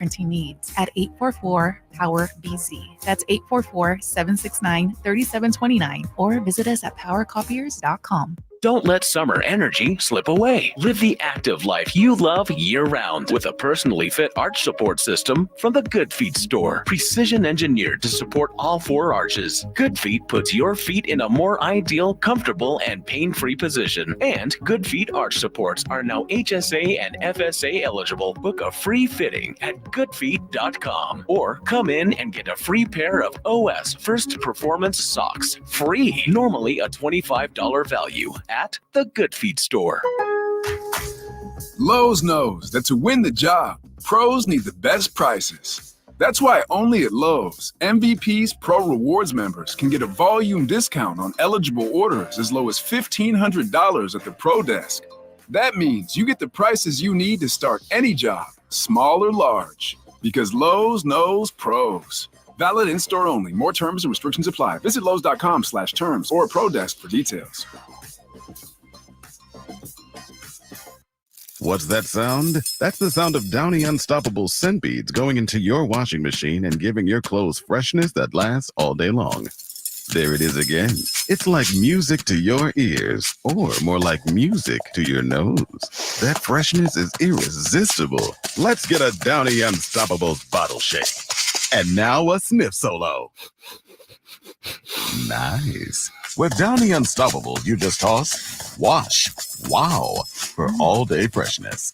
printing needs at 844-POWER-BC. That's 844-769-3729 or visit us at powercopiers.com. Don't let summer energy slip away. Live the active life you love year-round with a personally fit arch support system from the Good Feet store. Precision engineered to support all four arches. Good Feet puts your feet in a more ideal, comfortable, and pain-free position. And Good Feet arch supports are now HSA and FSA eligible. Book a free fitting at goodfeet.com or come in and get a free pair of OS First Performance socks. Free. Normally a $25 value at the Good Feet store. Lowe's knows that to win the job, pros need the best prices. That's why only at Lowe's, MVP's Pro Rewards members can get a volume discount on eligible orders as low as $1,500 at the Pro Desk. That means you get the prices you need to start any job, small or large, because Lowe's knows pros. Valid in-store only. More terms and restrictions apply. Visit Lowe's.com/terms or Pro Desk for details. What's that sound? That's the sound of Downy Unstoppable scent beads going into your washing machine and giving your clothes freshness that lasts all day long. There it is again. It's like music to your ears, or more like music to your nose. That freshness is irresistible. Let's get a Downy Unstoppables bottle shake. And now a sniff solo. Nice. With Downy Unstoppable, you just toss, wash, wow, for all-day freshness.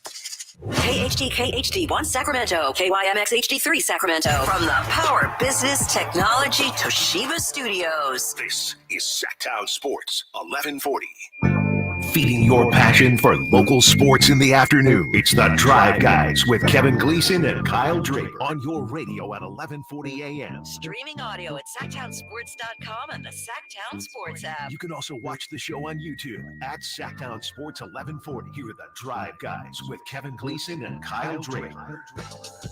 KHD HD1 Sacramento, KYMX HD3 Sacramento. From the Power Business Technology Toshiba Studios. This is Sactown Sports, 1140. Feeding your passion for local sports in the afternoon. It's the Drive Guys with Kevin Gleason and Kyle Draper on your radio at 1140 a.m. Streaming audio at SactownSports.com and the Sactown Sports app. You can also watch the show on YouTube at Sactown Sports 1140. Here are the Drive Guys with Kevin Gleason and Kyle Draper.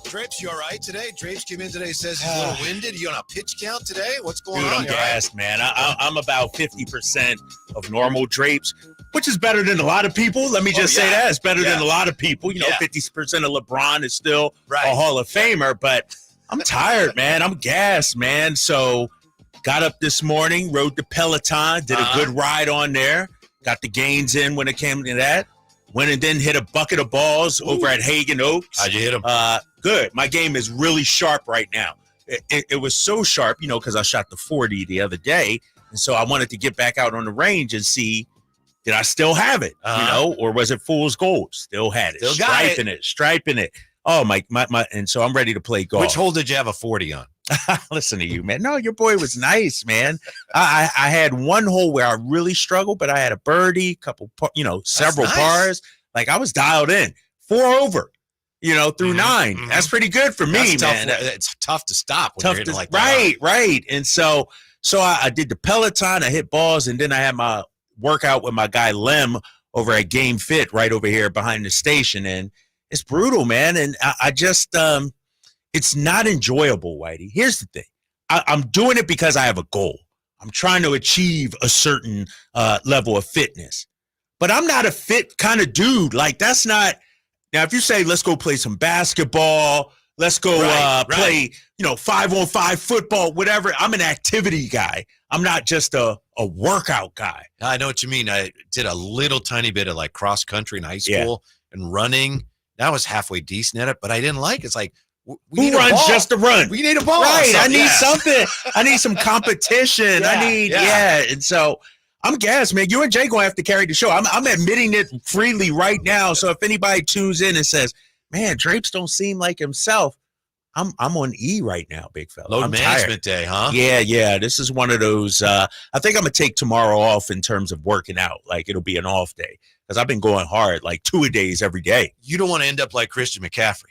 Drapes, you all right today? Drapes came in today, says he's a little winded. You on a pitch count today? What's going on? I'm gassed, man. I'm about 50% of normal Drapes, which is better than a lot of people. Let me just say that. It's better than a lot of people. You know, 50% of LeBron is still a Hall of Famer, but I'm tired, man. I'm gassed, man. So got up this morning, rode the Peloton, did a good ride on there, got the gains in when it came to that. Went and then hit a bucket of balls over at Hagen Oaks. How'd you hit them? Good. My game is really sharp right now. It was so sharp, you know, because I shot the 40 the other day. And so I wanted to get back out on the range and see, did I still have it, you know, or was it fool's gold? Still had it. Still got striping it. Oh, my. And so I'm ready to play golf. Which hole did you have a 40 on? Listen to you, man. No, your boy was nice, man. I had one hole where I really struggled, but I had a birdie, couple, several pars. Like I was dialed in, 4 over, through 9. That's pretty good for me, man. It's tough to stop when you're hitting like that. Right. And so I did the Peloton, I hit balls, and then I had my workout with my guy Lem over at Game Fit right over here behind the station. And it's brutal, man. And I just, it's not enjoyable, Whitey. Here's the thing. I'm doing it because I have a goal. I'm trying to achieve a certain level of fitness. But I'm not a fit kind of dude. Like, that's not – now, if you say, let's go play some basketball, let's go play, 5-on-5 football, whatever. I'm an activity guy. I'm not just a workout guy. I know what you mean. I did a little tiny bit of, like, cross-country in high school and running. That was halfway decent at it, but I didn't like it. It's like – who runs just to run? We need a ball. Right. I need something. I need some competition. And so I'm gassed, man. You and Jay going to have to carry the show. I'm admitting it freely right now. So if anybody tunes in and says, man, Drapes don't seem like himself, I'm on E right now, big fella. Load management day, huh? Yeah. This is one of those. I think I'm going to take tomorrow off in terms of working out. Like, it'll be an off day because I've been going hard, like 2-a-days every day. You don't want to end up like Christian McCaffrey.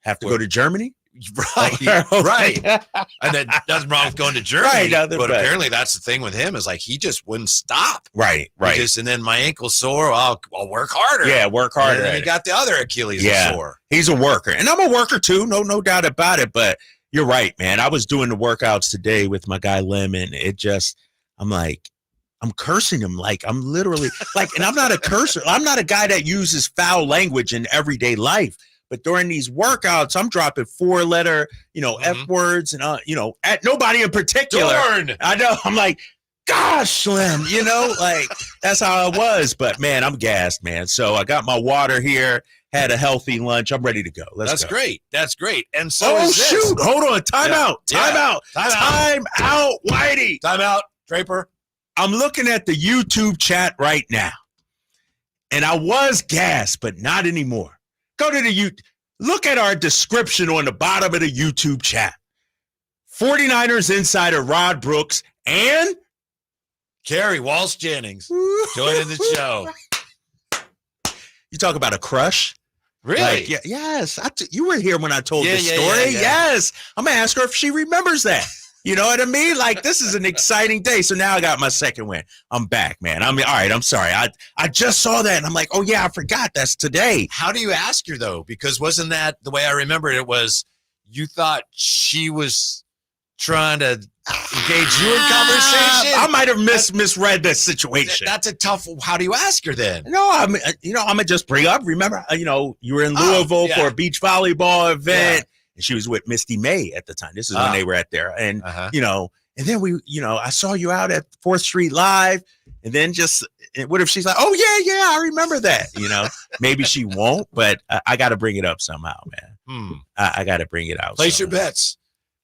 Have to go to Germany? Right. And then nothing wrong with going to Germany. Right. But apparently that's the thing with him is like he just wouldn't stop. Right. And then my ankle's sore. I'll work harder. Yeah, work harder. And then he got the other Achilles sore. He's a worker. And I'm a worker too. No doubt about it. But you're right, man. I was doing the workouts today with my guy Lemon. I'm like, I'm cursing him. Like, I'm literally like, and I'm not a cursor. I'm not a guy that uses foul language in everyday life. But during these workouts, I'm dropping 4-letter, F words and, at nobody in particular. Darn. I know. I'm like, gosh, Slim, like that's how I was. But man, I'm gassed, man. So I got my water here, had a healthy lunch. I'm ready to go. Let's go. Great. That's great. And so oh, is this. shoot. Hold on. Time out, Whitey. Time out, Draper. I'm looking at the YouTube chat right now. And I was gassed, but not anymore. Go to the YouTube. Look at our description on the bottom of the YouTube chat. 49ers insider Rod Brooks and Kerri Walsh Jennings joining the show. You talk about a crush? Really? Yes. You were here when I told the story. Yeah. Yes. I'm going to ask her if she remembers that. You know what I mean? Like, this is an exciting day. So now I got my second win. I'm back, man. All right. I'm sorry. I just saw that, and I'm like, oh, yeah, I forgot. That's today. How do you ask her, though? Because wasn't that the way I remember it was you thought she was trying to engage you in conversation? I might have misread the situation. That's a tough. How do you ask her then? No, I'm gonna just bring up. Remember, you were in Louisville for a beach volleyball event, and she was with Misty May at the time. This is when they were at there, and and then I saw you out at 4th Street Live, and then what if she's like, oh yeah, I remember that. Maybe she won't, but I got to bring it up somehow, man. I got to bring it out. Place your bets.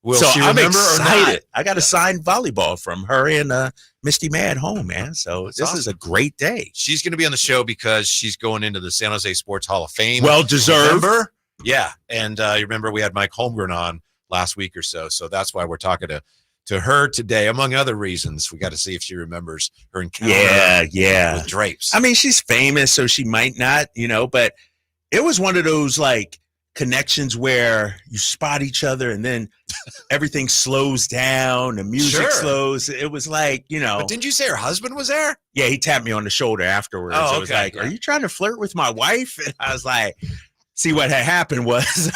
Will so she I'm remember excited. or not? I got a signed volleyball from her and Misty May at home, man. So this is a great day. She's going to be on the show because she's going into the San Jose Sports Hall of Fame. Well deserved. Remember? Yeah. And you remember we had Mike Holmgren on last week or so. So that's why we're talking to her today, among other reasons. We got to see if she remembers her encounter with Drapes. I mean, she's famous, so she might not, but it was one of those like connections where you spot each other and then everything slows down, the music slows. It was like, But didn't you say her husband was there? Yeah, he tapped me on the shoulder afterwards. Oh, I was like, are you trying to flirt with my wife? And I was like, see, what had happened was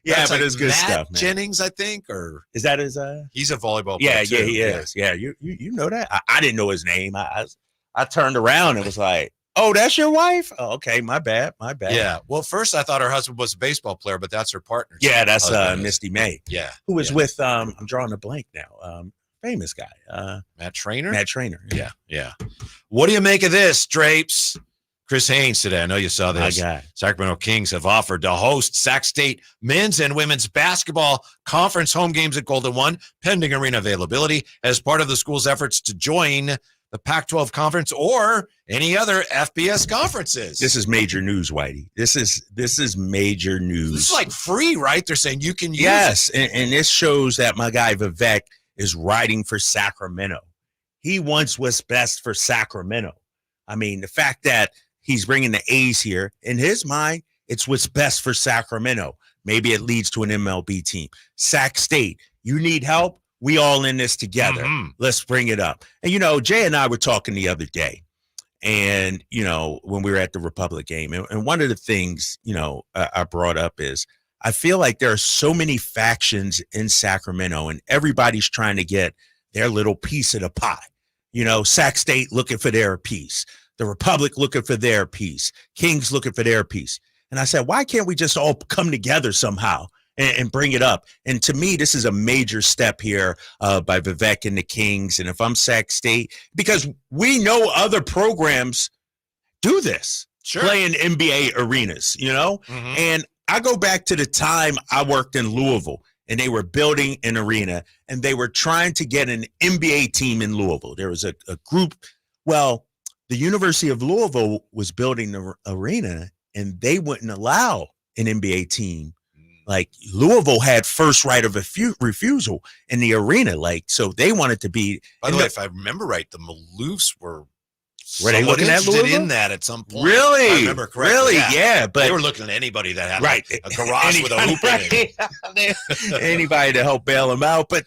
yeah, but it's good stuff, man. Jennings, I think, or is that his he's a volleyball player. Yeah, he is. Yeah, you know that? I didn't know his name. I turned around and was like, oh, that's your wife? Oh, okay, my bad. Yeah. Well, first I thought her husband was a baseball player, but that's her partner. Yeah, that's Misty May. Yeah. Who was with I'm drawing a blank now. Famous guy. Matt Trainer? Matt Trainer. Yeah. What do you make of this, Drapes? Chris Haynes today. I know you saw this. My guy. Sacramento Kings have offered to host Sac State men's and women's basketball conference home games at Golden One, pending arena availability, as part of the school's efforts to join the Pac-12 conference or any other FBS conferences. This is major news, Whitey. This is major news. This is like free, right? They're saying you can use it. And this shows that my guy Vivek is riding for Sacramento. He wants what's best for Sacramento. I mean, the fact that he's bringing the A's here, in his mind, it's what's best for Sacramento. Maybe it leads to an MLB team. Sac State, you need help? We all in this together. Let's bring it up. And, Jay and I were talking the other day, and, when we were at the Republic game, and one of the things, I brought up is I feel like there are so many factions in Sacramento, and everybody's trying to get their little piece of the pie. Sac State looking for their piece. The Republic looking for their piece. Kings looking for their piece. And I said, why can't we just all come together somehow and bring it up? And to me, this is a major step here by Vivek and the Kings. And if I'm Sac State, because we know other programs do this, play in NBA arenas, And I go back to the time I worked in Louisville, and they were building an arena, and they were trying to get an NBA team in Louisville. There was a group, the University of Louisville was building the arena, and they wouldn't allow an NBA team. Like, Louisville had first right of refusal in the arena. So they wanted to be. By the way, if I remember right, the Maloofs were they looking at Louisville? In that at some point. Really? I remember correctly. Really? Yeah. But they were looking at anybody that had a garage with a hoop in it. Anybody to help bail them out. But,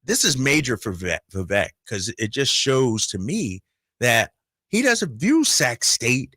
this is major for Vivek, because it just shows to me that he doesn't view Sac State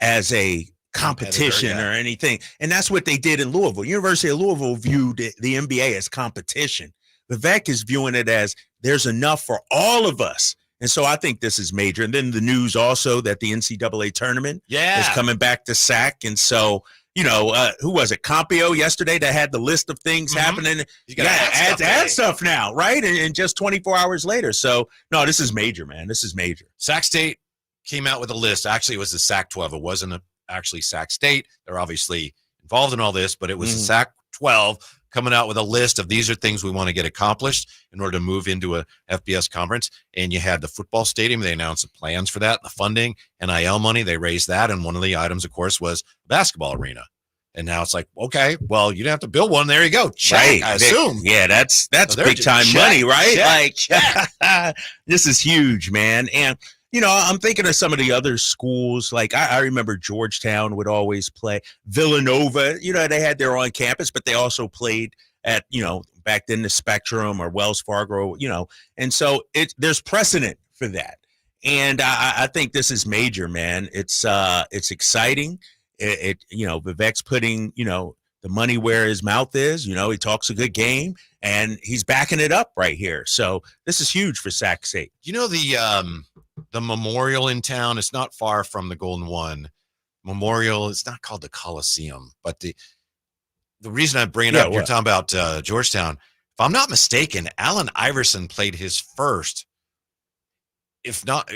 as a competition or anything. And that's what they did in Louisville. University of Louisville viewed the NBA as competition. Vivek is viewing it as there's enough for all of us And so I think this is major. And then the news also that the NCAA tournament is coming back to SAC. And so, who was it? Campio yesterday that had the list of things happening. You got to add stuff now, right? And just 24 hours later. So, no, this is major, man. This is major. Sac State came out with a list. Actually, it was the Sac-12. It wasn't actually Sac State. They're obviously involved in all this, but it was the Sac-12 coming out with a list of these are things we want to get accomplished in order to move into a FBS conference. And you had the football stadium. They announced the plans for that, the funding, NIL money. They raised that. And one of the items, of course, was the basketball arena. And now it's like, okay, well, you didn't have to build one. There you go. Check, right. I assume. Yeah, that's big time money, right? Check. This is huge, man. And, I'm thinking of some of the other schools. Like I remember Georgetown would always play. Villanova, they had their on campus, but they also played at, back then the Spectrum or Wells Fargo, and so there's precedent for that. And I think this is major, man. It's exciting. Vivek's putting, the money where his mouth is. He talks a good game and he's backing it up right here. So this is huge for Sac State. The memorial in town, it's not far from the Golden One Memorial. It's not called the Coliseum, but the reason I bring it up, you're talking about Georgetown. If I'm not mistaken, Allen Iverson played his first, if not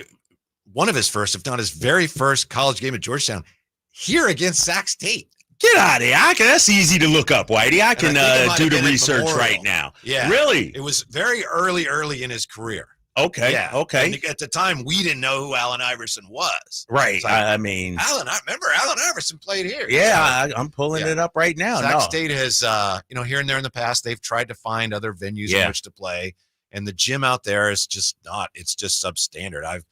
one of his first, if not his very first college game at Georgetown here against Sac State. Get out of here. That's easy to look up, Whitey. I can do the research right now. Yeah. Really? It was very early in his career. Okay. Yeah. Okay. And at the time, we didn't know who Allen Iverson was. Right. Like, I mean, I remember Allen Iverson played here. Yeah, I'm pulling it up right now. Sac State has, here and there in the past, they've tried to find other venues in which to play, and the gym out there is just not. It's just substandard. I've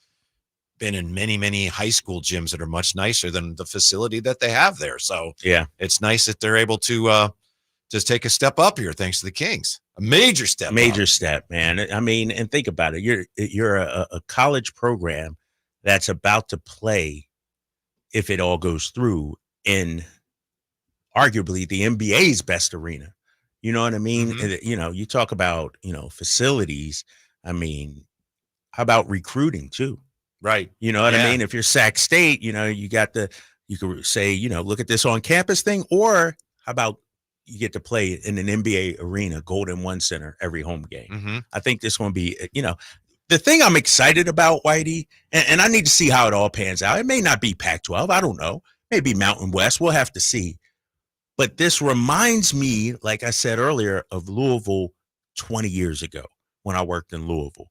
been in many high school gyms that are much nicer than the facility that they have there. So yeah, it's nice that they're able to just take a step up here, thanks to the Kings. A major step, man. I mean, and think about it. You're a college program that's about to play, if it all goes through, in arguably the NBA's best arena. You know what I mean? You talk about facilities. I mean, how about recruiting too? Right. You know what I mean? If you're Sac State, you could say, look at this on campus thing, or how about you get to play in an NBA arena, Golden One Center, every home game. I think this going to be, the thing I'm excited about, Whitey, and I need to see how it all pans out. It may not be Pac-12. I don't know. Maybe Mountain West. We'll have to see. But this reminds me, like I said earlier, of Louisville 20 years ago when I worked in Louisville.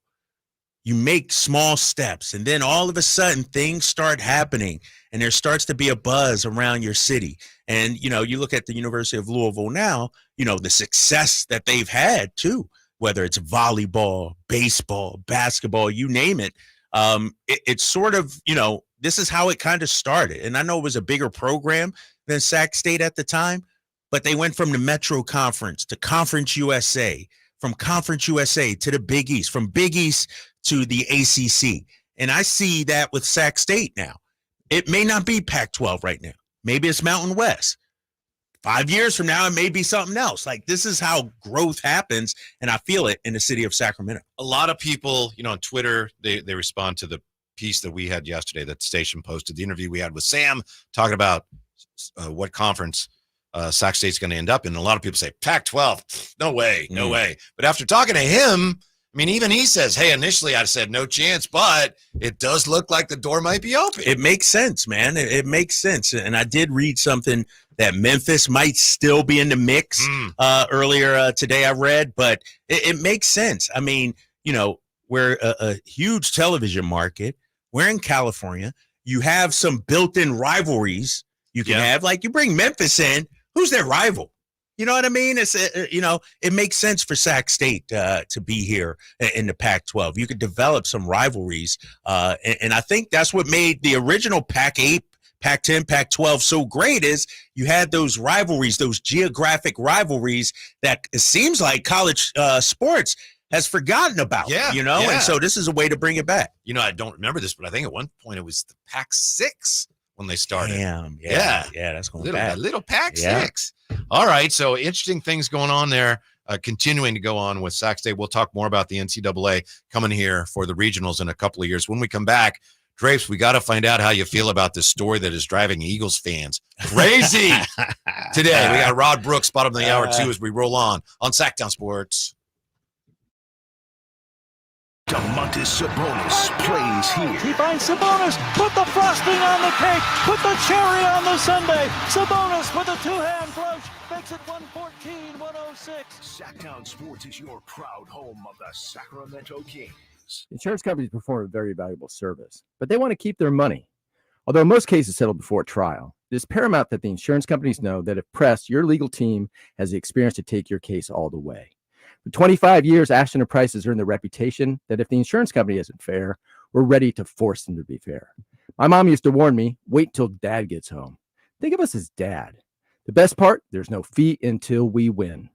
You make small steps, and then all of a sudden things start happening, and there starts to be a buzz around your city. And, you look at the University of Louisville now, the success that they've had too, whether it's volleyball, baseball, basketball, you name it. It's sort of, this is how it kind of started. And I know it was a bigger program than Sac State at the time, but they went from the Metro Conference to Conference USA, from Conference USA to the Big East, from Big East to the ACC. And I see that with Sac State now. It may not be Pac-12 right now. Maybe it's Mountain West. 5 years from now, it may be something else. Like, this is how growth happens, and I feel it in the city of Sacramento. A lot of people, on Twitter, they respond to the piece that we had yesterday that the station posted, the interview we had with Sam, talking about what conference Sac State's going to end up in. And a lot of people say, Pac-12, no way. But after talking to him, I mean, even he says, hey, initially I said no chance, but it does look like the door might be open. It makes sense, man. It makes sense. And I did read something that Memphis might still be in the mix earlier today I read, but it makes sense. I mean, we're a huge television market. We're in California. You have some built-in rivalries. You can have, like, you bring Memphis in. Who's their rival? You know what I mean? It's it makes sense for Sac State to be here in the Pac-12. You could develop some rivalries, and I think that's what made the original Pac-8, Pac-10, Pac-12 so great. Is you had those rivalries, those geographic rivalries that it seems like college sports has forgotten about. And so this is a way to bring it back. I don't remember this, but I think at one point it was the Pac-6 when they started. Damn, yeah, that's going back. A little Pac-6. All right, so interesting things going on there. continuing to go on with Sac State. We'll talk more about the NCAA coming here for the regionals in a couple of years. When we come back, Drapes, we got to find out how you feel about this story that is driving Eagles fans crazy today. We got Rod Brooks, bottom of the hour, too, as we roll on Sactown Sports. Domantas Sabonis plays here. He finds Sabonis, put the frosting on the cake, put the cherry on the sundae. Sabonis with a two-hand flush makes it 114-106. Sactown Sports is your proud home of the Sacramento Kings. Insurance companies perform a very valuable service, but they want to keep their money. Although most cases settle before trial, it is paramount that the insurance companies know that if pressed, your legal team has the experience to take your case all the way. For 25 years, Ashton & Price has earned the reputation that if the insurance company isn't fair, we're ready to force them to be fair. My mom used to warn me, wait till dad gets home. Think of us as dad. The best part, there's no fee until we win.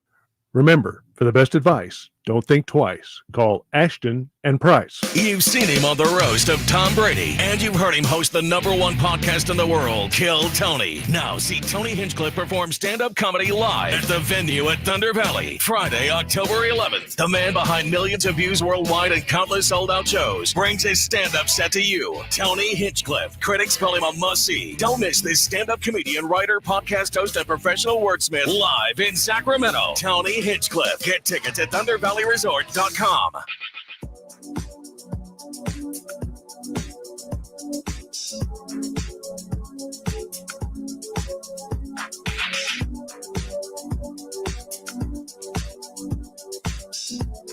Remember, for the best advice, don't think twice. Call Ashton and Price. You've seen him on the roast of Tom Brady, and you've heard him host the #1 podcast in the world, Kill Tony. Now see Tony Hinchcliffe perform stand-up comedy live at the venue at Thunder Valley, Friday, October 11th. The man behind millions of views worldwide and countless sold-out shows brings his stand-up set to you, Tony Hinchcliffe. Critics call him a must-see. Don't miss this stand-up comedian, writer, podcast host, and professional wordsmith live in Sacramento. Tony Hinchcliffe. Get tickets at ThunderValleyResort.com.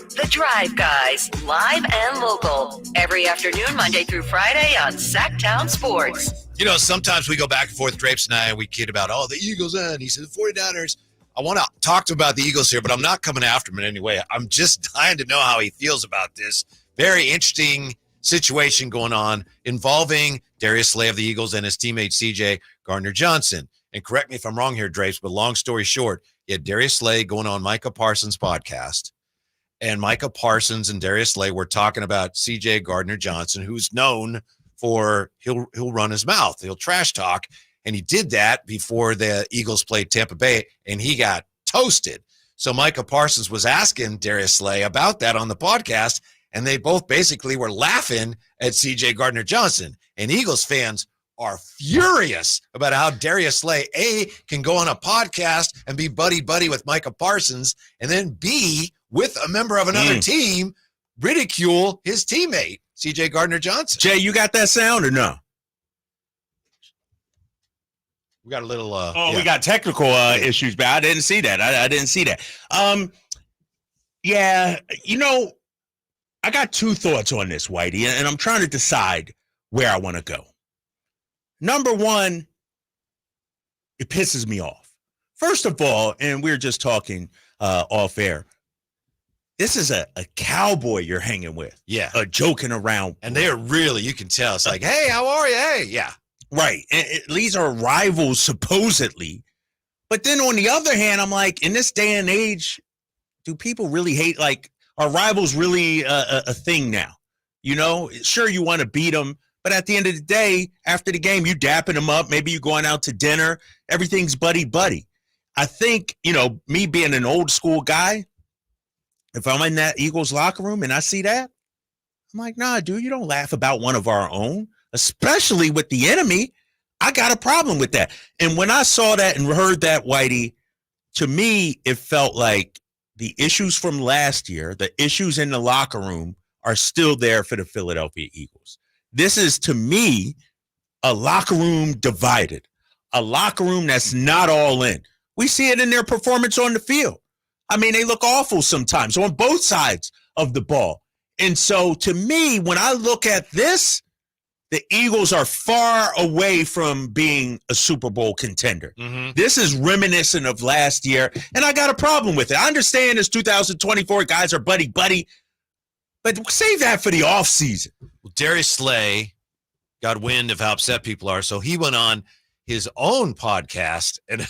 The Drive Guys, live and local, every afternoon, Monday through Friday on Sactown Sports. You know, sometimes we go back and forth, Drapes and I, and we kid about, the Eagles, and he said the 49ers. I want to talk to him about the Eagles here, but I'm not coming after him in any way. I'm just dying to know how he feels about this very interesting situation going on involving Darius Slay of the Eagles and his teammate C.J. Gardner-Johnson. And correct me if I'm wrong here, Drapes, but long story short, you had Darius Slay going on Micah Parsons' podcast, and Micah Parsons and Darius Slay were talking about C.J. Gardner-Johnson, who's known for he'll run his mouth. He'll trash talk. And he did that before the Eagles played Tampa Bay, and he got toasted. So Micah Parsons was asking Darius Slay about that on the podcast, and they both basically were laughing at C.J. Gardner-Johnson. And Eagles fans are furious about how Darius Slay, A, can go on a podcast and be buddy-buddy with Micah Parsons, and then B, with a member of another team, ridicule his teammate, C.J. Gardner-Johnson. Jay, you got that sound or no? We got a little. We got technical issues, but I didn't see that. I didn't see that. Yeah, I got two thoughts on this, Whitey, and I'm trying to decide where I want to go. Number one, it pisses me off. First of all, and we're just talking off air, this is a cowboy you're hanging with. Yeah. Joking around. And they are really, you can tell. It's like, hey, how are you? Hey, yeah. Right. And these are rivals, supposedly. But then on the other hand, I'm like, in this day and age, do people really hate, are rivals really a thing now? Sure, you want to beat them, but at the end of the day, after the game, you dapping them up. Maybe you're going out to dinner. Everything's buddy-buddy. I think, me being an old school guy, if I'm in that Eagles locker room and I see that, I'm like, nah, dude, you don't laugh about one of our own. Especially with the enemy, I got a problem with that. And when I saw that and heard that, Whitey, to me, it felt like the issues from last year, the issues in the locker room are still there for the Philadelphia Eagles. This is, to me, a locker room divided, a locker room that's not all in. We see it in their performance on the field. I mean, they look awful sometimes on both sides of the ball. And so, to me, when I look at this, the Eagles are far away from being a Super Bowl contender. Mm-hmm. This is reminiscent of last year, and I got a problem with it. I understand it's 2024, guys are buddy-buddy, but save that for the offseason. Well, Darius Slay got wind of how upset people are, so he went on his own podcast and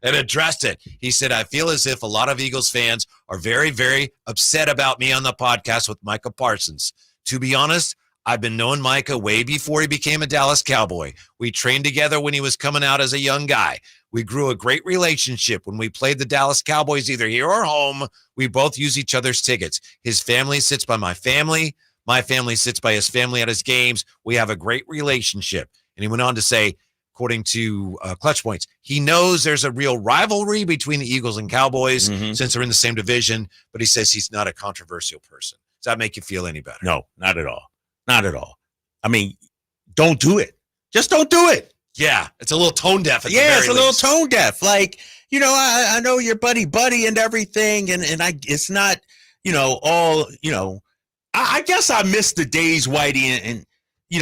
and addressed it. He said, I feel as if a lot of Eagles fans are very, very upset about me on the podcast with Micah Parsons. To be honest, I've been knowing Micah way before he became a Dallas Cowboy. We trained together when he was coming out as a young guy. We grew a great relationship when we played the Dallas Cowboys, either here or home. We both use each other's tickets. His family sits by my family. My family sits by his family at his games. We have a great relationship. And he went on to say, according to Clutch Points, he knows there's a real rivalry between the Eagles and Cowboys since they're in the same division, but he says he's not a controversial person. Does that make you feel any better? No, not at all. Not at all. I mean, don't do it. Just don't do it. Yeah, it's a little tone deaf. It's a little tone deaf. Like, I know you're buddy and everything, and it's not, all, I guess I miss the days, Whitey, and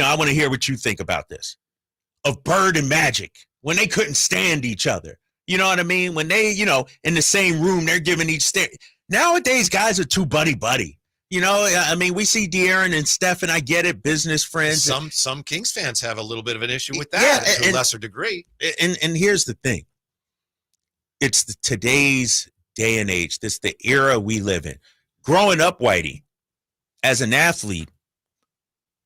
I want to hear what you think about this, of Bird and Magic, when they couldn't stand each other. You know what I mean? When they, in the same room, they're giving each Nowadays, guys are too buddy. I mean, we see De'Aaron and Steph, and I get it, business friends. Some Kings fans have a little bit of an issue with that to a lesser degree. And here's the thing. It's today's day and age. This is the era we live in. Growing up, Whitey, as an athlete,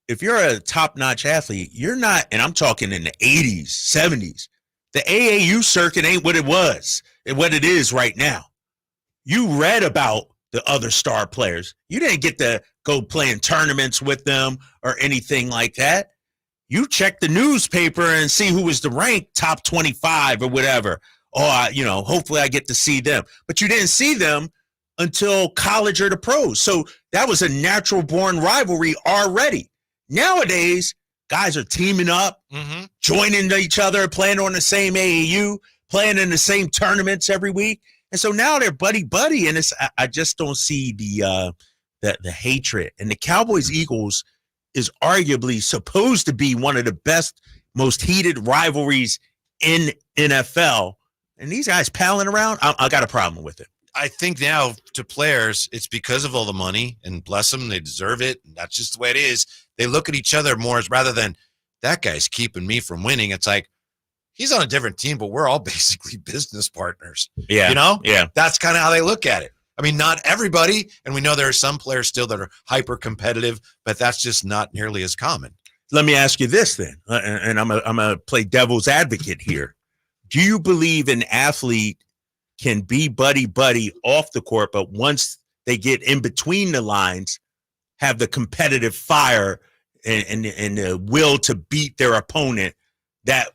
if you're a top-notch athlete, you're not, and I'm talking in the 80s, 70s, the AAU circuit ain't what it was and what it is right now. You read about the other star players. You didn't get to go play in tournaments with them or anything like that. You check the newspaper and see who was the ranked top 25 or whatever. Hopefully I get to see them. But you didn't see them until college or the pros. So that was a natural born rivalry already. Nowadays, guys are teaming up, joining each other, playing on the same AAU, playing in the same tournaments every week. And so now they're buddy, and I just don't see the hatred. And the Cowboys-Eagles is arguably supposed to be one of the best, most heated rivalries in NFL. And these guys palling around, I got a problem with it. I think now to players, it's because of all the money, and bless them, they deserve it. And that's just the way it is. They look at each other more as rather than that guy's keeping me from winning. It's like, he's on a different team, but we're all basically business partners. Yeah. Yeah. That's kind of how they look at it. I mean, not everybody, and we know there are some players still that are hyper competitive, but that's just not nearly as common. Let me ask you this then, and I'm gonna play devil's advocate here. Do you believe an athlete can be buddy off the court, but once they get in between the lines, have the competitive fire and the will to beat their opponent that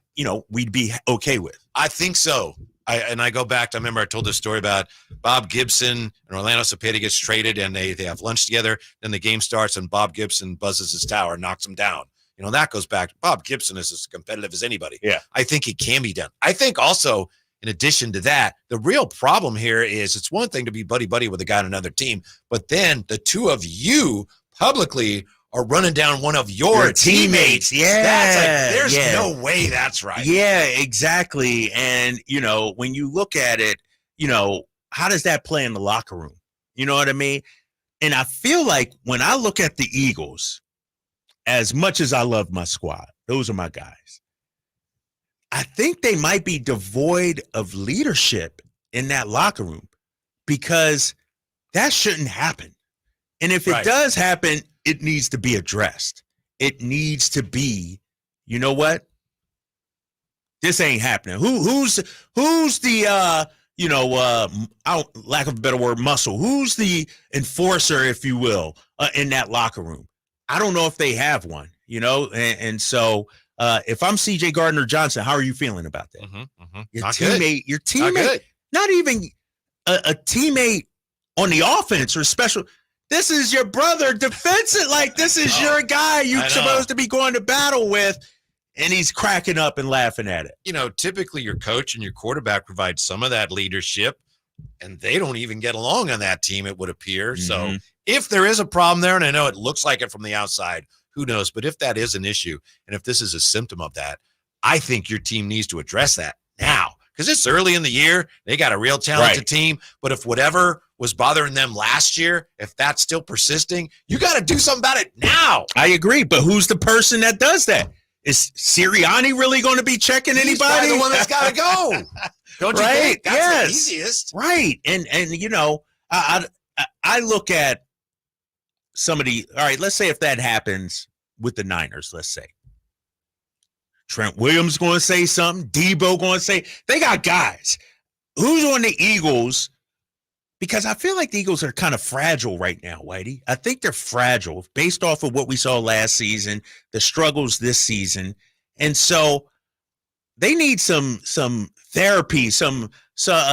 we'd be okay with? I think so. I go back to, I remember I told this story about Bob Gibson and Orlando Cepeda gets traded, and they have lunch together. Then the game starts, and Bob Gibson buzzes his tower, knocks him down. That goes back. Bob Gibson is as competitive as anybody. Yeah. I think it can be done. I think also, in addition to that, the real problem here is it's one thing to be buddy with a guy on another team, but then the two of you publicly are running down one of your teammates. Yeah. That's like, there's no way that's right. Yeah, exactly. And, when you look at it, how does that play in the locker room? You know what I mean? And I feel like when I look at the Eagles, as much as I love my squad, those are my guys. I think they might be devoid of leadership in that locker room, because that shouldn't happen. And if it does happen, it needs to be addressed. It needs to be, you know what? This ain't happening. Who's the lack of a better word, muscle? Who's the enforcer, if you will, in that locker room? I don't know if they have one, and so if I'm CJ Gardner-Johnson, how are you feeling about that? Your teammate, not even a teammate on the offense or special. This is your brother defensive. Like, this is your guy you're supposed to be going to battle with, and he's cracking up and laughing at it. Typically your coach and your quarterback provide some of that leadership, and they don't even get along on that team, it would appear. So if there is a problem there, and I know it looks like it from the outside, who knows? But if that is an issue, and if this is a symptom of that, I think your team needs to address that now, because it's early in the year. They got a real talented team. But if whatever was bothering them last year, if that's still persisting, you got to do something about it now. I agree. But who's the person that does that? Is Sirianni really going to be checking anybody? He's the one that's got to go. Don't you think? That's the easiest. Right. And I look at somebody. All right, let's say if that happens, with the Niners, let's say. Trent Williams going to say something. Debo going to say. They got guys. Who's on the Eagles? Because I feel like the Eagles are kind of fragile right now, Whitey. I think they're fragile based off of what we saw last season, the struggles this season. And so they need some therapy,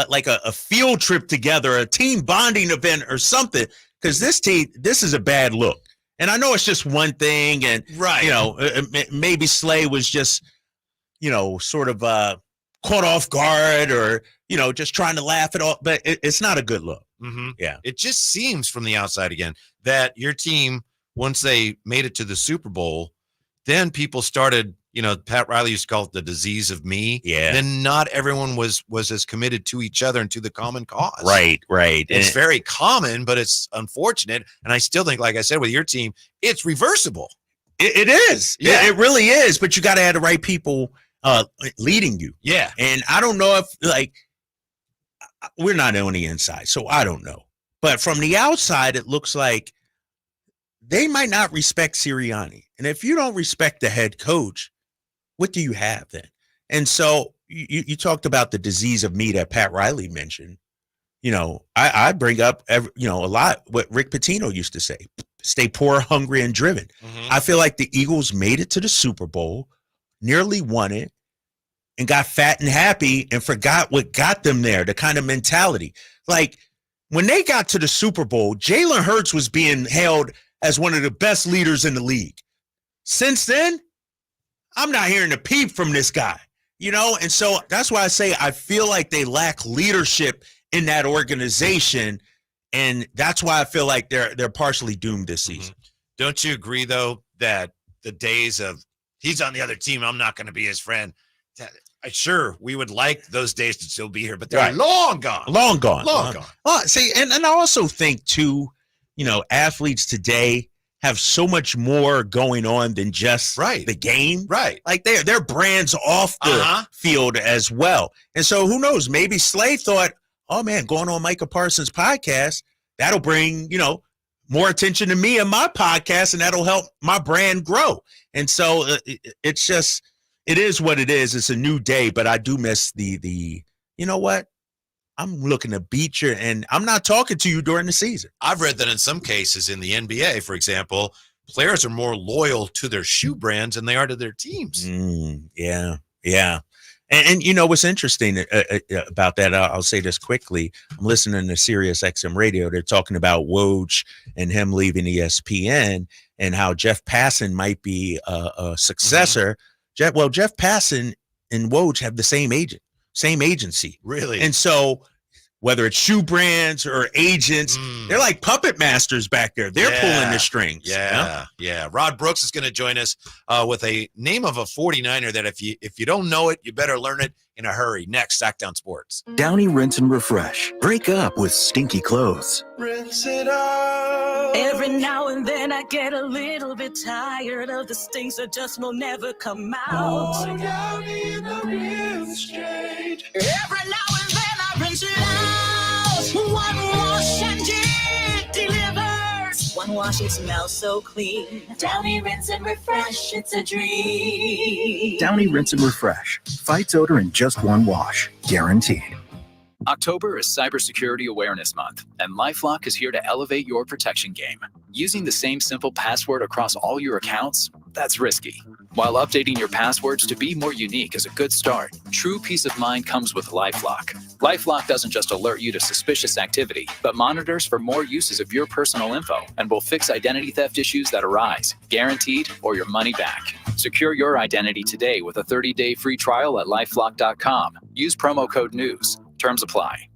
like a field trip together, a team bonding event or something, because this is a bad look. And I know it's just one thing, and maybe Slay was just, sort of caught off guard, or just trying to laugh it off. But it's not a good look. Mm-hmm. Yeah, it just seems from the outside again that your team, once they made it to the Super Bowl, then people started. Pat Riley used to call it the disease of me. Yeah. Then not everyone was as committed to each other and to the common cause. Right. It's very common, but it's unfortunate. And I still think, like I said, with your team, it's reversible. It is. Yeah, it really is. But you got to have the right people leading you. Yeah. And I don't know if, we're not on the inside, so I don't know. But from the outside, it looks like they might not respect Sirianni. And if you don't respect the head coach, what do you have then? And so you talked about the disease of me that Pat Riley mentioned. I bring up a lot what Rick Pitino used to say: stay poor, hungry, and driven. Mm-hmm. I feel like the Eagles made it to the Super Bowl, nearly won it, and got fat and happy and forgot what got them there, the kind of mentality. Like when they got to the Super Bowl, Jalen Hurts was being hailed as one of the best leaders in the league. Since then, I'm not hearing a peep from this guy, and so that's why I say I feel like they lack leadership in that organization, and that's why I feel like they're partially doomed this season. Mm-hmm. Don't you agree, though, that the days of he's on the other team, I'm not going to be his friend, sure, we would like those days to still be here, but they're long gone. Long gone. See, and I also think, too, athletes today have so much more going on than just the game. Right. Like they're brands off the field as well. And so who knows, maybe Slay thought, oh man, going on Micah Parsons' podcast, that'll bring, more attention to me and my podcast, and that'll help my brand grow. And so it's just, it is what it is. It's a new day, but I do miss the you know what? I'm looking to beat you, and I'm not talking to you during the season. I've read that in some cases in the NBA, for example, players are more loyal to their shoe brands than they are to their teams. Yeah. And what's interesting about that, I'll say this quickly. I'm listening to Sirius XM radio. They're talking about Woj and him leaving ESPN and how Jeff Passan might be a successor. Mm-hmm. Jeff Passan and Woj have the same agent. Same agency. Really? And so whether it's shoe brands or agents, they're like puppet masters back there. They're pulling the strings. Yeah. Rod Brooks is going to join us with a name of a 49er that if you don't know it, you better learn it in a hurry. Next, Sactown Sports. Downy Rinse and Refresh. Break up with stinky clothes. Rinse it out. Every now and then I get a little bit tired of the stinks that just will never come out. Going down in the rinse straight. Every now and then I rinse it out. One wash and it delivers. One wash, it smells so clean. Downy Rinse and Refresh, it's a dream. Downy Rinse and Refresh. Fights odor in just one wash. Guaranteed. October is Cybersecurity Awareness Month, and LifeLock is here to elevate your protection game. Using the same simple password across all your accounts, that's risky. While updating your passwords to be more unique is a good start, true peace of mind comes with LifeLock. LifeLock doesn't just alert you to suspicious activity, but monitors for more uses of your personal info and will fix identity theft issues that arise, guaranteed, or your money back. Secure your identity today with a 30-day free trial at LifeLock.com. Use promo code NEWS. Terms apply.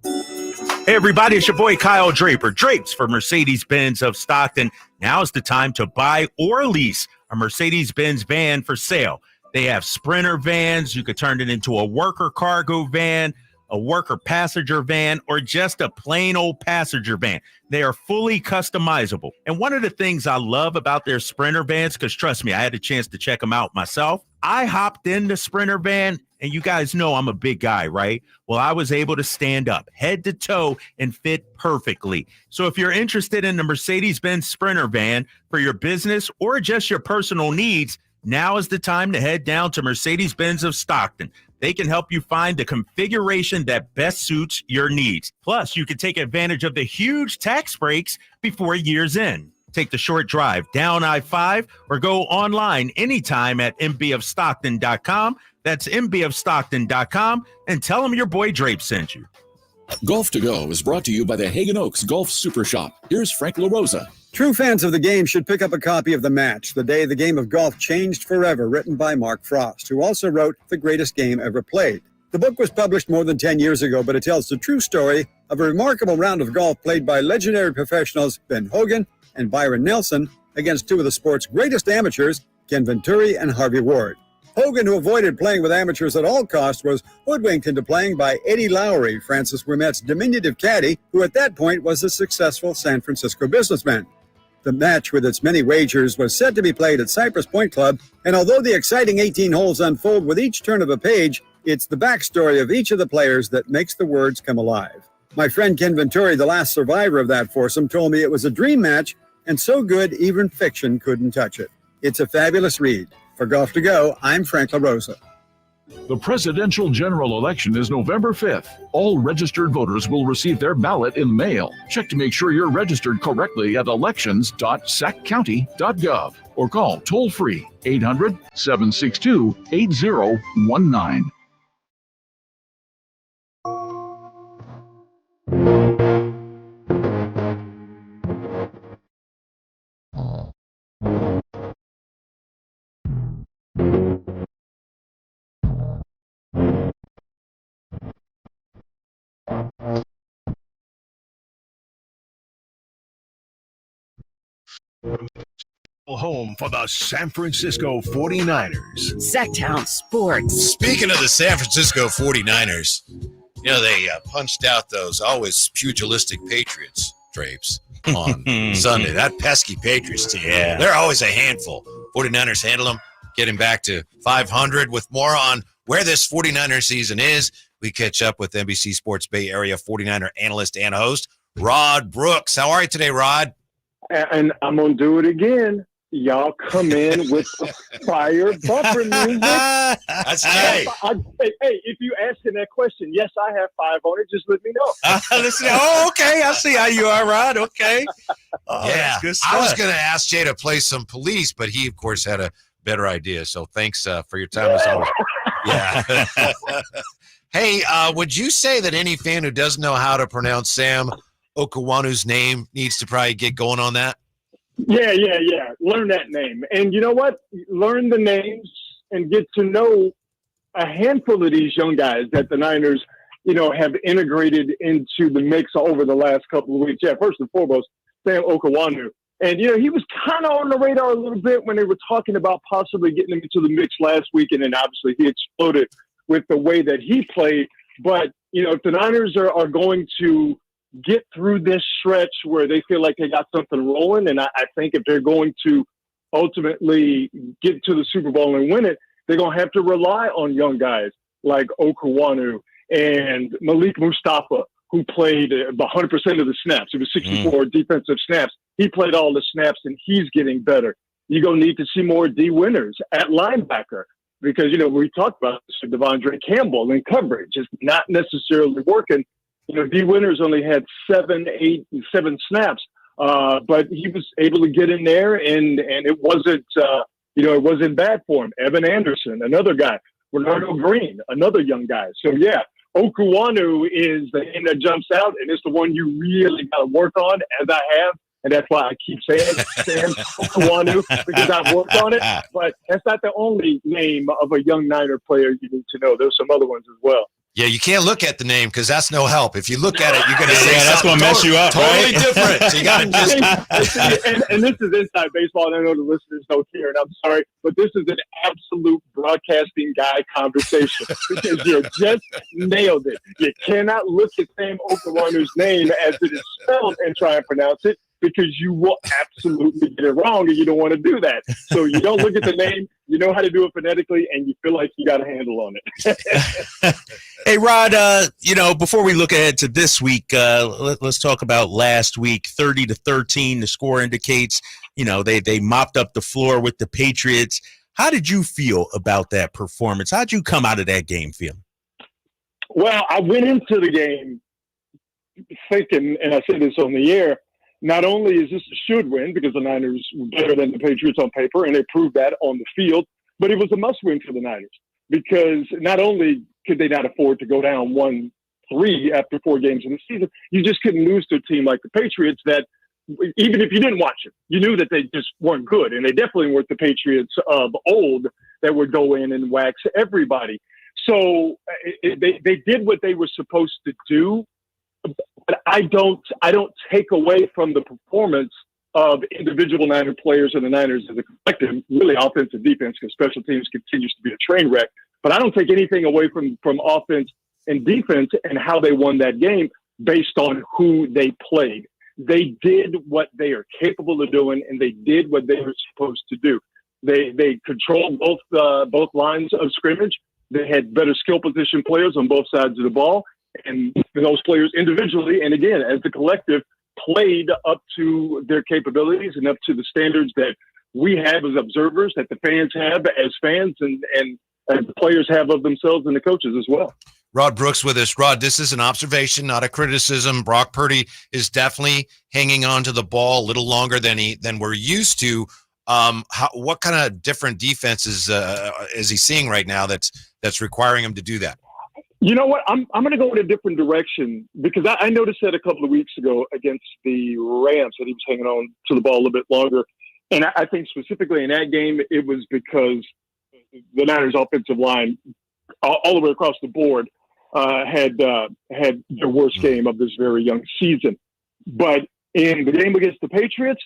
Hey, everybody, it's your boy Kyle Draper. Drapes for Mercedes-Benz of Stockton. Now is the time to buy or lease a Mercedes-Benz van for sale. They have Sprinter vans. You could turn it into a worker cargo van, a worker passenger van, or just a plain old passenger van. They are fully customizable. And one of the things I love about their Sprinter vans, because trust me, I had a chance to check them out myself. I hopped in the Sprinter van And you guys know I'm a big guy, right? Well, I was able to stand up head to toe and fit perfectly. So if you're interested in the Mercedes-Benz Sprinter van for your business or just your personal needs, now is the time to head down to Mercedes-Benz of Stockton. They can help you find the configuration that best suits your needs. Plus, you can take advantage of the huge tax breaks before year's end. Take the short drive down I-5 or go online anytime at mbofstockton.com. That's mbofstockton.com, and tell them your boy Drape sent you. Golf to Go is brought to you by the Hagen Oaks Golf Super Shop. Here's Frank LaRosa. True fans of the game should pick up a copy of The Match, the day the game of golf changed forever, written by Mark Frost, who also wrote The Greatest Game Ever Played. The book was published more than 10 years ago, but it tells the true story of a remarkable round of golf played by legendary professionals Ben Hogan and Byron Nelson against two of the sport's greatest amateurs, Ken Venturi and Harvey Ward. Hogan, who avoided playing with amateurs at all costs, was hoodwinked into playing by Eddie Lowry, Francis Ouimet's diminutive caddy, who at that point was a successful San Francisco businessman. The match, with its many wagers, was set to be played at Cypress Point Club, and although the exciting 18 holes unfold with each turn of a page, it's the backstory of each of the players that makes the words come alive. My friend Ken Venturi, the last survivor of that foursome, told me it was a dream match, and so good even fiction couldn't touch it. It's a fabulous read. For Golf to Go, I'm Frank LaRosa. The presidential general election is November 5th. All registered voters will receive their ballot in mail. Check to make sure you're registered correctly at elections.saccounty.gov or call toll-free 800-762-8019. Home for the San Francisco 49ers. Sactown Sports. Speaking of the San Francisco 49ers, you know, they punched out those always pugilistic Patriots, Drapes, on Sunday. That pesky Patriots team. Yeah. They're always a handful. 49ers handle them, getting back to 500. With more on where this 49er season is, we catch up with NBC Sports Bay Area 49er analyst and host, Rod Brooks. How are you today, Rod? And I'm going to do it again. Y'all come in with the fire bumper music. That's hey. Hey, if you asking that question, yes, I have 5 on it. Just let me know. Okay. I see how you are, Rod. Okay. Yeah. That's good stuff. I was going to ask Jay to play some Police, but he, of course, had a better idea. So thanks for your time as always. Yeah. Hey, would you say that any fan who doesn't know how to pronounce Sam Okwanu's name needs to probably get going on that? Yeah. Learn that name. And you know what? Learn the names and get to know a handful of these young guys that the Niners, have integrated into the mix over the last couple of weeks. Yeah, first and foremost, Sam Okwanu. And, he was kind of on the radar a little bit when they were talking about possibly getting him into the mix last week. And then obviously he exploded with the way that he played. But, if the Niners are going to get through this stretch where they feel like they got something rolling, and I think if they're going to ultimately get to the Super Bowl and win it, they're going to have to rely on young guys like Okwanu and Malik Mustafa, who played 100% of the snaps. It was 64 defensive snaps. He played all the snaps, and he's getting better. You're going to need to see more D Winners at linebacker because, we talked about this with Devondre Campbell in coverage. It's not necessarily working. D Winners only had 7 snaps, but he was able to get in there, and it wasn't, it wasn't bad for him. Evan Anderson, another guy. Bernardo Green, another young guy. So, yeah, Okwanu is the name that jumps out, and it's the one you really got to work on, as I have. And that's why I keep saying Sam Okwanu, because I've worked on it. But that's not the only name of a young Niner player you need to know. There's some other ones as well. Yeah, you can't look at the name because that's no help. If you look at it, you're going to say that's going to mess you up, totally right? different. So you got to just and this is inside baseball, and I know the listeners don't care, and I'm sorry, but this is an absolute broadcasting guy conversation because you just nailed it. You cannot look at Sam Okwanu's name as it is spelled and try and pronounce it. because you will absolutely get it wrong, and you don't want to do that. So you don't look at the name, you know how to do it phonetically, and you feel like you got a handle on it. Hey, Rod, before we look ahead to this week, let's talk about last week. 30-13, the score indicates, they mopped up the floor with the Patriots. How did you feel about that performance? How'd you come out of that game feeling? Well, I went into the game thinking, and I said this on the air, not only is this a should win because the Niners were better than the Patriots on paper, and they proved that on the field, but it was a must win for the Niners because not only could they not afford to go down 1-3 after 4 games in the season, you just couldn't lose to a team like the Patriots that, even if you didn't watch it, you knew that they just weren't good. And they definitely weren't the Patriots of old that would go in and wax everybody. So they did what they were supposed to do. But I don't take away from the performance of individual Niner players and the Niners as a collective, really offense and defense, because special teams continues to be a train wreck. But I don't take anything away from offense and defense and how they won that game based on who they played. They did what they are capable of doing, and they did what they were supposed to do. They controlled both lines of scrimmage. They had better skill position players on both sides of the ball, and those players individually, and again, as the collective, played up to their capabilities and up to the standards that we have as observers, that the fans have as fans, and the players have of themselves and the coaches as well. Rod Brooks with us. Rod, this is an observation, not a criticism. Brock Purdy is definitely hanging on to the ball a little longer than we're used to. What kind of different defenses is he seeing right now that's requiring him to do that? You know what? I'm going to go in a different direction because I noticed that a couple of weeks ago against the Rams that he was hanging on to the ball a little bit longer. And I think specifically in that game, it was because the Niners offensive line all the way across the board had their worst game of this very young season. But in the game against the Patriots,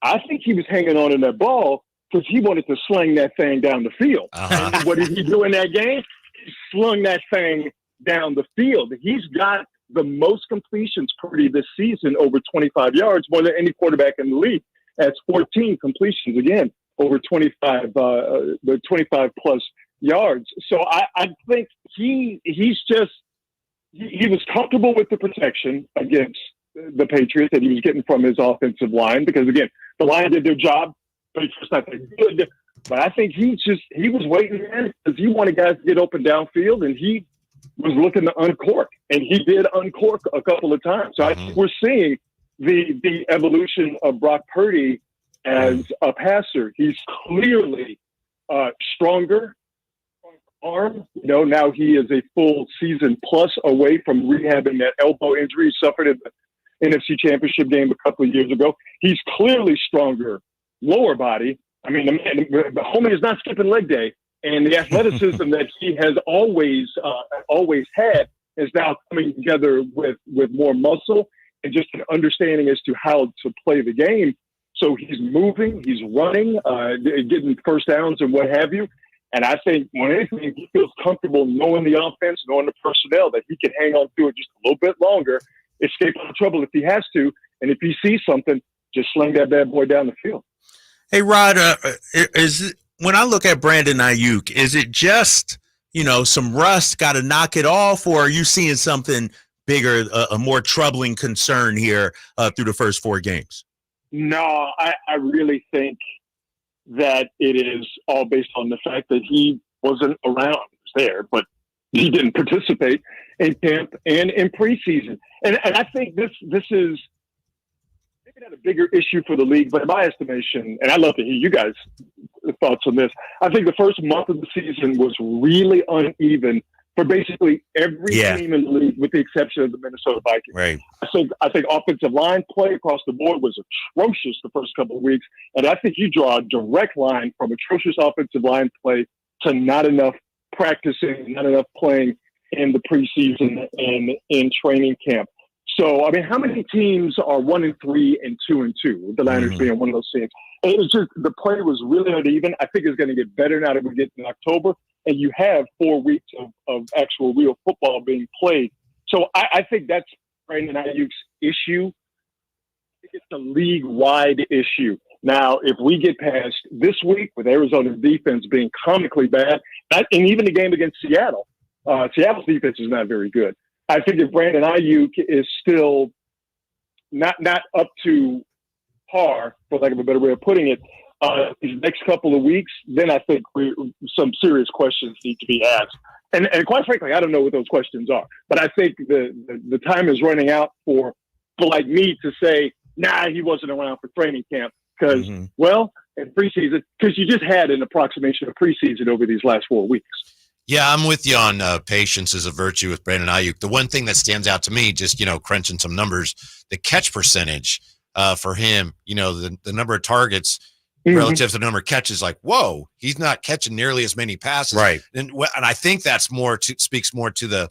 I think he was hanging on in that ball because he wanted to sling that thing down the field. Uh-huh. And what did he do in that game? He slung that thing down the field. He's got the most completions Purdy this season, over 25 yards, more than any quarterback in the league. That's 14 completions, again, over 25 plus yards. So I think he was comfortable with the protection against the Patriots that he was getting from his offensive line because, again, the line did their job, but it's just not that good. But I think he was waiting there because he wanted guys to get open downfield, and he was looking to uncork, and he did uncork a couple of times. So I think we're seeing the evolution of Brock Purdy as a passer. He's clearly stronger arm. Now he is a full season plus away from rehabbing that elbow injury he suffered in the NFC Championship game a couple of years ago. He's clearly stronger lower body. I mean, the homie is not skipping leg day, and the athleticism that he has always had is now coming together with more muscle and just an understanding as to how to play the game. So he's moving, he's running, getting first downs and what have you. And I think when anything, he feels comfortable knowing the offense, knowing the personnel, that he can hang on to it just a little bit longer, escape out of trouble if he has to. And if he sees something, just sling that bad boy down the field. Hey, Rod, when I look at Brandon Ayuk, is it just, some rust, got to knock it off, or are you seeing something bigger, a more troubling concern here through the first 4 games? No, I really think that it is all based on the fact that he wasn't around. He was there, but he didn't participate in camp and in preseason. And I think this is maybe not a bigger issue for the league, but in my estimation, and I'd love to hear you guys' thoughts on this, I think the first month of the season was really uneven for basically every team in the league, with the exception of the Minnesota Vikings. Right. I think offensive line play across the board was atrocious the first couple of weeks, and I think you draw a direct line from atrocious offensive line play to not enough practicing, not enough playing in the preseason and in training camp. So, I mean, how many teams are 1-3 and 2-2? The Niners being one of those teams. It was just, the play was really uneven. I think it's going to get better now that we get in October, and you have 4 weeks of actual real football being played. So I think that's Brandon Ayuk's issue. it's a league-wide issue. Now, if we get past this week with Arizona's defense being comically bad, and even the game against Seattle, Seattle's defense is not very good. I think if Brandon Ayuk is still not up to par, for lack of a better way of putting it, these next couple of weeks, then I think some serious questions need to be asked. And quite frankly, I don't know what those questions are. But I think the time is running out for like me to say, nah, he wasn't around for training camp. Because, well, in preseason, because you just had an approximation of preseason over these last 4 weeks. Yeah, I'm with you on patience is a virtue with Brandon Ayuk. The one thing that stands out to me, just, crunching some numbers, the catch percentage for him, the number of targets relative to the number of catches, like, whoa, he's not catching nearly as many passes. Right. And I think that's speaks more to the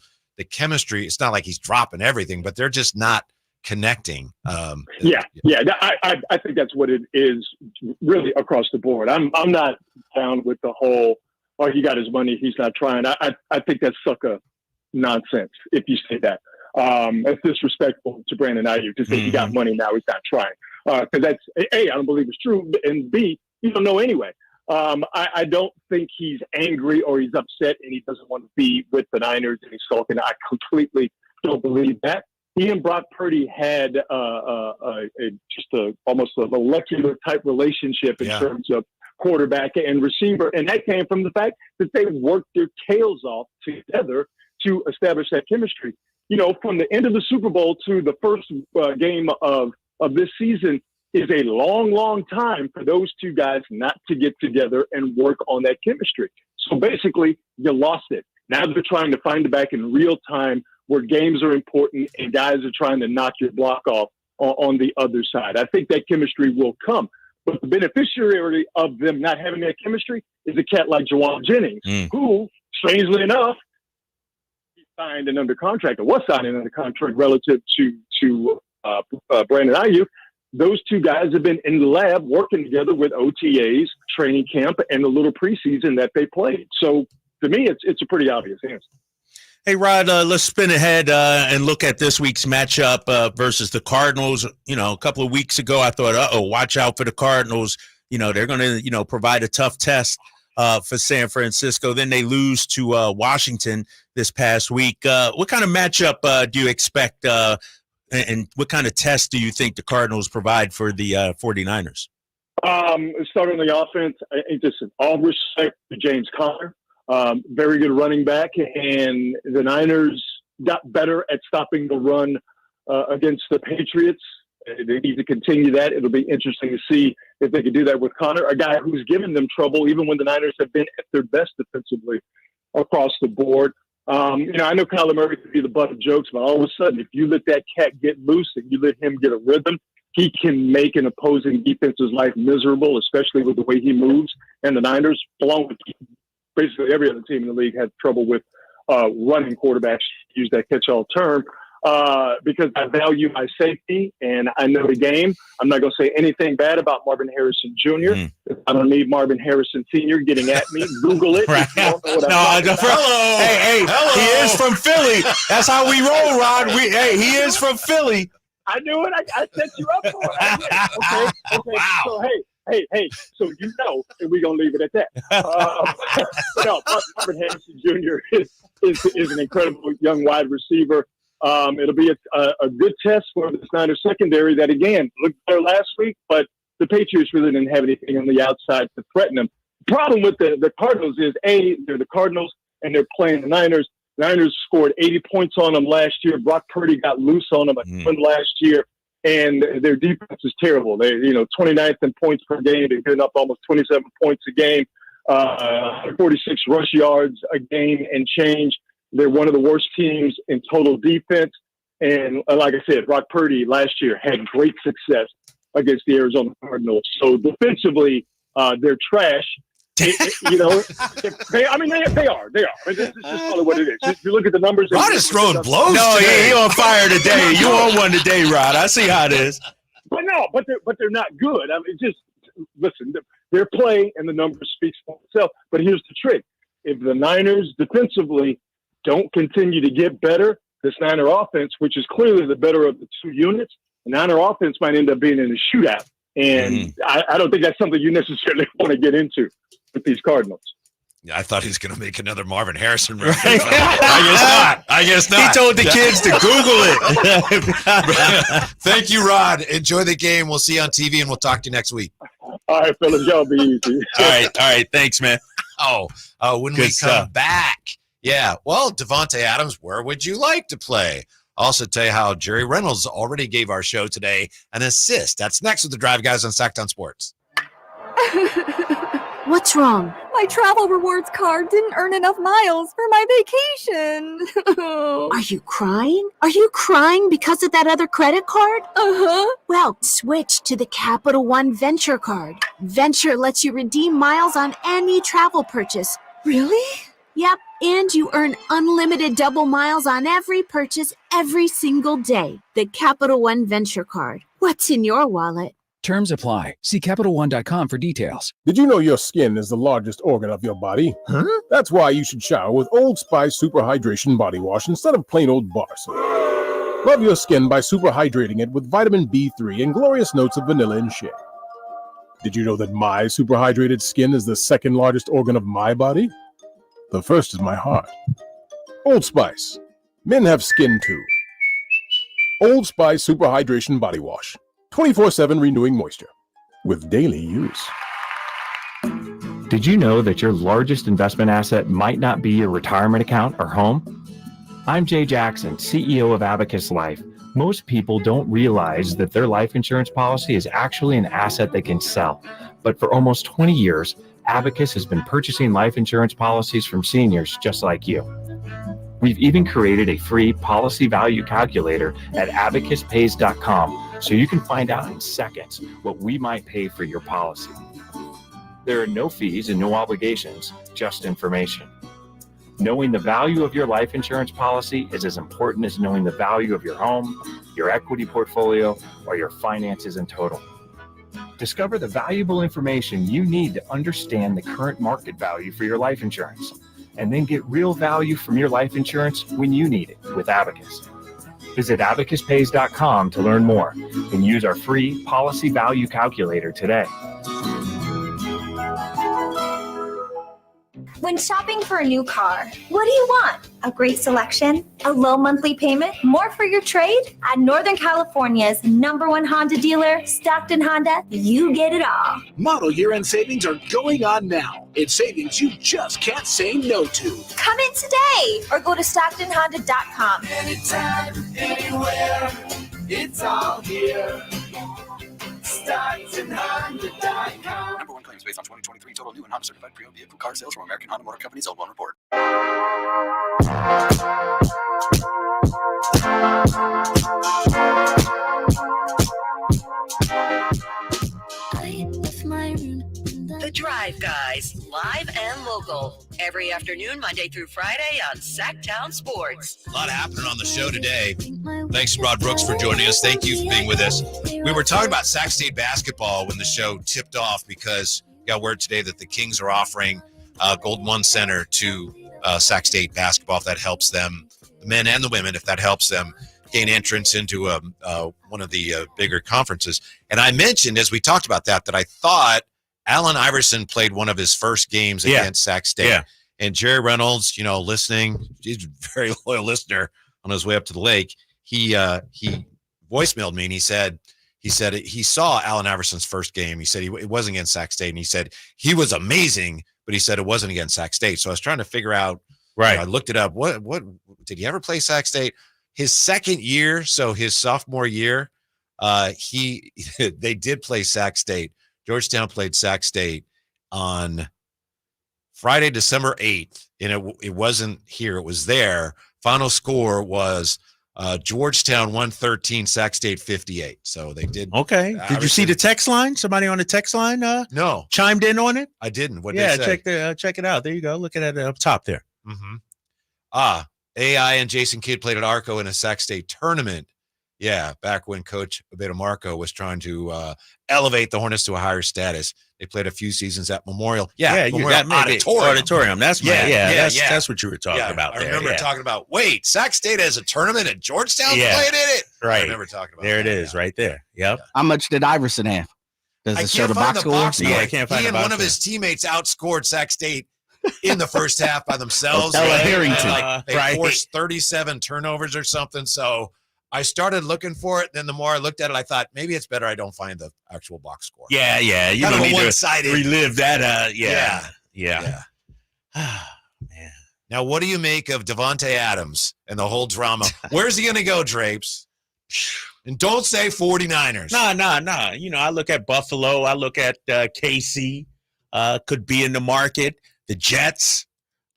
chemistry. It's not like he's dropping everything, but they're just not connecting. I think that's what it is really across the board. I'm not down with the whole, oh, he got his money, he's not trying. I think that's sucker nonsense if you say that. It's disrespectful to Brandon Ayuk to say he got money, now he's not trying. Because that's, A, I don't believe it's true, and B, you don't know anyway. I don't think he's angry or he's upset and he doesn't want to be with the Niners and he's sulking. I completely don't believe that. He and Brock Purdy had almost a molecular type relationship in terms of quarterback and receiver. And that came from the fact that they worked their tails off together to establish that chemistry. From the end of the Super Bowl to the first game of this season is a long, long time for those two guys not to get together and work on that chemistry. So basically, you lost it. Now they're trying to find it back in real time where games are important and guys are trying to knock your block off on the other side. I think that chemistry will come. But the beneficiary of them not having that chemistry is a cat like Jawan Jennings, who, strangely enough, he signed and under contract, or was signing under contract relative to Brandon Ayuk. Those two guys have been in the lab working together with OTAs, training camp, and the little preseason that they played. So to me, it's a pretty obvious answer. Hey, Rod, let's spin ahead and look at this week's matchup versus the Cardinals. A couple of weeks ago, I thought, watch out for the Cardinals. They're going to, provide a tough test for San Francisco. Then they lose to Washington this past week. What kind of matchup do you expect and what kind of test do you think the Cardinals provide for the 49ers? Start on the offense. Just in all respect to James Conner. Very good running back, and the Niners got better at stopping the run against the Patriots. They need to continue that. It'll be interesting to see if they can do that with Conner, a guy who's given them trouble even when the Niners have been at their best defensively across the board. I know Kyler Murray could be the butt of jokes, but all of a sudden, if you let that cat get loose and you let him get a rhythm, he can make an opposing defense's life miserable, especially with the way he moves. And the Niners, along with basically every other team in the league, had trouble with running quarterbacks, to use that catch-all term, because I value my safety and I know the game. I'm not going to say anything bad about Marvin Harrison Jr. I don't need Marvin Harrison Sr. getting at me. Google it. Right. Hello. Hey, he is from Philly. That's how we roll, Rod. He is from Philly. I knew it. I set you up for it. Okay. Wow. So, hey, so and we're going to leave it at that. Marvin Harrison Jr. is an incredible young wide receiver. It'll be a good test for the Snyder secondary that, again, looked better last week, but the Patriots really didn't have anything on the outside to threaten them. The problem with the Cardinals is, A, they're the Cardinals, and they're playing the Niners. The Niners scored 80 points on them last year. Brock Purdy got loose on them last year, and their defense is terrible. They're 29th in points per game. They're giving up almost 27 points a game, 46 rush yards a game and change. They're one of the worst teams in total defense. And like I said, Brock Purdy last year had great success against the Arizona Cardinals. So defensively, they're trash. They are. They are. This is just probably what it is. If you look at the numbers. Rod is throwing blows. No, he on fire today. You on one today, Rod. I see how it is. But they're not good. I mean, just listen. Their play and the numbers speaks for itself. But here's the trick: if the Niners defensively don't continue to get better, this Niner offense, which is clearly the better of the two units, The Niner offense might end up being in a shootout. And I don't think that's something you necessarily want to get into with these Cardinals. I thought he was going to make another Marvin Harrison reference. I guess not. He told the kids to Google it. Thank you, Rod. Enjoy the game. We'll see you on TV, and we'll talk to you next week. All right, fellas. Y'all be easy. All right. Thanks, man. When we come back. Yeah. Well, Davante Adams, where would you like to play? Also tell you how Jerry Reynolds already gave our show today an assist. That's next with the Drive Guys on Sactown Sports. What's wrong? My travel rewards card didn't earn enough miles for my vacation. Are you crying? Are you crying because of that other credit card? Uh-huh. Well, switch to the Capital One Venture card. Venture lets you redeem miles on any travel purchase. Really? Yep, and you earn unlimited double miles on every purchase every single day. The Capital One Venture card. What's in your wallet? Terms apply. See CapitalOne.com for details. Did you know your skin is the largest organ of your body? Huh? That's why you should shower with Old Spice Super Hydration Body Wash instead of plain old bar soap. Love your skin by super hydrating it with vitamin B3 and glorious notes of vanilla and shea. Did you know that my super hydrated skin is the second largest organ of my body? The first is my heart. Old Spice. Men have skin too. Old Spice Super Hydration Body Wash. 24/7 renewing moisture with daily use. Did you know that your largest investment asset might not be your retirement account or home? I'm Jay Jackson, CEO of Abacus Life. Most people don't realize that their life insurance policy is actually an asset they can sell. But for almost 20 years, Abacus has been purchasing life insurance policies from seniors just like you. We've even created a free policy value calculator at abacuspays.com so you can find out in seconds what we might pay for your policy. There are no fees and no obligations, just information. Knowing the value of your life insurance policy is as important as knowing the value of your home, your equity portfolio, or your finances in total. Discover the valuable information you need to understand the current market value for your life insurance, and then get real value from your life insurance when you need it with Abacus. Visit abacuspays.com to learn more and use our free policy value calculator today. When shopping for a new car, what do you want? A great selection? A low monthly payment? More for your trade? At Northern California's #1 Honda dealer, Stockton Honda, you get it all. Model year-end savings are going on now. It's savings you just can't say no to. Come in today or go to StocktonHonda.com. Anytime, anywhere, it's all here. StocktonHonda.com. #1 claims based on 2023 total new and Honda certified pre-owned vehicle car sales from American Honda Motor Company's L1 report. The Drive Guys, live and local, every afternoon, Monday through Friday on Sactown Sports. A lot happening on the show today. Thanks, Rod Brooks, for joining us. Thank you for being with us. We were talking about Sac State basketball when the show tipped off because we got word today that the Kings are offering Golden One Center to Sac State basketball if that helps them, the men and the women, if that helps them gain entrance into one of the bigger conferences. And I mentioned, as we talked about that I thought Allen Iverson played one of his first games against Sac State. Yeah. And Jerry Reynolds, listening, he's a very loyal listener on his way up to the lake. He voicemailed me and he said he saw Allen Iverson's first game. He said it wasn't against Sac State. And he said he was amazing, but he said it wasn't against Sac State. So I was trying to figure out, I looked it up. What did he ever play Sac State? His second year, so his sophomore year, they did play Sac State. Georgetown played Sac State on Friday, December 8th, and it wasn't here. It was there. Final score was Georgetown 113, Sac State 58. So they did. Okay. Did you see the text line? Somebody on the text line no chimed in on it? I didn't. What did they say? Check it out. There you go. Look at it up top there. Mm-hmm. AI and Jason Kidd played at Arco in a Sac State tournament Yeah, back when Coach Beto Marco was trying to elevate the Hornets to a higher status. They played a few seasons at Memorial. Memorial Auditorium. That's that's what you were talking about. I remember talking about. Wait, Sac State has a tournament at Georgetown playing in it. Right. I remember talking about. There it is, right there. Yep. How much did Iverson have? Does it show the box score? Yeah, I can't find he the and box one of score. his teammates outscored Sac State in the first half by themselves. Harrington. They forced 37 turnovers or something. So I started looking for it. Then the more I looked at it, I thought maybe it's better I don't find the actual box score. Yeah. You Kind don't of a need one-sided. to relive that. Yeah. Man. Now, what do you make of Davante Adams and the whole drama? Where's he going to go, Drapes? And don't say 49ers. No. You know, I look at Buffalo. I look at KC. Could be in the market. The Jets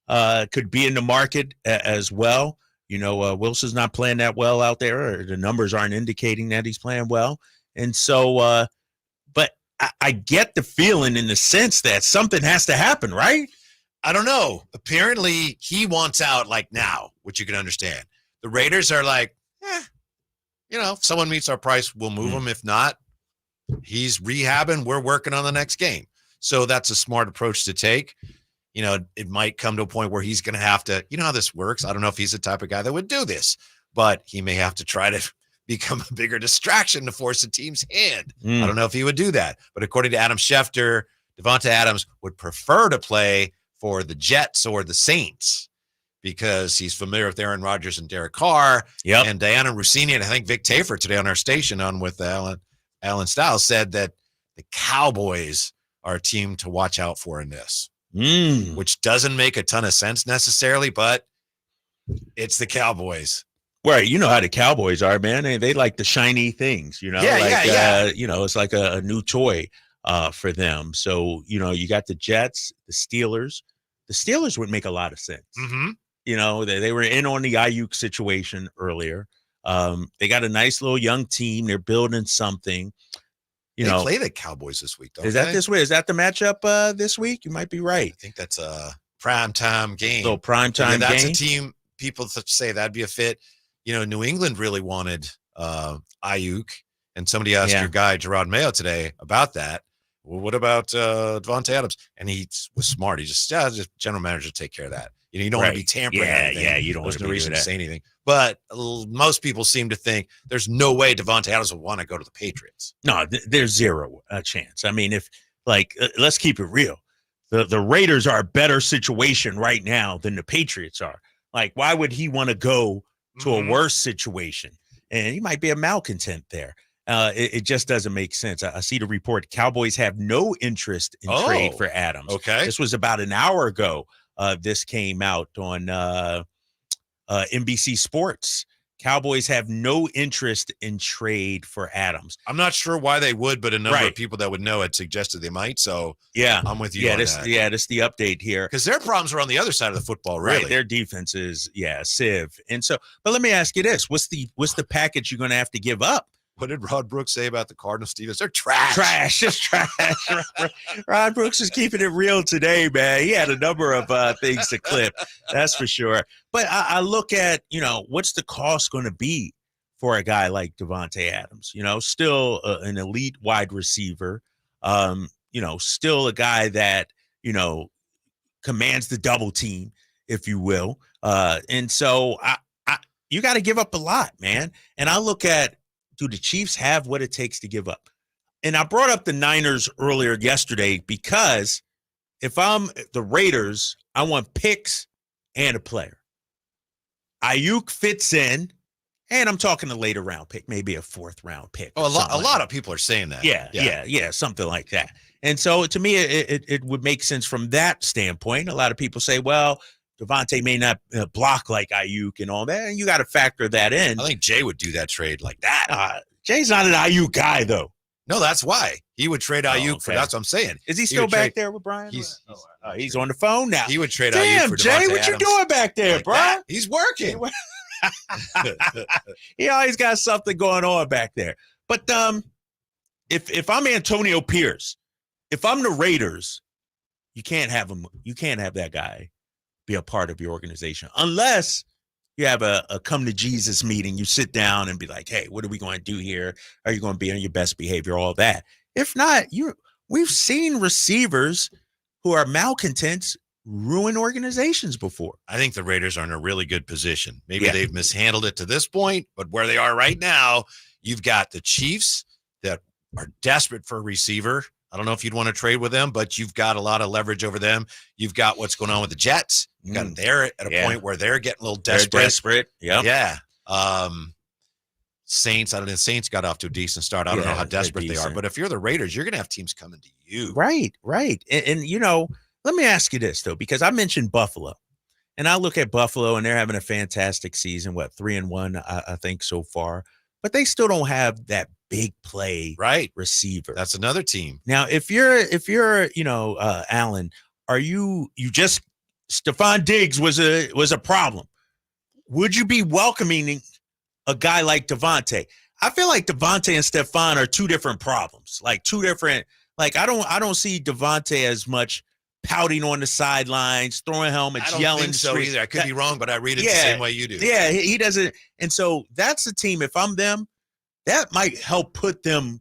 could be in the market as well. You know, Wilson's not playing that well out there. Or the numbers aren't indicating that he's playing well. And so, but I get the feeling in the sense that something has to happen, right? I don't know. Apparently, he wants out like now, which you can understand. The Raiders are like, if someone meets our price, we'll move him. If not, he's rehabbing. We're working on the next game. So that's a smart approach to take. You know, it might come to a point where he's going to have to, you know how this works. I don't know if he's the type of guy that would do this, but he may have to try to become a bigger distraction to force the team's hand. I don't know if he would do that. But according to Adam Schefter, Davante Adams would prefer to play for the Jets or the Saints because he's familiar with Aaron Rodgers and Derek Carr. Yep. And Diana Rossini and I think Vic Tafer today on our station on with Alan Stiles said that the Cowboys are a team to watch out for in this. Which doesn't make a ton of sense necessarily, but it's the Cowboys. Right, you know how the Cowboys are, man. They like the shiny things, you know. You know, it's like a new toy for them. So, you know, you got the Jets, the Steelers. The Steelers would make a lot of sense. Mm-hmm. You know, they were in on the Ayuk situation earlier. They got a nice little young team. They're building something. They play the Cowboys this week, don't they? Is that this week? Is that the matchup this week? You might be right. I think that's a primetime game. So primetime game. That's a team people say that'd be a fit. You know, New England really wanted Ayuk, and somebody asked your guy Gerard Mayo today about that. Well, what about Davante Adams? And he was smart. He just general manager take care of that. You know, you don't want to be tampering. You don't. There's no reason to say anything. But most people seem to think there's no way Davante Adams will want to go to the Patriots. No, there's zero chance. I mean, if let's keep it real. The Raiders are a better situation right now than the Patriots are. Like, why would he want to go to a worse situation? And he might be a malcontent there. It just doesn't make sense. I see the report. Cowboys have no interest in trade for Adams. Okay. This was about an hour ago. This came out on NBC Sports. Cowboys have no interest in trade for Adams. I'm not sure why they would, but a number of people that would know had suggested they might. So I'm with you on that. This is the update here. Because their problems are on the other side of the football, really. Right, their defense is, sieve. And so, but let me ask you this. What's the package you're going to have to give up? What did Rod Brooks say about the Cardinals Steelers? They're trash. Just trash. Rod Brooks is keeping it real today, man. He had a number of things to clip, that's for sure. But I look at, what's the cost going to be for a guy like Davante Adams? Still an elite wide receiver. Still a guy that, commands the double team, if you will. And so you got to give up a lot, man. And I look at, do the Chiefs have what it takes to give up? And I brought up the Niners earlier yesterday because if I'm the Raiders, I want picks and a player. Ayuk fits in, and I'm talking a later round pick, maybe a fourth round pick. Oh, a lot of people are saying that. Yeah, something like that. And so to me, it would make sense from that standpoint. A lot of people say, well, Davante may not block like Ayuk and all that, and you got to factor that in. I think Jay would do that trade like that. Jay's not an Ayuk guy, though. No, that's why. He would trade Ayuk for that's what I'm saying. Is he still back there with Brian? He's on the phone now. He would trade Ayuk for Davante Jay, what Adams. you doing back there, like Brian? He's working. He always got something going on back there. But if I'm Antonio Pierce, if I'm the Raiders, you can't have him. You can't have that guy be a part of your organization unless a come to Jesus meeting. You sit down and be like, hey, what are we going to do here? Are you going to be on your best behavior? All that. If not, we've seen receivers who are malcontents ruin organizations before. I think the Raiders are in a really good position. Maybe they've mishandled it to this point, but where they are right now, you've got the Chiefs that are desperate for a receiver. I don't know if you'd want to trade with them, but you've got a lot of leverage over them. You've got what's going on with the Jets. You've got them there at a point where they're getting a little desperate. They're desperate. Yep. Yeah. Saints, I don't know. Saints got off to a decent start. I don't know how desperate they are, but if you're the Raiders, you're going to have teams coming to you. Right. And let me ask you this, though, because I mentioned Buffalo, and I look at Buffalo, and they're having a fantastic season, 3-1, I think, so far, but they still don't have that big play receiver. That's another team. Now, if you're Allen, are you just Stephon Diggs was a problem. Would you be welcoming a guy like Davante? I feel like Davante and Stephon are two different problems. I don't see Davante as much pouting on the sidelines, throwing helmets, I don't yelling. think so either. I could be wrong, but I read it the same way you do. Yeah, he doesn't. And so that's the team. If I'm them, that might help put them,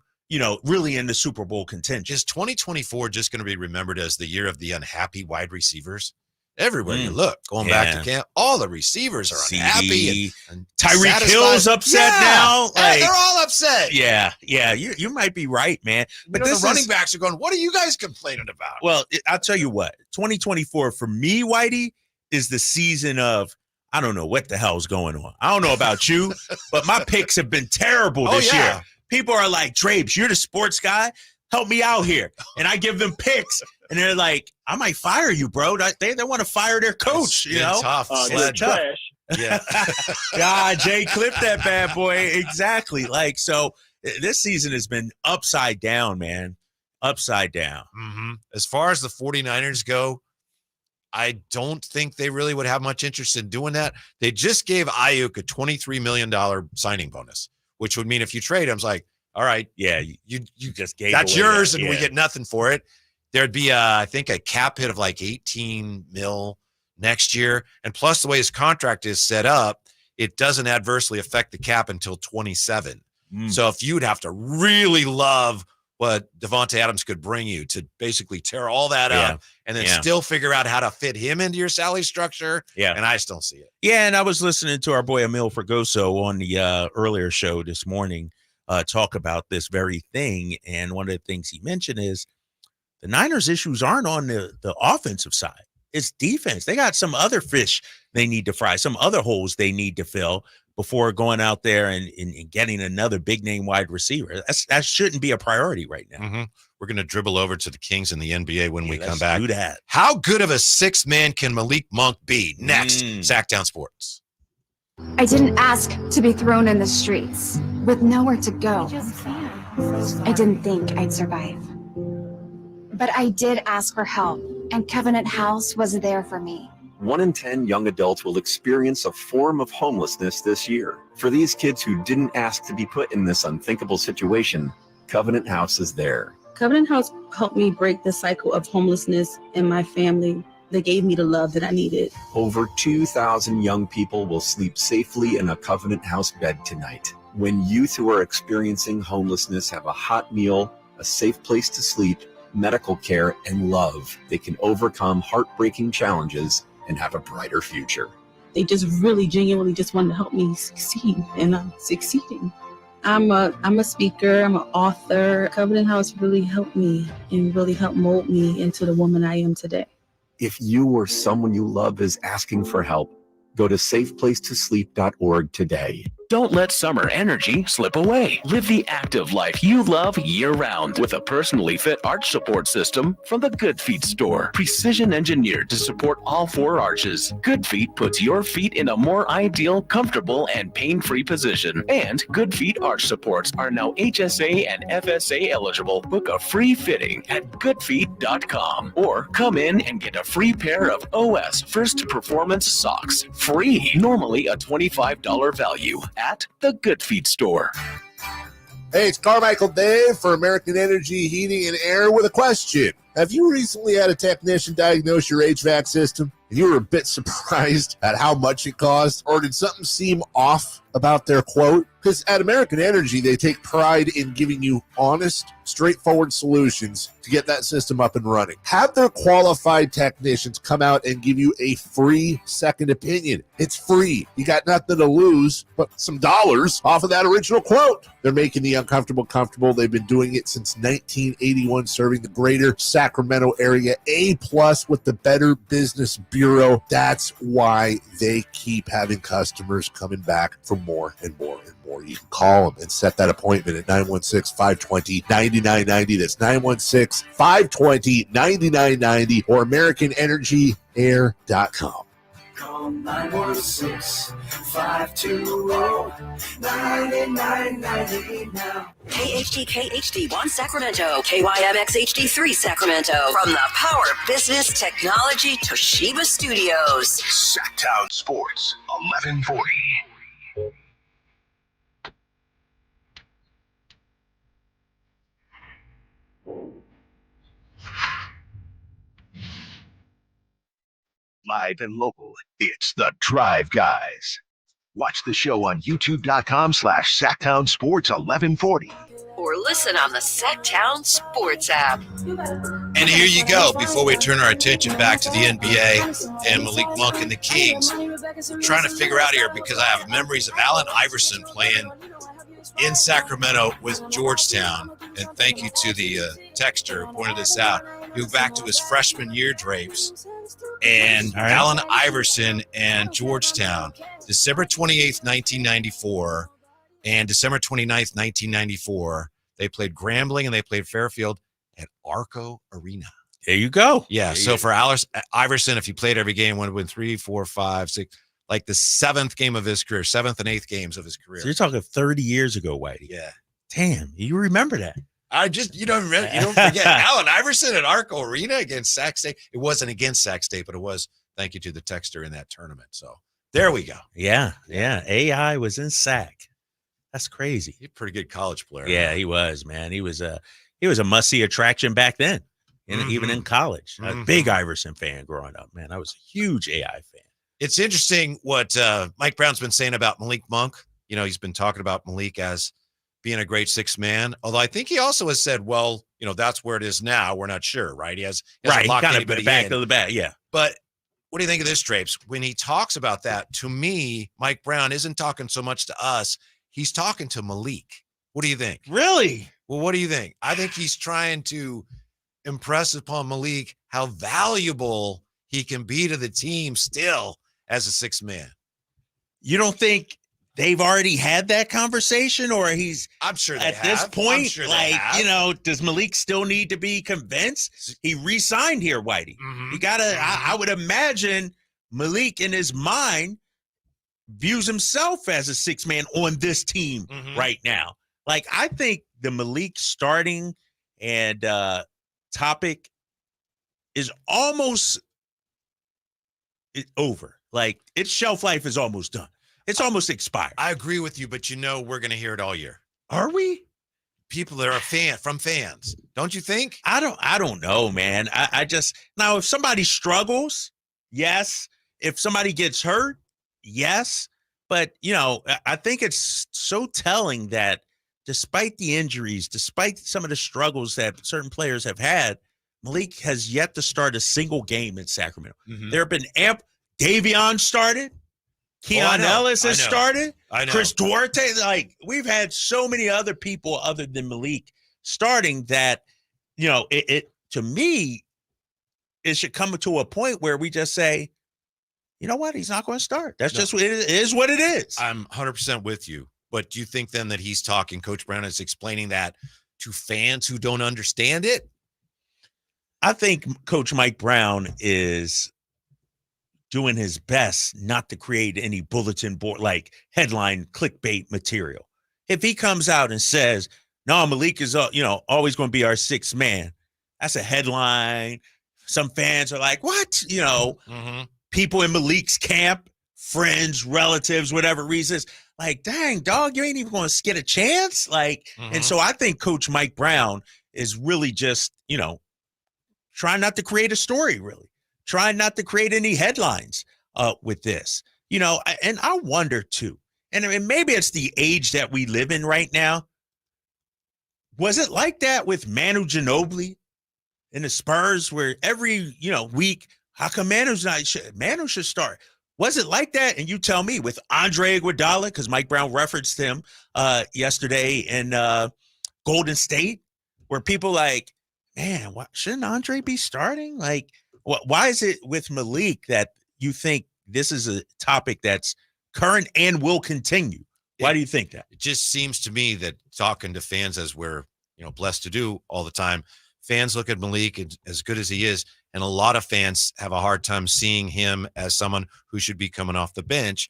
really in the Super Bowl contention. Is 2024 just going to be remembered as the year of the unhappy wide receivers? Everywhere you look, going back to camp, all the receivers are unhappy. And Tyreek Hill's upset now. They're all upset. Yeah. You might be right, man. But the running backs are going, what are you guys complaining about? Well, I'll tell you what. 2024 for me, Whitey, is the season of I don't know what the hell's going on. I don't know about you, but my picks have been terrible this year. People are like, Drapes, you're the sports guy. Help me out here. And I give them picks. And they're like, I might fire you, bro. They want to fire their coach, Tough. Trash. Yeah. Jay clipped that bad boy. Exactly. So this season has been upside down, man. Upside down. Mm-hmm. As far as the 49ers go, I don't think they really would have much interest in doing that. They just gave Ayuk a $23 million signing bonus, which would mean if you trade him, it's like, all right, you just gave that's away yours, that, and we get nothing for it. There'd be, I think, a cap hit of like 18 mil next year. And plus the way his contract is set up, it doesn't adversely affect the cap until 27. So if you'd have to really love what Davante Adams could bring you to basically tear all that up and then still figure out how to fit him into your salary structure. Yeah. And I just don't see it. Yeah. And I was listening to our boy Emil Fergoso on the earlier show this morning talk about this very thing. And one of the things he mentioned is the Niners' issues aren't on the offensive side. It's defense. They got some other fish they need to fry, some other holes they need to fill before going out there and getting another big-name wide receiver. That shouldn't be a priority right now. Mm-hmm. We're going to dribble over to the Kings in the NBA when we come back. Do that. How good of a sixth man can Malik Monk be? Next, Sactown Sports. I didn't ask to be thrown in the streets with nowhere to go. I didn't think I'd survive. But I did ask for help, and Covenant House was there for me. 1 in 10 young adults will experience a form of homelessness this year. For these kids who didn't ask to be put in this unthinkable situation, Covenant House is there. Covenant House helped me break the cycle of homelessness in my family. They gave me the love that I needed. Over 2,000 young people will sleep safely in a Covenant House bed tonight. When youth who are experiencing homelessness have a hot meal, a safe place to sleep, medical care, and love, they can overcome heartbreaking challenges and have a brighter future. They just really genuinely just wanted to help me succeed, and I'm succeeding. I'm a speaker, I'm an author. Covenant House really helped me and really helped mold me into the woman I am today. If you or someone you love is asking for help, go to safeplacetosleep.org today. Don't let summer energy slip away. Live the active life you love year-round with a personally fit arch support system from the Good Feet store. Precision engineered to support all 4 arches. Good Feet puts your feet in a more ideal, comfortable, and pain-free position. And Good Feet arch supports are now HSA and FSA eligible. Book a free fitting at goodfeet.com or come in and get a free pair of OS First Performance socks. Free. Normally a $25 value at the Good Feet store. Hey, it's Carmichael Dave for American Energy Heating and Air with a question. Have you recently had a technician diagnose your HVAC system? and you were a bit surprised at how much it cost? Or did something seem off about their quote? Because at American Energy, they take pride in giving you honest, straightforward solutions to get that system up and running. Have their qualified technicians come out and give you a free second opinion. It's free. You got nothing to lose but some dollars off of that original quote. They're making the uncomfortable comfortable. They've been doing it since 1981, serving the greater Sacramento area. A+ with the Better Business Bureau. That's why they keep having customers coming back for more and more and more. You can call them and set that appointment at 916-520-9990. That's 916-520-9990 or AmericanEnergyAir.com. Call 916-520-9990 now. KHTK HD1 Sacramento, KYMX HD3 Sacramento. From the Power Business Technology Toshiba Studios. Sactown Sports, 1140. Live and local, it's the Drive Guys. Watch the show on youtube.com/Sactown Sports 1140. Or listen on the Sactown Sports app. And here you go. Before we turn our attention back to the NBA and Malik Monk and the Kings, I'm trying to figure out here because I have memories of Allen Iverson playing in Sacramento with Georgetown. And thank you to the texter who pointed this out. He went back to his freshman year, Drapes. And Allen Iverson and Georgetown, December 28th, 1994, and December 29th, 1994, they played Grambling and they played Fairfield at Arco Arena. There you go. Yeah, so for Iverson, if he played every game, would have been 3, 4, 5, 6, like the seventh game of his career, seventh and eighth games of his career. So you're talking 30 years ago, Whitey. Yeah. Damn, you remember that. You don't forget Allen Iverson at Arco Arena against Sac State. It wasn't against Sac State, but it was thank you to the texter in that tournament. So there we go. Yeah. AI was in Sac. That's crazy. He's a pretty good college player. Yeah, he was, man. He was a must-see attraction back then, and even in college. A big Iverson fan growing up, man. I was a huge AI fan. It's interesting what Mike Brown's been saying about Malik Monk. You know, he's been talking about Malik as being a great sixth man. Although I think he also has said, well, you know, that's where it is now. We're not sure, right? He hasn't locked kind anybody of back in. to the back, yeah. But what do you think of this, Drapes? When he talks about that, to me, Mike Brown isn't talking so much to us. He's talking to Malik. What do you think? Really? Well, what do you think? I think he's trying to impress upon Malik how valuable he can be to the team still as a sixth man. You don't think they've already had that conversation, or I'm sure at this point, does Malik still need to be convinced? He re-signed here, Whitey. You gotta, I would imagine Malik in his mind views himself as a sixth man on this team right now. Like, I think the Malik starting and topic is almost over. Like, its shelf life is almost done. It's almost expired. I agree with you, but we're going to hear it all year. Are we? People that are fans. Don't you think? I don't know, man. I just, now if somebody struggles, yes. If somebody gets hurt, yes. But, I think it's so telling that despite the injuries, despite some of the struggles that certain players have had, Malik has yet to start a single game in Sacramento. There have been Davion started. Keon Ellis has started. I know. Chris Duarte. Like, we've had so many other people other than Malik starting that, it to me, it should come to a point where we just say, you know what? He's not going to start. That's just what it is. What it is. I'm 100% with you. But do you think then that he's talking, Coach Brown is explaining that to fans who don't understand it? I think Coach Mike Brown is doing his best not to create any bulletin board, like headline clickbait material. If he comes out and says, no, Malik is, always going to be our sixth man, that's a headline. Some fans are like, what? People in Malik's camp, friends, relatives, whatever reasons, like, dang, dog, you ain't even going to get a chance. Like, and so I think Coach Mike Brown is really just, trying not to create a story, really. trying not to create any headlines with this. And I wonder too, and maybe it's the age that we live in right now. Was it like that with Manu Ginobili and the Spurs, where every week, how come Manu should start? Was it like that? And you tell me with Andre Iguodala, because Mike Brown referenced him yesterday in Golden State, where people like, man, shouldn't Andre be starting? Like, why is it with Malik that you think this is a topic that's current and will continue? Why do you think that? It just seems to me that talking to fans, as we're blessed to do all the time, fans look at Malik as good as he is, and a lot of fans have a hard time seeing him as someone who should be coming off the bench.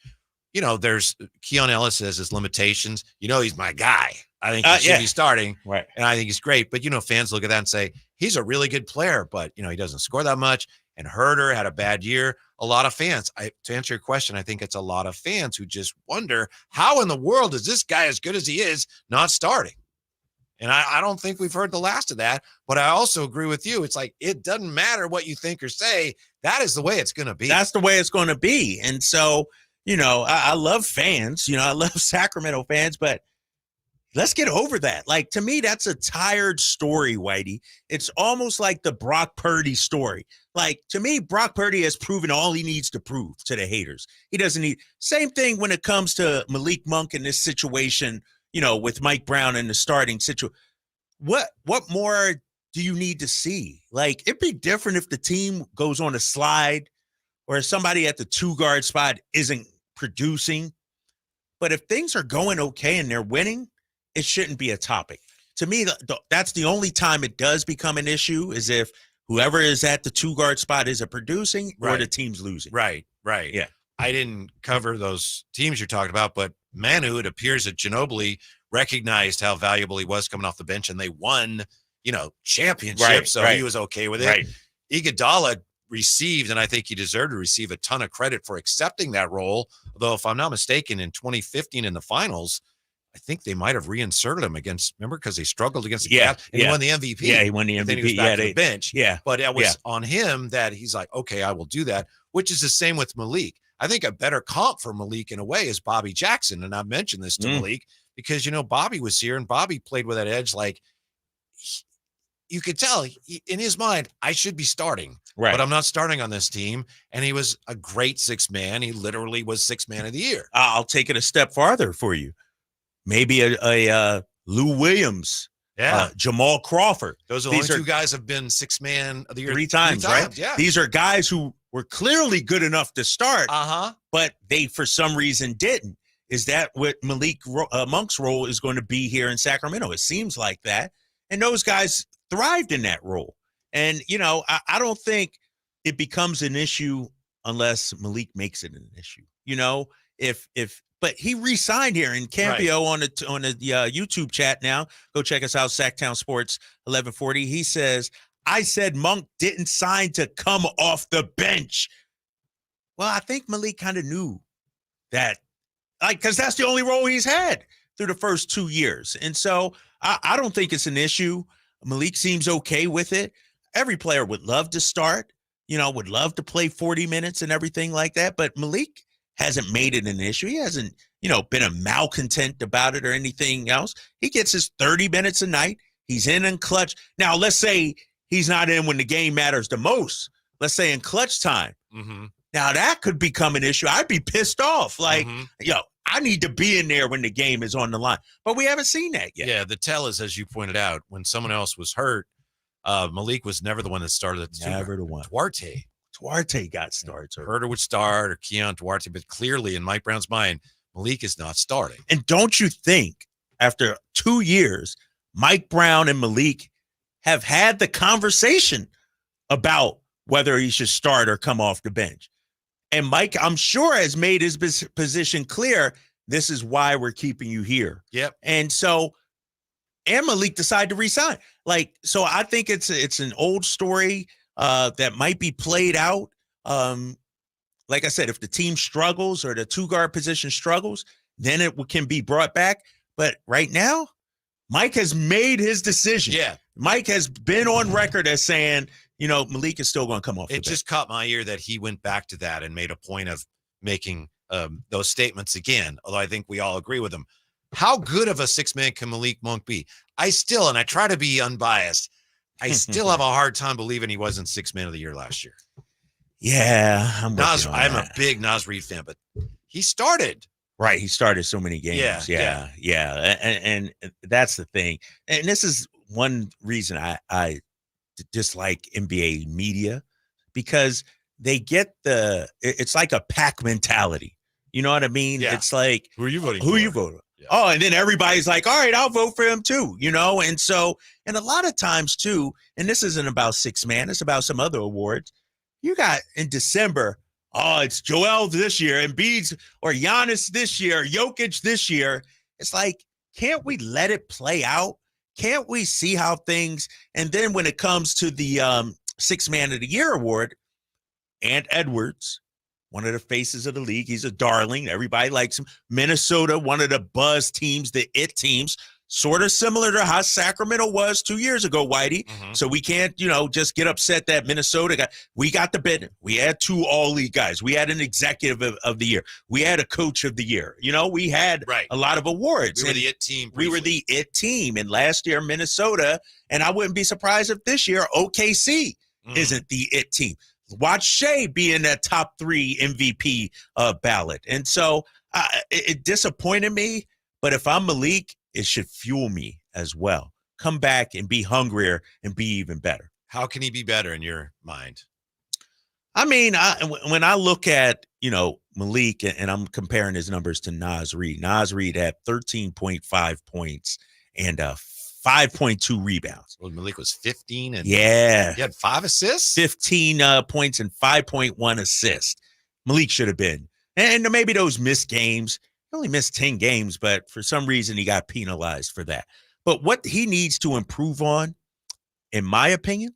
There's Keon Ellis has his limitations. He's my guy. I think he should be starting, right? And I think he's great. But fans look at that and say he's a really good player, but he doesn't score that much. And Herter had a bad year. A lot of fans. To answer your question, I think it's a lot of fans who just wonder, how in the world is this guy, as good as he is, not starting? And I don't think we've heard the last of that. But I also agree with you. It's like, it doesn't matter what you think or say. That is the way it's going to be. That's the way it's going to be. And so, I love fans. I love Sacramento fans, but let's get over that. Like, to me, that's a tired story, Whitey. It's almost like the Brock Purdy story. Like, to me, Brock Purdy has proven all he needs to prove to the haters. He doesn't need – same thing when it comes to Malik Monk in this situation, with Mike Brown in the starting situation. What more do you need to see? Like, it'd be different if the team goes on a slide or if somebody at the 2-guard spot isn't producing. But if things are going okay and they're winning, it shouldn't be a topic. To me, that's the only time it does become an issue, is if whoever is at the 2-guard spot isn't producing or the team's losing. Right. Yeah. I didn't cover those teams you're talking about, but Manu, it appears that Ginobili recognized how valuable he was coming off the bench, and they won, championships. So he was okay with it. Right. Iguodala received, and I think he deserved to receive, a ton of credit for accepting that role. Although, if I'm not mistaken, in 2015 in the finals, I think they might have reinserted him remember, because they struggled against the Cavs, and he won the MVP. Yeah, he won the MVP. Then he was back to the bench. Yeah. But it was on him that he's like, okay, I will do that, which is the same with Malik. I think a better comp for Malik in a way is Bobby Jackson. And I've mentioned this to Malik because, Bobby was here and Bobby played with that edge. Like, you could tell in his mind, I should be starting, but I'm not starting on this team. And he was a great 6th man. He literally was 6th man of the year. I'll take it a step farther for you. Maybe a Lou Williams, Jamal Crawford. Those are the only 2 guys have been 6th man of the year 3 times, right? Yeah. These are guys who were clearly good enough to start, but they, for some reason, didn't. Is that what Malik Monk's role is going to be here in Sacramento? It seems like that. And those guys thrived in that role. And, I don't think it becomes an issue unless Malik makes it an issue. But he re-signed here in Campio on the YouTube chat now. Go check us out, Sactown Sports 1140. He says, I said Monk didn't sign to come off the bench. Well, I think Malik kind of knew that, because that's the only role he's had through the first 2 years. And so I don't think it's an issue. Malik seems okay with it. Every player would love to start, would love to play 40 minutes and everything like that. But Malik hasn't made it an issue. He hasn't, been a malcontent about it or anything else. He gets his 30 minutes a night. He's in clutch. Now, let's say he's not in when the game matters the most. Let's say in clutch time. Now, that could become an issue. I'd be pissed off. Like, I need to be in there when the game is on the line. But we haven't seen that yet. Yeah, the tell is, as you pointed out, when someone else was hurt, Malik was never the one that started at the Never the one. Duarte got starts. Herter would start, or Keon Duarte, but clearly in Mike Brown's mind, Malik is not starting. And don't you think after 2 years, Mike Brown and Malik have had the conversation about whether he should start or come off the bench? And Mike, I'm sure, has made his position clear. This is why we're keeping you here. Yep. And so, and Malik decided to resign. So I think it's an old story that might be played out. Like I said, if the team struggles or the 2-guard position struggles, then it can be brought back. But right now, Mike has made his decision. Yeah. Mike has been on record as saying, Malik is still going to come off. It just caught my ear that he went back to that and made a point of making those statements again, although I think we all agree with him. How good of a six-man can Malik Monk be? I try to be unbiased. I still have a hard time believing he wasn't six-man of the year last year. Yeah. I'm a big Nas Reed fan, but he started. Right. He started so many games. Yeah. And that's the thing. And this is one reason I dislike NBA media, because they get it's like a pack mentality. You know what I mean? Yeah. It's like, who are you voting for? Who you voting? Yeah. Oh, and then everybody's like, all right, I'll vote for him too, And so, and a lot of times too, and this isn't about six-man, it's about some other awards. You got in December, it's Joel this year, Embiid's or Giannis this year, Jokic this year. It's like, can't we let it play out? Can't we see how things, and then when it comes to the six-man of the year award, Ant Edwards, one of the faces of the league, he's a darling. Everybody likes him. Minnesota, one of the buzz teams, the it teams, sort of similar to how Sacramento was 2 years ago, Whitey. Mm-hmm. So we can't, just get upset that Minnesota we got the bid. We had 2 all-league guys. We had an executive of the year. We had a coach of the year. We had a lot of awards. We were the it team. We were the it team. And last year, Minnesota, and I wouldn't be surprised if this year OKC isn't the it team. Watch Shea be in that top 3 MVP ballot. And so it disappointed me. But if I'm Malik, it should fuel me as well. Come back and be hungrier and be even better. How can he be better in your mind? I mean, when I look at, Malik, and I'm comparing his numbers to Nas Reed. Nas Reed had 13.5 points and 5.2 rebounds. Well, Malik was 15. And he had 5 assists? 15 points and 5.1 assists. Malik should have been. And maybe those missed games. He only missed 10 games, but for some reason he got penalized for that. But what he needs to improve on, in my opinion,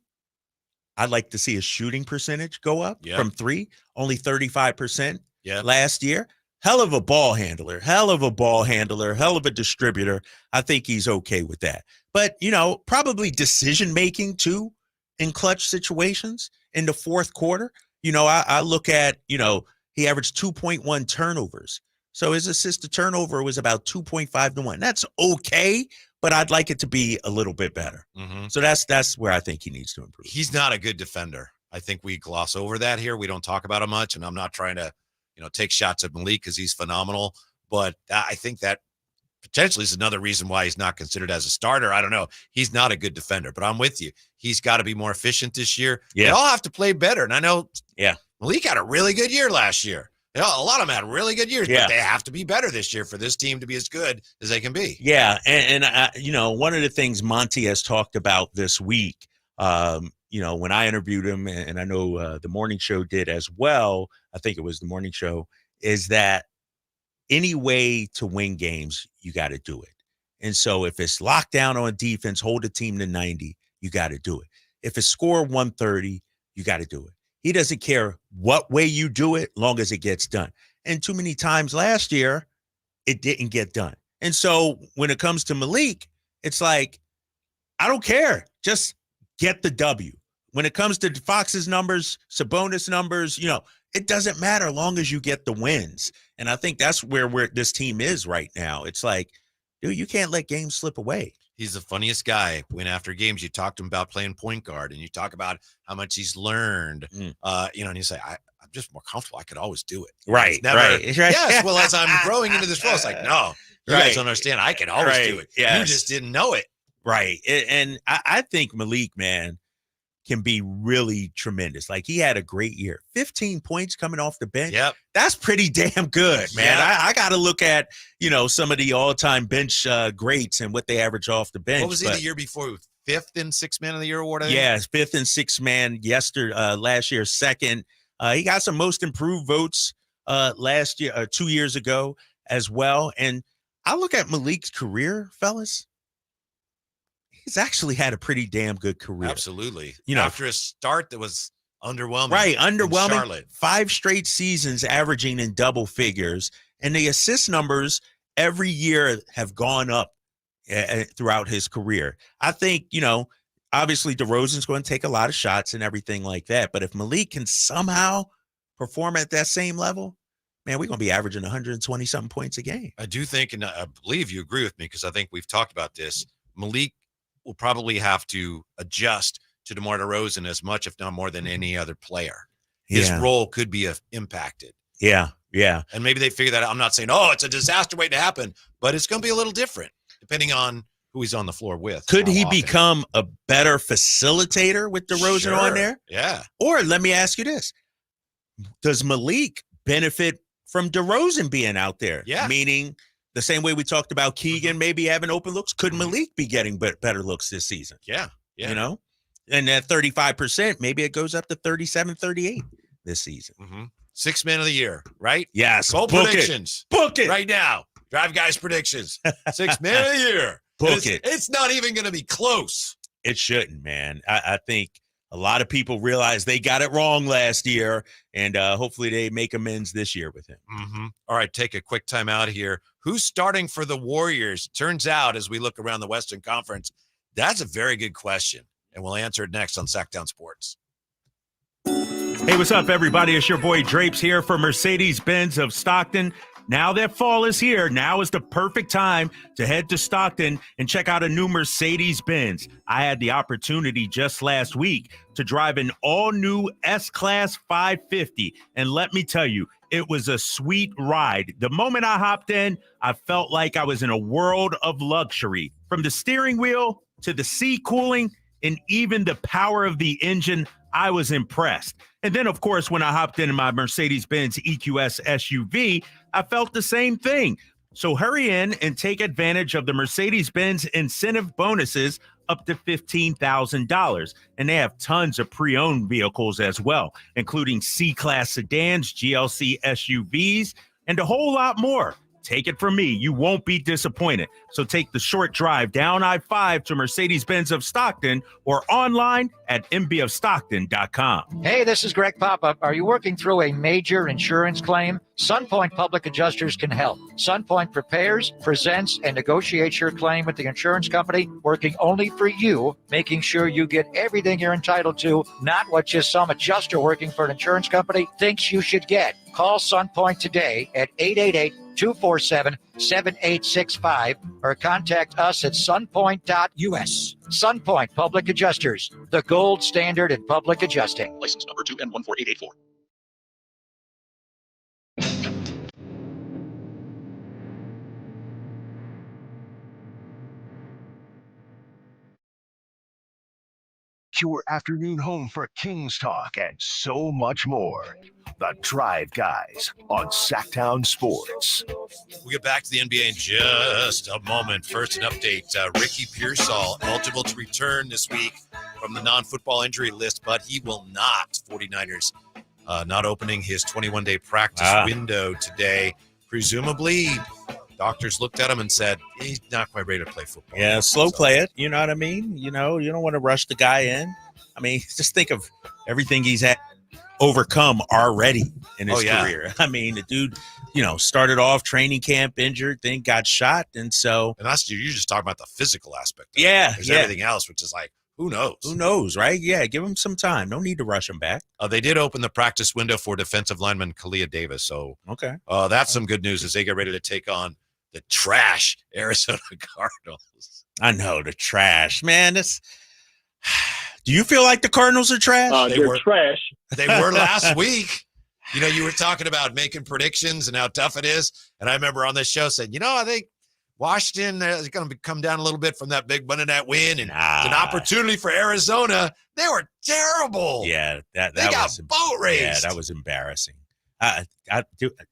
I'd like to see his shooting percentage go up from 3, only 35% last year. Hell of a ball handler, hell of a distributor. I think he's okay with that. But, probably decision-making too in clutch situations in the fourth quarter. I look at, he averaged 2.1 turnovers. So his assist to turnover was about 2.5 to 1. That's okay, but I'd like it to be a little bit better. Mm-hmm. So that's where I think he needs to improve. He's not a good defender. I think we gloss over that here. We don't talk about him much, and I'm not trying to, take shots at Malik because he's phenomenal. But I think that potentially is another reason why he's not considered as a starter. I don't know. He's not a good defender, but I'm with you. He's got to be more efficient this year. Yeah. They all have to play better. And I know Malik had a really good year last year. A lot of them had really good years, but they have to be better this year for this team to be as good as they can be. Yeah, and one of the things Monty has talked about this week, when I interviewed him, and I know the morning show did as well, I think it was the morning show, is that any way to win games, you got to do it. And so if it's locked down on defense, hold the team to 90, you got to do it. If it's score 130, you got to do it. He doesn't care what way you do it, long as it gets done. And too many times last year, it didn't get done. And so when it comes to Malik, it's like, I don't care. Just get the W. When it comes to Fox's numbers, Sabonis numbers, it doesn't matter long as you get the wins. And I think that's where this team is right now. It's like, dude, you can't let games slip away. He's the funniest guy. When after games, you talk to him about playing point guard, and you talk about how much he's learned. And you say, I'm just more comfortable. I could always do it. Right. Yes. Well, as I'm growing into this role, it's like, no, you guys don't understand. I can always do it. Yes. You just didn't know it. Right. And I think Malik, man, can be really tremendous. Like, he had a great year. 15 points coming off the bench. Yep. That's pretty damn good, man. Yep. I got to look at, some of the all-time bench greats and what they average off the bench. What was he the year before? 5th in Sixth Man of the Year award? Yeah, 5th and Sixth Man last year, 2nd. He got some most improved votes last year, 2 years ago as well. And I look at Malik's career, fellas. He's actually had a pretty damn good career. Absolutely. After a start that was underwhelming. Right, underwhelming. Charlotte. 5 straight seasons averaging in double figures. And the assist numbers every year have gone up throughout his career. I think, obviously DeRozan's going to take a lot of shots and everything like that. But if Malik can somehow perform at that same level, man, we're going to be averaging 120-something points a game. I do think, and I believe you agree with me because I think we've talked about this, Malik will probably have to adjust to DeMar DeRozan as much, if not more, than any other player. His role could be impacted. Yeah. And maybe they figure that out. I'm not saying, it's a disaster waiting to happen, but it's going to be a little different depending on who he's on the floor with. Could he become a better facilitator with DeRozan on there? Yeah. Or let me ask you this. Does Malik benefit from DeRozan being out there? Yeah. Meaning the same way we talked about Keegan maybe having open looks, could Malik be getting better looks this season? Yeah. You know? And at 35%, maybe it goes up to 37, 38 this season. Mm-hmm. 6th man of the year, right? Yes. Bold predictions. Book it. Right now. Drive Guys predictions. 6th man of the year. Book it. It's not even going to be close. It shouldn't, man. I think a lot of people realize they got it wrong last year, and hopefully they make amends this year with him. Mm-hmm. All right, take a quick time out here. Who's starting for the Warriors? Turns out, as we look around the Western Conference, that's a very good question, and we'll answer it next on Sactown Sports. Hey, what's up, everybody? It's your boy Drapes here for Mercedes-Benz of Stockton. Now that fall is here, now is the perfect time to head to Stockton and check out a new Mercedes-Benz. I had the opportunity just last week to drive an all-new S-Class 550, and let me tell you, it was a sweet ride. The moment I hopped in, I felt like I was in a world of luxury. From the steering wheel to the seat cooling and even the power of the engine, I was impressed. And then, of course, when I hopped into my Mercedes-Benz EQS SUV, I felt the same thing. So hurry in and take advantage of the Mercedes-Benz incentive bonuses up to $15,000. And they have tons of pre-owned vehicles as well, including C-Class sedans, GLC SUVs, and a whole lot more. Take it from me, you won't be disappointed. So take the short drive down I-5 to Mercedes-Benz of Stockton or online at mbofstockton.com. Hey, this is Greg Papa. Are you working through a major insurance claim? SunPoint Public Adjusters can help. SunPoint prepares, presents, and negotiates your claim with the insurance company, working only for you, making sure you get everything you're entitled to, not what just some adjuster working for an insurance company thinks you should get. Call SunPoint today at 888-247-7865 or contact us at sunpoint.us. SunPoint Public Adjusters, the gold standard in public adjusting. License number 2N14884. Your afternoon home for Kings talk and so much more. The Drive Guys on Sactown Sports. We'll get back to the NBA in just a moment. First, an update. Ricky Pearsall eligible to return this week from the non-football injury list, but he will not. 49ers not opening his 21-day practice window today. Presumably, doctors looked at him and said, he's not quite ready to play football. Yeah, slow play it. You know what I mean? You know, you don't want to rush the guy in. I mean, just think of everything he's had overcome already in his career. I mean, the dude, started off training camp injured, then got shot. And so. And that's, you're just talking about the physical aspect. Yeah. There's everything else, which is like, who knows? Who knows, right? Yeah, give him some time. No need to rush him back. They did open the practice window for defensive lineman Kalia Davis. So, okay. That's some good news as they get ready to take on the trash Arizona Cardinals. I know, the trash. Man, do you feel like the Cardinals are trash? They're trash. They were last week. You were talking about making predictions and how tough it is. And I remember on this show saying, I think Washington is going to come down a little bit from that big Monday night win. And it's an opportunity for Arizona. They were terrible. Yeah. They got boat raced. Yeah, that was embarrassing.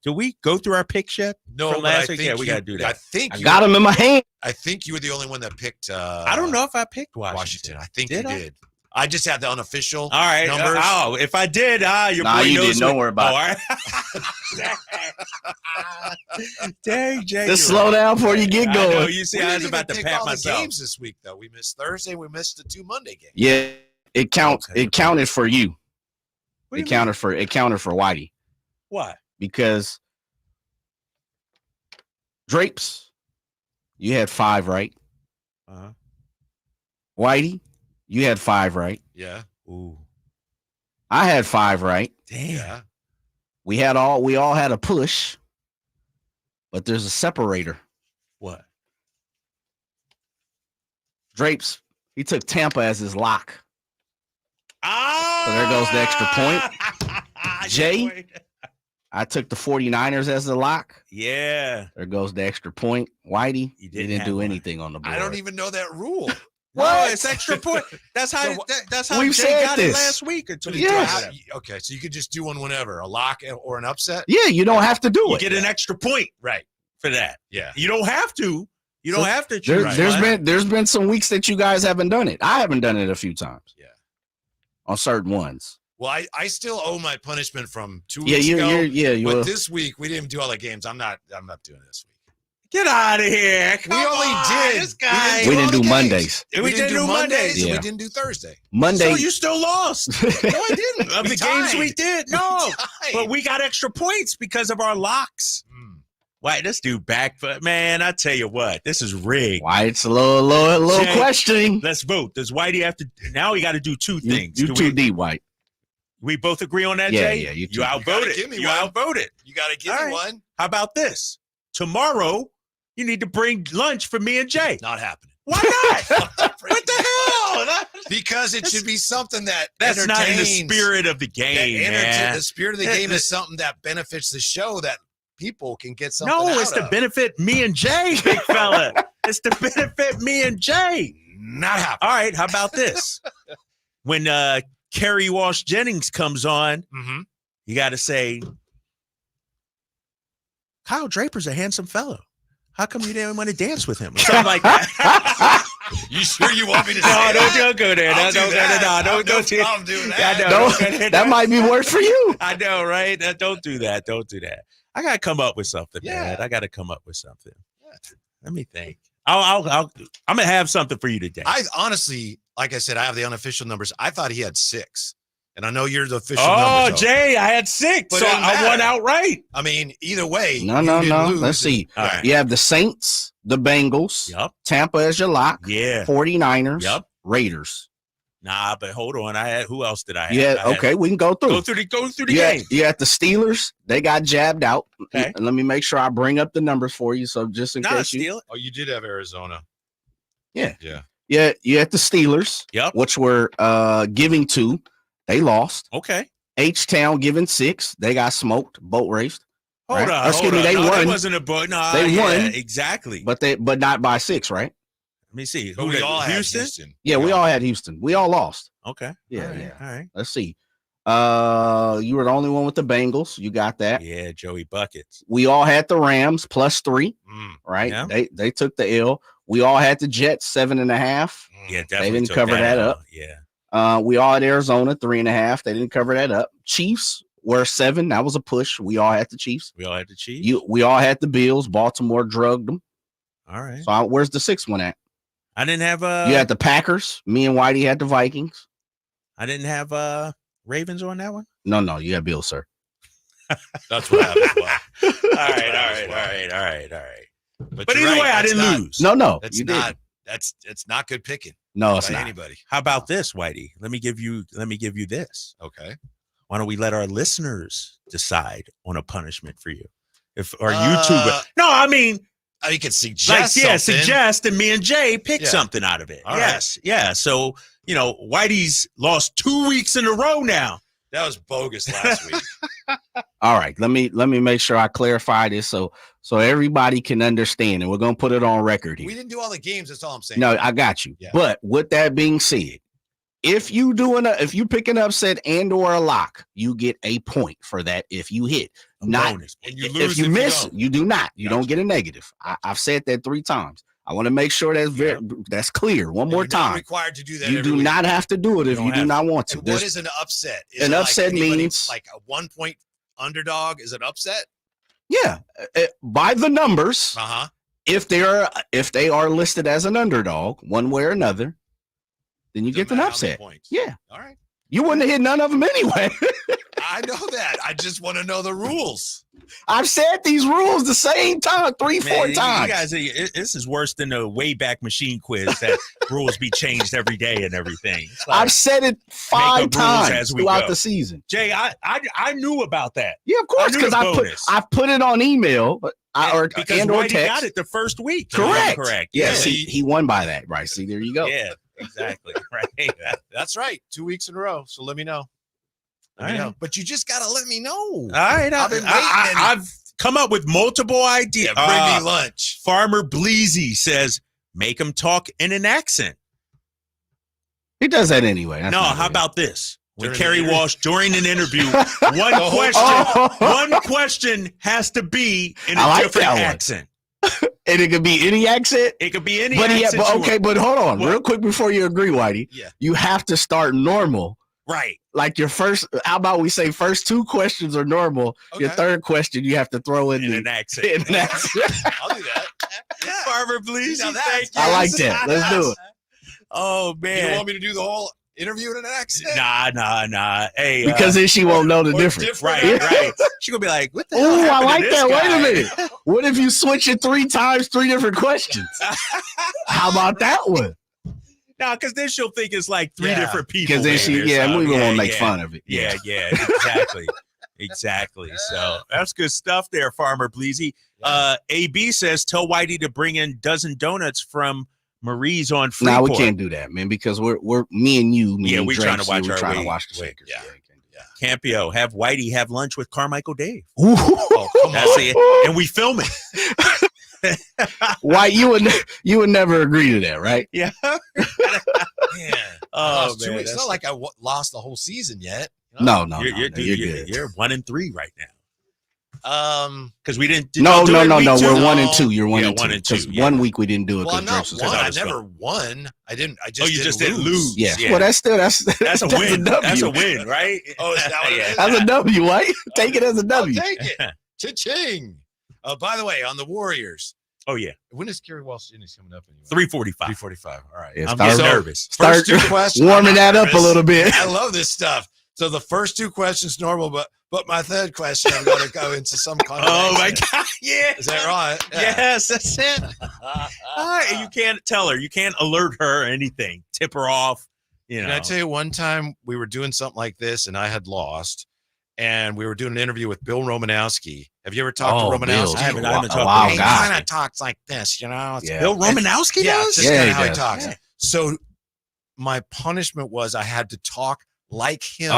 Do we go through our picks yet? No, from last week? Yeah, we got to do that. I got them in my hand. I think you were the only one that picked. I don't know if I picked Washington. I think you did. I just had the unofficial numbers. If I did, your boy you knows. Didn't. Don't worry about it. Dang, Jay. Just slow down before you get going. I know, you see, I was about to pat myself. Games this week, though. We missed Thursday. We missed the 2 Monday games. Yeah, it counts. Okay. It counted for you. It counted for Whitey. Why? Because Drapes, you had 5 right. Uh-huh. Whitey, You had 5 right. Yeah. Ooh. I had 5 right. Damn. Yeah. We all had a push, but there's a separator. What? Drapes, he took Tampa as his lock. So there goes the extra point. Jay, I took the 49ers as the lock. Yeah. There goes the extra point. Whitey, you didn't do anything on the board. I don't even know that rule. No, it's extra point. That's how. That's how we've Jay said got this it last week or two. Yes. Okay, so you could just do one whenever, a lock or an upset. Yeah, you don't have to do You it. get an extra point, Right. for that. Yeah. You don't have to. You don't have to There, choose. there's been some weeks that you guys haven't done it. I haven't done it a few times. Yeah. On certain ones. Well, I still owe my punishment from 2 Yeah, weeks ago. will. But this week we didn't do all the games. I'm not doing this week. Get out of here. Come we only on, did. This guy. We didn't do Mondays. We didn't do Mondays. Yeah. And we didn't do Thursday. Monday. So you still lost. No, I didn't. Of We the games we tied. did. No. tied. But we got extra points because of our locks. Why, this dude back, but man, I tell you what, this is rigged. Why it's a little Jay, questioning. Let's vote. Does Whitey have to? Now we got to do two things. You Do too we- deep, White. We both agree on that, Yeah, Jay? yeah, you You outvoted. give me You one. outvoted. You got to give All me right. one. How about this? Tomorrow, you need to bring lunch for me and Jay. Not happening. Why not? What the hell? Because it should be something that That's not in the entertains. spirit of the game, man. The spirit of the game is something that benefits the show that people can get something No, out it's to of. benefit me and Jay, big fella. It's to benefit me and Jay. Not happening. All right, how about this? When Kerri Walsh Jennings comes on, you got to say, Kyle Draper's a handsome fellow. How come you didn't want to dance with him? Or something like that. You sure you want me to say No, that? don't go there. I'll do that. Don't do I'm doing that. I know. That might be worse for you. I know, right? Don't do that. Don't do that. I gotta come up with something, Yeah. man. I gotta come up with something. Let me think. I'm gonna have something for you today. I honestly, like I said, I have the unofficial numbers. I thought he had 6. And I know you're the official Oh, numbers. Jay, I had 6, But so it doesn't I won matter. outright. I mean, either way. No. you didn't lose. Let's see. All right. You have the Saints, the Bengals, Yep. Tampa as your lock, Yeah. 49ers, Yep. Raiders. Nah, but hold on. Who else did I have? Yeah, I had- okay, we can go through. Go through the Yeah, game. you had the Steelers. They got jabbed out. Okay. Let me make sure I bring up the numbers for you. So just in Nah, case you. steal it. Oh, you did have Arizona. Yeah. Yeah. Yeah, you had the Steelers. Yep. Which were giving 2. They lost. Okay. H-Town giving 6. They got smoked, boat raced. Hold Right? on. Excuse hold me, on. they No, won. That wasn't a book. No, They yeah, won. Exactly. But not by 6, right? Let me see. But Who we did- all had Houston? Houston. Yeah, we all had Houston. We all lost. Okay. Yeah, All right. yeah. All right. Let's see. You were the only one with the Bengals. You got that. Yeah, Joey Buckets. We all had the Rams +3, right? Yeah. They took the L. We all had the Jets 7.5. Yeah, definitely. didn't took cover that L. up. Yeah. We all had Arizona 3.5. They didn't cover that up. Chiefs were 7. That was a push. We all had the Chiefs. We all had the Chiefs. We all had the Bills. Baltimore drugged them. All right. So where's the 6th one at? I didn't have You had the Packers. Me and Whitey had the Vikings. I didn't have Ravens on that one. No, you had Bills, sir. That's what happened. Well, All right. But you're either right, way, I that's didn't not- lose. No, That's you not. didn't. It's not good picking. No, it's by not. anybody. How about this, Whitey? Let me give you this. Okay. Why don't we let our listeners decide on a punishment for you? If our YouTuber. No, I mean, you could suggest something. suggest, and me and Jay pick Yeah. something out of it. All yes. Yeah. So, Whitey's lost 2 weeks in a row now. That was bogus last week. All right, let me make sure I clarify this so everybody can understand, and we're gonna put it on record here. We didn't do all the games. That's all I'm saying. No, I got you. Yeah. But with that being said, if you pick an upset and or a lock, you get a point for that if you hit. Not bonus. And you lose if you miss, don't. you do not. You don't get a negative. I've said that 3 times. I want to make sure that's clear. One more You're not time. required to do that. You every do week. not have to do it if you do not want to. And what is an upset? Is An it upset anybody, means- like a 1-point underdog is an upset. Yeah, by the numbers. Uh-huh. If they are listed as an underdog, one way or another, then you get an upset. Yeah. All right. You wouldn't have hit none of them anyway. I know that. I just want to know the rules. I've said these rules the same time, 4 Man, times. you guys, this is worse than the Wayback Machine quiz that rules be changed every day and everything. I've said it 5 times throughout the season. Jay, I knew about that. Yeah, of course, because I put it on email or Whitey text. got it the first week. Correct. Yes, he won by that, right? See, there you go. Yeah, exactly. Right. That's right. 2 weeks in a row. So let me know. Let me know. But you just got to let me know. All right. I've come up with multiple ideas. Yeah, bring me lunch. Farmer Bleezy says, make him talk in an accent. He does that anyway. No, how about this? When Kerri Walsh, during an interview, one question has to be in a different accent. And it could be any accent? It could be any accent. But hold on. What? Real quick before you agree, Whitey. Yeah. You have to start normal. Right. Like your first, how about we say first 2 questions are normal. Okay. Your third question, you have to throw in an accent. I'll do that. Yeah. Farmer Bleezy, thank you. I like that. Let's do it. Oh, man. You don't want me to do the whole interview in an accent? Nah. Hey, because then she won't know the difference. Right. She gonna be like, what the hell? Oh, I like to this that. guy? Wait a minute. What if you switch it 3 times, 3 different questions? How about that one? No, because then she'll think it's like 3 different people. Because then we won't make fun of it. Yeah, exactly. So that's good stuff there, Farmer Bleezy. AB says, tell Whitey to bring in dozen donuts from Marie's on Freeport. No, we can't do that, man, because we're me and you. We're trying to watch the Lakers. Yeah. Campio, have Whitey have lunch with Carmichael Dave. Ooh. Oh, come on. And we film it. White, you would never agree to that, right? Yeah. Yeah. Oh, man, it's not like I lost the whole season yet. You know? No, you're good. You're 1-3 right now. Because we didn't. No. We're 1-2. You're 1-2. 1-2. Because 1 week we didn't do it. Well, I'm not one. I never won. I didn't. I just. You just didn't lose. Yeah. Well, that's a win. That's a win, right? Oh, is that what it is? That's a W, White. Take it as a W. I'll take it. Cha-ching. By the way, on the Warriors. Oh yeah. When is Kerri Walsh Jennings coming up anyway? 3:45. 3:45. All right. Yeah, I'm getting nervous. First 2 questions. Warming that up a little bit. I love this stuff. So the first 2 questions normal, but my third question, I'm going to go into some kind of. Oh my God! Yeah, is that right? Yeah. Yes, that's it. You can't tell her. You can't alert her or anything. Tip her off. You know. Can I tell you one time we were doing something like this and I had lost, and we were doing an interview with Bill Romanowski. Have you ever talked to Romanowski? I haven't talked to him. He kind of talks like this, you know. Bill Romanowski does. That's kind of how he talks. Yeah. So my punishment was I had to talk like him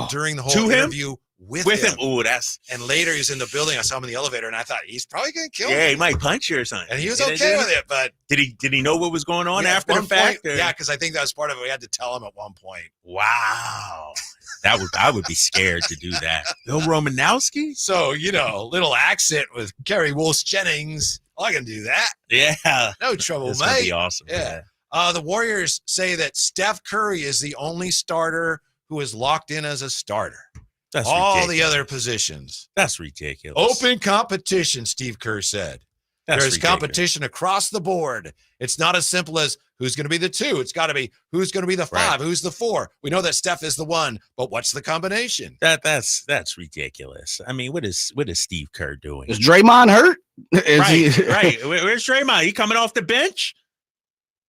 during the whole interview with him. Oh, that's. And later he's in the building. I saw him in the elevator, and I thought he's probably going to kill me. Yeah, he might punch you or something. And he was okay with it, but did he know what was going on after the fact? Yeah, because I think that was part of it. We had to tell him at one point. Wow, I would be scared to do that. Bill Romanowski. So little accent with Kerri Walsh Jennings. I can do that. Yeah, no trouble, mate. That'd be awesome. Yeah. The Warriors say that Steph Curry is the only starter who is locked in as a starter. That's all ridiculous. the other positions. That's ridiculous. Open competition, Steve Kerr said. There's competition across the board. It's not as simple as who's going to be the 2. It's got to be who's going to be the 5, who's the 4. We know that Steph is the 1, but what's the combination? That's ridiculous. I mean, what is Steve Kerr doing? Is Draymond hurt? Right. Where's Draymond? He coming off the bench?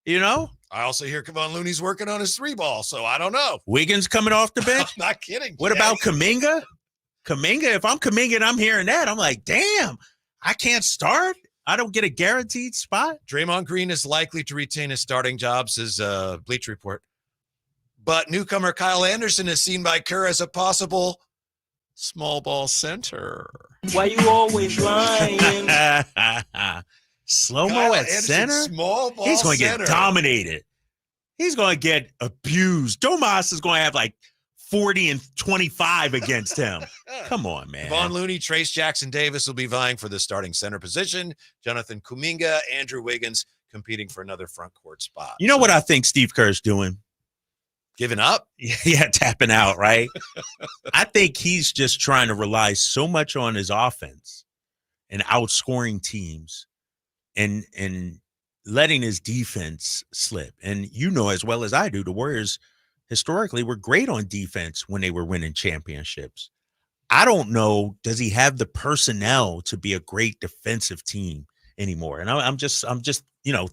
I also hear Kevon Looney's working on his 3-ball, so I don't know. Wiggins coming off the bench? I'm not kidding. What about Kuminga? If I'm Kuminga and I'm hearing that, I'm like, damn, I can't start? I don't get a guaranteed spot? Draymond Green is likely to retain his starting job, says Bleach Report. But newcomer Kyle Anderson is seen by Kerr as a possible small ball center. Why you always lying? Slow-mo at center? Small ball He's going to center. get dominated. He's going to get abused. Domas is going to have like 40 and 25 against him. Come on, man. Von Looney, Trace Jackson Davis will be vying for the starting center position. Jonathan Kuminga, Andrew Wiggins competing for another front court spot. You know what I think Steve Kerr's doing? Giving up? Yeah, tapping out, right? I think he's just trying to rely so much on his offense and outscoring teams and letting his defense slip. And as well as I do, the Warriors historically were great on defense when they were winning championships. I don't know, does he have the personnel to be a great defensive team anymore? And I'm just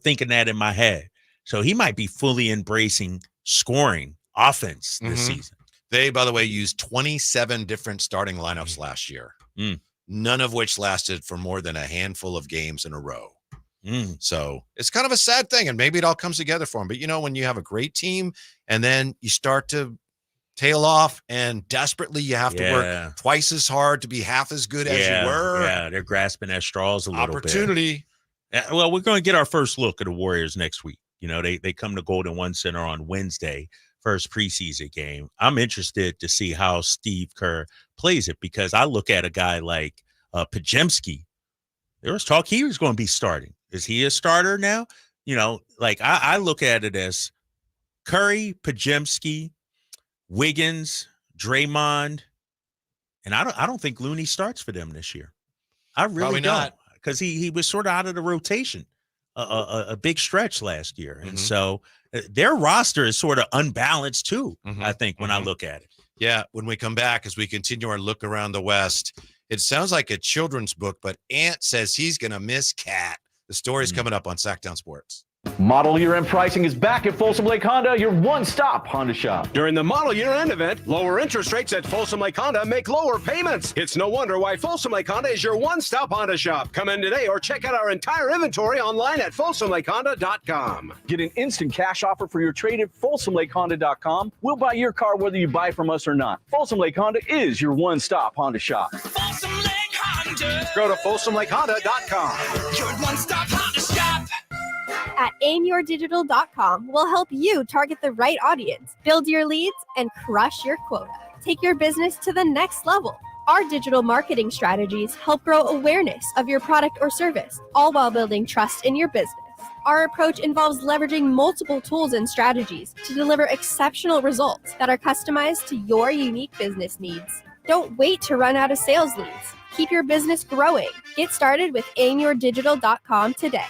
thinking that in my head. So he might be fully embracing scoring offense this season. They, by the way, used 27 different starting lineups last year, none of which lasted for more than a handful of games in a row. So it's kind of a sad thing, and maybe it all comes together for him. But, when you have a great team and then you start to tail off and desperately you have to work twice as hard to be half as good as you were. Yeah, they're grasping at straws a little bit. Opportunity. Well, we're going to get our first look at the Warriors next week. They come to Golden One Center on Wednesday, first preseason game. I'm interested to see how Steve Kerr plays it, because I look at a guy like Pajemski. There was talk he was going to be starting. Is he a starter now? I look at it as Curry, Pajemski, Wiggins, Draymond, and I don't think Looney starts for them this year. I really Probably don't, not, because he was sort of out of the rotation a big stretch last year, and so their roster is sort of unbalanced too. I think when I look at it. Yeah, when we come back, as we continue our look around the West, it sounds like a children's book, but Ant says he's going to miss Cat. The story's coming up on Sactown Sports. Model year-end pricing is back at Folsom Lake Honda, your one-stop Honda shop. During the model year-end event, lower interest rates at Folsom Lake Honda make lower payments. It's no wonder why Folsom Lake Honda is your one-stop Honda shop. Come in today or check out our entire inventory online at folsomlakehonda.com. Get an instant cash offer for your trade at folsomlakehonda.com. We'll buy your car whether you buy from us or not. Folsom Lake Honda is your one-stop Honda shop. Folsom Lake Honda. Go to folsomlakehonda.com. Your one-stop Honda shop. At aimyourdigital.com, we'll help you target the right audience, build your leads, and crush your quota. Take your business to the next level. Our digital marketing strategies help grow awareness of your product or service, all while building trust in your business. Our approach involves leveraging multiple tools and strategies to deliver exceptional results that are customized to your unique business needs. Don't wait to run out of sales leads. Keep your business growing. Get started with aimyourdigital.com today.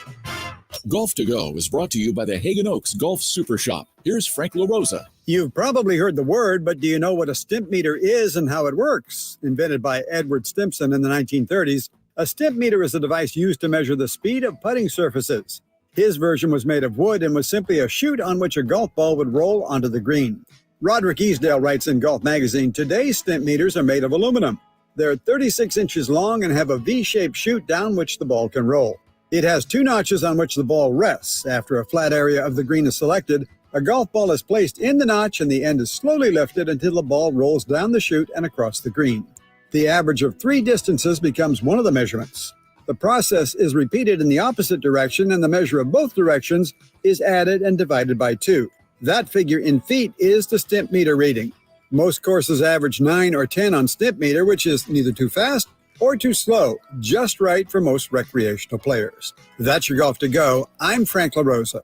Golf to Go is brought to you by the Hagen Oaks Golf Super Shop. Here's Frank LaRosa. You've probably heard the word, but do you know what a stimp meter is and how it works? Invented by Edward Stimpson in the 1930s, a stimp meter is a device used to measure the speed of putting surfaces. His version was made of wood and was simply a chute on which a golf ball would roll onto the green. Roderick Easdale writes in Golf Magazine, today's stimp meters are made of aluminum. They're 36 inches long and have a V-shaped chute down which the ball can roll. It has two notches on which the ball rests. After a flat area of the green is selected, a golf ball is placed in the notch and the end is slowly lifted until the ball rolls down the chute and across the green. The average of 3 distances becomes one of the measurements. The process is repeated in the opposite direction, and the measure of both directions is added and divided by 2. That figure in feet is the stimp meter reading. Most courses average 9 or 10 on stimp meter, which is neither too fast or too slow, just right for most recreational players. That's your Golf to Go. I'm Frank LaRosa.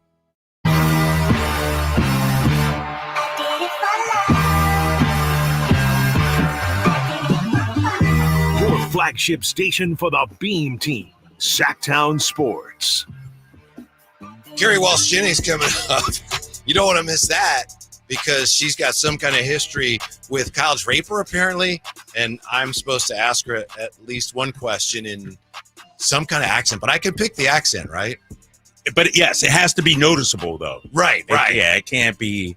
Your flagship station for the Beam Team, Sactown Sports. Kerri Walsh Jennings coming up. You don't want to miss that, because she's got some kind of history with Kyle Draper, apparently, and I'm supposed to ask her at least one question in some kind of accent, but I can pick the accent, right? But yes, it has to be noticeable, though. Right. It can't be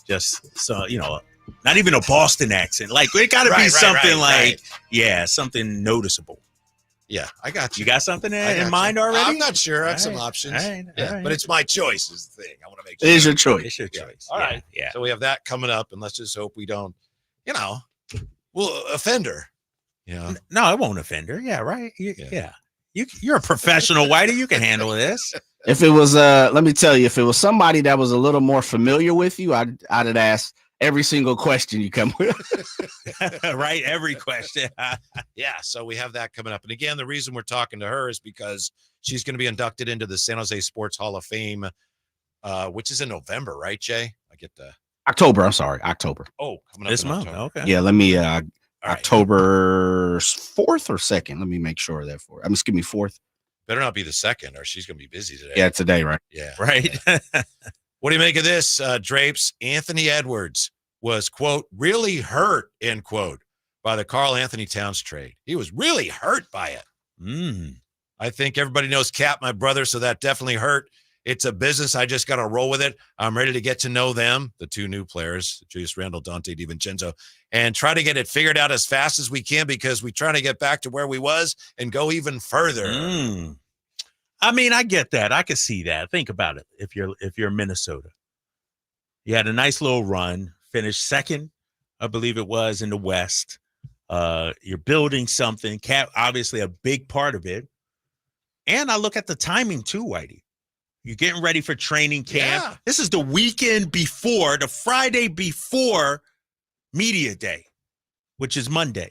just, not even a Boston accent. Like, it got to be something something noticeable. Yeah, I got you. You got something in mind already? I'm not sure. I have some options. All right. But it's my choice is the thing. I want to make sure. It is your choice. It's your choice. All right. Yeah. So we have that coming up, and let's just hope we don't, we'll offend her. Yeah. No, I won't offend her. Yeah, right. You're a professional, Whitey. You can handle this. If it was, let me tell you, if it was somebody that was a little more familiar with you, I'd have asked every single question you come with. Right, every question. Yeah, so we have that coming up. And again, the reason we're talking to her is because she's going to be inducted into the San Jose Sports Hall of Fame, which is in November, right, Jay? I get the October. I'm sorry, October. Oh, coming up this in month. October. Okay. Yeah, let me October 4th or 2nd. Let me make sure of that for. Excuse me, 4th. Better not be the 2nd, or she's going to be busy today. Yeah, today, right? Yeah, right. Yeah. What do you make of this, Drapes? Anthony Edwards was, quote, really hurt, end quote, by the Karl Anthony Towns trade. He was really hurt by it. I think everybody knows Cap, my brother, so that definitely hurt. It's a business. I just got to roll with it. I'm ready to get to know them, the two new players, Julius Randle, Donte DiVincenzo, and try to get it figured out as fast as we can because we're trying to get back to where we was and go even further. I mean, I get that. I can see that. Think about it. If you're Minnesota, you had a nice little run, finished second, I believe it was, in the West. You're building something. Cap, obviously, a big part of it. And I look at the timing too, Whitey. You're getting ready for training camp. Yeah. This is the weekend before, the Friday before Media Day, which is Monday.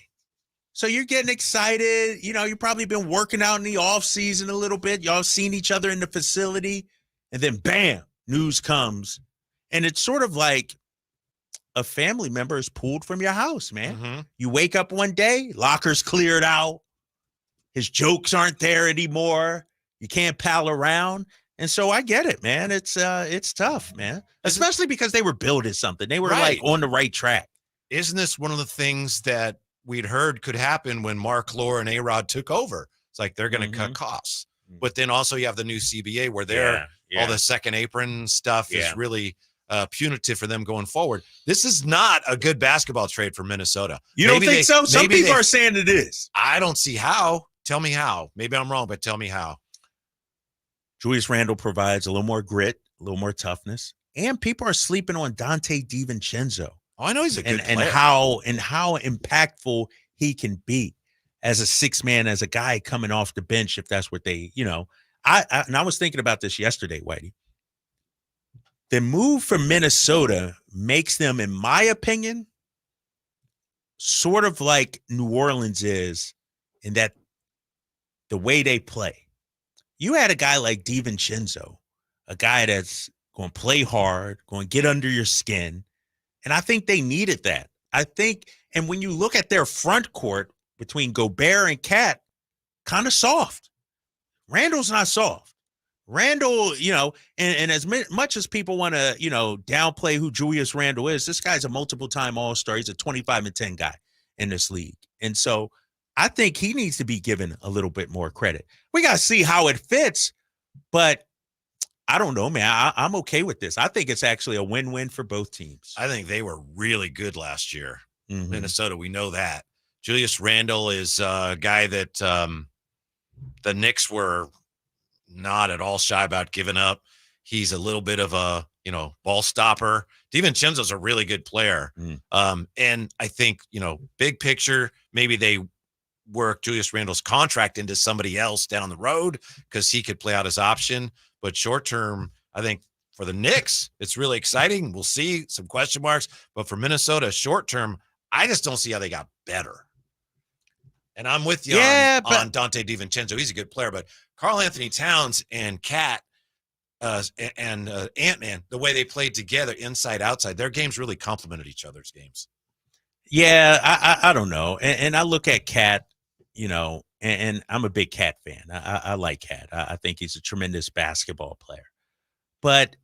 So you're getting excited. You know, you've probably been working out in the off season a little bit. Y'all seen each other in the facility. And then, bam, news comes. And it's sort of like a family member is pulled from your house, man. You wake up one day, locker's cleared out. His jokes aren't there anymore. You can't pal around. And so I get it, man. It's tough, man. Especially because they were building something. They were like on the right track. Isn't this one of the things that we'd heard could happen when Mark Lore and A-Rod took over? It's like they're going to cut costs. But then also you have the new CBA where they're all the second apron stuff is really punitive for them going forward. This is not a good basketball trade for Minnesota. You don't think so? Some people are saying it is. I don't see how. Tell me how. Maybe I'm wrong, but tell me how. Julius Randle provides a little more grit, a little more toughness, and people are sleeping on Donte DiVincenzo. Oh, I know he's a good player. And how impactful he can be as a six man, as a guy coming off the bench, if that's what they, you know. I was thinking about this yesterday, Whitey. The move from Minnesota makes them, in my opinion, sort of like New Orleans is in that the way they play. You had a guy like DiVincenzo, a guy that's going to play hard, going to get under your skin. And I think they needed that. I think, and when you look at their front court between Gobert and Cat, kind of soft. Randall's not soft. Randall, you know, and as much as people want to, you know, downplay who Julius Randle is, this guy's a multiple-time All-Star. He's a 25-10 guy in this league. And so I think he needs to be given a little bit more credit. We got to see how it fits, but I don't know, man. I'm okay with this. I think it's actually a win-win for both teams. I think they were really good last year. Minnesota, we know that. Julius Randle is a guy that the Knicks were not at all shy about giving up. He's a little bit of a, you know, ball stopper. DiVincenzo's a really good player. And I think, you know, big picture, maybe they work Julius Randle's contract into somebody else down the road because he could play out his option. But short term, I think for the Knicks, it's really exciting. We'll see some question marks. But for Minnesota, short term, I just don't see how they got better. And I'm with you on Donte DiVincenzo. He's a good player. But Karl Anthony Towns and Cat and Ant-Man, the way they played together inside, outside, their games really complemented each other's games. Yeah, I don't know. And I look at Cat, you know, and I'm a big Cat fan. I like Cat. I think he's a tremendous basketball player. But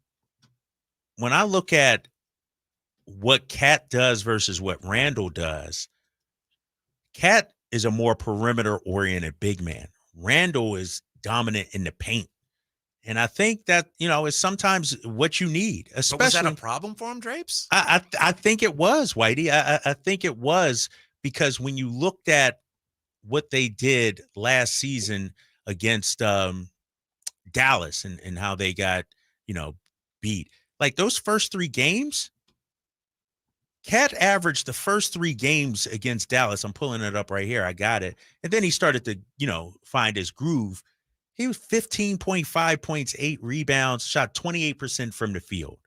when I look at what Cat does versus what Randle does, Cat is a more perimeter-oriented big man. Randle is dominant in the paint. And I think that, you know, is sometimes what you need. Especially, but was that a problem for him, Drapes? I think it was, Whitey. I think it was because when you looked at what they did last season against Dallas and how they got, you know, beat. Like those first three games, Cat averaged the first three games against Dallas. I'm pulling it up right here. I got it. And then he started to, you know, find his groove. He was 15.5 points, 8 rebounds, shot 28% from the field.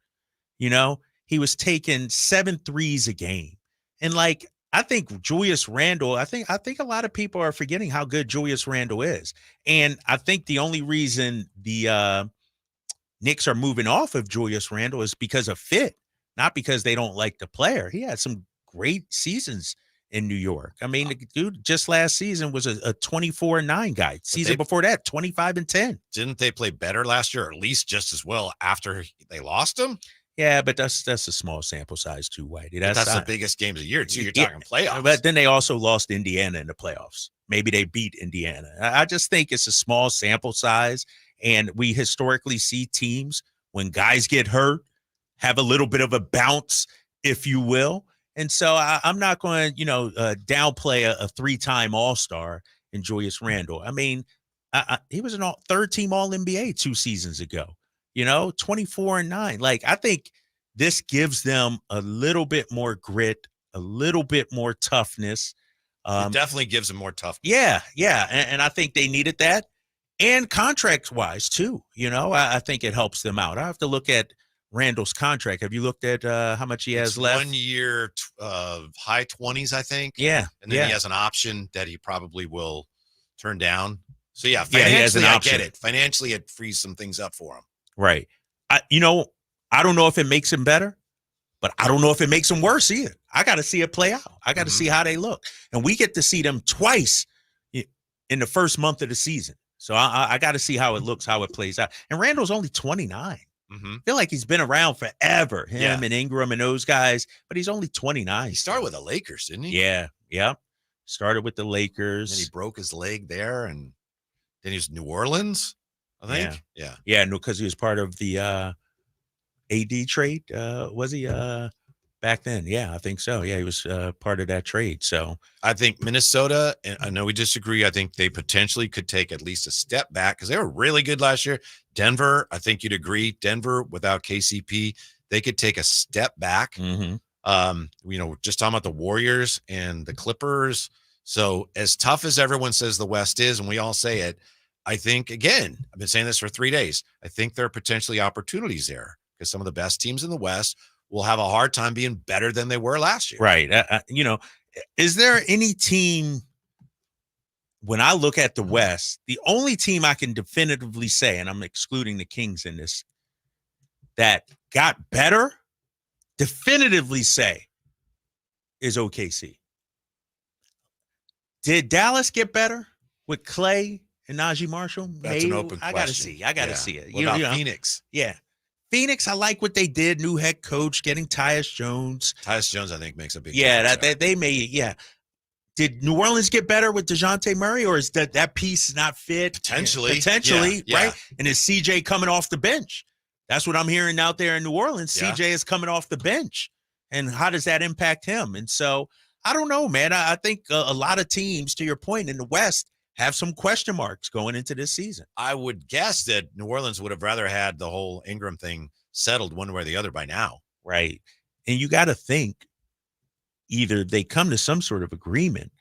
You know, he was taking 7 threes a game. And like, I think Julius Randle, I think a lot of people are forgetting how good Julius Randle is. And I think the only reason the Knicks are moving off of Julius Randle is because of fit, not because they don't like the player. He had some great seasons in New York. I mean, the dude just last season was a 24-9 guy. Season before that, 25-10. Didn't they play better last year, or at least just as well after they lost him? Yeah, but that's a small sample size too, Whitey. That's the biggest games of the year, too. You're talking playoffs. But then they also lost Indiana in the playoffs. Maybe they beat Indiana. I just think it's a small sample size, and we historically see teams, when guys get hurt, have a little bit of a bounce, if you will. And so I'm not going to, downplay a 3-time All-Star in Julius Randle. I mean, he was a third-team All-NBA 2 seasons ago. 24-9. Like, I think this gives them a little bit more grit, a little bit more toughness. It definitely gives them more toughness. Yeah. And I think they needed that. And contract-wise, too. I think it helps them out. I have to look at Randall's contract. Have you looked at how much he has left? 1 year, high 20s, I think. Yeah. And then he has an option that he probably will turn down. So, yeah, he has an financially, I option. get it. Financially, it frees some things up for him. Right. I don't know if it makes him better, but I don't know if it makes him worse either. I got to see it play out. I got to see how they look. And we get to see them twice in the first month of the season. So I got to see how it looks, how it plays out. And Randall's only 29. I feel like he's been around forever, him and Ingram and those guys, but he's only 29. He started with the Lakers, didn't he? Yeah. Started with the Lakers. And he broke his leg there, and then he was New Orleans, I think. Yeah, no, because he was part of the AD trade. Was he back then? Yeah, I think so. Yeah, he was part of that trade. So I think Minnesota, and I know we disagree, I think they potentially could take at least a step back because they were really good last year. Denver, I think you'd agree. Denver without KCP, they could take a step back. Just talking about the Warriors and the Clippers. So as tough as everyone says the West is, and we all say it, I think, again, I've been saying this for 3 days, I think there are potentially opportunities there because some of the best teams in the West will have a hard time being better than they were last year. Right. Is there any team, when I look at the West, the only team I can definitively say, and I'm excluding the Kings in this, that got better, definitively say, is OKC. Did Dallas get better with Clay and Najee Marshall? That's an open question. I got to see it. What about Phoenix? Yeah. Phoenix, I like what they did. New head coach, getting Tyus Jones. Tyus Jones, I think, makes a big difference. Yeah, they may, yeah. Did New Orleans get better with DeJounte Murray, or is that piece not fit? Potentially, right? And is CJ coming off the bench? That's what I'm hearing out there in New Orleans. Yeah. CJ is coming off the bench. And how does that impact him? And so, I don't know, man. I think a lot of teams, to your point, in the West have some question marks going into this season. I would guess that New Orleans would have rather had the whole Ingram thing settled one way or the other by now. Right. And you got to think either they come to some sort of agreement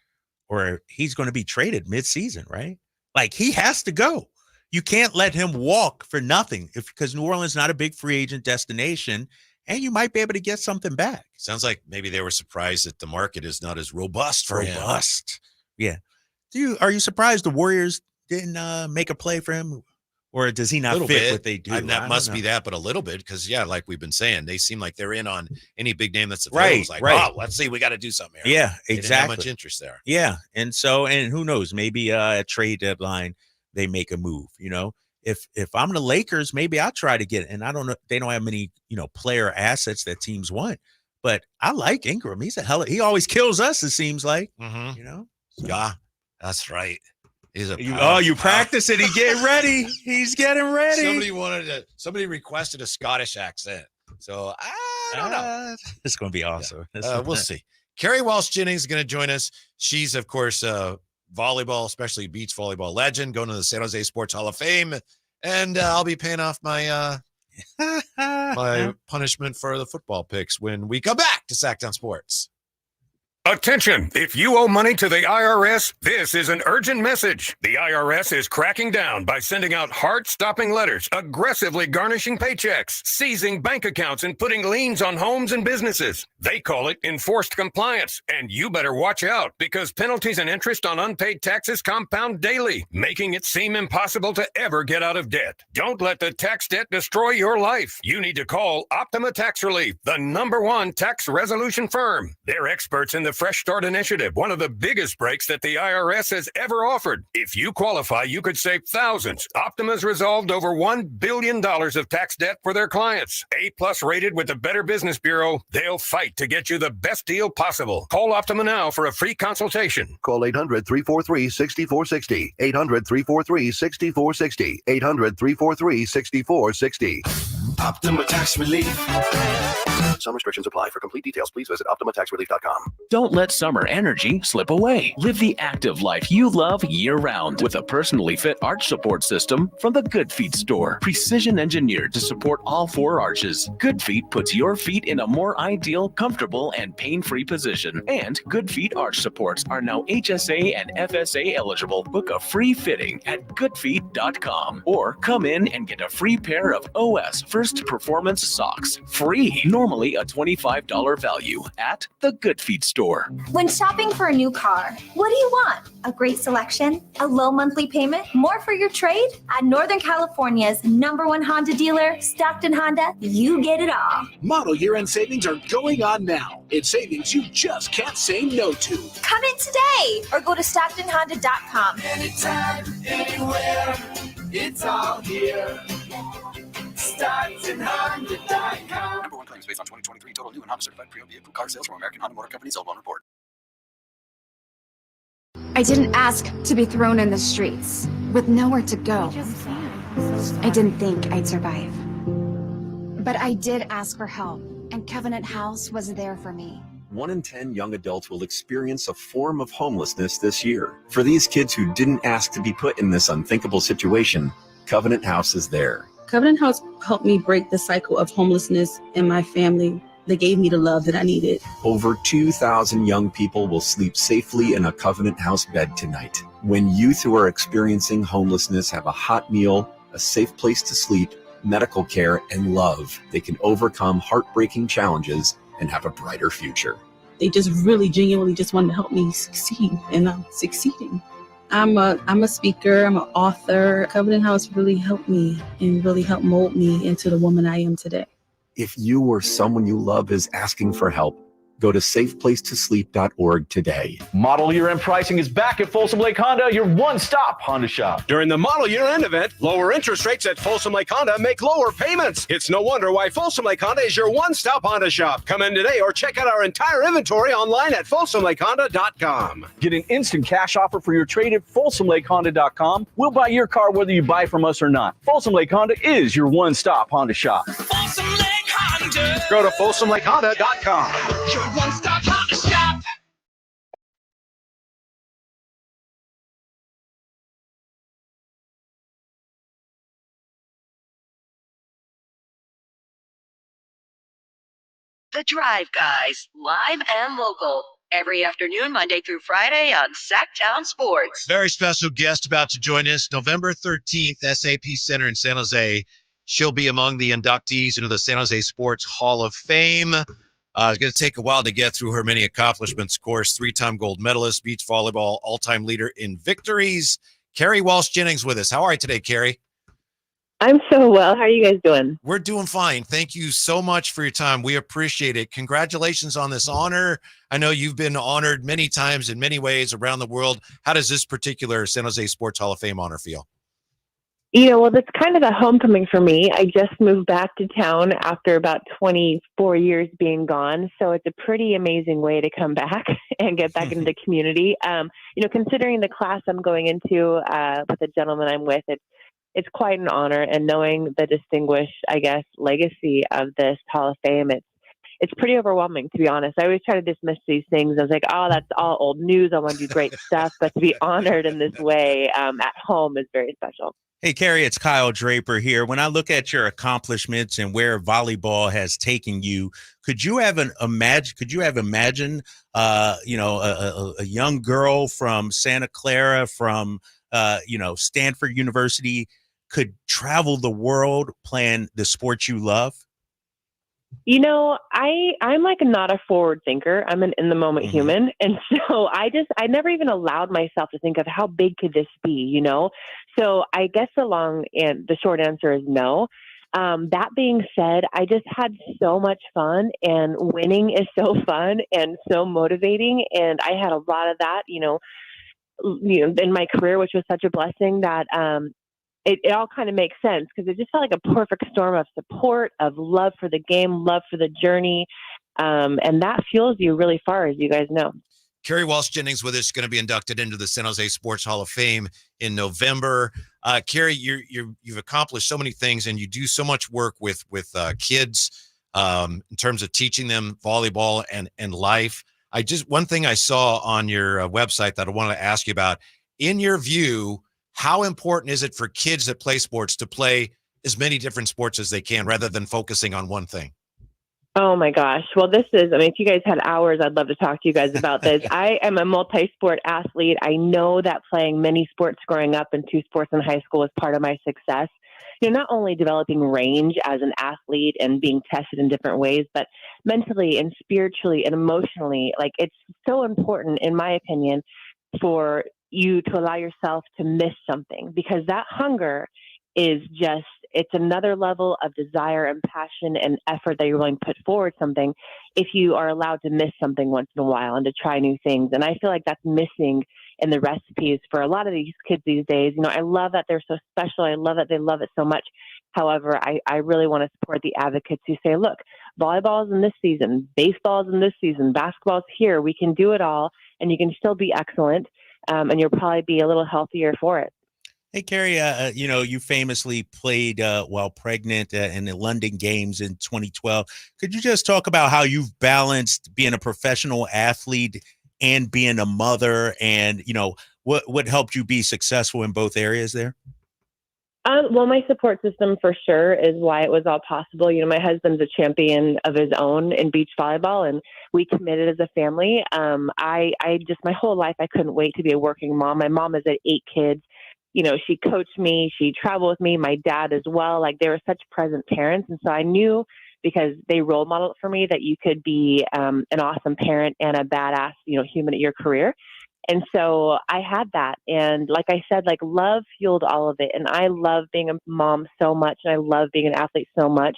or he's going to be traded mid-season, right? Like, he has to go. You can't let him walk for nothing because New Orleans is not a big free agent destination, and you might be able to get something back. Sounds like maybe they were surprised that the market is not as robust for him. Yeah. Are you surprised the Warriors didn't make a play for him? Or does he not fit what they do? That must be that, but a little bit because, like we've been saying, they seem like they're in on any big name that's available. Right. Oh, let's see, we got to do something here. Yeah, exactly. They didn't have much interest there. Yeah, and who knows? Maybe a trade deadline they make a move. If I'm the Lakers, maybe I'll try to get it. And I don't know, they don't have many player assets that teams want, but I like Ingram. He's he always kills us. It seems like Yeah, that's right. You practice it. He's getting ready. He's getting ready. Somebody requested a Scottish accent. So I don't know. It's going to be awesome. We'll see. Kerri Walsh Jennings is going to join us. She's, of course, volleyball, especially beach volleyball legend, going to the San Jose Sports Hall of Fame. And I'll be paying off my my punishment for the football picks when we come back to Sactown Sports. Attention! If you owe money to the IRS, this is an urgent message. The IRS is cracking down by sending out heart-stopping letters, aggressively garnishing paychecks, seizing bank accounts, and putting liens on homes and businesses. They call it enforced compliance, and you better watch out because penalties and interest on unpaid taxes compound daily, making it seem impossible to ever get out of debt. Don't let the tax debt destroy your life. You need to call Optima Tax Relief, the #1 tax resolution firm. They're experts in the Fresh Start Initiative, one of the biggest breaks that the IRS has ever offered. If you qualify, you could save thousands. Optima's resolved over $1 billion of tax debt for their clients. A-plus rated with the Better Business Bureau, they'll fight to get you the best deal possible. Call Optima now for a free consultation. Call 800-343-6460. 800-343-6460. 800-343-6460. Optima Tax Relief. Some restrictions apply. For complete details, please visit OptimaTaxRelief.com. Don't let summer energy slip away. Live the active life you love year-round with a personally fit arch support system from the Good Feet store. Precision engineered to support all 4 arches. Good Feet puts your feet in a more ideal, comfortable, and pain-free position. And Good Feet arch supports are now HSA and FSA eligible. Book a free fitting at goodfeet.com or come in and get a free pair of OS First Performance socks. Free. Normally a $25 value at the Good Feet store. When shopping for a new car, what do you want? A great selection? A low monthly payment? More for your trade? At Northern California's #1 Honda dealer, Stockton Honda, you get it all. Model year-end savings are going on now. It's savings you just can't say no to. Come in today or go to StocktonHonda.com. Anytime, anywhere, it's all here. StocktonHonda.com. Number 1 claims based on 2023 total new and Honda certified pre-owned vehicle car sales from American Honda Motor Company sold on report. I didn't ask to be thrown in the streets with nowhere to go. I didn't think I'd survive. But I did ask for help, and Covenant House was there for me. 1 in 10 young adults will experience a form of homelessness this year. For these kids who didn't ask to be put in this unthinkable situation, Covenant House is there. Covenant House helped me break the cycle of homelessness in my family. They gave me the love that I needed. Over 2,000 young people will sleep safely in a Covenant House bed tonight. When youth who are experiencing homelessness have a hot meal, a safe place to sleep, medical care, and love, they can overcome heartbreaking challenges and have a brighter future. They just really genuinely just wanted to help me succeed, and I'm succeeding. I'm a speaker, I'm an author. Covenant House really helped me and really helped mold me into the woman I am today. If you or someone you love is asking for help, go to safeplacetosleep.org today. Model year-end pricing is back at Folsom Lake Honda, your one-stop Honda shop. During the model year-end event, lower interest rates at Folsom Lake Honda make lower payments. It's no wonder why Folsom Lake Honda is your one-stop Honda shop. Come in today or check out our entire inventory online at FolsomLakeHonda.com. Get an instant cash offer for your trade at FolsomLakeHonda.com. We'll buy your car whether you buy from us or not. Folsom Lake Honda is your one-stop Honda shop. Folsom Lake Honda. Go to FolsomLakeHonda.com. Your one-stop Honda shop. The Drive Guys, live and local, every afternoon, Monday through Friday on Sactown Sports. Very special guest about to join us November 13th, SAP Center in San Jose. She'll be among the inductees into the San Jose Sports Hall of Fame. It's going to take a while to get through her many accomplishments. Of course, 3-time gold medalist, beach volleyball, all-time leader in victories. Kerri Walsh Jennings with us. How are you today, Kerri? I'm so well. How are you guys doing? We're doing fine. Thank you so much for your time. We appreciate it. Congratulations on this honor. I know you've been honored many times in many ways around the world. How does this particular San Jose Sports Hall of Fame honor feel? Well, that's kind of a homecoming for me. I just moved back to town after about 24 years being gone. So it's a pretty amazing way to come back and get back into the community. Considering the class I'm going into with the gentleman I'm with, it's quite an honor. And knowing the distinguished, legacy of this Hall of Fame, it's pretty overwhelming, to be honest. I always try to dismiss these things. I was like, oh, that's all old news. I want to do great stuff. But to be honored in this way at home is very special. Hey, Kerri, it's Kyle Draper here. When I look at your accomplishments and where volleyball has taken you, could you have imagined, a young girl from Santa Clara, from, Stanford University, could travel the world playing the sport you love? I'm like not a forward thinker. I'm an in the moment human. And so I never even allowed myself to think of how big could this be, So I guess the short answer is no. That being said, I just had so much fun, and winning is so fun and so motivating. And I had a lot of that, in my career, which was such a blessing that it all kind of makes sense because it just felt like a perfect storm of support, of love for the game, love for the journey. And that fuels you really far, as you guys know. Kerri Walsh Jennings with us, going to be inducted into the San Jose Sports Hall of Fame in November. Kerri, you've accomplished so many things, and you do so much work with kids in terms of teaching them volleyball and life. One thing I saw on your website that I wanted to ask you about. In your view, how important is it for kids that play sports to play as many different sports as they can rather than focusing on one thing? Oh my gosh. Well, if you guys had hours, I'd love to talk to you guys about this. I am a multi-sport athlete. I know that playing many sports growing up and 2 sports in high school was part of my success. Not only developing range as an athlete and being tested in different ways, but mentally and spiritually and emotionally, it's so important, in my opinion, for you to allow yourself to miss something, because that hunger is it's another level of desire and passion and effort that you're willing to put forward something if you are allowed to miss something once in a while and to try new things. And I feel like that's missing in the recipes for a lot of these kids these days. I love that they're so special. I love that they love it so much. However, I really want to support the advocates who say, look, volleyball's in this season, baseball's in this season, basketball's here. We can do it all, and you can still be excellent, and you'll probably be a little healthier for it. Hey, Kerri, you famously played while pregnant in the London Games in 2012. Could you just talk about how you've balanced being a professional athlete and being a mother, and, what helped you be successful in both areas there? Well, my support system for sure is why it was all possible. My husband's a champion of his own in beach volleyball, and we committed as a family. I just, my whole life, I couldn't wait to be a working mom. My mom has had 8 kids. She coached me, she traveled with me, my dad as well. They were such present parents. And so I knew, because they role modeled for me, that you could be an awesome parent and a badass, human at your career. And so I had that. And like I said, love fueled all of it. And I love being a mom so much. And I love being an athlete so much.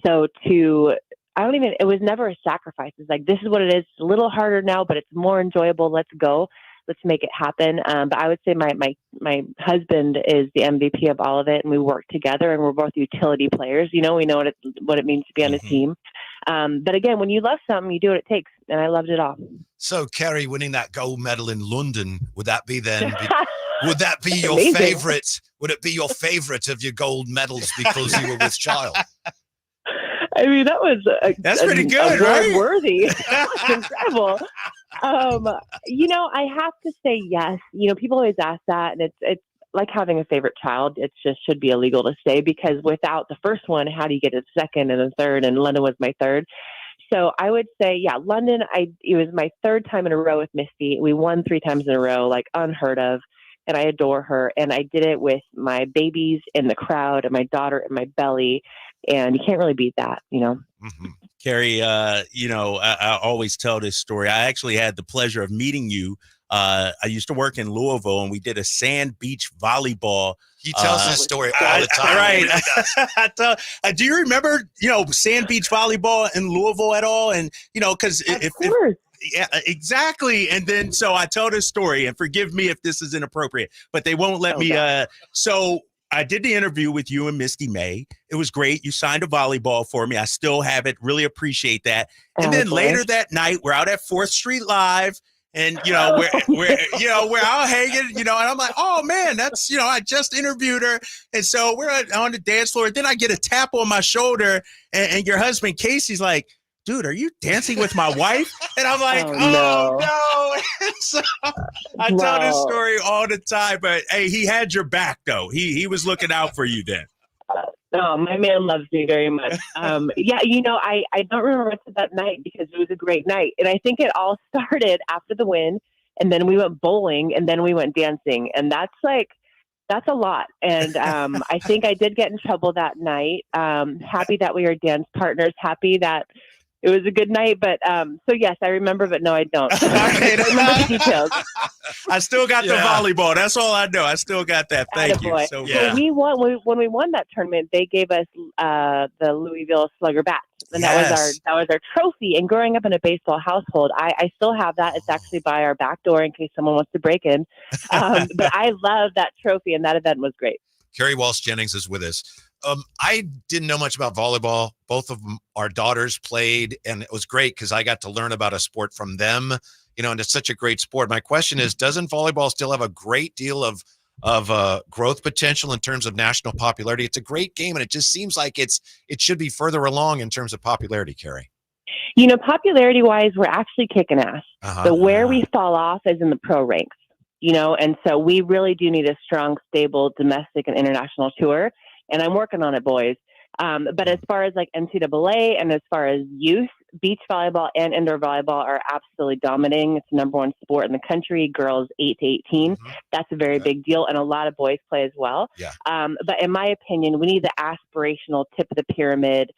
So it was never a sacrifice. It's this is what it is. It's a little harder now, but it's more enjoyable. Let's go. Let's make it happen. But I would say my husband is the MVP of all of it, and we work together, and we're both utility players. We know what it means to be on a team. But again, when you love something, you do what it takes, and I loved it all. So, Kerri, winning that gold medal in London, would that be your Amazing. favorite? Would it be your favorite of your gold medals because you were with child? I mean, that's pretty good, right? Worthy. Incredible. I have to say yes. People always ask that, and it's like having a favorite child. It just should be illegal to say, because without the first one, how do you get a second and a third? And London was my third. So I would say, yeah, London, it was my 3rd time in a row with Misty. We won 3 times in a row, unheard of. And I adore her. And I did it with my babies in the crowd and my daughter in my belly. And you can't really beat that, Mm-hmm. Kerri, I always tell this story. I actually had the pleasure of meeting you. I used to work in Louisville, and we did a sand beach volleyball. He tells this story all the time. Right. Do you remember, sand beach volleyball in Louisville at all? And, because yeah, exactly. And then, so I tell this story, and forgive me if this is inappropriate, but they won't let me. So I did the interview with you and Misty May. It was great. You signed a volleyball for me. I still have it. Really appreciate that. And then later that night, we're out at 4th Street Live, and we're out hanging, and I'm like, oh man, that's I just interviewed her, and so we're on the dance floor. Then I get a tap on my shoulder, and your husband Casey's like, dude, are you dancing with my wife? And I'm like, oh no. And so I tell this story all the time, but hey, he had your back though. He was looking out for you then. No, my man loves me very much. I don't remember what's that night, because it was a great night. And I think it all started after the win, and then we went bowling, and then we went dancing. And that's a lot. And I think I did get in trouble that night. Happy that we were dance partners. Happy that it was a good night. But so yes, I remember, but no, I don't. I don't remember the details. I still got the volleyball. That's all I know. I still got that. Thank you. Attaboy. So So we won when we won that tournament. They gave us the Louisville Slugger bats, and that was our trophy. And growing up in a baseball household, I still have that. It's actually by our back door in case someone wants to break in. But I love that trophy, and that event was great. Kerri Walsh Jennings is with us. I didn't know much about volleyball. Both of our daughters played, and it was great because I got to learn about a sport from them. And it's such a great sport. My question is, doesn't volleyball still have a great deal of growth potential in terms of national popularity? It's a great game, and it just seems like it should be further along in terms of popularity, Kerri. Popularity-wise, we're actually kicking ass. But where we fall off is in the pro ranks, and so we really do need a strong, stable domestic and international tour. And I'm working on it, boys. But as far as like NCAA and as far as youth, beach volleyball and indoor volleyball are absolutely dominating. It's the number one sport in the country. Girls 8 to 18. That's a very big deal. And a lot of boys play as well. Yeah. But in my opinion, we need the aspirational tip of the pyramid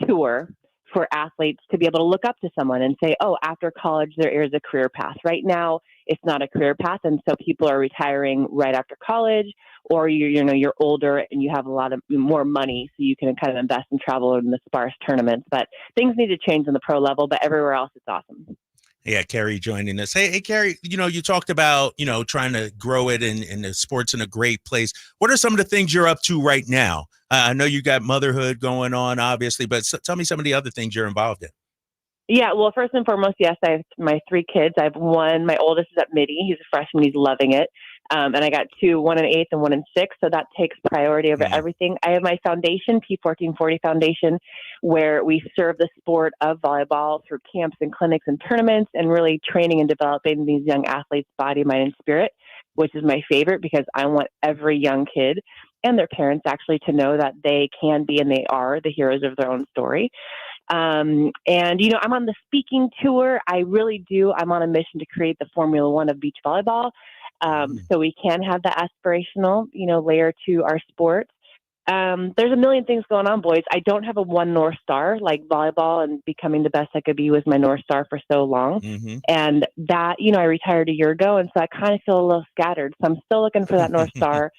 tour for athletes to be able to look up to someone and say, oh, after college, there is a career path. Right now, it's not a career path. And so people are retiring right after college, or you're older and you have a lot of more money, so you can kind of invest and travel in the sparse tournaments. But things need to change on the pro level, but everywhere else it's awesome. Yeah, Kerri joining us. Hey, Kerri, you talked about, trying to grow it and the sport's in a great place. What are some of the things you're up to right now? I know you got motherhood going on, obviously, but tell me some of the other things you're involved in. Yeah, well, first and foremost, yes, I have my 3 kids. I have one, my oldest is at Midi. He's a freshman. He's loving it. And I got 2, one in 8th and one in 6th. So that takes priority over everything. I have my foundation, P1440 Foundation, where we serve the sport of volleyball through camps and clinics and tournaments and really training and developing these young athletes' body, mind, and spirit, which is my favorite because I want every young kid and their parents actually to know that they can be and they are the heroes of their own story. And, I'm on the speaking tour. I really do. I'm on a mission to create the Formula One of beach volleyball. So we can have the aspirational, layer to our sport. There's a million things going on, boys. I don't have a one North Star, like volleyball and becoming the best I could be was my North Star for so long. And that, I retired a year ago. And so I kind of feel a little scattered. So I'm still looking for that North Star.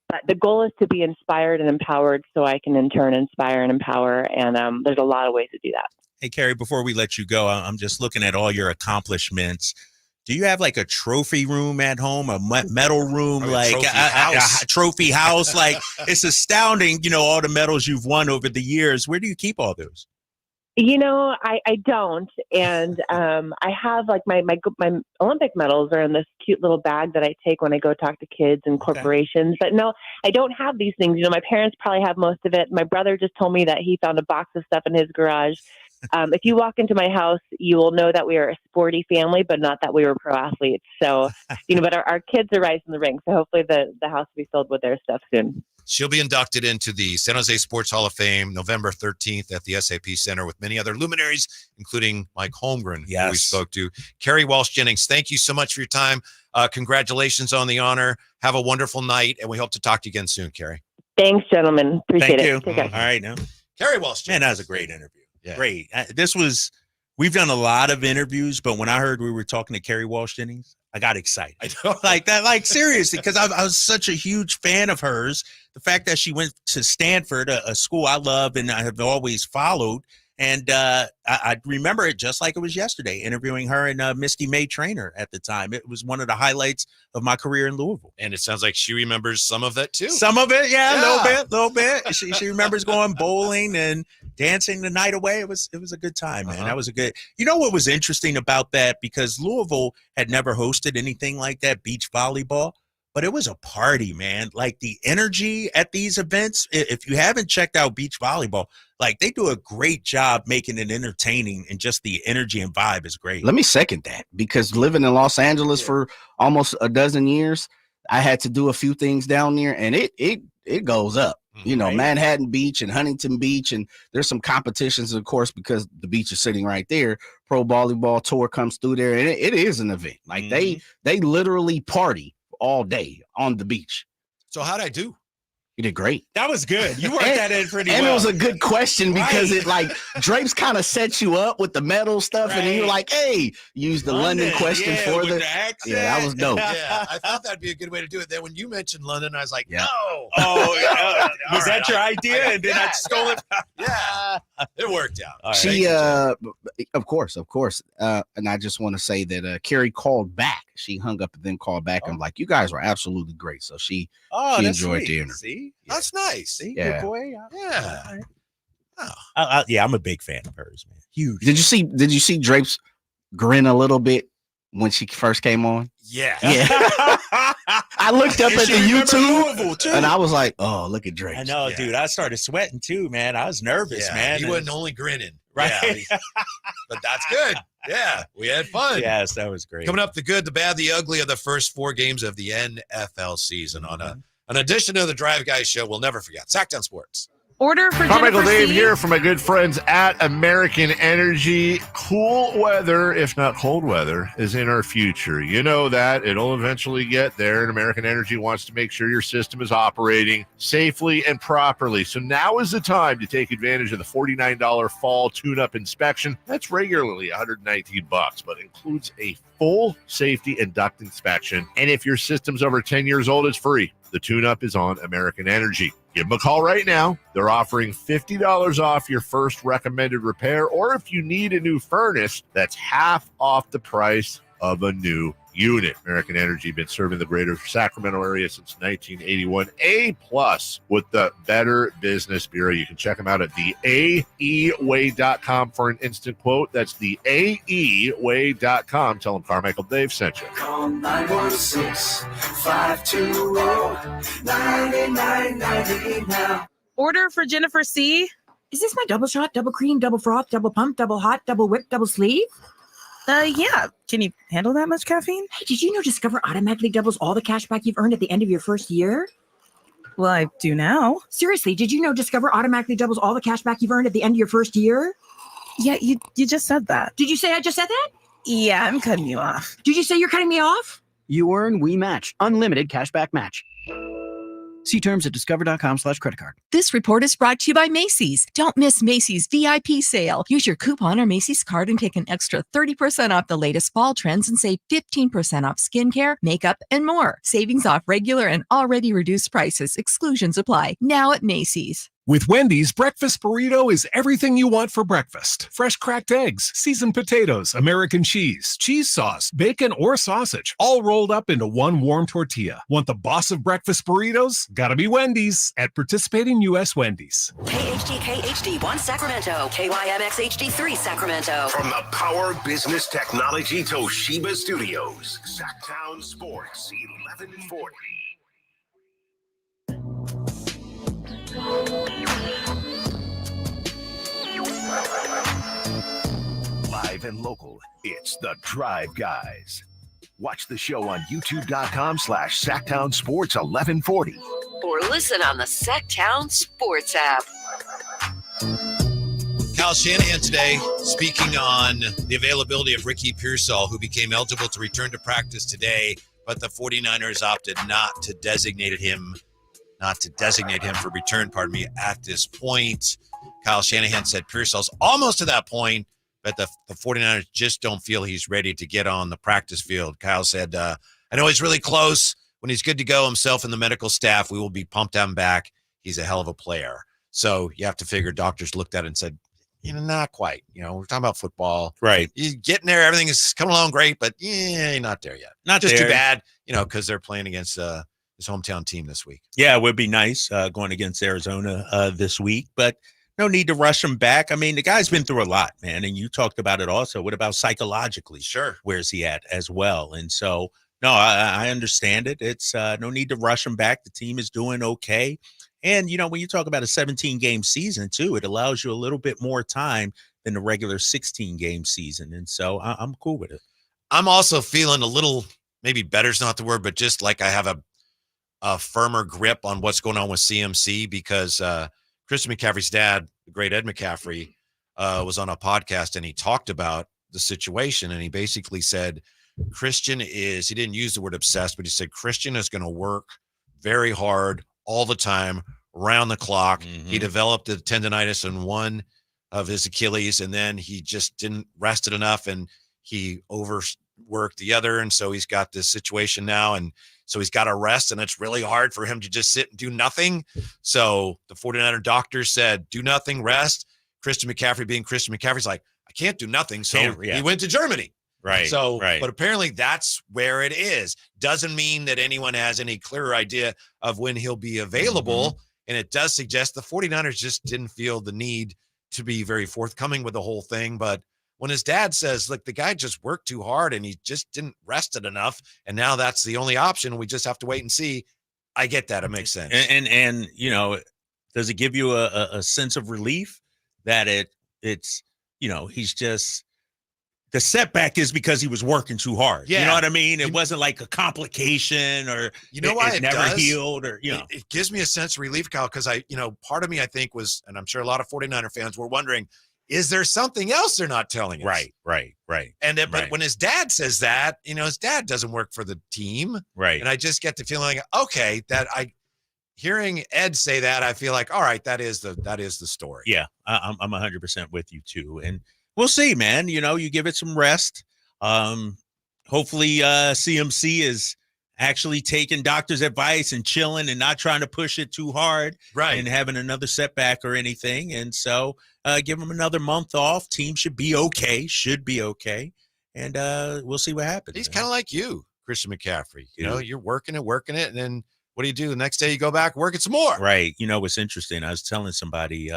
But the goal is to be inspired and empowered so I can in turn inspire and empower. And there's a lot of ways to do that. Hey, Kerri, before we let you go, I'm just looking at all your accomplishments. Do you have like a trophy room at home, a medal room, like a trophy house? Like it's astounding, all the medals you've won over the years. Where do you keep all those? I don't. And I have like my Olympic medals are in this cute little bag that I take when I go talk to kids and corporations. But no, I don't have these things. My parents probably have most of it. My brother just told me that he found a box of stuff in his garage. If you walk into my house, you will know that we are a sporty family, but not that we were pro athletes. So, but our kids are rising the ranks. So hopefully the house will be filled with their stuff soon. She'll be inducted into the San Jose Sports Hall of Fame November 13th at the SAP Center with many other luminaries, including Mike Holmgren, who we spoke to. Kerri Walsh Jennings, thank you so much for your time. Congratulations on the honor. Have a wonderful night, and we hope to talk to you again soon, Kerri. Thanks, gentlemen. Appreciate it. Thank you. All right, now. Kerri Walsh Jennings. Man, that was a great interview. Yeah. Great. We've done a lot of interviews, but when I heard we were talking to Kerri Walsh Jennings, I got excited. I know. Like seriously, because I was such a huge fan of hers. The fact that she went to Stanford, a school I love and I have always followed. And I remember it just like it was yesterday, interviewing her and Misty May Trainer at the time. It was one of the highlights of my career in Louisville. And it sounds like she remembers some of that too. Some of it, yeah. A little bit. She remembers going bowling and dancing the night away. It was a good time, man. That was a good. You know what was interesting about that? Because Louisville had never hosted anything like that, beach volleyball. But it was a party, man. Like the energy at these events, if you haven't checked out beach volleyball, like they do a great job making it entertaining, and just the energy and vibe is great. Let me second that, because living in Los Angeles for almost a dozen years, I had to do a few things down there, and it goes up. Right. Manhattan Beach and Huntington Beach, and there's some competitions, of course, because the beach is sitting right there. Pro Volleyball Tour comes through there, and it is an event. Like they literally party all day on the beach. So how'd I do? You did great. That was good. You worked that in pretty well. And it was a good question because Right. it like Drapes kind of set you up with the metal stuff, and then you're like, "Hey, use the London question for with the accent. Yeah, that was dope. Yeah, I thought that'd be a good way to do it. Then when you mentioned London, I was like, no. Oh, was that your I idea? And then I stole it. Yeah, it worked out. All right. She, of course. And I just want to say that Kerri called back. She hung up and then called back. I'm like, you guys were absolutely great. So she that's enjoyed sweet. the interview. See? That's nice. See, Yeah. good boy. Yeah. Yeah, I'm a big fan of hers, man. Huge. Did you see Drapes grin a little bit when she first came on? Yeah. I looked up And at she the remembered YouTube Louisville, too. and I was like, oh, look at Drapes. I know, dude. I started sweating too, man. I was nervous, man. He wasn't only grinning. Right. Yeah, but that's good. Yeah, we had fun. Yes, that was great. Coming up, the good, the bad, the ugly of the first 4 games of the NFL season on an edition of the Drive Guys show we'll never forget. Sactown Sports. Order for Carmichael Jennifer Dave C. here from my good friends at American Energy. Cool weather, if not cold weather, is in our future. You know that. It'll eventually get there, and American Energy wants to make sure your system is operating safely and properly. So now is the time to take advantage of the $49 fall tune-up inspection. That's regularly $119, but includes a full safety and duct inspection. And if your system's over 10 years old, it's free. The tune-up is on American Energy. Give them a call right now. They're offering $50 off your first recommended repair, or if you need a new furnace, that's half off the price of a new unit. American Energy been serving the greater Sacramento area since 1981. A+ with the Better Business Bureau. You can check them out at theaeway.com for an instant quote. That's theaeway.com. Tell them Carmichael Dave sent you. Call 916-520-9998 now. Order for Jennifer C. Is this my double shot, double cream, double froth, double pump, double hot, double whip, double sleeve? Yeah. Can you handle that much caffeine? Hey, did you know Discover automatically doubles all the cash back you've earned at the end of your first year? Well, I do now. Seriously, did you know Discover automatically doubles all the cash back you've earned at the end of your first year? Yeah, you just said that. Did you say I just said that? Yeah, I'm cutting you off. Did you say you're cutting me off? You earn We Match, unlimited cashback match. See terms at discover.com/creditcard. This report is brought to you by Macy's. Don't miss Macy's VIP sale. Use your coupon or Macy's card and take an extra 30% off the latest fall trends and save 15% off skincare, makeup, and more. Savings off regular and already reduced prices. Exclusions apply. Now at Macy's. With Wendy's, breakfast burrito is everything you want for breakfast. Fresh cracked eggs, seasoned potatoes, American cheese, cheese sauce, bacon, or sausage, all rolled up into one warm tortilla. Want the boss of breakfast burritos? Gotta be Wendy's at participating U.S. Wendy's. KHTK HD1 Sacramento, KYMX HD3 Sacramento. From the Power Business Technology Toshiba Studios, Sactown Sports 1140. Live and local, it's the Drive Guys. Watch the show on youtube.com/Sactown Sports 1140. Or listen on the Sactown Sports app. Kyle Shanahan today speaking on the availability of Ricky Pearsall, who became eligible to return to practice today, but the 49ers opted not to designate him for return, at this point. Kyle Shanahan said Pearsall's almost to that point, but the 49ers just don't feel he's ready to get on the practice field. Kyle said, I know he's really close. When he's good to go, himself and the medical staff, we will be pumped him back. He's a hell of a player. So you have to figure doctors looked at it and said, not quite. We're talking about football. Right. He's getting there. Everything is coming along great, but not there yet. Not just there. Too bad, because they're playing against his hometown team this week. Yeah, it would be nice going against Arizona this week, but no need to rush him back. I mean, the guy's been through a lot, man, and you talked about it also. What about psychologically? Sure. Where's he at as well? And so, no, I understand it. It's no need to rush him back. The team is doing okay. And, when you talk about a 17-game season, too, it allows you a little bit more time than the regular 16-game season. And so I'm cool with it. I'm also feeling a little, maybe better's not the word, but just like I have a firmer grip on what's going on with CMC because Christian McCaffrey's dad, the great Ed McCaffrey, was on a podcast and he talked about the situation. And he basically said, he didn't use the word obsessed, but he said, Christian is going to work very hard all the time, around the clock. He developed a tendonitis in one of his Achilles, and then he just didn't rest it enough, and he overworked the other, and so he's got this situation now, and so he's got to rest, and it's really hard for him to just sit and do nothing. So the 49er doctor said, do nothing, rest. Christian McCaffrey, being Christian McCaffrey's like, I can't do nothing, so he went to Germany. Right. So, right. But apparently that's where it is. Doesn't mean that anyone has any clearer idea of when he'll be available. And it does suggest the 49ers just didn't feel the need to be very forthcoming with the whole thing. But when his dad says, look, the guy just worked too hard and he just didn't rest it enough, and now that's the only option, we just have to wait and see. I get that. It makes sense. And you know, does it give you a sense of relief that it's, you know, he's just, the setback is because he was working too hard. Yeah. You know what I mean? It wasn't like a complication, or you know why it never does? healed, or, you know. It gives me a sense of relief, Kyle, because part of me, I think was, and I'm sure a lot of 49er fans were wondering, is there something else they're not telling us? Right. And then, but when his dad says that, you know, his dad doesn't work for the team. Right. And I just get the feeling, okay, hearing Ed say that, I feel like, all right, that is the story. Yeah, I'm 100% with you too. And we'll see, man. You know, you give it some rest. Hopefully CMC is actually taking doctor's advice and chilling and not trying to push it too hard, right, and having another setback or anything. And so give him another month off. Team should be okay. And we'll see what happens. He's kind of like you, Christian McCaffrey. You know, you're working it, and then what do you do? The next day you go back, work it some more. Right. You know, what's interesting, I was telling somebody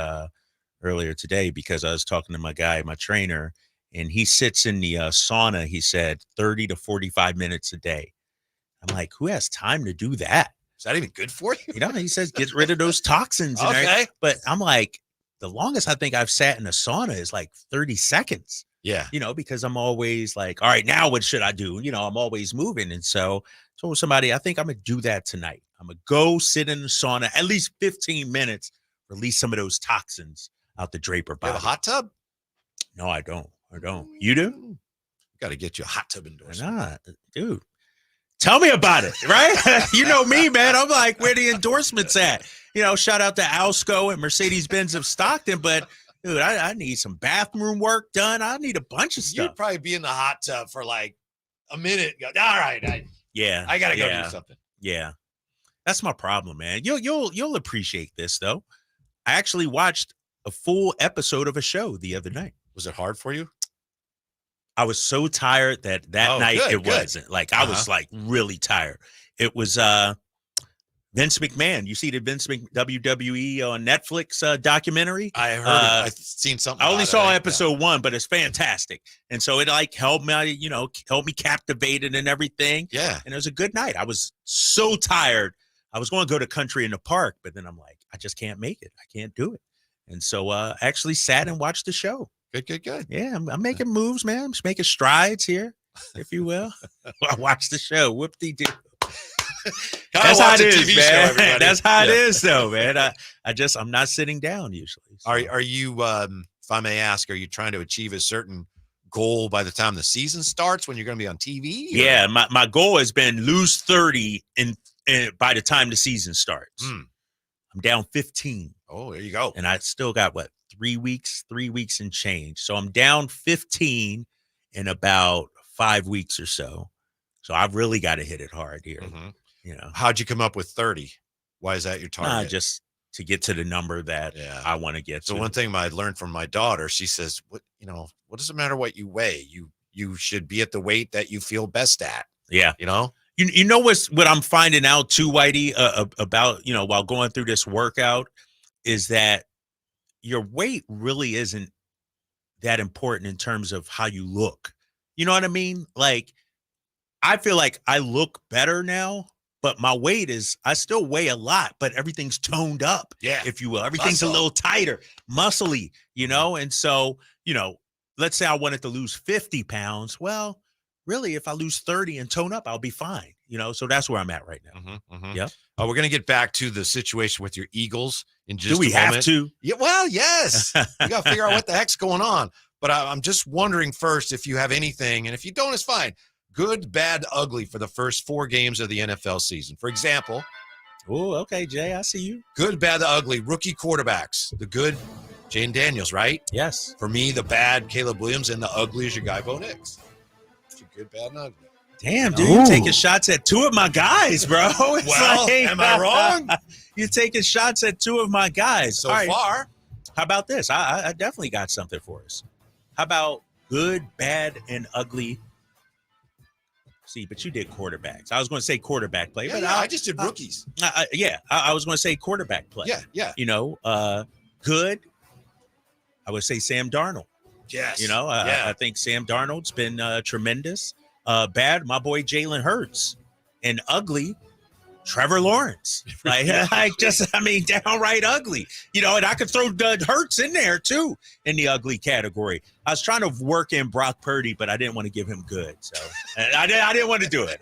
earlier today, because I was talking to my guy, my trainer, and he sits in the sauna, he said 30 to 45 minutes a day. I'm like, who has time to do that? Is that even good for you? You know, he says, get rid of those toxins. And okay. But I'm like, the longest I think I've sat in a sauna is like 30 seconds. Yeah. You know, because I'm always like, all right, now what should I do? You know, I'm always moving. And so I told somebody, I think I'm going to do that tonight. I'm going to go sit in the sauna at least 15 minutes, release some of those toxins out the Draper body. You have a hot tub? No, I don't. You do? Got to get you a hot tub endorsement. Nah, dude. Tell me about it, right? You know me, man. I'm like, where the endorsements at? You know, shout out to Alsco and Mercedes-Benz of Stockton, but dude, I need some bathroom work done. I need a bunch of stuff. You'd probably be in the hot tub for like a minute. Go, all right, I gotta go do something. Yeah, that's my problem, man. You'll appreciate this though. I actually watched a full episode of a show the other night. Was it hard for you? I was so tired that night wasn't. Like, I was like really tired. It was Vince McMahon. You see the Vince WWE on Netflix documentary? I heard I've seen something. I only saw episode 1, but it's fantastic. And so it like helped me captivated and everything. Yeah. And it was a good night. I was so tired. I was going to go to Country in the Park, but then I'm like, I just can't make it. I can't do it. And so I actually sat and watched the show. Good. Yeah, I'm making moves, man. I'm just making strides here, if you will. I watched the show. Whoop-de-doo. That's how it is, man. That's how it is, though, man. I'm not sitting down usually. So. Are you, if I may ask, are you trying to achieve a certain goal by the time the season starts when you're going to be on TV? Or? Yeah, my goal has been lose 30 by the time the season starts. I'm down 15. Oh, there you go. And I still got 3 weeks and change. So I'm down 15 in about 5 weeks or so. So I've really got to hit it hard here. You know, how'd you come up with 30? Why is that your target? Just to get to the number that I want to get to. So one thing I learned from my daughter, she says, what does it matter what you weigh? You should be at the weight that you feel best at. Yeah. You know? You know what I'm finding out too, Whitey, about, while going through this workout, is that your weight really isn't that important in terms of how you look. You know what I mean? Like, I feel like I look better now, but my weight I still weigh a lot, but everything's toned up, if you will. Everything's a little tighter, muscly, and so, let's say I wanted to lose 50 pounds. Well, really, if I lose 30 and tone up, I'll be fine. So that's where I'm at right now. Yep. We're going to get back to the situation with your Eagles in just a moment. Do we have to? Yeah, well, yes. You got to figure out what the heck's going on. But I'm just wondering first if you have anything, and if you don't, it's fine. Good, bad, ugly for the first 4 games of the NFL season. For example, Oh, okay, Jay, I see you. Good, bad, the ugly. Rookie quarterbacks. The good, Jane Daniels, right? Yes. For me, the bad, Caleb Williams, and the ugly is your guy, Bo Nix. It's your good, bad, and ugly. Damn, dude, you're taking shots at two of my guys, bro. It's Well, am I wrong? You're taking shots at two of my guys. So All right. far. How about this? I definitely got something for us. How about good, bad, and ugly? See, but you did quarterbacks. I was going to say quarterback play, but I just did rookies. I was going to say quarterback play. Yeah. You know, good. I would say Sam Darnold. Yes. You know, I think Sam Darnold's been tremendous. Bad, my boy Jalen Hurts. And ugly, Trevor Lawrence. Like, downright ugly. You know, and I could throw Hurts in there too in the ugly category. I was trying to work in Brock Purdy, but I didn't want to give him good. So I didn't want to do it.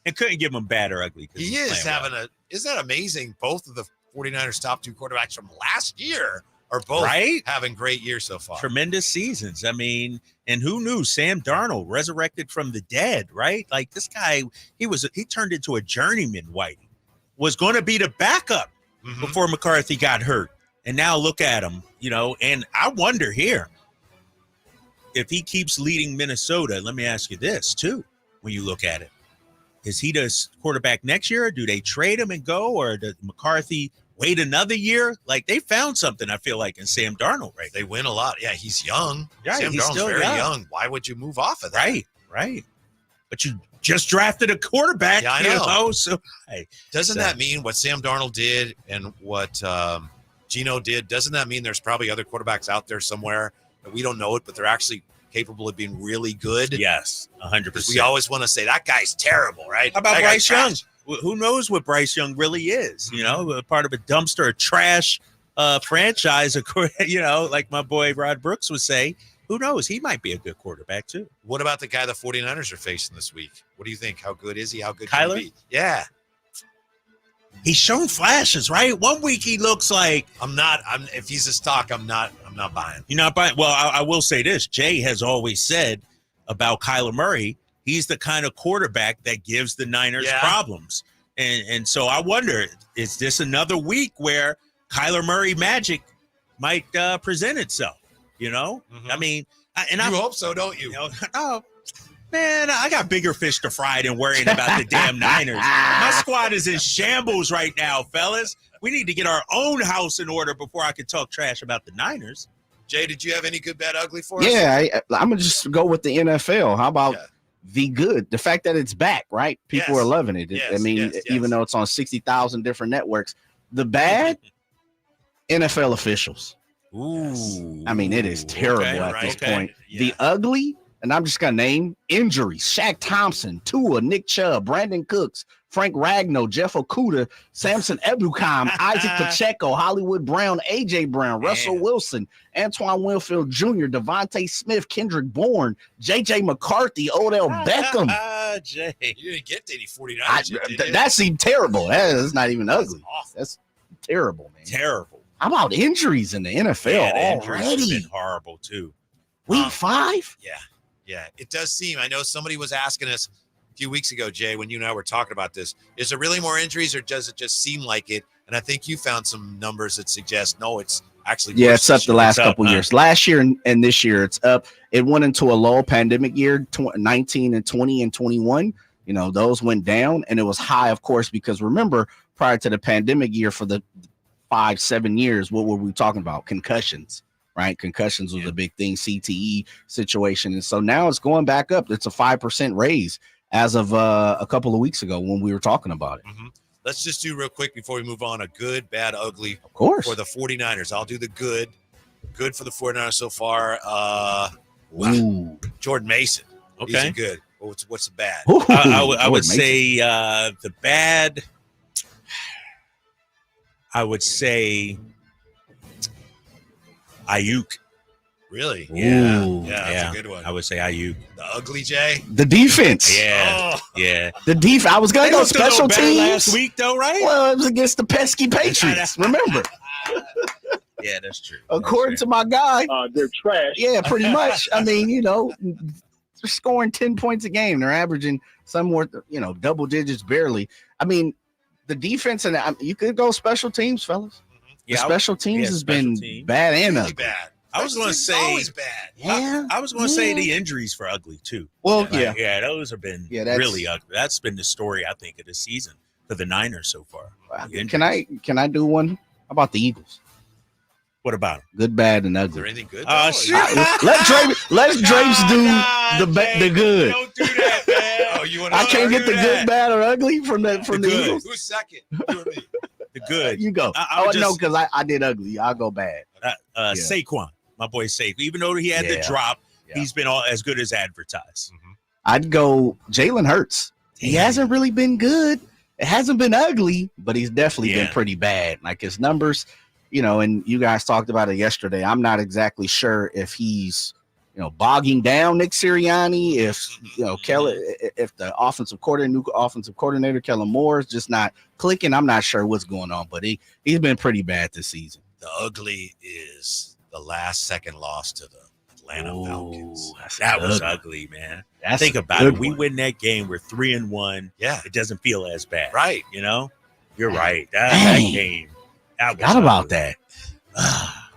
And couldn't give him bad or ugly. He is having isn't that amazing? Both of the 49ers top two quarterbacks from last year are both having great years so far. Tremendous seasons. I mean, and who knew Sam Darnold resurrected from the dead, right? Like this guy, he turned into a journeyman, Whitey. Was going to be the backup before McCarthy got hurt. And now look at him, you know, and I wonder here, if he keeps leading Minnesota, let me ask you this too, when you look at it. Is he the quarterback next year? Or do they trade him and go? Or does McCarthy wait another year? Like they found something, I feel like, in Sam Darnold, right? They win a lot. Yeah, he's young. Yeah, Sam he's Darnold's still very young. young. Why would you move off of that? Right. But you just drafted a quarterback. Yeah, I know. You know, so doesn't that mean what Sam Darnold did and what Geno did? Doesn't that mean there's probably other quarterbacks out there somewhere that we don't know it, but they're actually capable of being really good? Yes, 100%. We always want to say that guy's terrible, right? How about That guy's Bryce Young? trash. Who knows what Bryce Young really is? You know, a part of a dumpster, a trash franchise. You know, like my boy Rod Brooks would say. Who knows? He might be a good quarterback too. What about the guy the 49ers are facing this week? What do you think? How good is he? How good Kyler? can he be? Yeah. He's shown flashes, right? One week he looks like if he's a stock, I'm not buying. You're not buying. Well, I will say this. Jay has always said about Kyler Murray, he's the kind of quarterback that gives the Niners problems. And so I wonder, is this another week where Kyler Murray magic might present itself? You know, I mean, I hope so, don't you? Oh, man, I got bigger fish to fry than worrying about the damn Niners. My squad is in shambles right now, fellas. We need to get our own house in order before I can talk trash about the Niners. Jay, did you have any good, bad, ugly for us? Yeah, I'm going to just go with the NFL. How about the good? The fact that it's back, right? People are loving it. Even though it's on 60,000 different networks. The bad, NFL officials. Ooh. I mean, it is terrible at this point. Yeah. The ugly, and I'm just going to name injuries. Shaq Thompson, Tua, Nick Chubb, Brandon Cooks, Frank Ragnow, Jeff Okudah, Samson Ebukam, Isaac Pacheco, Hollywood Brown, A.J. Brown, Russell Wilson, Antoine Winfield Jr., Devontae Smith, Kendrick Bourne, J.J. McCarthy, Odell Beckham. Jay. You didn't get to any 49ers. That seemed terrible. That's not even ugly. That's terrible, man. Terrible. How about injuries in the NFL already? Been horrible too. Week 5? Yeah. It does seem. I know somebody was asking us a few weeks ago, Jay, when you and I were talking about this. Is there really more injuries, or does it just seem like it? And I think you found some numbers that suggest no, it's actually worse. Yeah, it's up the last couple years. Last year and this year, it's up. It went into a low pandemic year, 19 and 20 and 21. You know, those went down, and it was high, of course, because remember, prior to the pandemic year, for the 5-7 years, what were we talking about? Concussions, right? Concussions was a big thing, CTE situation. And so now it's going back up. It's a 5% raise as of a couple of weeks ago when we were talking about it. Let's just do real quick before we move on, a good, bad, ugly, of course, for the 49ers. I'll do the good for the 49ers so far. Jordan Mason. Okay. He's a good. What's the bad? I would say the bad. I would say Ayuk. Really? Yeah. That's a good one. I would say Ayuk. The ugly, Jay? The defense. Yeah. The defense. I was going to go special teams last week, though, right? Well, it was against the pesky Patriots. Remember? Yeah, that's true. According to my guy. They're trash. Yeah, pretty much. I mean, you know, they're scoring 10 points a game. They're averaging somewhere, double digits barely. I mean, the defense, and you could go special teams, fellas. The special teams has been bad and really ugly. bad. I was going to say always bad. Yeah, I was going to say the injuries for ugly too. Well, yeah, those have been that's really ugly. That's been the story I think of the season for the Niners so far. Can I do one? How about the Eagles? What about them? Good, bad, and ugly. Is there anything good? Shit. Let Drapes do the good. Don't do that, man. Oh, you want I can't get the good, bad, or ugly from the Eagles. Who's second? You or me? The good. You go. No, because I did ugly. I'll go bad. Saquon, my boy Saquon. Even though he had the drop, he's been as good as advertised. Mm-hmm. I'd go Jalen Hurts. He hasn't really been good. It hasn't been ugly, but he's definitely been pretty bad. Like his numbers, and you guys talked about it yesterday. I'm not exactly sure if he's, bogging down Nick Sirianni, if, Kelly, if the new offensive coordinator, Kellen Moore, is just not clicking. I'm not sure what's going on, but he's been pretty bad this season. The ugly is the last second loss to the Atlanta Falcons. That was ugly, man. Think about it. We win that game. We're 3-1. Yeah. It doesn't feel as bad. Right. You're right. That game. Forgot about that.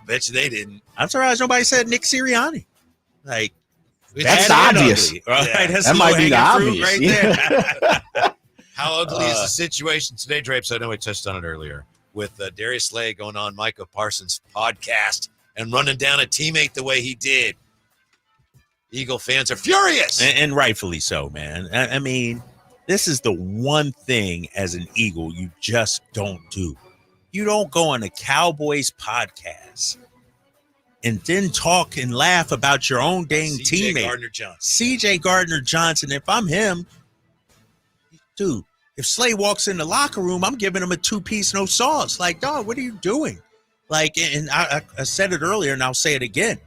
Bet you they didn't. I'm surprised nobody said Nick Sirianni. Like, that's obvious. Ugly, right? Yeah. That's that might be the obvious. Right there. How ugly is the situation today, Drapes? I know we touched on it earlier with Darius Slay going on Micah Parsons' podcast and running down a teammate the way he did. Eagle fans are furious. And rightfully so, man. I mean, this is the one thing as an Eagle you just don't do. You don't go on a Cowboys podcast and then talk and laugh about your own dang teammate. CJ Gardner-Johnson. If I'm him, dude, if Slay walks in the locker room, I'm giving him a 2-piece, no sauce. Like, dog, what are you doing? Like, and I said it earlier, and I'll say it again.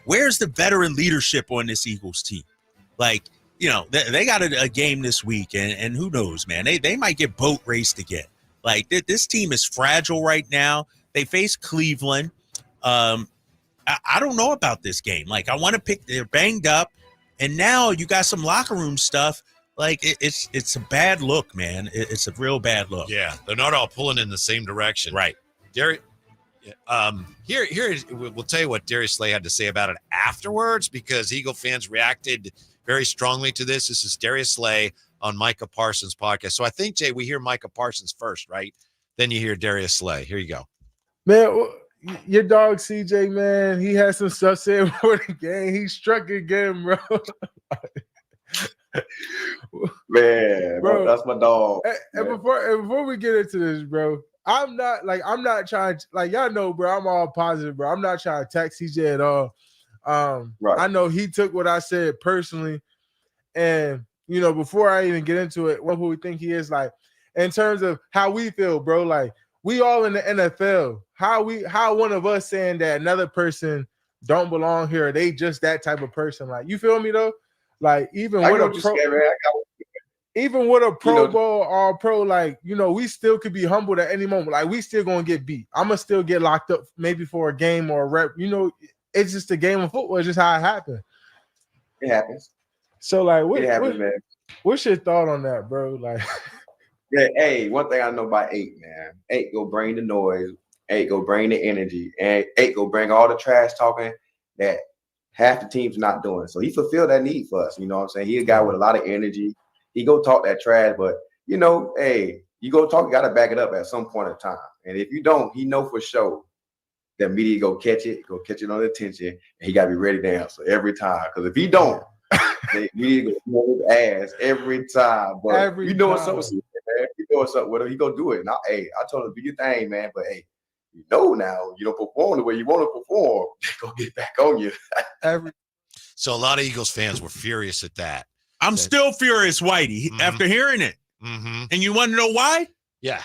Where's the veteran leadership on this Eagles team? Like, they got a game this week, and who knows, man? They might get boat raced again. Like, this team is fragile right now. They face Cleveland. I don't know about this game. Like, I want to pick. They're banged up, and now you got some locker room stuff. Like, it's a bad look, man. It's a real bad look. Yeah, they're not all pulling in the same direction, right? Here we'll tell you what Darius Slay had to say about it afterwards, because Eagle fans reacted very strongly to this. This is Darius Slay on Micah Parsons' podcast. So I think, Jay, we hear Micah Parsons first, right? Then you hear Darius Slay. Here you go. Man, your dog CJ, man, he had some stuff said before the game. He struck again, bro. Man, bro, that's my dog. And before we get into this, bro, I'm not trying to, like, y'all know, bro, I'm all positive, bro. I'm not trying to attack CJ at all. Right. I know he took what I said personally. And, before I even get into it, who we think he is, like, in terms of how we feel, bro, like, we all in the NFL. How one of us saying that another person don't belong here, they just that type of person. Like, you feel me, though? Like, even with a Pro Bowl or Pro, like, we still could be humbled at any moment. Like, we still gonna get beat. I'm gonna still get locked up maybe for a game or a rep. It's just a game of football. It's just how it happens. It happens. So, like, man. What's your thought on that, bro? Like, yeah, hey, one thing I know about 8, man. 8 go bring the noise. 8 go bring the energy. And 8 go bring all the trash talking that half the team's not doing. So he fulfilled that need for us. You know what I'm saying? He's a guy with a lot of energy. He go talk that trash, but hey, you go talk, you gotta back it up at some point in time. And if you don't, he know for sure that media go catch it on the attention, and he gotta be ready to answer every time. Because if he don't, the media go blow his ass every time. But you know what's up with him, man. You know what's up with him. He go do it. Now, hey, I told him do your thing, man. But hey, now you don't perform the way you want to perform, they're gonna get back on you. So a lot of Eagles fans were furious at that. I'm still furious, Whitey, after hearing it. Mm-hmm. And you want to know why? Yeah.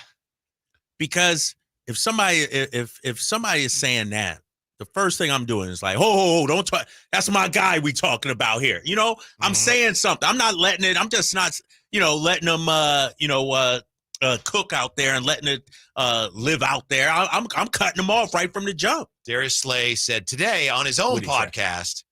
Because if somebody is saying that, the first thing I'm doing is like, oh, don't talk. That's my guy we talking about here. I'm saying something. I'm not letting it. I'm just not, letting them, cook out there and letting it live out there. I'm cutting them off right from the jump. Darius Slay said today on his own podcast,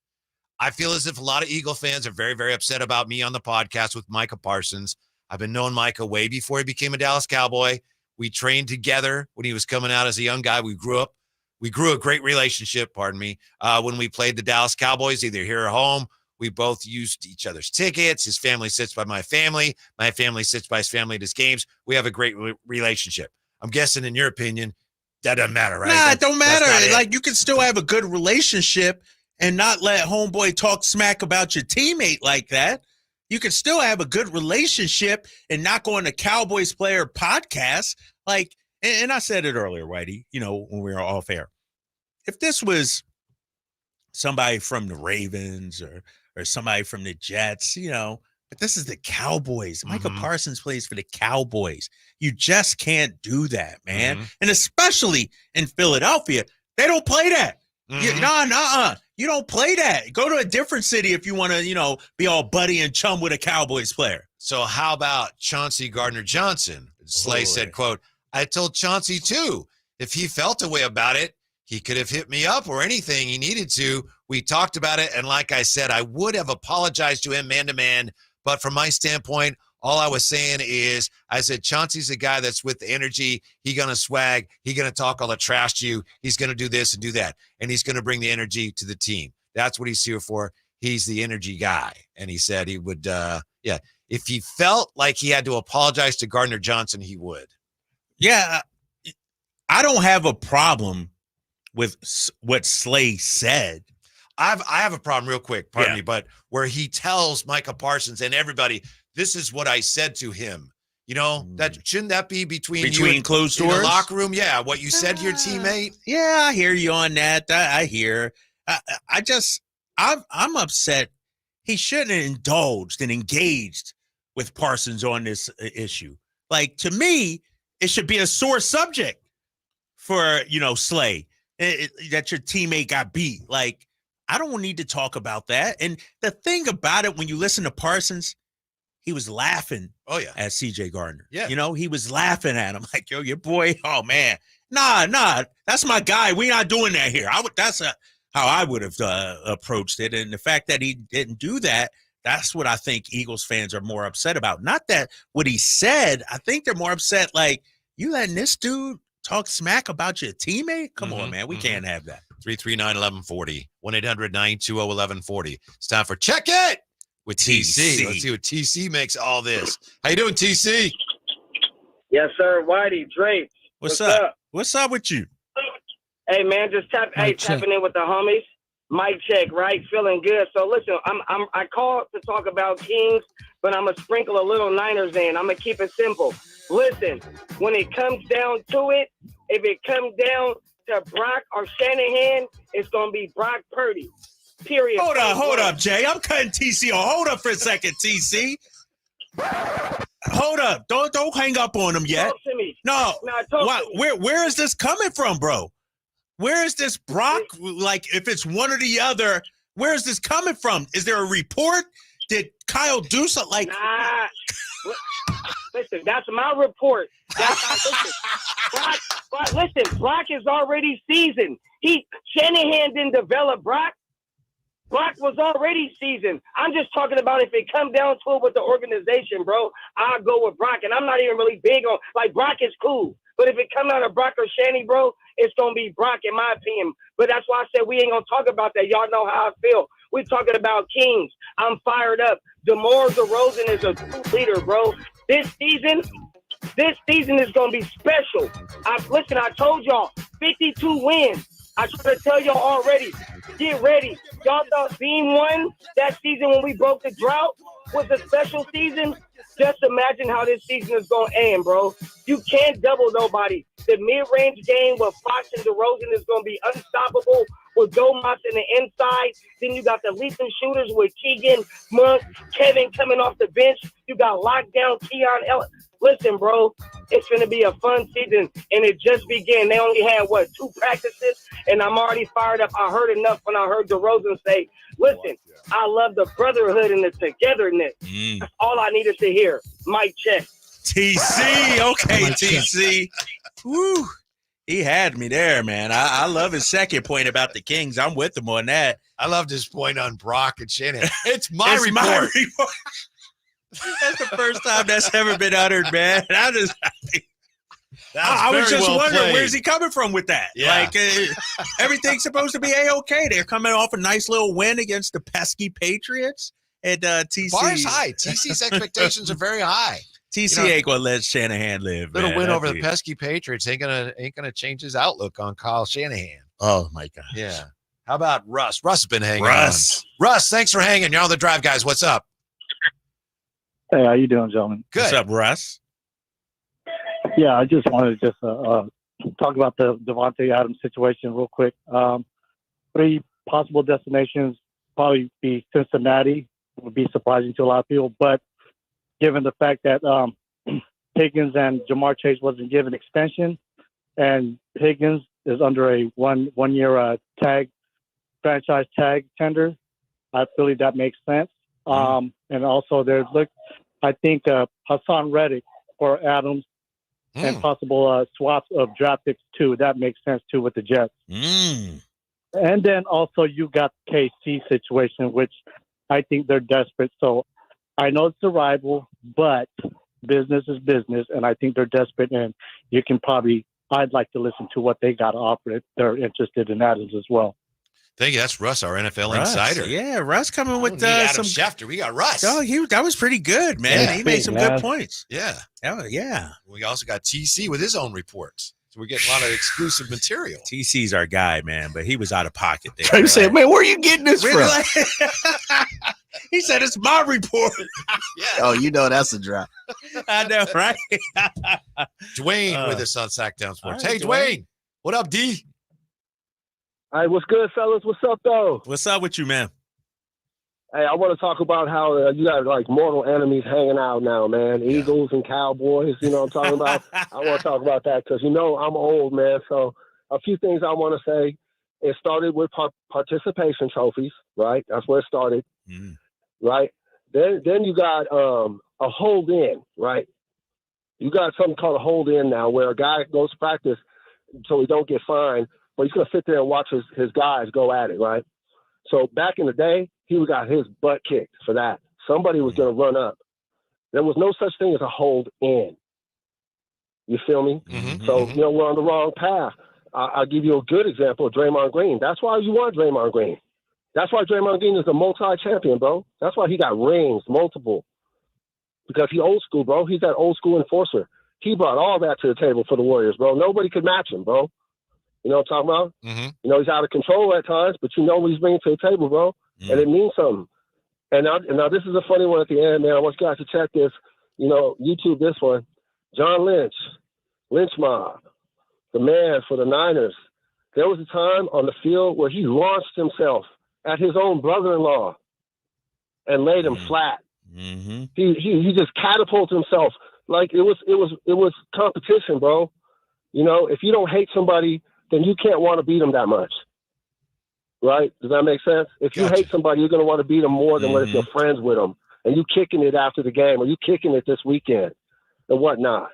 I feel as if a lot of Eagle fans are very, very upset about me on the podcast with Micah Parsons. I've been knowing Micah way before he became a Dallas Cowboy. We trained together when he was coming out as a young guy. We grew a great relationship, when we played the Dallas Cowboys, either here or home. We both used each other's tickets. His family sits by my family. My family sits by his family at his games. We have a great relationship. I'm guessing, in your opinion, that doesn't matter, right? Nah, it don't matter. Like, you can still have a good relationship and not let homeboy talk smack about your teammate like that. You can still have a good relationship and not go on a Cowboys player podcast. Like, and I said it earlier, Whitey, when we were off air. If this was somebody from the Ravens or somebody from the Jets, but this is the Cowboys. Micah Parsons plays for the Cowboys. You just can't do that, man. And especially in Philadelphia, they don't play that. You don't play that. Go to a different city if you want to, be all buddy and chum with a Cowboys player. So how about Chauncey Gardner-Johnson? Slay said, quote, I told Chauncey too, if he felt a way about it, he could have hit me up or anything he needed to. We talked about it. And like I said, I would have apologized to him man-to-man. But from my standpoint, all I was saying is, I said, Chauncey's a guy that's with the energy. He going to swag. He going to talk all the trash to you. He's going to do this and do that. And he's going to bring the energy to the team. That's what he's here for. He's the energy guy. And he said he would, if he felt like he had to apologize to Gardner-Johnson, he would. Yeah, I don't have a problem with what Slay said. I have a problem real quick, pardon me, but where he tells Micah Parsons and everybody, this is what I said to him. That shouldn't that be between closed doors? In the locker room? Yeah, what you said to your teammate. Yeah, I hear you on that. I hear. I'm upset. He shouldn't have indulged and engaged with Parsons on this issue. Like, to me, it should be a sore subject for, Slay, that your teammate got beat. Like, I don't need to talk about that. And the thing about it, when you listen to Parsons, he was laughing at CJ Gardner. Yeah. He was laughing at him like, yo, your boy, oh, man. Nah, that's my guy. We're not doing that here. That's how I would have approached it. And the fact that he didn't do that, that's what I think Eagles fans are more upset about. Not that what he said. I think they're more upset, like, you letting this dude talk smack about your teammate? Come on, man. We can't have that. 339-1140, 1-800-920-1140. It's time for Check It with TC. Let's see what TC makes all this. How you doing, TC? Yes, sir. Whitey, Drape. What's up? What's up with you? Hey, man, just tapping in with the homies. Mic check, right? Feeling good. So listen, I called to talk about Kings, but I'm gonna sprinkle a little Niners in. I'm gonna keep it simple. Listen, when it comes down to it, if it comes down to Brock or Shanahan, it's gonna be Brock Purdy. Period. Hold up, Jay. I'm cutting TC off. Hold up for a second, TC. Hold up. Don't hang up on him yet. Talk to me. No. Talk to me. Where is this coming from, bro? Where is this Brock? Like, if it's one or the other, where is this coming from? Is there a report? Did Kyle do something? Like, nah. Listen, that's my report. Brock is already seasoned. Shanahan didn't develop Brock. Brock was already seasoned. I'm just talking about if it come down to it with the organization, bro, I'll go with Brock. And I'm not even really big on, like, Brock is cool. But if it come out of Brock or Shanny, bro, it's going to be Brock, in my opinion. But that's why I said we ain't going to talk about that. Y'all know how I feel. We're talking about Kings. I'm fired up. DeMar DeRozan is a true leader, bro. This season is going to be special. I told y'all, 52 wins. I try to tell y'all already, get ready. Y'all thought Beam won that season when we broke the drought was a special season? Just imagine how this season is going to end, bro. You can't double nobody. The mid-range game with Fox and DeRozan is going to be unstoppable with Domas in the inside. Then you got the leaping shooters with Keegan, Monk, Kevin coming off the bench. You got lockdown Keon Ellis. Listen, bro, it's going to be a fun season, and it just began. They only had, 2 practices, and I'm already fired up. I heard enough when I heard DeRozan say, listen, I love the brotherhood and the togetherness. That's all I needed to hear. Mic check. TC. Okay, TC. Woo. He had me there, man. I love his second point about the Kings. I'm with him on that. I loved his point on Brock and Shanahan. It's my report. That's the first time that's ever been uttered, man. I was just wondering, played. where's he coming from with that? Yeah. Like, everything's supposed to be A-okay. They're coming off a nice little win against the pesky Patriots. And TC. Bar is high. TC's expectations are very high. TC ain't gonna let Shanahan live. Little man. win over the pesky Patriots ain't gonna change his outlook on Kyle Shanahan. Oh my God. Yeah. How about Russ? Russ has been hanging Russ. on. Russ, thanks for hanging. You're on the drive, guys. What's up? Hey, how you doing, gentlemen? Good. What's up, Russ? Yeah, I just wanted to talk about the Davante Adams situation real quick. 3 possible destinations, probably be Cincinnati. Would be surprising to a lot of people, but given the fact that Higgins and Jamar Chase wasn't given extension, and Higgins is under a one year franchise tag tender, I believe that makes sense. And also I think Hassan Reddick for Adams and possible swaps of draft picks too. That makes sense too with the Jets. And then also you got the KC situation, which I think they're desperate. So I know it's a rival, but business is business, and I think they're desperate. And I'd like to listen to what they got to offer if they're interested in Adams as well. Thank you. That's Russ, our NFL Russ, insider. Yeah, Russ coming with Adam some Schefter. We got Russ. Oh, that was pretty good, man. Yeah, he made some good points. Yeah. Oh, yeah. We also got TC with his own reports. So we're getting a lot of exclusive material. TC's our guy, man, but he was out of pocket there. Trey said, man, where are you getting this from? He said, it's my report. Oh, you know that's a drop. I know, right? Dwayne with us on Sactown Sports. Right, Hey, Dwayne. What up, D? Hey, what's good, fellas? What's up, though? What's up with you, man? Hey, I want to talk about how you got like mortal enemies hanging out now, man. Eagles and Cowboys, you know what I'm talking about? I want to talk about that because, I'm old, man. So a few things I want to say. It started with participation trophies, right? That's where it started, right? Then you got a hold in, right? You got something called a hold in now where a guy goes to practice so he don't get fined, but he's going to sit there and watch his guys go at it, right? So back in the day, he got his butt kicked for that. Somebody was going to run up. There was no such thing as a hold in. You feel me? So, we're on the wrong path. I'll give you a good example of Draymond Green. That's why you want Draymond Green. That's why Draymond Green is a multi-champion, bro. That's why he got rings, multiple. Because he old school, bro. He's that old school enforcer. He brought all that to the table for the Warriors, bro. Nobody could match him, bro. You know what I'm talking about? He's out of control at times, but you know what he's bringing to the table, bro. And it means something. And now this is a funny one at the end, man. I want you guys to check this. YouTube this one. John Lynch Mob, the man for the Niners. There was a time on the field where he launched himself at his own brother-in-law and laid him flat. He just catapulted himself. Like it was competition, bro. If you don't hate somebody, then you can't want to beat them that much. Right? Does that make sense? If you hate somebody, you're going to want to beat them more than if you're friends with them. And you kicking it after the game, or you kicking it this weekend and whatnot.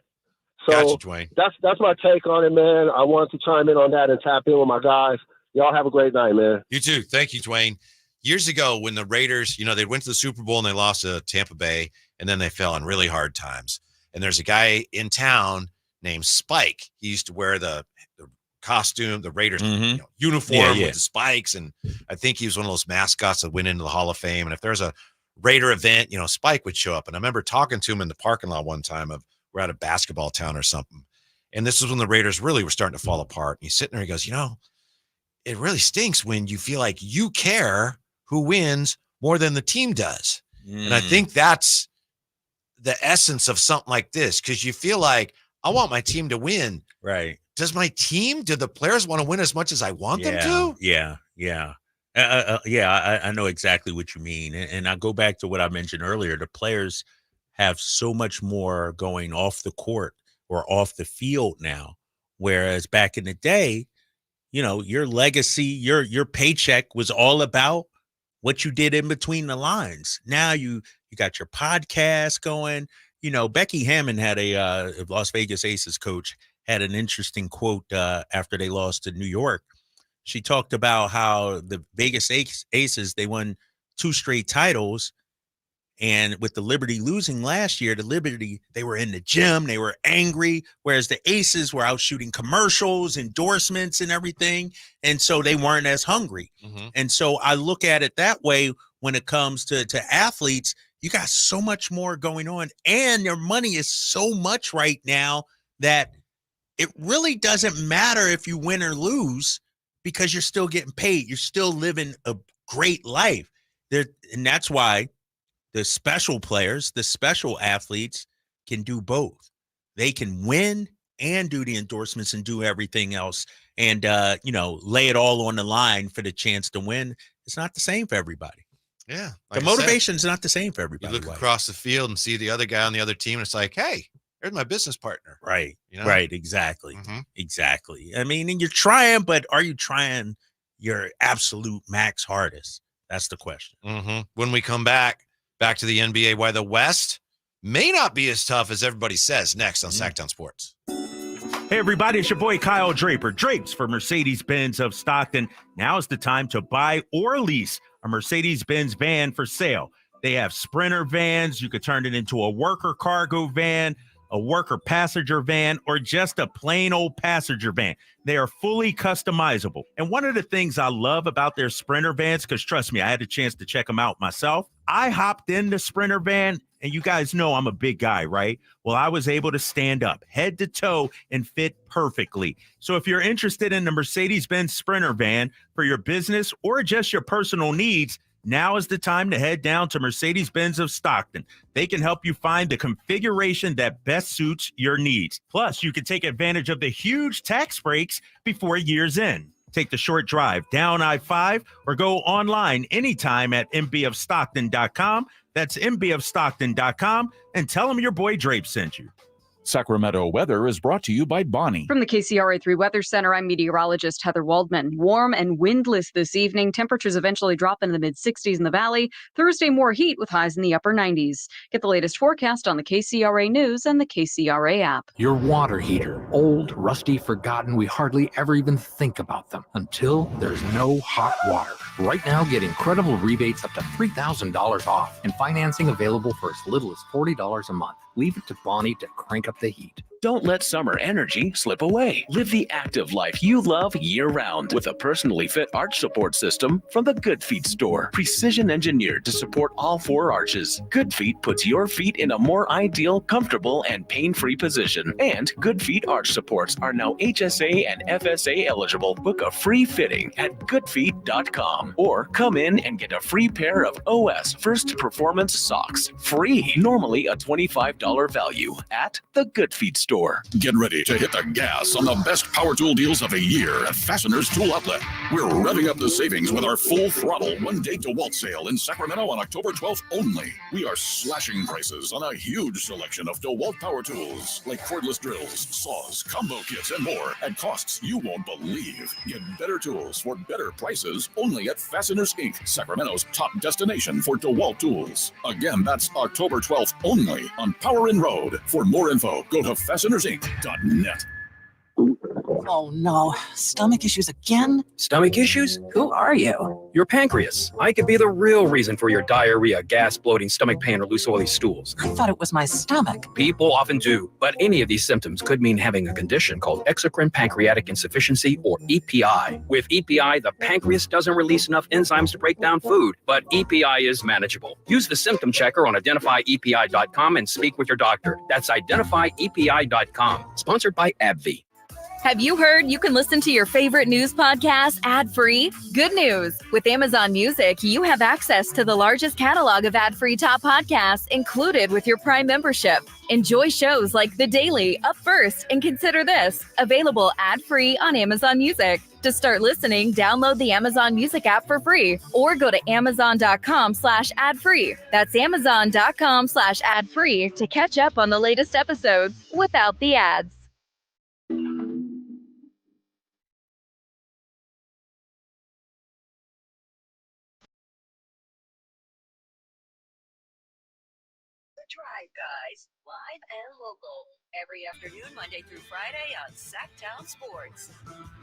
So that's my take on it, man. I wanted to chime in on that and tap in with my guys. Y'all have a great night, man. You too. Thank you, Dwayne. Years ago, when the Raiders, they went to the Super Bowl and they lost to Tampa Bay, and then they fell in really hard times. And there's a guy in town named Spike. He used to wear the costume, the Raiders uniform with the spikes, and I think he was one of those mascots that went into the Hall of Fame. And if there's a Raider event, Spike would show up. And I remember talking to him in the parking lot one time we're at a basketball town or something. And this is when the Raiders really were starting to fall apart. And he's sitting there, he goes, it really stinks when you feel like you care who wins more than the team does. And I think that's the essence of something like this, because you feel like, I want my team to win. Right. Does do the players want to win as much as I want them to? Yeah. I know exactly what you mean. And I go back to what I mentioned earlier. The players have so much more going off the court or off the field now, whereas back in the day, your legacy, your paycheck was all about what you did in between the lines. Now you got your podcast going. Becky Hammond had a Las Vegas Aces coach had an interesting quote after they lost to New York. She talked about how the Vegas Aces, they won 2 straight titles, And with the Liberty losing last year, the Liberty, they were in the gym, they were angry, whereas the Aces were out shooting commercials, endorsements, and everything. And so they weren't as hungry. And so I look at it that way when it comes to athletes. You got so much more going on, and their money is so much right now that it really doesn't matter if you win or lose because you're still getting paid. You're still living a great life. And that's why the special players, the special athletes can do both. They can win and do the endorsements and do everything else and, lay it all on the line for the chance to win. It's not the same for everybody. Yeah. The motivation is not the same for everybody. You look across the field and see the other guy on the other team, and it's like, hey, there's my business partner. Right. Right. Exactly. Exactly. I mean, and you're trying, but are you trying your absolute max hardest? That's the question. When we come back to the NBA, why the West may not be as tough as everybody says, next on Sactown Sports. Hey, everybody, it's your boy Kyle Draper. Drapes for Mercedes-Benz of Stockton. Now is the time to buy or lease a Mercedes-Benz van for sale. They have Sprinter vans. You could turn it into a worker cargo van, a worker passenger van, or just a plain old passenger van. They are fully customizable. And one of the things I love about their Sprinter vans, because trust me, I had a chance to check them out myself. I hopped in the Sprinter van, and you guys know I'm a big guy, right? Well, I was able to stand up head to toe and fit perfectly. So if you're interested in the Mercedes-Benz Sprinter van for your business or just your personal needs, now is the time to head down to Mercedes-Benz of Stockton. They can help you find the configuration that best suits your needs. Plus, you can take advantage of the huge tax breaks before year's end. Take the short drive down I-5 or go online anytime at mbofstockton.com. That's mbofstockton.com, and tell them your boy Drape sent you. Sacramento weather is brought to you by Bonnie. From the KCRA 3 Weather Center, I'm meteorologist Heather Waldman. Warm and windless this evening. Temperatures eventually drop into the mid-60s in the valley. Thursday, more heat with highs in the upper 90s. Get the latest forecast on the KCRA News and the KCRA app. Your water heater. Old, rusty, forgotten. We hardly ever even think about them until there's no hot water. Right now, get incredible rebates up to $3,000 off and financing available for as little as $40 a month. Leave it to Bonnie to crank up the heat. Don't let summer energy slip away. Live the active life you love year-round with a personally fit arch support system from the Good Feet store. Precision engineered to support all 4 arches. Good Feet puts your feet in a more ideal, comfortable, and pain-free position. And Good Feet arch supports are now HSA and FSA eligible. Book a free fitting at goodfeet.com or come in and get a free pair of OS First Performance socks. Free. Normally a $25 value at the Good Feet store. Get ready to hit the gas on the best power tool deals of the year at Fastener's Tool Outlet. We're revving up the savings with our full throttle one-day DeWalt sale in Sacramento on October 12th only. We are slashing prices on a huge selection of DeWalt power tools like cordless drills, saws, combo kits, and more at costs you won't believe. Get better tools for better prices only at Fasteners Inc., Sacramento's top destination for DeWalt tools. Again, that's October 12th only on Power Inn Road. For more info, go to fastenersinc.net. Oh no, stomach issues again? Stomach issues? Who are you? Your pancreas. I could be the real reason for your diarrhea, gas, bloating, stomach pain, or loose oily stools. I thought it was my stomach. People often do, but any of these symptoms could mean having a condition called exocrine pancreatic insufficiency, or EPI. With EPI, the pancreas doesn't release enough enzymes to break down food, but EPI is manageable. Use the symptom checker on identifyepi.com and speak with your doctor. That's identifyepi.com. Sponsored by AbbVie. Have you heard you can listen to your favorite news podcasts ad-free? Good news! With Amazon Music, you have access to the largest catalog of ad-free top podcasts included with your Prime membership. Enjoy shows like The Daily, Up First, and Consider This, available ad-free on Amazon Music. To start listening, download the Amazon Music app for free or go to amazon.com/ad-free. That's amazon.com/ad-free to catch up on the latest episodes without the ads. Drive Guys, live and local, every afternoon, Monday through Friday on Sactown Sports.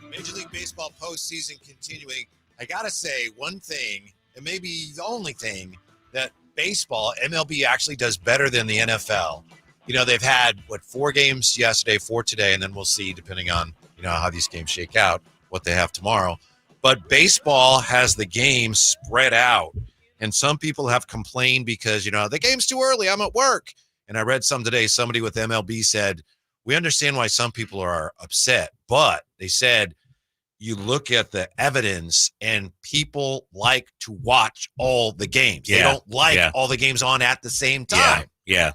Major League Baseball postseason continuing. I got to say one thing, and maybe the only thing that baseball, MLB actually does better than the NFL. You know, they've had, 4 games yesterday, 4 today, and then we'll see, depending on, how these games shake out, what they have tomorrow. But baseball has the game spread out. And some people have complained because, the game's too early. I'm at work. And I read some today. Somebody with MLB said, we understand why some people are upset. But they said, you look at the evidence and people like to watch all the games. They don't like all the games on at the same time. Yeah.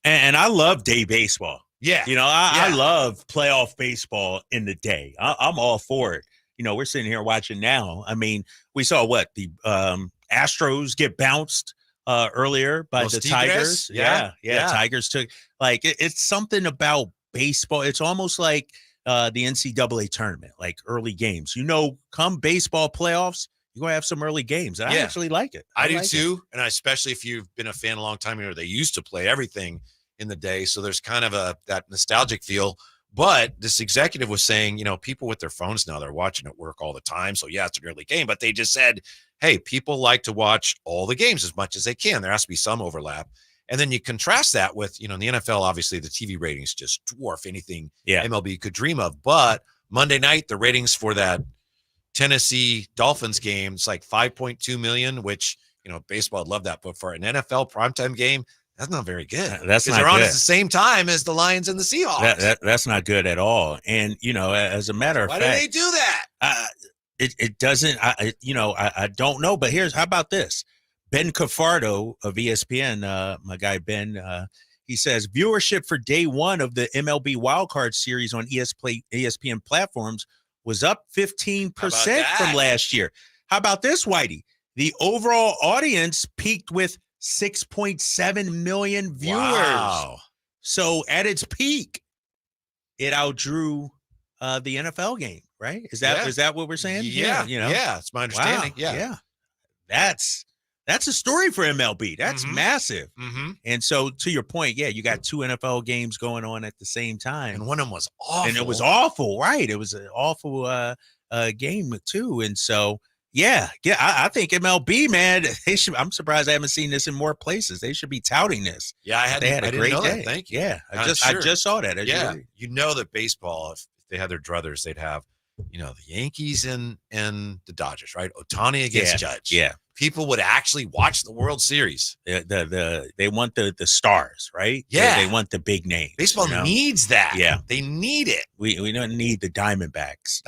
And I love day baseball. Yeah. I love playoff baseball in the day. I'm all for it. We're sitting here watching now. I mean, we saw the Astros get bounced earlier by the Tigers. Yeah. Tigers took it's something about baseball. It's almost like the NCAA tournament, like early games. Come baseball playoffs, you're going to have some early games. And I actually like it. I do too. And especially if you've been a fan a long time, they used to play everything in the day. So there's kind of that nostalgic feel. But this executive was saying, people with their phones now, they're watching at work all the time. So yeah, it's an early game. But they just said, hey, people like to watch all the games as much as they can. There has to be some overlap. And then you contrast that with, in the NFL, obviously the TV ratings just dwarf anything MLB could dream of. But Monday night, the ratings for that Tennessee Dolphins game, it's like 5.2 million, which, baseball, I'd love that. But for an NFL primetime game, that's not very good. That's not they're on good. at the same time as the Lions and the Seahawks. That's not good at all. And, as a matter of fact. Why do they do that? It doesn't, I don't know. But how about this? Ben Cafardo of ESPN, my guy Ben, he says viewership for day one of the MLB wildcard series on ESPN platforms was up 15% from last year. How about this, Whitey? The overall audience peaked with 6.7 million viewers. Wow. So at its peak, it outdrew the NFL game, right? Is that what we're saying? Yeah. Yeah, it's my understanding. Wow. Yeah. That's a story for MLB. That's massive. Mm-hmm. And so to your point, you got 2 NFL games going on at the same time. And one of them was awful. And it was awful, right? It was an awful game too. And so, I think MLB, man, I'm surprised I haven't seen this in more places. They should be touting this. Yeah, they had a great day. That. Thank you. Yeah, I just saw that. That baseball, if they had their druthers, they'd have, the Yankees and the Dodgers, right? Ohtani against Judge. Yeah. People would actually watch the World Series. They want the stars, right? Yeah. They want the big names. Baseball needs that. Yeah. They need it. We don't need the Diamondbacks.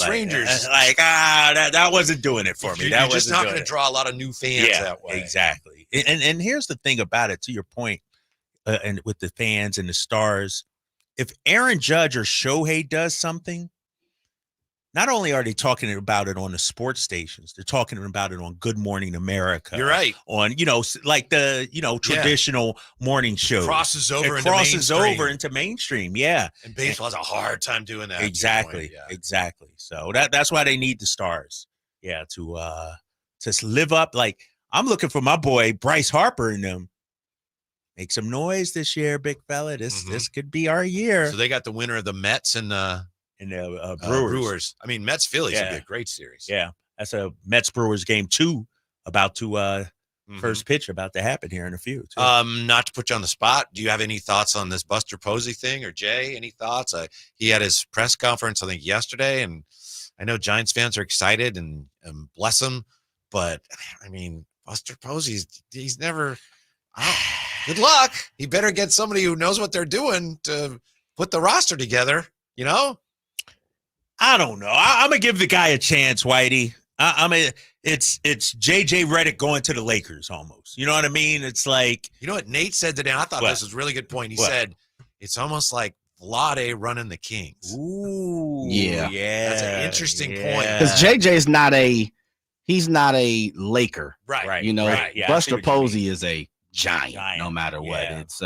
Rangers. That wasn't doing it for me. You're just not going to draw a lot of new fans that way. Exactly. And here's the thing about it, to your point, and with the fans and the stars, if Aaron Judge or Shohei does something, not only are they talking about it on the sports stations, they're talking about it on Good Morning America. You're right. On, like the, traditional morning show. It crosses over into mainstream. Yeah. And baseball has a hard time doing that. Exactly. Exactly. So that's why they need the stars. Yeah. To live up. Like, I'm looking for my boy, Bryce Harper, and them. Make some noise this year, big fella. This could be our year. So they got the winner of the Mets and Brewers. I mean, Mets Phillies would be a great series. Yeah, that's a Mets Brewers game 2 about to first pitch about to happen here in a few. Too. Not to put you on the spot, do you have any thoughts on this Buster Posey thing, or Jay? Any thoughts? He had his press conference, I think, yesterday, and I know Giants fans are excited and bless him, but I mean, Buster Posey, he's never. Good luck. He better get somebody who knows what they're doing to put the roster together. I don't know. I'm gonna give the guy a chance, Whitey. It's JJ Redick going to the Lakers almost. You know what I mean? It's like, what Nate said today. I thought this was a really good point. He said it's almost like Vlade running the Kings. Ooh, yeah, that's an interesting point. Because JJ's not a Laker, right? Right. Yeah, Buster Posey is a giant, no matter what. It's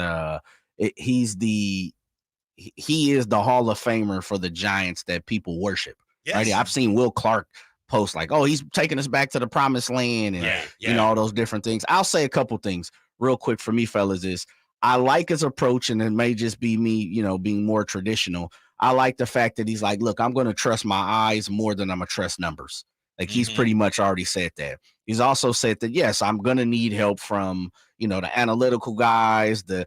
he is the Hall of Famer for the Giants that people worship. Yes. Right? I've seen Will Clark post like, "Oh, he's taking us back to the promised land," and all those different things. I'll say a couple things real quick for me, fellas. Is I like his approach, and it may just be me, being more traditional. I like the fact that he's like, "Look, I'm going to trust my eyes more than I'm going to trust numbers." Like he's pretty much already said that. He's also said that, yes, I'm going to need help from, the analytical guys, the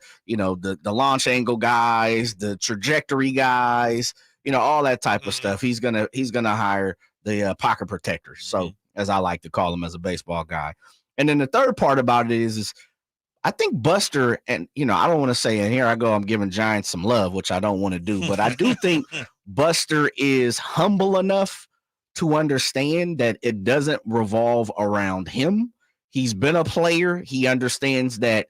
launch angle guys, the trajectory guys, all that type of stuff. He's going to hire the pocket protectors. So as I like to call them as a baseball guy. And then the third part about it is I think Buster, and, I don't want to say, and here I go, I'm giving Giants some love, which I don't want to do, but I do think Buster is humble enough to understand that it doesn't revolve around him. He's been a player. He understands that,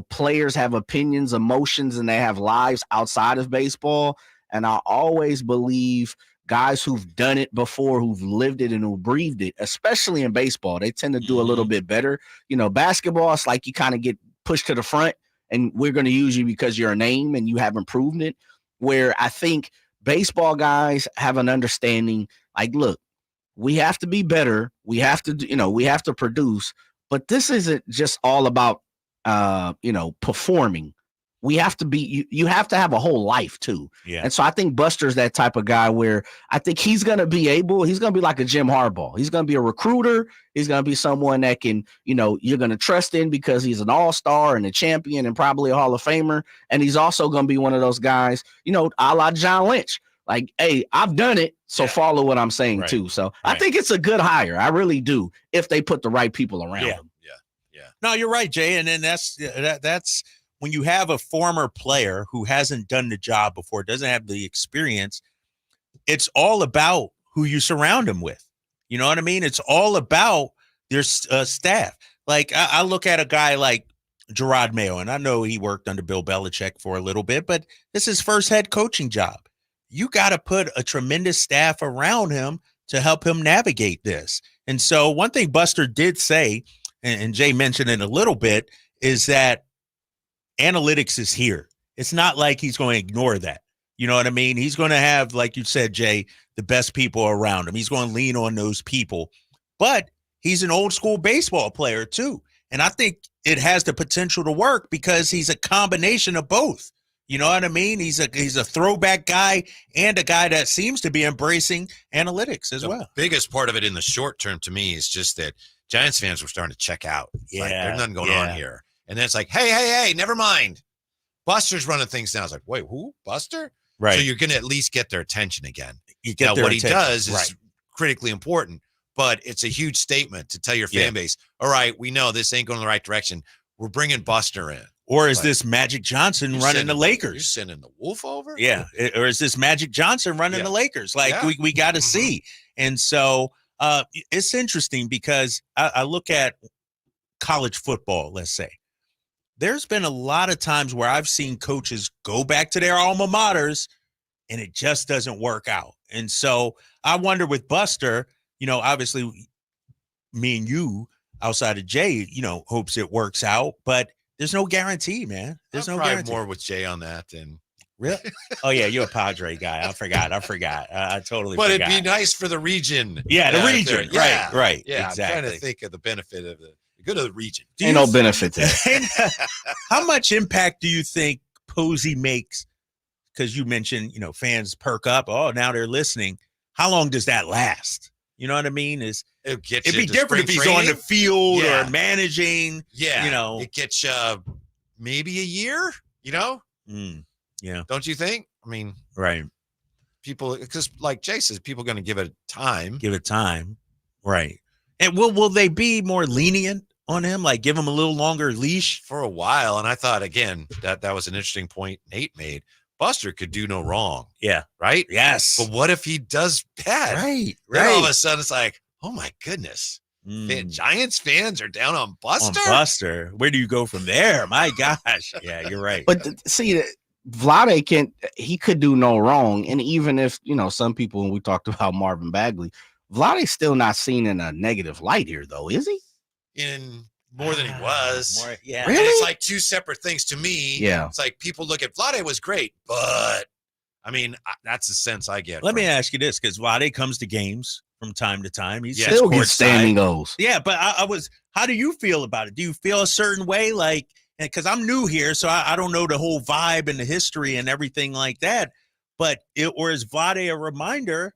players have opinions, emotions, and they have lives outside of baseball. And I always believe guys who've done it before, who've lived it and who breathed it, especially in baseball, they tend to do a little bit better. Basketball, it's like you kind of get pushed to the front and we're going to use you because you're a name and you haven't proven it. Where I think baseball guys have an understanding, like, look, we have to be better. We have to, we have to produce, but this isn't just all about, performing. We have to be, you have to have a whole life too. Yeah. And so I think Buster's that type of guy where I think he's going to be like a Jim Harbaugh. He's going to be a recruiter. He's going to be someone that can, you're going to trust in because he's an all-star and a champion and probably a Hall of Famer. And he's also going to be one of those guys, a la John Lynch. Like, hey, I've done it, so follow what I'm saying too. So I think it's a good hire. I really do, if they put the right people around him. Yeah. No, you're right, Jay. And then that's when you have a former player who hasn't done the job before, doesn't have the experience, it's all about who you surround him with. You know what I mean? It's all about their staff. Like I look at a guy like Gerard Mayo, and I know he worked under Bill Belichick for a little bit, but this is his first head coaching job. You got to put a tremendous staff around him to help him navigate this. And so one thing Buster did say, and Jay mentioned it a little bit, is that analytics is here. It's not like he's going to ignore that. You know what I mean? He's going to have, like you said, Jay, the best people around him. He's going to lean on those people. But he's an old school baseball player too. And I think it has the potential to work because he's a combination of both. You know what I mean? He's a throwback guy and a guy that seems to be embracing analytics as well. Biggest part of it in the short term to me is just that Giants fans were starting to check out. Yeah, like, there's nothing going on here. And then it's like, hey, never mind. Buster's running things down. It's like, wait, who? Buster? Right. So you're going to at least get their attention again. You get now, what attention. he does is critically important, but it's a huge statement to tell your fan base, all right, we know this ain't going in the right direction. We're bringing Buster in. Or is this Magic Johnson running the Lakers? You're sending the Wolf over? Yeah. Or is this Magic Johnson running the Lakers? Like, we got to see. And so it's interesting because I look at college football, let's say. There's been a lot of times where I've seen coaches go back to their alma maters and it just doesn't work out. And so I wonder with Buster, obviously me and you outside of Jay, hopes it works out, but there's no guarantee, man. There's no guarantee. More with Jay on that than really. Oh yeah, you're a Padre guy. I forgot. I totally. But forgot. It'd be nice for the region. Yeah, the region. Yeah. Right. Yeah, exactly. I'm trying to think of the benefit of the good of the region. Ain't no benefit to that. How much impact do you think Posey makes? Because you mentioned, fans perk up. Oh, now they're listening. How long does that last? You know what I mean? It'd be different if he's on the field or managing. Yeah, it gets maybe a year. Yeah, don't you think? I mean, right? People, because like Jay says, people are going to give it time. Right? And will they be more lenient on him? Like give him a little longer leash for a while? And I thought again that was an interesting point Nate made. Buster could do no wrong. Yeah. Right? Yes. But what if he does bad? Right. Then all of a sudden it's like, oh my goodness. Giants fans are down on Buster. Where do you go from there? My gosh. Yeah, you're right. But see, Vlade he could do no wrong. And even if, some people, when we talked about Marvin Bagley, Vlade's still not seen in a negative light here though, is he? In more than he was. Yeah. Really? And it's like two separate things to me. Yeah. It's like people look at Vlade was great, but I mean, that's the sense I get. Let me ask you this, because Vlade comes to games from time to time. He still gets standing O's. Yeah, but how do you feel about it? Do you feel a certain way? Like, because I'm new here, so I don't know the whole vibe and the history and everything like that. But or is Vlade a reminder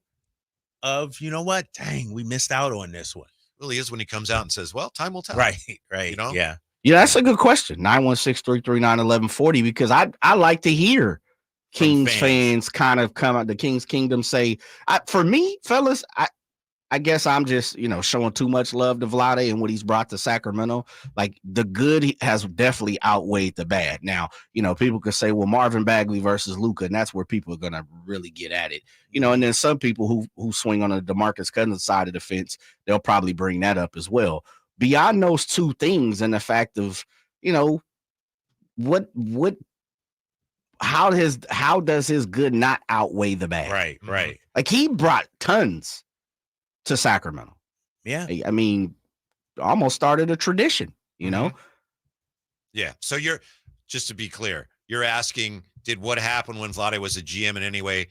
of, you know what? Dang, we missed out on this one. Really is when he comes out and says, well, time will tell. Right. You know? Yeah. Yeah, that's a good question. 916-339-1140, because I like to hear Kings fans kind of come out, the Kings Kingdom say, for me, fellas, I guess I'm just, showing too much love to Vlade and what he's brought to Sacramento. Like, the good has definitely outweighed the bad. Now, people could say, well, Marvin Bagley versus Luka, and that's where people are going to really get at it. And then some people who swing on the DeMarcus Cousins side of the fence, they'll probably bring that up as well. Beyond those two things and the fact of, how does his good not outweigh the bad? Right. Like, he brought tons to Sacramento. Yeah. I mean, almost started a tradition, Yeah. So just to be clear, you're asking, did what happened when Vlade was a GM in any way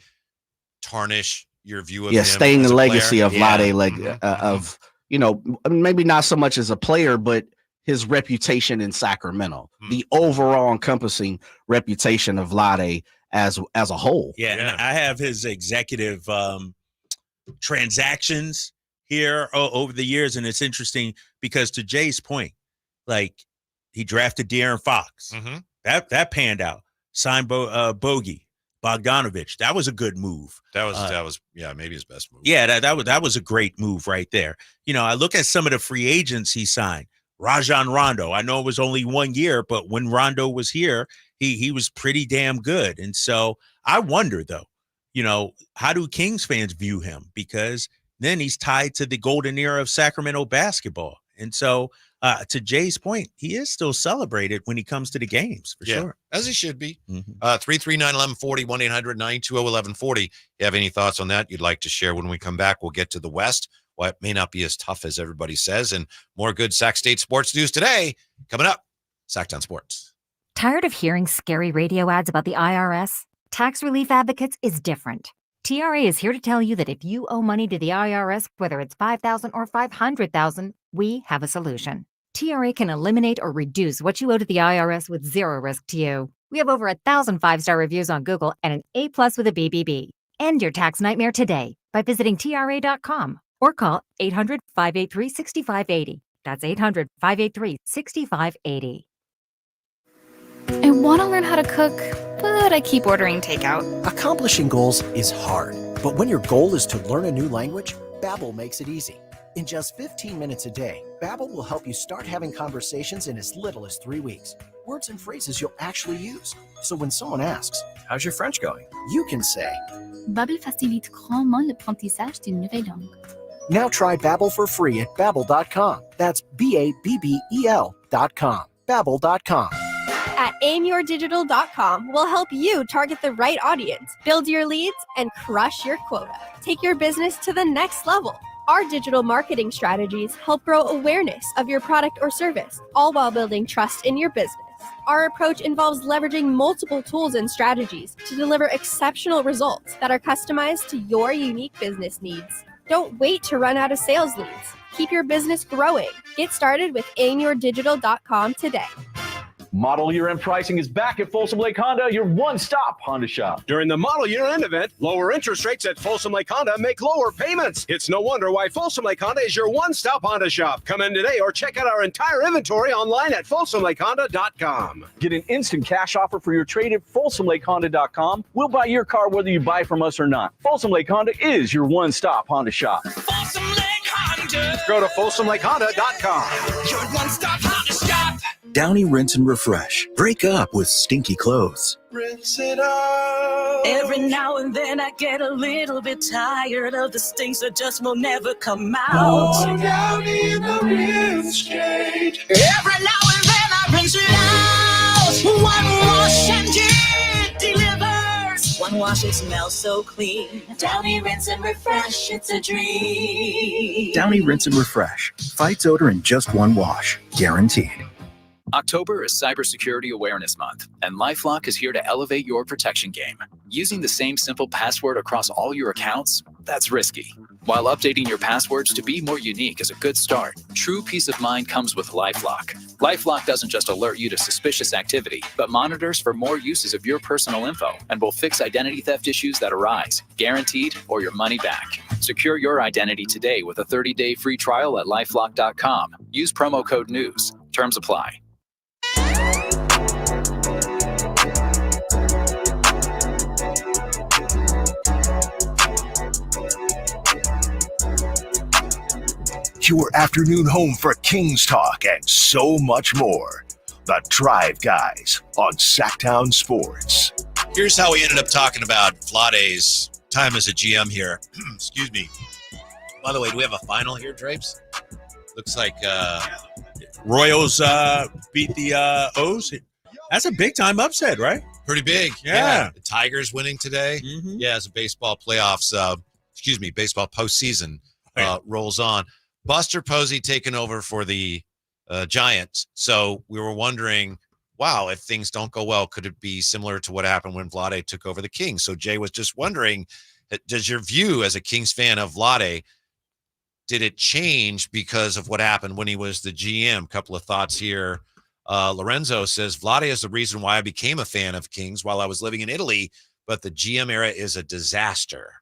tarnish your view of him? Staying the legacy player? of Vlade, of, maybe not so much as a player, but his reputation in Sacramento, the overall encompassing reputation of Vlade as a whole. Yeah. And I have his executive transactions here over the years, and it's interesting because, to Jay's point, like, he drafted De'Aaron Fox. That panned out. Signed Bogey Bogdanovich. That was a good move. That was maybe his best move. Yeah, that was a great move right there. I look at some of the free agents he signed. Rajon Rondo. I know it was only 1 year, but when Rondo was here, he was pretty damn good. And so I wonder, though, how do Kings fans view him? Because then he's tied to the golden era of Sacramento basketball. And so, to Jay's point, he is still celebrated when he comes to the games, for sure. As he should be. 339-1140, 1-800-920-1140. You have any thoughts on that you'd like to share? When we come back, we'll get to the West. Well, it may not be as tough as everybody says, and more good Sac State sports news today. Coming up, Sactown Sports. Tired of hearing scary radio ads about the IRS? Tax Relief Advocates is different. TRA is here to tell you that if you owe money to the IRS, whether it's $5,000 or $500,000, we have a solution. TRA can eliminate or reduce what you owe to the IRS with zero risk to you. We have over 1,000 5-star reviews on Google and an A+ with a BBB. End your tax nightmare today by visiting TRA.com or call 800-583-6580. That's 800-583-6580. I want to learn how to cook, but I keep ordering takeout. Accomplishing goals is hard, but when your goal is to learn a new language, Babbel makes it easy. In just 15 minutes a day, Babbel will help you start having conversations in as little as 3 weeks. Words and phrases you'll actually use. So when someone asks, "How's your French going?" you can say, Babbel facilite grandement l'apprentissage d'une nouvelle langue. Now try Babbel for free at Babbel.com. That's Babbel.com. Babbel.com. At aimyourdigital.com, we'll help you target the right audience, build your leads, and crush your quota. Take your business to the next level. Our digital marketing strategies help grow awareness of your product or service, all while building trust in your business. Our approach involves leveraging multiple tools and strategies to deliver exceptional results that are customized to your unique business needs. Don't wait to run out of sales leads. Keep your business growing. Get started with aimyourdigital.com today. Model Year End pricing is back at Folsom Lake Honda, your one-stop Honda shop. During the Model Year End event, lower interest rates at Folsom Lake Honda make lower payments. It's no wonder why Folsom Lake Honda is your one-stop Honda shop. Come in today or check out our entire inventory online at folsomlakehonda.com. Get an instant cash offer for your trade at folsomlakehonda.com. We'll buy your car whether you buy from us or not. Folsom Lake Honda is your one-stop Honda shop. Folsom Lake Honda. Go to folsomlakehonda.com. Your one-stop Honda shop. Downy Rinse and Refresh. Break up with stinky clothes. Rinse it out. Every now and then I get a little bit tired of the stinks that just will never come out. Oh, Downy the rinse change. Every now and then I rinse it out. One wash and it delivers. One wash, it smells so clean. Downy Rinse and Refresh, it's a dream. Downy Rinse and Refresh. Fights odor in just one wash. Guaranteed. October is Cybersecurity Awareness Month, and LifeLock is here to elevate your protection game. Using the same simple password across all your accounts, That's risky. While updating your passwords to be more unique is a good start, true peace of mind comes with LifeLock. LifeLock doesn't just alert you to suspicious activity, but monitors for more uses of your personal info and will fix identity theft issues that arise, guaranteed, or your money back. Secure your identity today with a 30-day free trial at LifeLock.com. Use promo code NEWS. Terms apply. Your afternoon home for Kings talk and so much more. The Drive Guys on Sactown Sports. Here's how we ended up talking about Vlade's time as a GM here. Excuse me. By the way, do we have a final here, Drapes? Looks like Royals beat the O's. That's a big-time upset, right? Pretty big. Yeah. The Tigers winning today. Yeah, as a baseball playoffs, baseball postseason rolls on. Buster Posey taking over for the Giants. So we were wondering, wow, if things don't go well, could it be similar to what happened when Vlade took over the Kings? So Jay was just wondering, does your view as a Kings fan of Vlade, did it change because of what happened when he was the GM? Couple of thoughts here. Lorenzo says, Vlade is the reason why I became a fan of Kings while I was living in Italy, but the GM era is a disaster.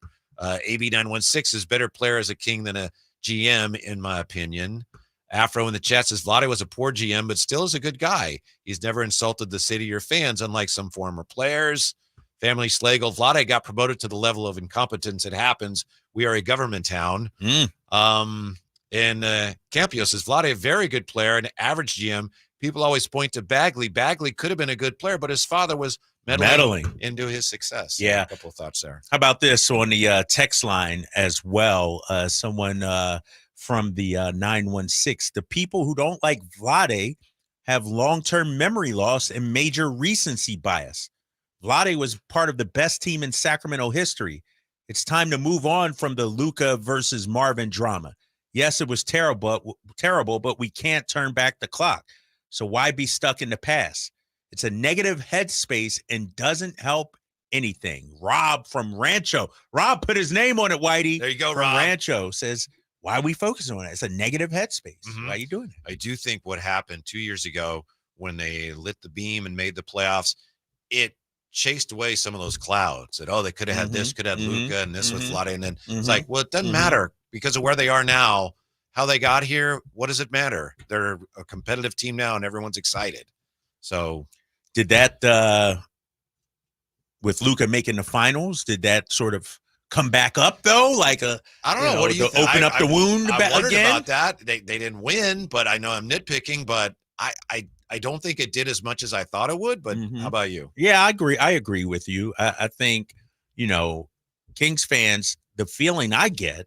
AB916 is better player as a King than a GM, in my opinion. Afro in the chat says, Vlade was a poor GM, but still is a good guy. He's never insulted the city or fans, unlike some former players. Family Slagle, Vlade got promoted to the level of incompetence. It happens. We are a government town. And Campio says, Vlade, a very good player, an average GM. People always point to Bagley. Bagley could have been a good player, but his father was meddling into his success. Yeah. A couple of thoughts there. How about this on the text line as well? Someone from the 916. The people who don't like Vlade have long-term memory loss and major recency bias. Vlade was part of the best team in Sacramento history. It's time to move on from the Luka versus Marvin drama. Yes, it was terrible, but we can't turn back the clock. So why be stuck in the past? It's a negative headspace and doesn't help anything. Rob from Rancho. Rob put his name on it, Whitey. There you go, from Rob. Rancho says, why are we focusing on it? It's a negative headspace. Why are you doing it? I do think what happened 2 years ago when they lit the beam and made the playoffs, it chased away some of those clouds. That, they could have had this, could have had Luka and this with Vlade. And then it's like, well, it doesn't matter because of where they are now, how they got here. What does it matter? They're a competitive team now and everyone's excited. So did that with Luka making the finals, did that sort of come back up though? Like I don't know. What do you think? Open up the wound I wondered again? about that. They didn't win, but I know I'm nitpicking, but I don't think it did as much as I thought it would. But how about you? Yeah, I agree. I agree with you. I think, Kings fans, the feeling I get,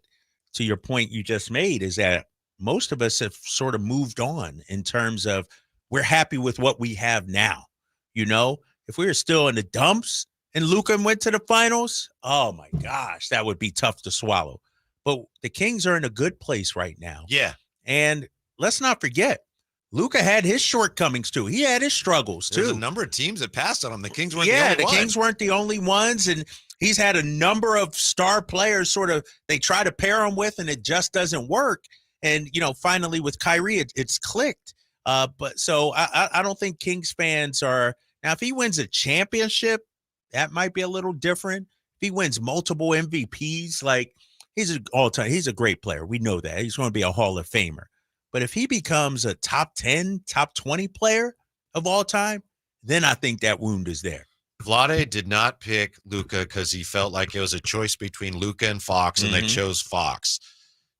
to your point you just made, is that most of us have sort of moved on in terms of we're happy with what we have now. If we were still in the dumps and Luka went to the finals, oh my gosh, that would be tough to swallow. But the Kings are in a good place right now. Yeah. And let's not forget, Luka had his shortcomings too. He had his struggles too. There's a number of teams that passed on him. The Kings weren't the only the one. Kings weren't the only ones. And he's had a number of star players they try to pair him with and it just doesn't work. And, finally with Kyrie, it's clicked. But so I don't think Kings fans are – now if he wins a championship, that might be a little different. If he wins multiple MVPs, like he's a great player. We know that. He's going to be a Hall of Famer. But if he becomes a top 10, top 20 player of all time, then I think that wound is there. Vlade did not pick Luka because he felt like it was a choice between Luka and Fox, and they chose Fox.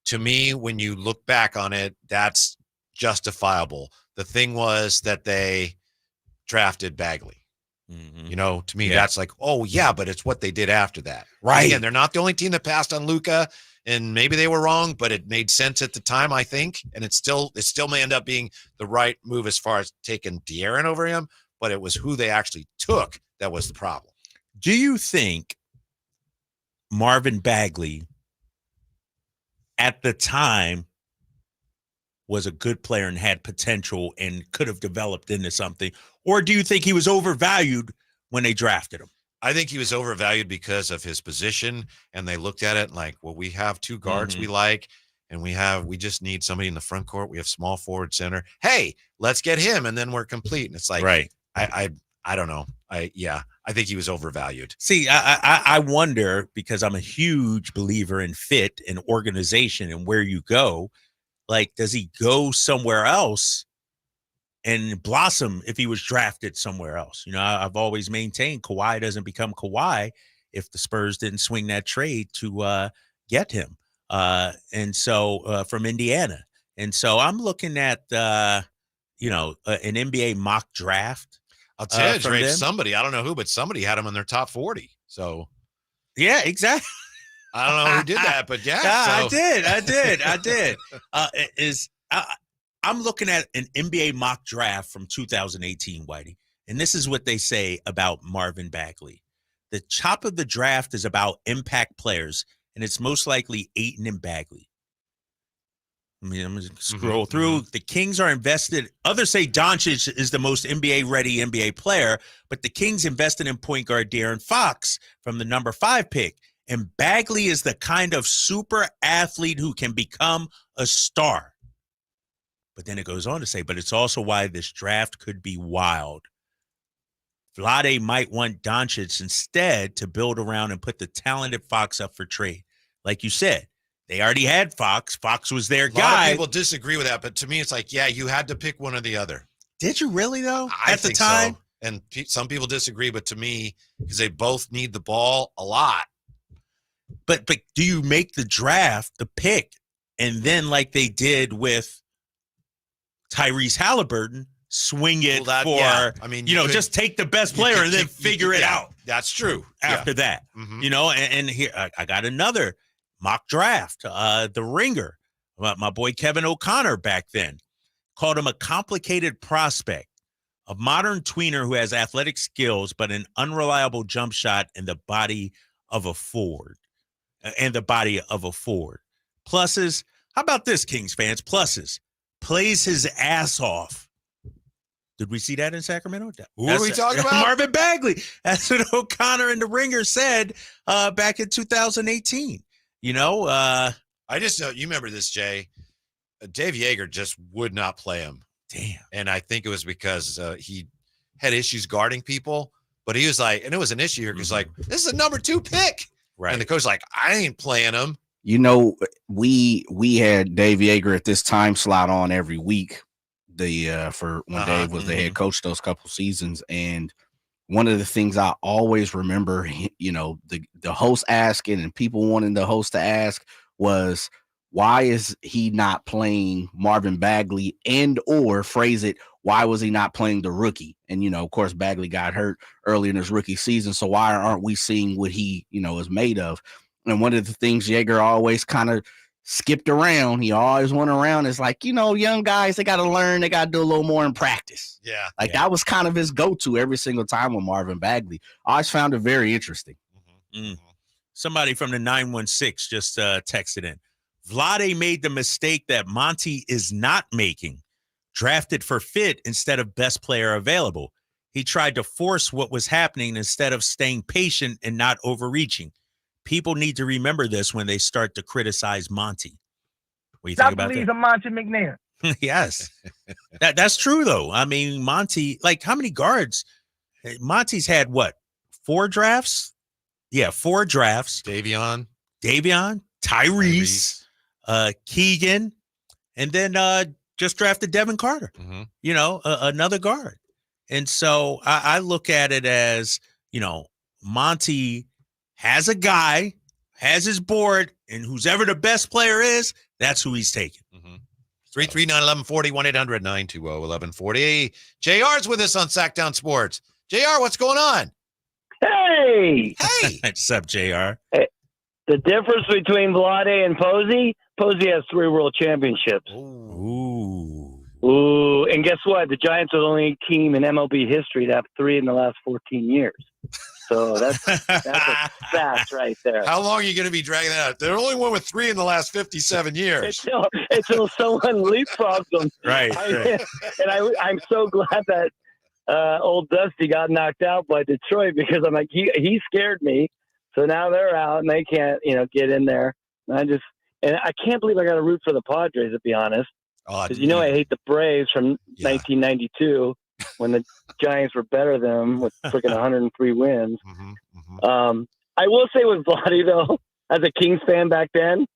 To me, when you look back on it, that's justifiable. The thing was that they drafted Bagley. To me, that's like, oh, yeah, but it's what they did after that. Right. Again, they're not the only team that passed on Luka, and maybe they were wrong, but it made sense at the time, I think. And it still may end up being the right move as far as taking De'Aaron over him, but it was who they actually took that was the problem. Do you think Marvin Bagley at the time was a good player and had potential and could have developed into something? Or do you think he was overvalued when they drafted him? I think he was overvalued because of his position, and they looked at it like, well, we have two guards we like, and we just need somebody in the front court. We have small forward center. Hey, let's get him, and then we're complete. And it's like, I don't know. I think he was overvalued. See, I wonder, because I'm a huge believer in fit and organization and where you go. Like, does he go somewhere else and blossom if he was drafted somewhere else? You know, I've always maintained Kawhi doesn't become Kawhi if the Spurs didn't swing that trade to get him. And so from Indiana. And so I'm looking at, an NBA mock draft. I'll tell you, Dre, somebody, I don't know who, but somebody had him in their top 40. So, yeah, exactly. I don't know who did that, but yeah. I did. I'm looking at an NBA mock draft from 2018, Whitey, and this is what they say about Marvin Bagley. The top of the draft is about impact players, and it's most likely Ayton and Bagley. I mean, I'm going to scroll through. The Kings are invested. Others say Doncic is the most NBA-ready NBA player, but the Kings invested in point guard De'Aaron Fox from the number 5 pick. And Bagley is the kind of super athlete who can become a star. But then it goes on to say, but it's also why this draft could be wild. Vlade might want Doncic instead to build around and put the talented Fox up for trade. Like you said, they already had Fox. Fox was their guy. A lot of people disagree with that, but to me, it's like, yeah, you had to pick one or the other. Did you really, though, at the time? So. And some people disagree, but to me, because they both need the ball a lot. But do you make the draft, the pick, and then like they did with Tyrese Halliburton, swing it I mean, just take the best player and then figure it out. That's true. After that, and here I got another mock draft. The Ringer, my boy Kevin O'Connor back then called him a complicated prospect, a modern tweener who has athletic skills but an unreliable jump shot and the body of a forward. Pluses. How about this, Kings fans? Pluses. Plays his ass off. Did we see that in Sacramento? Who are we talking about? Marvin Bagley. That's what O'Connor and the Ringer said back in 2018. You remember this, Jay. Dave Yeager just would not play him. Damn. And I think it was because he had issues guarding people. But he was like, and it was an issue here because like, this is a number 2 pick. Right. And the coach like, I ain't playing him. You know, we had Dave Yeager at this time slot on every week for when Dave was the head coach those couple seasons. And one of the things I always remember, the host asking and people wanting the host to ask was, why is he not playing Marvin Bagley, and or phrase it, why was he not playing the rookie? And, of course, Bagley got hurt early in his rookie season. So why aren't we seeing what he, is made of? And one of the things Yeager always kind of skipped around, he always went around, is like, young guys, they got to learn. They got to do a little more in practice. Yeah. That was kind of his go-to every single time with Marvin Bagley. I always found it very interesting. Somebody from the 916 just texted in. Vlade made the mistake that Monty is not making. Drafted for fit instead of best player available. He tried to force what was happening instead of staying patient and not overreaching. People need to remember this when they start to criticize Monty. What do you think about that? Monty McNair. Yes. That's true, though. I mean, Monty, like, how many guards? Monty's had what? 4 drafts? Yeah, 4 drafts. Davion, Tyrese. Keegan, and then just drafted Devin Carter, another guard. And so I look at it as, Monty has a guy, has his board, and who's ever the best player is, that's who he's taking. 339-1140, 1-800-920-1140. JR's with us on Sactown Sports. JR, what's going on? Hey! What's up, JR? Hey, the difference between Vlade and Posey has 3 world championships. Ooh. And guess what? The Giants are the only team in MLB history to have 3 in the last 14 years. So that's a fact right there. How long are you going to be dragging that out? They're the only one with 3 in the last 57 years. Until someone leapfrogs them. Right. And I'm so glad that old Dusty got knocked out by Detroit because I'm like, he scared me. So now they're out and they can't, get in there. And I can't believe I got to root for the Padres, to be honest. Because I hate the Braves from 1992 when the Giants were better than them with freaking 103 wins. I will say with Vladdy, though, as a Kings fan back then,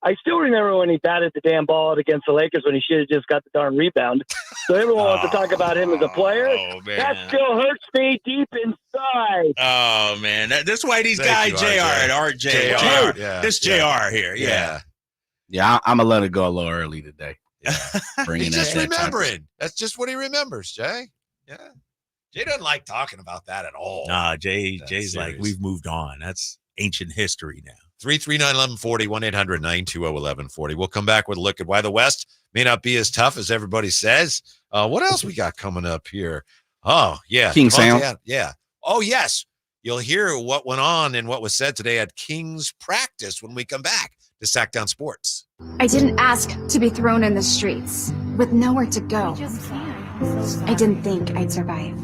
I still remember when he batted the damn ball out against the Lakers when he should have just got the darn rebound. So everyone wants to talk about him as a player. That still hurts me deep inside. Oh, man. That's Whitey's guy, JR at Art JR. Yeah, this JR here. Yeah. Yeah, I'm going to let it go a little early today. He's just remembering. That's just what he remembers, Jay. Yeah. Jay doesn't like talking about that at all. Nah, Jay's serious. Like, we've moved on. That's ancient history now. 339-1140, 1-800-920-1140. We'll come back with a look at why the West may not be as tough as everybody says. What else we got coming up here? Oh, yeah. King Sound. Yeah. Oh, yes. You'll hear what went on and what was said today at Kings practice when we come back to Sactown Sports. I didn't ask to be thrown in the streets with nowhere to go. I didn't think I'd survive.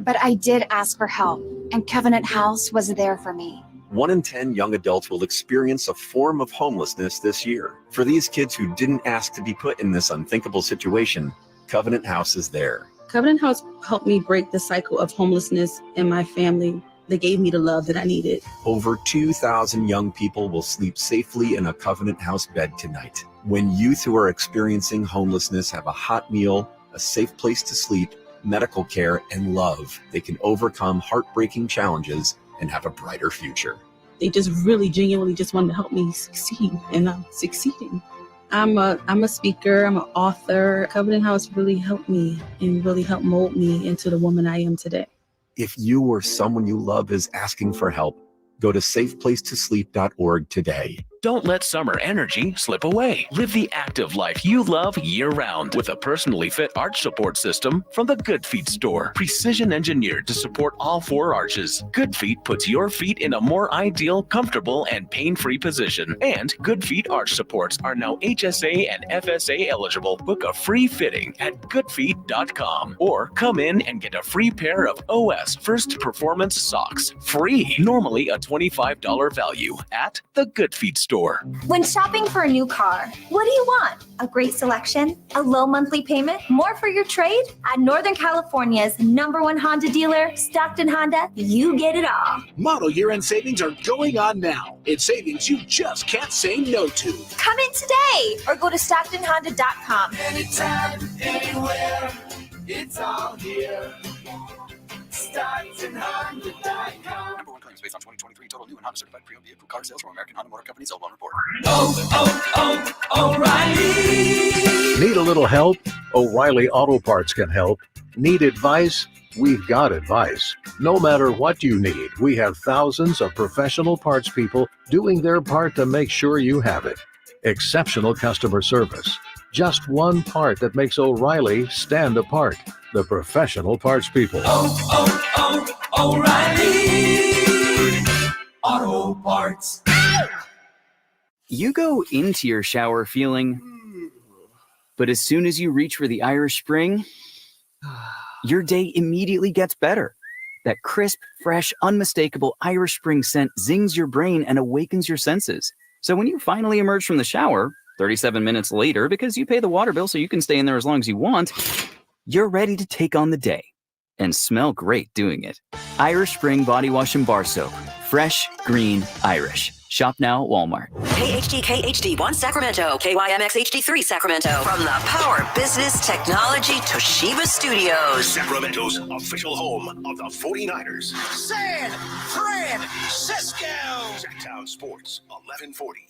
But I did ask for help, and Covenant House was there for me. 1 in 10 young adults will experience a form of homelessness this year. For these kids who didn't ask to be put in this unthinkable situation, Covenant House is there. Covenant House helped me break the cycle of homelessness in my family. They gave me the love that I needed. Over 2,000 young people will sleep safely in a Covenant House bed tonight. When youth who are experiencing homelessness have a hot meal, a safe place to sleep, medical care, and love, they can overcome heartbreaking challenges and have a brighter future. They just really genuinely just wanted to help me succeed, and I'm succeeding. I'm a speaker, I'm an author. Covenant House really helped me and really helped mold me into the woman I am today. If you or someone you love is asking for help, go to safeplacetosleep.org today. Don't let summer energy slip away. Live the active life you love year-round with a personally fit arch support system from the Good Feet store. Precision engineered to support all 4 arches. Good Feet puts your feet in a more ideal, comfortable, and pain-free position. And Good Feet arch supports are now HSA and FSA eligible. Book a free fitting at goodfeet.com or come in and get a free pair of OS First Performance socks. Free. Normally a $25 value at the Good Feet store. When shopping for a new car, what do you want? A great selection? A low monthly payment? More for your trade? At Northern California's #1 Honda dealer, Stockton Honda, you get it all. Model year-end savings are going on now. It's savings you just can't say no to. Come in today or go to StocktonHonda.com. Anytime, anywhere, it's all here. StocktonHonda.com. #1 claims based on 2023 total new and Honda certified pre-owned vehicle car sales from American Honda Motor Company. Sell on report. O'Reilly. Need a little help? O'Reilly Auto Parts can help. Need advice? We've got advice. No matter what you need, we have thousands of professional parts people doing their part to make sure you have it. Exceptional customer service. Just one part that makes O'Reilly stand apart. The professional parts people. O'Reilly Auto Parts. You go into your shower feeling, but as soon as you reach for the Irish Spring, your day immediately gets better. That crisp, fresh, unmistakable Irish Spring scent zings your brain and awakens your senses. So when you finally emerge from the shower, 37 minutes later, because you pay the water bill so you can stay in there as long as you want, you're ready to take on the day and smell great doing it. Irish Spring Body Wash and Bar Soap. Fresh, green, Irish. Shop now at Walmart. KHD HD1 Sacramento, KYMX HD3 Sacramento. From the Power Business Technology Toshiba Studios. Sacramento's official home of the 49ers. San Francisco. Sactown Sports, 1140.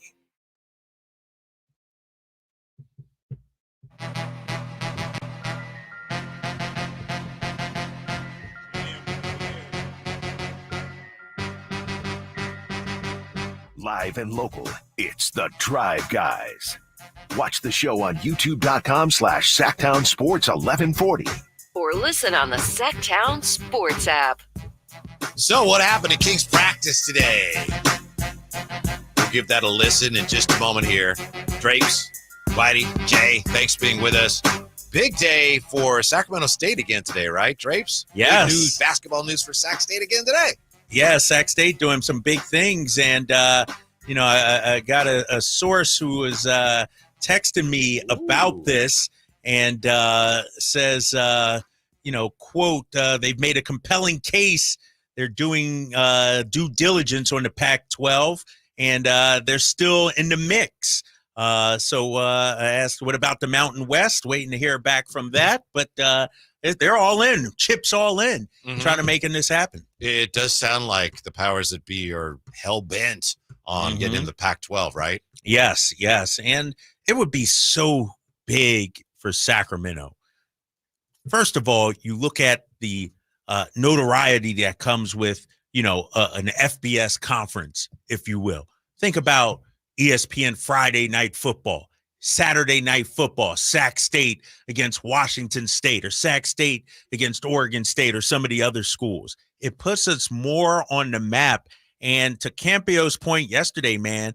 Live and local, it's the Drive Guys. Watch the show on youtube.com/Sactown Sports 1140. Or listen on the Sactown Sports app. So what happened at Kings practice today? We'll give that a listen in just a moment here. Drapes, Whitey, Jay, thanks for being with us. big day for Sacramento State again today, right, Drapes? Yes. Big news, basketball news for Sac State again today. Yeah, Sac State doing some big things. And, I got a source who was texting me about this and says, quote, they've made a compelling case. They're doing due diligence on the Pac-12, and they're still in the mix. So I asked, what about the Mountain West? Waiting to hear back from that. But they're all in, chips all in, trying to making this happen. It does sound like the powers that be are hell-bent on getting in the Pac-12, right? Yes. And it would be so big for Sacramento. First of all, you look at the notoriety that comes with, an FBS conference, if you will. Think about ESPN Friday Night Football, Saturday Night Football, Sac State against Washington State, or Sac State against Oregon State, or some of the other schools. It puts us more on the map. And to Campio's point yesterday, man,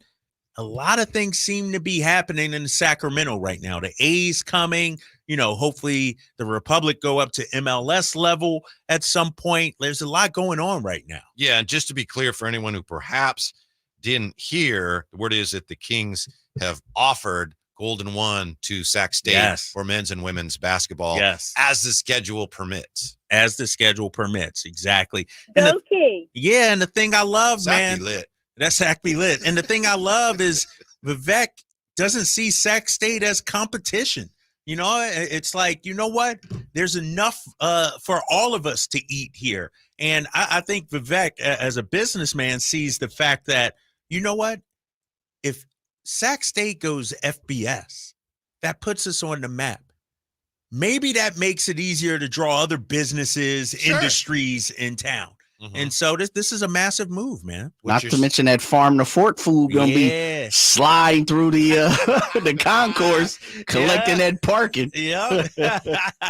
a lot of things seem to be happening in Sacramento right now. The A's coming, hopefully the Republic go up to MLS level at some point. There's a lot going on right now. Yeah, and just to be clear for anyone who perhaps didn't hear, the word is that the Kings have offered Golden One to Sac State for men's and women's basketball as the schedule permits. As the schedule permits, exactly. And and the thing I love, man, lit. That's Sac be lit. And the thing I love is Vivek doesn't see Sac State as competition. It's like, you know what? There's enough for all of us to eat here. And I think Vivek, as a businessman, sees the fact that, you know what? If Sac State goes FBS, that puts us on the map. Maybe that makes it easier to draw other businesses, industries in town. And so this is a massive move, man. Not to mention that farm to fork food gonna be sliding through the concourse, collecting that parking. Yeah.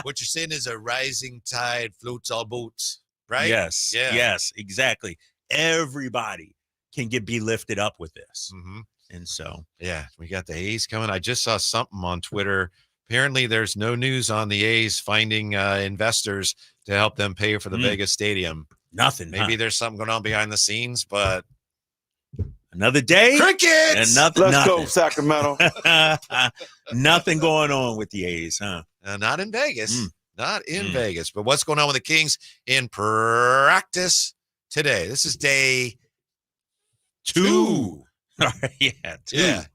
What you're saying is a rising tide floats all boats, right? Yes. Yeah. Yes, exactly. Everybody can be lifted up with this. And so, yeah, we got the A's coming. I just saw something on Twitter. Apparently, there's no news on the A's finding investors to help them pay for the Vegas Stadium. Nothing. Maybe there's something going on behind the scenes, but another day. Crickets. And Let's go, Sacramento. Nothing going on with the A's, huh? Not in Vegas. Not in Vegas. But what's going on with the Kings in practice today? This is day 2.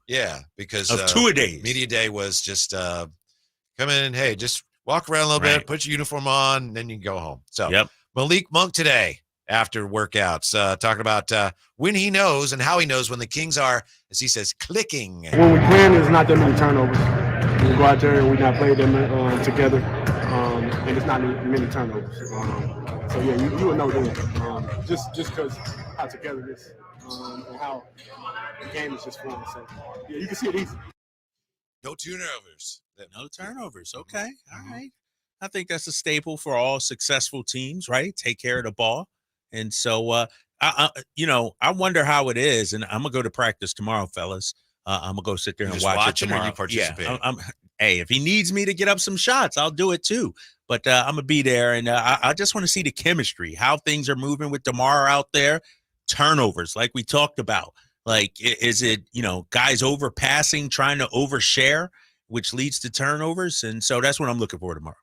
Yeah. Because of 2 days. Media day was just come in. Hey, just walk around a little bit, put your uniform on, and then you can go home. So Malik Monk today after workouts, talking about when he knows and how he knows when the Kings are, as he says, clicking. When we plan, there's not that many turnovers. We go out there and we not play them together, and it's not many turnovers. So yeah, you would know then, just because how togetherness and how the game is just flowing. So yeah, you can see it easy. No turnovers. No turnovers. Okay. All right. I think that's a staple for all successful teams, right? Take care of the ball. And so, I wonder how it is. And I'm going to go to practice tomorrow, fellas. I'm going to go sit there and watch it tomorrow. Or you participate? Hey, if he needs me to get up some shots, I'll do it too. But I'm going to be there. And I just want to see the chemistry, how things are moving with DeMar out there. Turnovers, like we talked about. Like, is it, guys overpassing, trying to overshare, which leads to turnovers? And so that's what I'm looking for tomorrow.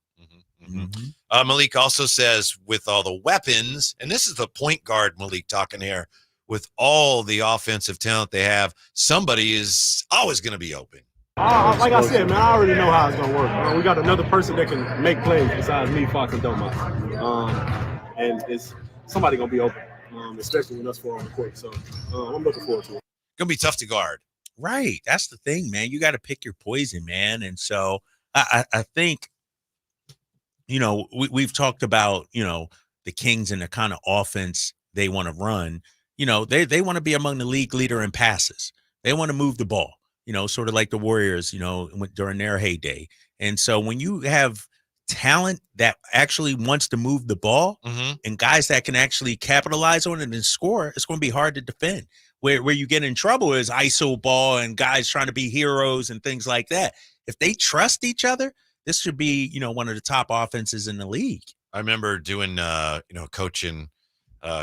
Malik also says with all the weapons, and this is the point guard Malik talking here, with all the offensive talent they have, somebody is always going to be open. Like I said, man, I already know how it's going to work. We got another person that can make plays besides me, Fox, and Domas. And it's somebody going to be open, especially when us four on the court. So I'm looking forward to it. Going to be tough to guard. Right. That's the thing, man. You got to pick your poison, man. And so I think, we've talked about, the Kings and the kind of offense they want to run. They want to be among the league leader in passes. They want to move the ball, sort of like the Warriors, during their heyday. And so when you have talent that actually wants to move the ball and guys that can actually capitalize on it and score, it's going to be hard to defend. Where you get in trouble is ISO ball and guys trying to be heroes and things like that. If they trust each other, this should be, one of the top offenses in the league. I remember doing, coaching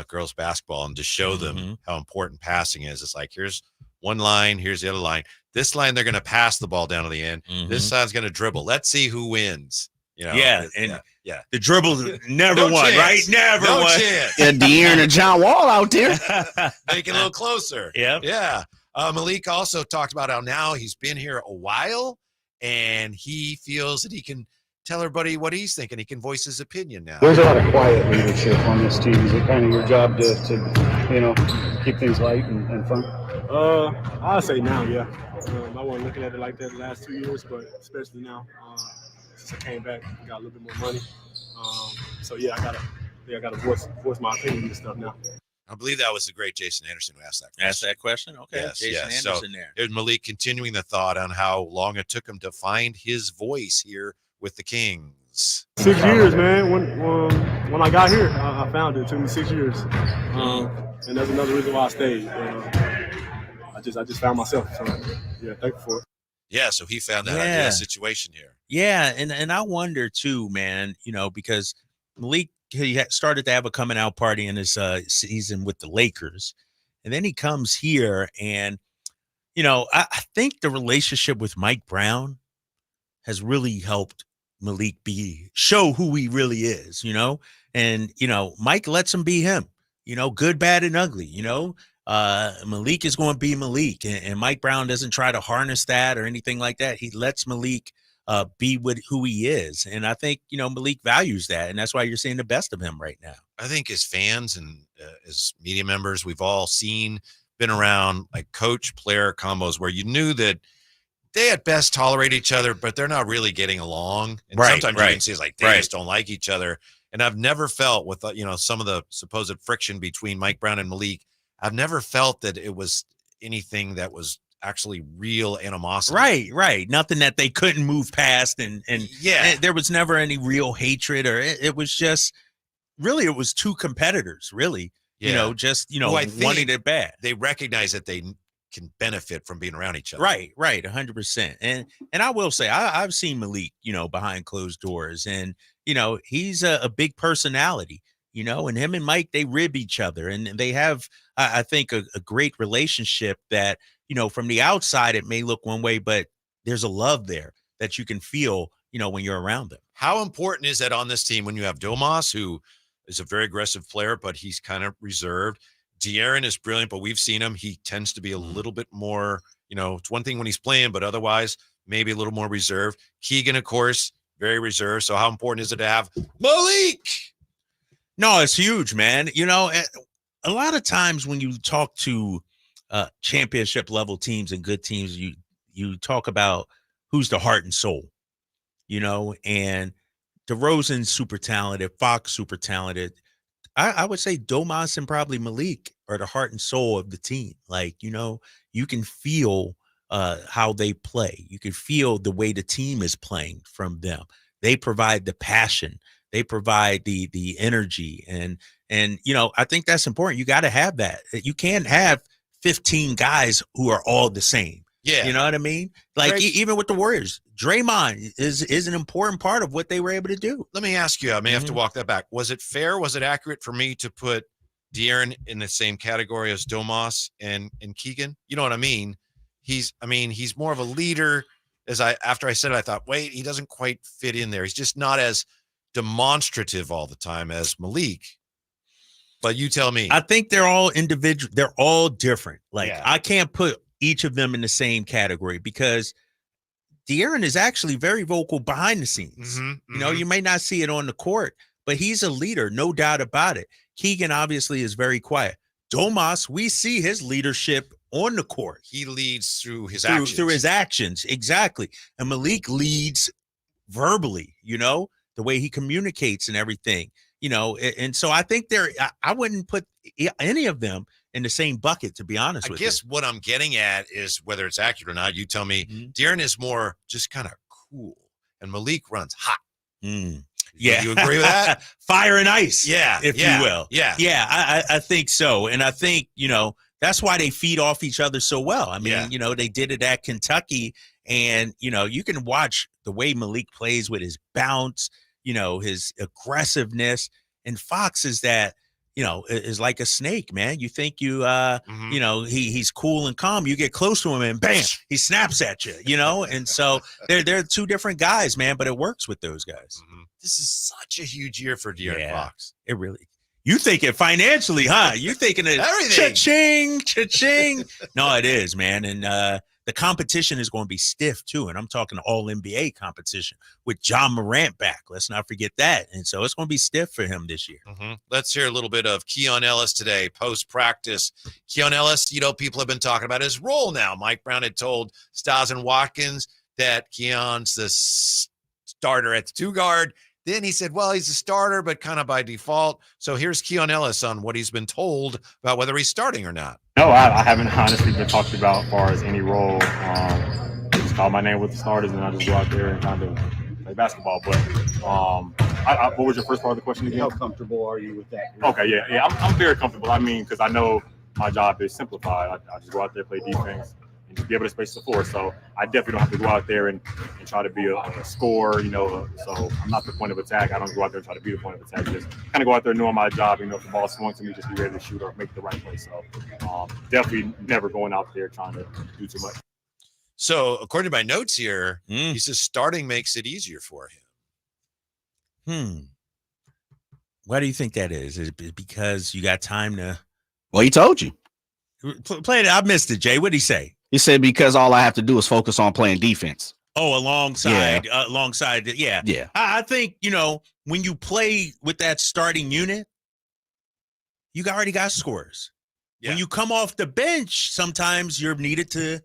girls basketball, and to show them how important passing is. It's like, here's one line, here's the other line. This line, they're going to pass the ball down to the end. This side's going to dribble. Let's see who wins. The dribble never No won, chance. right? Never No won. chance. Yeah, De'Aaron and John Wall out there. Make it a little closer. Yeah. Malik also talked about how now he's been here a while, and he feels that he can tell everybody what he's thinking. He can voice his opinion now. There's a lot of quiet leadership on this team. Is it kind of your job to keep things light and fun? I'll say now, yeah. I wasn't looking at it like that the last 2 years, but especially now, since I came back, I got a little bit more money. So yeah, I gotta voice my opinion and stuff now. I believe that was the great Jason Anderson who asked that question. Ask that question? Okay. Yes, Jason yes. Anderson So there. there's Malik continuing the thought on how long it took him to find his voice here with the Kings. 6 years, man. When I got here, I found it. It took me 6 years, and that's another reason why I stayed. I just found myself. So yeah, thank you for it. Yeah, so he found that ideal situation here. Yeah, and I wonder too, man, because Malik, he started to have a coming out party in his season with the Lakers. And then he comes here and, I think the relationship with Mike Brown has really helped Malik show who he really is, and, Mike lets him be him, good, bad, and ugly, Malik is going to be Malik, and Mike Brown doesn't try to harness that or anything like that. He lets Malik be with who he is. And I think, Malik values that. And that's why you're seeing the best of him right now. I think as fans and as media members, we've all been around like coach-player combos where you knew that they at best tolerate each other, but they're not really getting along. And sometimes you can see it's like they just don't like each other. And I've never felt with, some of the supposed friction between Mike Brown and Malik, I've never felt that it was anything that was actually real animosity. Right. Nothing that they couldn't move past. And there was never any real hatred, or it was just really, it was two competitors, really, wanting it bad. They recognize that they can benefit from being around each other. Right. 100%. And I will say, I've seen Malik, behind closed doors, and, he's a big personality, and him and Mike, they rib each other, and they have, I think, a great relationship that, from the outside, it may look one way, but there's a love there that you can feel, when you're around them. How important is that on this team when you have Domas, who is a very aggressive player, but he's kind of reserved? De'Aaron is brilliant, but we've seen him. He tends to be a little bit more, it's one thing when he's playing, but otherwise maybe a little more reserved. Keegan, of course, very reserved. So how important is it to have Malik? No, it's huge, man. A lot of times when you talk to championship level teams and good teams, you talk about who's the heart and soul, and DeRozan's super talented, Fox super talented. I would say Domas and probably Malik are the heart and soul of the team. Like, you can feel how they play. You can feel the way the team is playing from them. They provide the passion. They provide the energy. And I think that's important. You got to have that. You can't have 15 guys who are all the same. Yeah. You know what I mean? Like, even with the Warriors, Draymond is an important part of what they were able to do. Let me ask you, I may have to walk that back. Was it fair? Was it accurate for me to put De'Aaron in the same category as Domas and Keegan? You know what I mean? He's more of a leader. After I said it, I thought, wait, he doesn't quite fit in there. He's just not as demonstrative all the time as Malik. But you tell me. I think they're all individual. They're all different. Like, I can't put each of them in the same category because De'Aaron is actually very vocal behind the scenes. You may not see it on the court, but he's a leader, no doubt about it. Keegan obviously is very quiet. Domas, we see his leadership on the court. He leads through his actions. Through his actions, exactly. And Malik leads verbally, the way he communicates and everything. And so I think I wouldn't put any of them in the same bucket, to be honest with you. I guess what I'm getting at is, whether it's accurate or not, you tell me. De'Aaron is more just kind of cool, and Malik runs hot. Yeah. You agree with that? Fire and ice, if you will. Yeah, I think so. And I think, that's why they feed off each other so well. I mean, they did it at Kentucky, And, you can watch the way Malik plays with his bounce, his aggressiveness. And Fox is that, is like a snake, man. You think he's cool and calm. You get close to him and bam, he snaps at you, And so they're two different guys, man, but it works with those guys. This is such a huge year for De'Aaron Fox. It really. You think it financially, huh? You thinking it everything. Cha-ching. No, it is, man. And the competition is going to be stiff too. And I'm talking all NBA competition with John Morant back. Let's not forget that. And so it's going to be stiff for him this year. Let's hear a little bit of Keon Ellis today, post-practice. Keon Ellis, people have been talking about his role now. Mike Brown had told Stiles and Watkins that Keon's the starter at the 2 guard. Then he said, well, he's a starter, but kind of by default. So here's Keon Ellis on what he's been told about whether he's starting or not. No, I haven't honestly been talked about as far as any role. They just call my name with the starters, and I just go out there and kind of play basketball. But what was your first part of the question again? How comfortable are you with that? Okay, yeah, I'm very comfortable. I mean, because I know my job is simplified. I just go out there, play defense, and just be able to space the floor. So I definitely don't have to go out there and try to be a scorer, So I'm not the point of attack. I don't go out there and try to be the point of attack. Just kind of go out there knowing my job. If the ball swung to me, just be ready to shoot or make the right play. So definitely never going out there trying to do too much. So according to my notes here, he says starting makes it easier for him. Why do you think that is? Is it because you got time to? Well, he told you. Play it. I missed it, Jay. What did he say? He said because all I have to do is focus on playing defense. Oh, alongside. Yeah. Yeah. I think, when you play with that starting unit, you already got scores. Yeah. When you come off the bench, sometimes you're needed to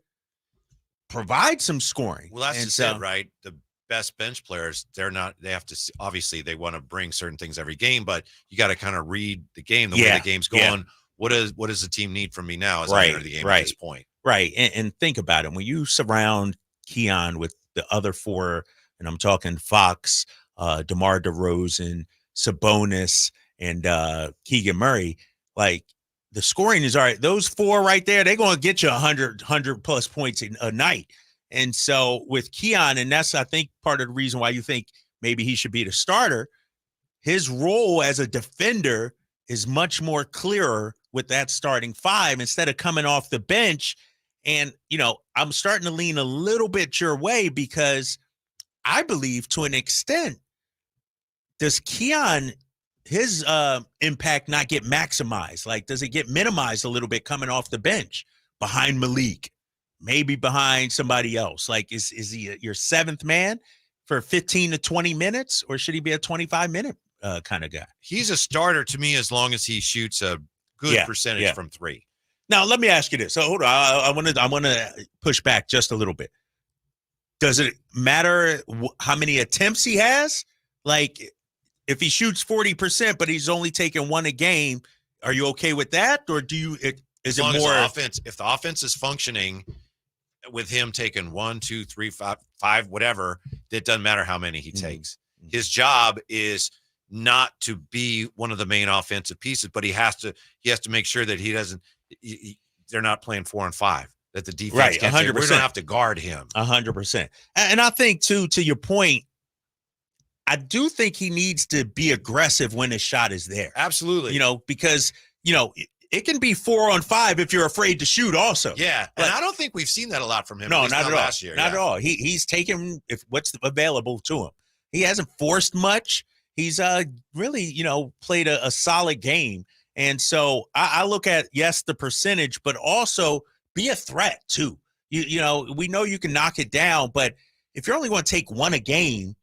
provide some scoring. Well, that's just it, right? The best bench players, they have to, obviously they want to bring certain things every game, but you got to kind of read the game, the way the game's going. Yeah. What does the team need from me now as I enter the game at this point? Right. And think about it. When you surround Keon with the other 4, and I'm talking Fox, DeMar DeRozan, Sabonis, and Keegan Murray, like the scoring is all right. Those 4 right there, they're going to get you 100 plus points a night. And so with Keon, and that's, I think, part of the reason why you think maybe he should be the starter, his role as a defender is much more clearer with that starting 5 instead of coming off the bench. And, I'm starting to lean a little bit your way because I believe to an extent, does Keon, his impact not get maximized? Like, does it get minimized a little bit coming off the bench behind Malik, maybe behind somebody else? Like, is he your 7th man for 15 to 20 minutes, or should he be a 25-minute kind of guy? He's a starter to me as long as he shoots a good percentage from 3. Now, let me ask you this. So hold on. I want to push back just a little bit. Does it matter how many attempts he has? Like, if he shoots 40%, but he's only taking 1 a game, are you okay with that? Or is it more offense? If the offense is functioning with him taking 1, 2, 3, 5, whatever, it doesn't matter how many he takes. His job is not to be one of the main offensive pieces, but he has to make sure that he doesn't. They're not playing 4 and 5. That the defense can't 100%. We're going to have to guard him 100%. And I think too, to your point, I do think he needs to be aggressive when his shot is there. Absolutely. Because it can be 4 on 5 if you're afraid to shoot also. Yeah. And I don't think we've seen that a lot from him. No, not at all. Last year. Not at all. He's taken what's available to him. He hasn't forced much. He's really, played a solid game. And so I look at, yes, the percentage, but also be a threat too. We know you can knock it down, but if you're only going to take 1 a game,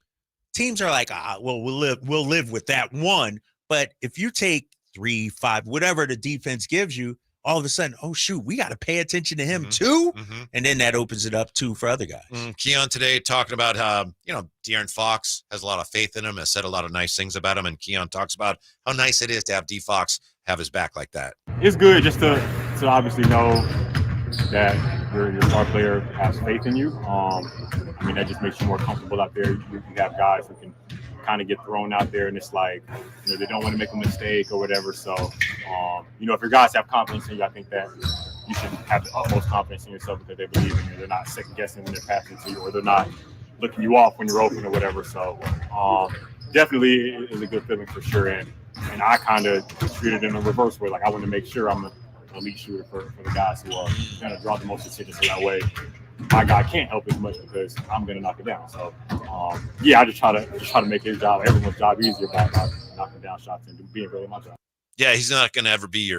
teams are like, we'll live with that 1. But if you take 3, 5, whatever the defense gives you, all of a sudden, oh shoot, we got to pay attention to him too. And then that opens it up too for other guys. Keon today talking about De'Aaron Fox has a lot of faith in him, has said a lot of nice things about him. And Keon talks about how nice it is to have D Fox have his back like that. It's good just to obviously know that your star player has faith in you. That just makes you more comfortable out there. You have guys who can kind of get thrown out there, and it's like, they don't want to make a mistake or whatever. So, if your guys have confidence in you, I think that you should have the utmost confidence in yourself because they believe in you. They're not second guessing when they're passing to you, or they're not looking you off when you're open or whatever. So definitely is a good feeling for sure. And I kind of treat it in a reverse way. Like I want to make sure I'm an elite shooter for the guys who are going to draw the most attention. So that way my guy can't help as much because I'm going to knock it down. So I just try to make his job, everyone's job easier by knocking down shots and being really my job. Yeah, he's not going to ever be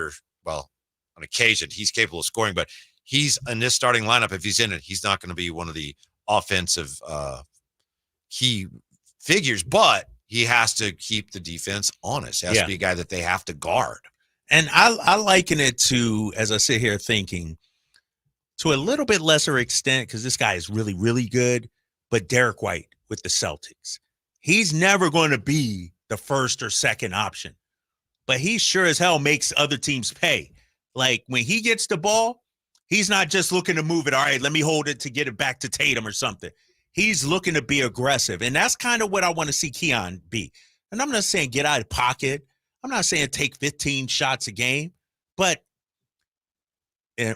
on occasion, he's capable of scoring, but he's in this starting lineup. If he's in it, he's not going to be one of the offensive key figures, but he has to keep the defense honest. He has to be a guy that they have to guard. And I liken it to, as I sit here thinking, to a little bit lesser extent, because this guy is really, really good, but Derek White with the Celtics. He's never going to be the first or second option, but he sure as hell makes other teams pay. Like when he gets the ball, he's not just looking to move it. All right, let me hold it to get it back to Tatum or something. He's looking to be aggressive. And that's kind of what I want to see Keon be. And I'm not saying get out of pocket. I'm not saying take 15 shots a game. But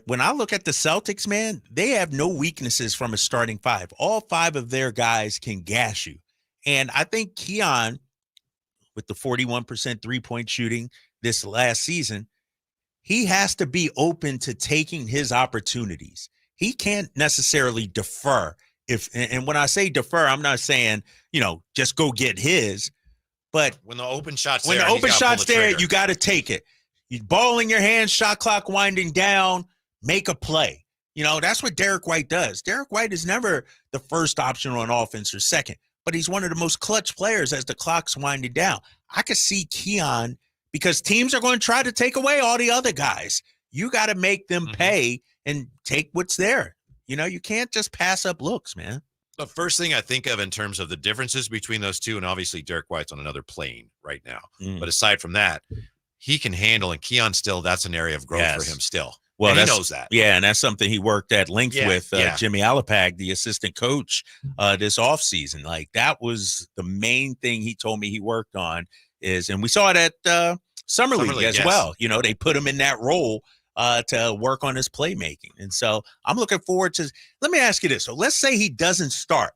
when I look at the Celtics, man, they have no weaknesses from a starting five. All five of their guys can gas you. And I think Keon, with the 41% three-point shooting this last season, he has to be open to taking his opportunities. He can't necessarily defer. And when I say defer, I'm not saying, just go get his. But when the open shot's there, you got to take it. You ball in your hand, shot clock winding down, make a play. That's what Derek White does. Derek White is never the first option on offense or second, but he's one of the most clutch players as the clock's winding down. I could see Keon, because teams are going to try to take away all the other guys. You got to make them pay and take what's there. You can't just pass up looks, man. The first thing I think of in terms of the differences between those two, and obviously Derek White's on another plane right now. But aside from that, he can handle, and Keon still, that's an area of growth for him still. Well, and he knows that. Yeah, and that's something he worked at length with Jimmy Alapag, the assistant coach, this offseason. Like, that was the main thing he told me he worked on and we saw it at Summer League as well. They put him in that role to work on his playmaking. And so I'm looking forward to – let me ask you this. So let's say he doesn't start.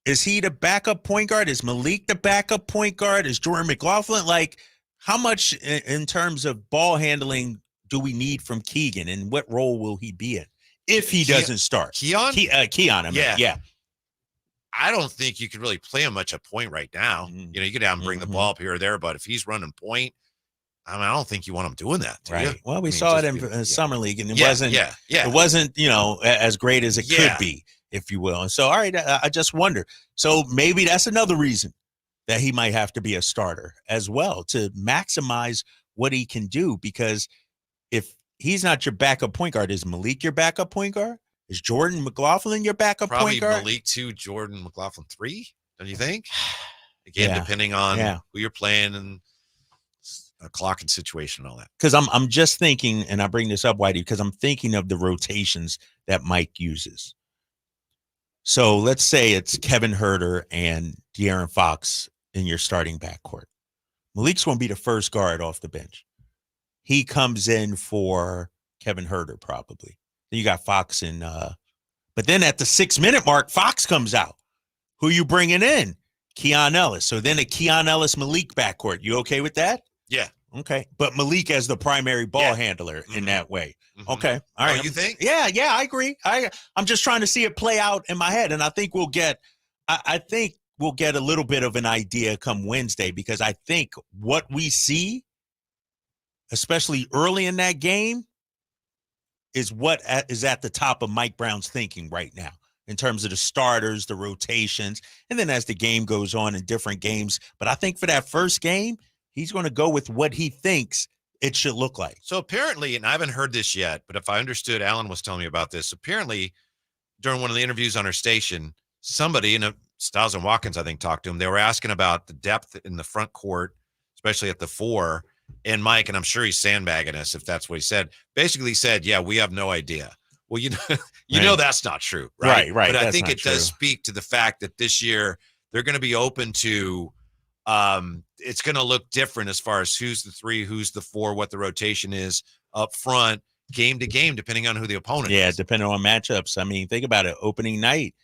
Is he the backup point guard? Is Malik the backup point guard? Is Jordan McLaughlin? Like, how much in terms of ball handling do we need from Keegan, and what role will he be in if he doesn't start? Keon? Keon, yeah. I don't think you can really play him much at point right now. You get down and bring the ball up here or there, but if he's running point, I don't think you want him doing that. Right. You? Well, we saw it in Summer League, and it wasn't, as great as it could be, if you will. And so, all right, I just wonder. So maybe that's another reason that he might have to be a starter as well, to maximize what he can do. Because if he's not your backup point guard, is Malik your backup point guard? Is Jordan McLaughlin your backup point guard? Probably Malik 2, Jordan McLaughlin 3, don't you think? Again, depending on who you're playing and a clock and situation and all that. Because I'm just thinking, and I bring this up, Whitey, because I'm thinking of the rotations that Mike uses. So let's say it's Kevin Huerter and De'Aaron Fox in your starting backcourt. Malik's going to be the first guard off the bench. He comes in for Kevin Huerter probably. Then you got Fox in. But then at the 6-minute mark, Fox comes out. Who you bringing in? Keon Ellis. So then a Keon Ellis-Malik backcourt. You okay with that? Yeah. Okay. But Malik as the primary ball handler in that way. Okay. All right. You think? Yeah, I agree. I'm just trying to see it play out in my head. And I think we'll get a little bit of an idea come Wednesday, because I think what we see, especially early in that game, is what is at the top of Mike Brown's thinking right now in terms of the starters, the rotations, and then as the game goes on in different games. But I think for that first game, he's going to go with what he thinks it should look like. So apparently, and I haven't heard this yet, but if I understood, Alan was telling me about this. Apparently, during one of the interviews on our station, somebody, Stiles and Watkins, I think, talked to him. They were asking about the depth in the front court, especially at the 4. And Mike, and I'm sure he's sandbagging us if that's what he said, basically said, yeah, we have no idea. Well, you know that's not true, right? Right. But I think it does speak to the fact that this year they're going to be open to it's going to look different as far as who's the 3, who's the 4, what the rotation is. up front, game to game, depending on who the opponent is. Yeah, depending on matchups. I mean, think about it. Opening night,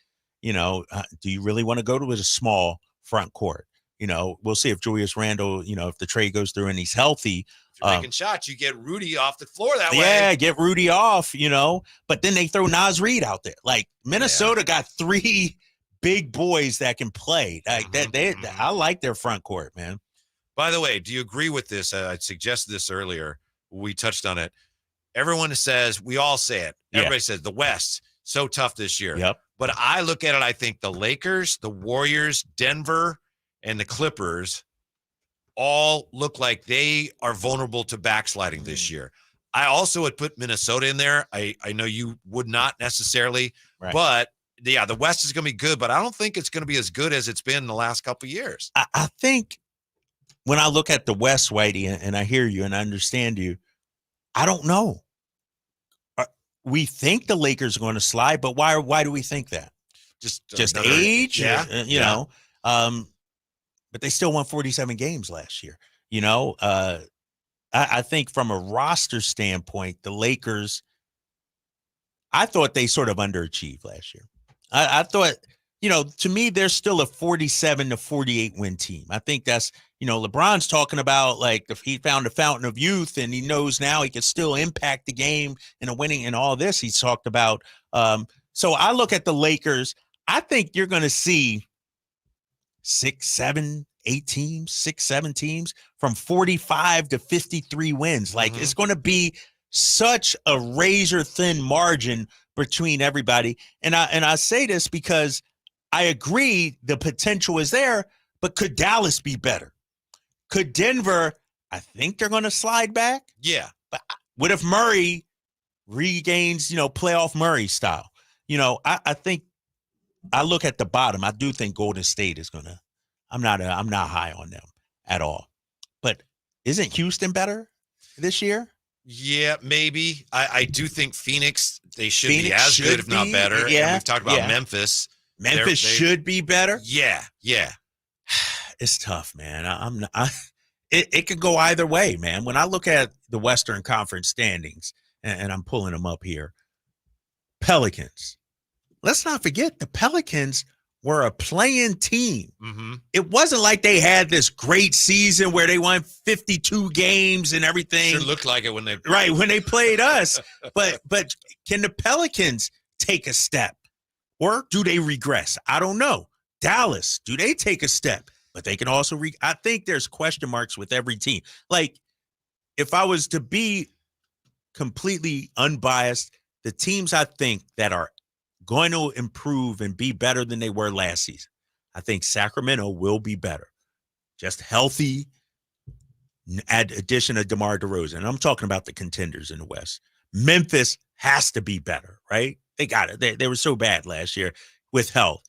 do you really want to go to a small front court? We'll see if Julius Randle, if the trade goes through and he's healthy. If you're making shots, you get Rudy off the floor that way. Yeah, get Rudy off, but then they throw Naz Reid out there. Like Minnesota got 3 big boys that can play. Like I like their front court, man. By the way, do you agree with this? I suggested this earlier. We touched on it. Everyone says, we all say it. Everybody says the West, so tough this year. Yep. But I look at it, I think the Lakers, the Warriors, Denver, and the Clippers all look like they are vulnerable to backsliding this year. I also would put Minnesota in there. I know you would not necessarily, but yeah, the West is going to be good, but I don't think it's going to be as good as it's been in the last couple of years. I think when I look at the West, Whitey, and I hear you and I understand you, I don't know. We think the Lakers are going to slide, but why do we think that? Just age, but they still won 47 games last year. I think from a roster standpoint, the Lakers, I thought they sort of underachieved last year. I thought, to me, they're still a 47 to 48 win team. I think that's, LeBron's talking about like if he found a fountain of youth and he knows now he can still impact the game in a winning and all this he's talked about. So I look at the Lakers. I think you're going to see 6, 7, 8 teams, 6, 7 teams from 45 to 53 wins. Like it's going to be such a razor thin margin between everybody. And I say this because I agree the potential is there, but could Dallas be better? Could Denver, I think they're going to slide back. Yeah. But what if Murray regains, playoff Murray style? I think I look at the bottom. I do think Golden State is going to, I'm not high on them at all. But isn't Houston better this year? Yeah, maybe. I do think Phoenix, they should be as good, if not better. Yeah. And we've talked about Memphis. Memphis should be better. Yeah. It's tough, man. It could go either way, man. When I look at the Western Conference standings, and I'm pulling them up here, Pelicans. Let's not forget the Pelicans were a playing team. Mm-hmm. It wasn't like they had this great season where they won 52 games and everything. Sure looked like it when they played us. But can the Pelicans take a step? Or do they regress? I don't know. Dallas, do they take a step? But they can also I think there's question marks with every team. Like, if I was to be completely unbiased, the teams I think that are going to improve and be better than they were last season, I think Sacramento will be better. Just healthy, addition of DeMar DeRozan. And I'm talking about the contenders in the West. Memphis has to be better, right? They got it. They were so bad last year with health.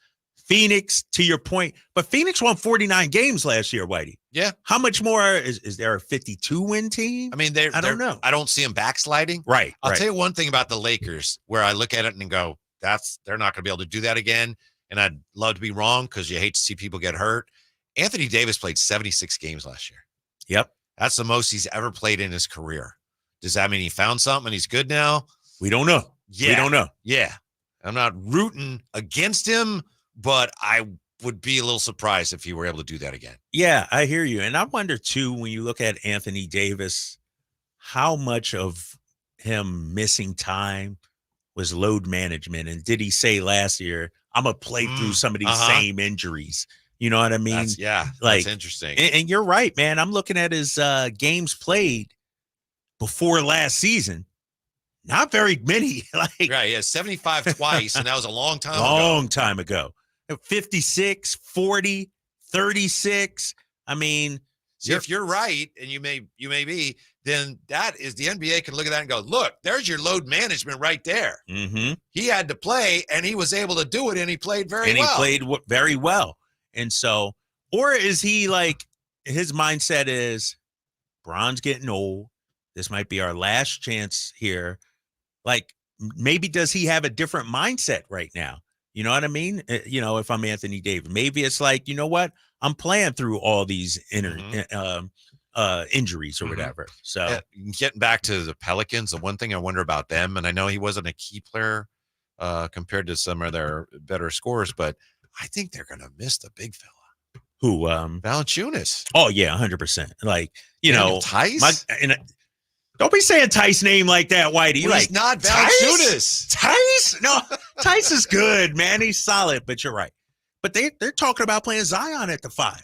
Phoenix, to your point, but Phoenix won 49 games last year, Whitey. Yeah. How much more is there a 52-win team? I mean, I don't know. I don't see them backsliding. Right. I'll tell you one thing about the Lakers where I look at it and go, they're not going to be able to do that again. And I'd love to be wrong because you hate to see people get hurt. Anthony Davis played 76 games last year. Yep. That's the most he's ever played in his career. Does that mean he found something and he's good now? We don't know. Yeah. We don't know. Yeah. I'm not rooting against him, but I would be a little surprised if he were able to do that again. Yeah, I hear you. And I wonder, too, when you look at Anthony Davis, how much of him missing time was load management. And did he say last year, I'm going to play through some of these same injuries? You know what I mean? That's interesting. And you're right, man. I'm looking at his games played before last season. Not very many. Right, yeah, 75 twice, and that was a long time ago. Long time ago. 56, 40, 36. I mean, so if you're right, and you may be, then that is the NBA can look at that and go, look, there's your load management right there. Mm-hmm. He had to play, and he was able to do it, and he played very well. And he played very well. And so, or is he like, his mindset is, Bron's getting old. This might be our last chance here. Like, maybe does he have a different mindset right now? You know what I mean? If I'm Anthony Davis, maybe it's like, you know what? I'm playing through all these injuries or whatever. So getting back to the Pelicans, the one thing I wonder about them, and I know he wasn't a key player compared to some of their better scorers, but I think they're going to miss the big fella. Who? Valanciunas. Oh yeah, 100%. Like, Tice. Don't be saying Tice name like that, Whitey. Well, he's not Valanciunas. Tice? No, Tice is good, man. He's solid, but you're right. But they're talking about playing Zion at the 5.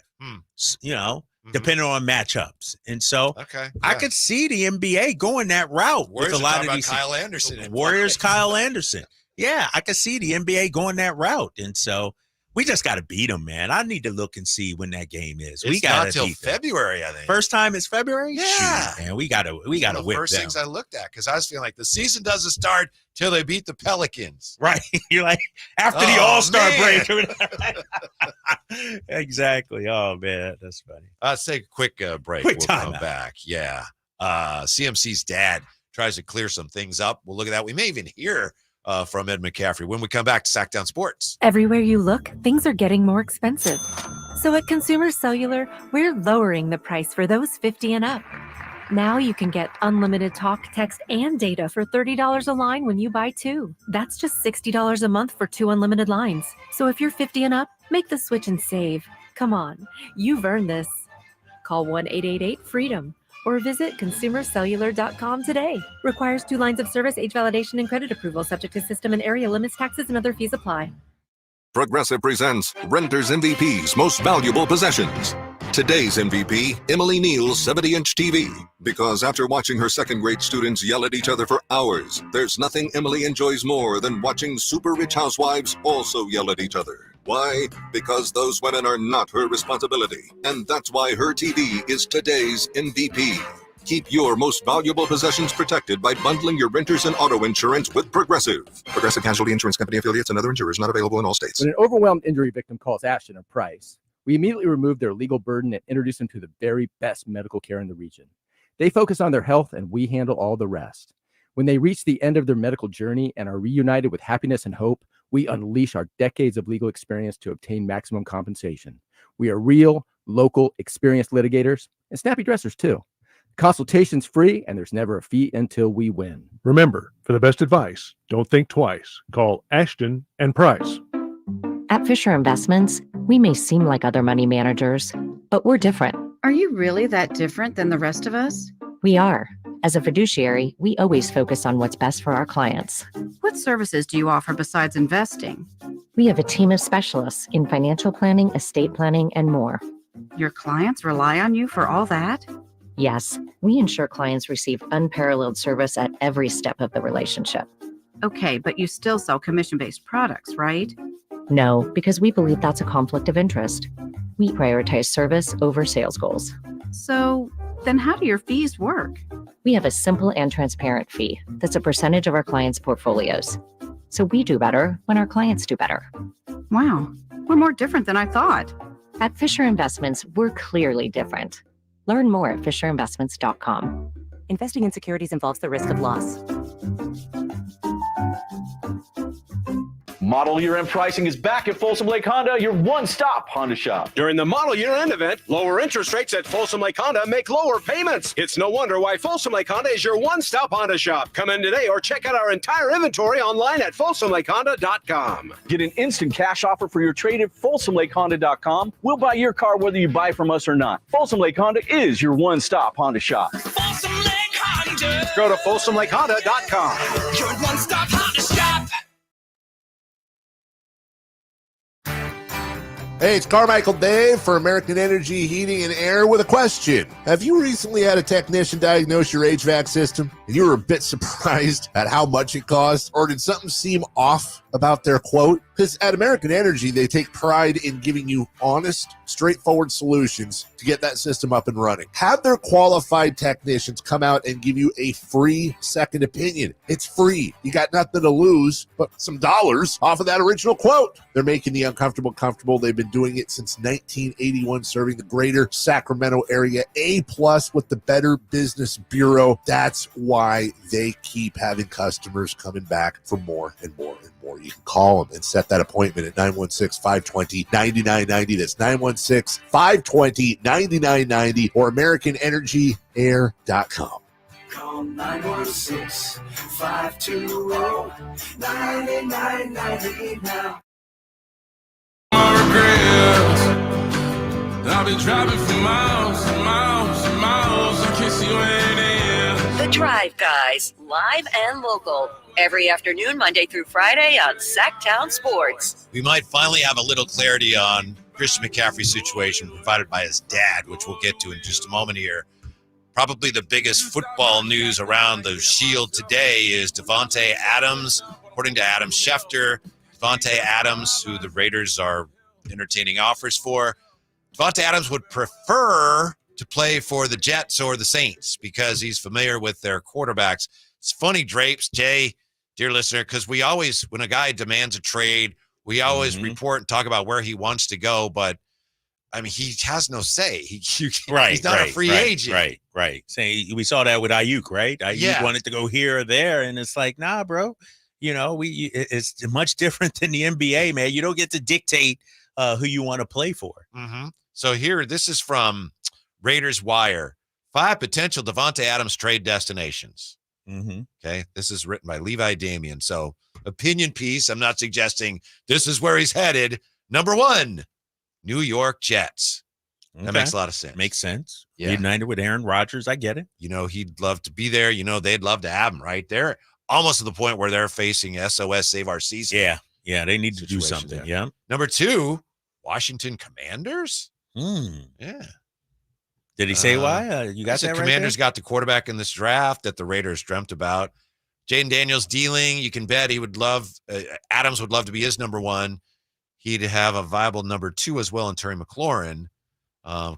Depending on matchups. And so I could see the NBA going that route with a lot of these Kyle Anderson. Warriors, Kyle Anderson. Yeah, I could see the NBA going that route. And so we just got to beat them, man. I need to look and see when that game is. It's not till February, I think. First time is February? Yeah. Shoot, man, we got to whip them. First things I looked at, because I was feeling like the season doesn't start till they beat the Pelicans. Right. You're like, after the All-Star break. Exactly. Oh, man, that's funny. Let's take a quick break. We'll come back. Yeah. CMC's dad tries to clear some things up. We'll look at that. We may even hear from Ed McCaffrey when we come back to Sactown Sports. Everywhere you look, things are getting more expensive. So at Consumer Cellular, we're lowering the price for those 50 and up. Now you can get unlimited talk, text, and data for $30 a line when you buy 2. That's just $60 a month for 2 unlimited lines. So if you're 50 and up, make the switch and save. Come on, you've earned this. Call 1-888-FREEDOM. or visit consumercellular.com today. Requires 2 lines of service, age validation, and credit approval, subject to system and area limits, taxes, and other fees apply. Progressive presents Renters MVP's Most Valuable Possessions. Today's MVP, Emily Neal's 70-inch TV. Because after watching her second-grade students yell at each other for hours, there's nothing Emily enjoys more than watching super-rich housewives also yell at each other. Why? Because those women are not her responsibility. And that's why her TV is today's MVP. Keep your most valuable possessions protected by bundling your renters and auto insurance with Progressive. Progressive Casualty Insurance Company affiliates and other insurers not available in all states. When an overwhelmed injury victim calls Ashton or Price, we immediately remove their legal burden and introduce them to the very best medical care in the region. They focus on their health and we handle all the rest. When they reach the end of their medical journey and are reunited with happiness and hope, we unleash our decades of legal experience to obtain maximum compensation. We are real, local, experienced litigators and snappy dressers too. Consultation's free and there's never a fee until we win. Remember, for the best advice, don't think twice. Call Ashton and Price. At Fisher Investments, we may seem like other money managers, but we're different. Are you really that different than the rest of us? We are. As a fiduciary, we always focus on what's best for our clients. What services do you offer besides investing? We have a team of specialists in financial planning, estate planning, and more. Your clients rely on you for all that? Yes, we ensure clients receive unparalleled service at every step of the relationship. Okay, but you still sell commission-based products, right? No, because we believe that's a conflict of interest. We prioritize service over sales goals. So then how do your fees work? We have a simple and transparent fee that's a percentage of our clients' portfolios. So we do better when our clients do better. Wow, we're more different than I thought. At Fisher Investments, we're clearly different. Learn more at fisherinvestments.com. Investing in securities involves the risk of loss. Model Year End pricing is back at Folsom Lake Honda, your one-stop Honda shop. During the Model Year End event, lower interest rates at Folsom Lake Honda make lower payments. It's no wonder why Folsom Lake Honda is your one-stop Honda shop. Come in today or check out our entire inventory online at folsomlakehonda.com. Get an instant cash offer for your trade at folsomlakehonda.com. We'll buy your car whether you buy from us or not. Folsom Lake Honda is your one-stop Honda shop. Folsom Lake Honda. Go to folsomlakehonda.com. Your one-stop Honda shop. Hey, it's Carmichael Dave for American Energy Heating and Air with a question. Have you recently had a technician diagnose your HVAC system and you were a bit surprised at how much it cost? Or did something seem off about their quote? Because at American Energy, they take pride in giving you honest, straightforward solutions to get that system up and running. Have their qualified technicians come out and give you a free second opinion. It's free. You got nothing to lose but some dollars off of that original quote. They're making the uncomfortable comfortable. They've been doing it since 1981, serving the greater Sacramento area. A+ with the Better Business Bureau. That's why they keep having customers coming back for more and more and more. more. You can call them and set that appointment at 916-520-9990. That's 916-520-9990 or AmericanEnergyAir.com. Call 916-520-9990 now. I've been driving for miles and miles and miles. I can't see where it is. The Drive Guys, live and local, every afternoon, Monday through Friday on Sactown Sports. We might finally have a little clarity on Christian McCaffrey's situation provided by his dad, which we'll get to in just a moment here. Probably the biggest football news around the Shield today is Davante Adams. According to Adam Schefter, Davante Adams, who the Raiders are entertaining offers for, Davante Adams would prefer to play for the Jets or the Saints because he's familiar with their quarterbacks. It's funny, Drapes, Jay, dear listener, because we always, when a guy demands a trade, we always report and talk about where he wants to go, but I mean, he has no say. He's not a free agent. Right. Say we saw that with Ayuk, right? Ayuk wanted to go here or there, and it's like, nah, bro. You know, it's much different than the NBA, man. You don't get to dictate who you want to play for. Mm-hmm. So here, this is from Raiders Wire. 5 potential Davante Adams trade destinations. Mm-hmm. Okay, this is written by Levi Damien. So opinion piece. I'm not suggesting this is where he's headed. Number 1, New York Jets. That makes a lot of sense. Makes sense. Yeah. United with Aaron Rodgers. I get it. You know, he'd love to be there. You know, they'd love to have him right there. Almost to the point where they're facing SOS Save Our Season. Yeah, they need to do something. There. Yeah. Number 2, Washington Commanders. Yeah. Did he say why? You got that right Commanders there? got the quarterback in this draft that the Raiders dreamt about. Jaden Daniels dealing. You can bet he would love Adams would love to be his number 1. He'd have a viable number 2 as well in Terry McLaurin.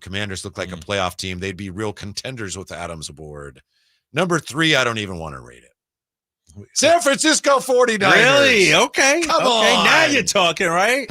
Commanders look like a playoff team. They'd be real contenders with Adams aboard. Number 3, I don't even want to rate it. San Francisco 49ers. Really? Okay. Come on. Now on. you're talking, right?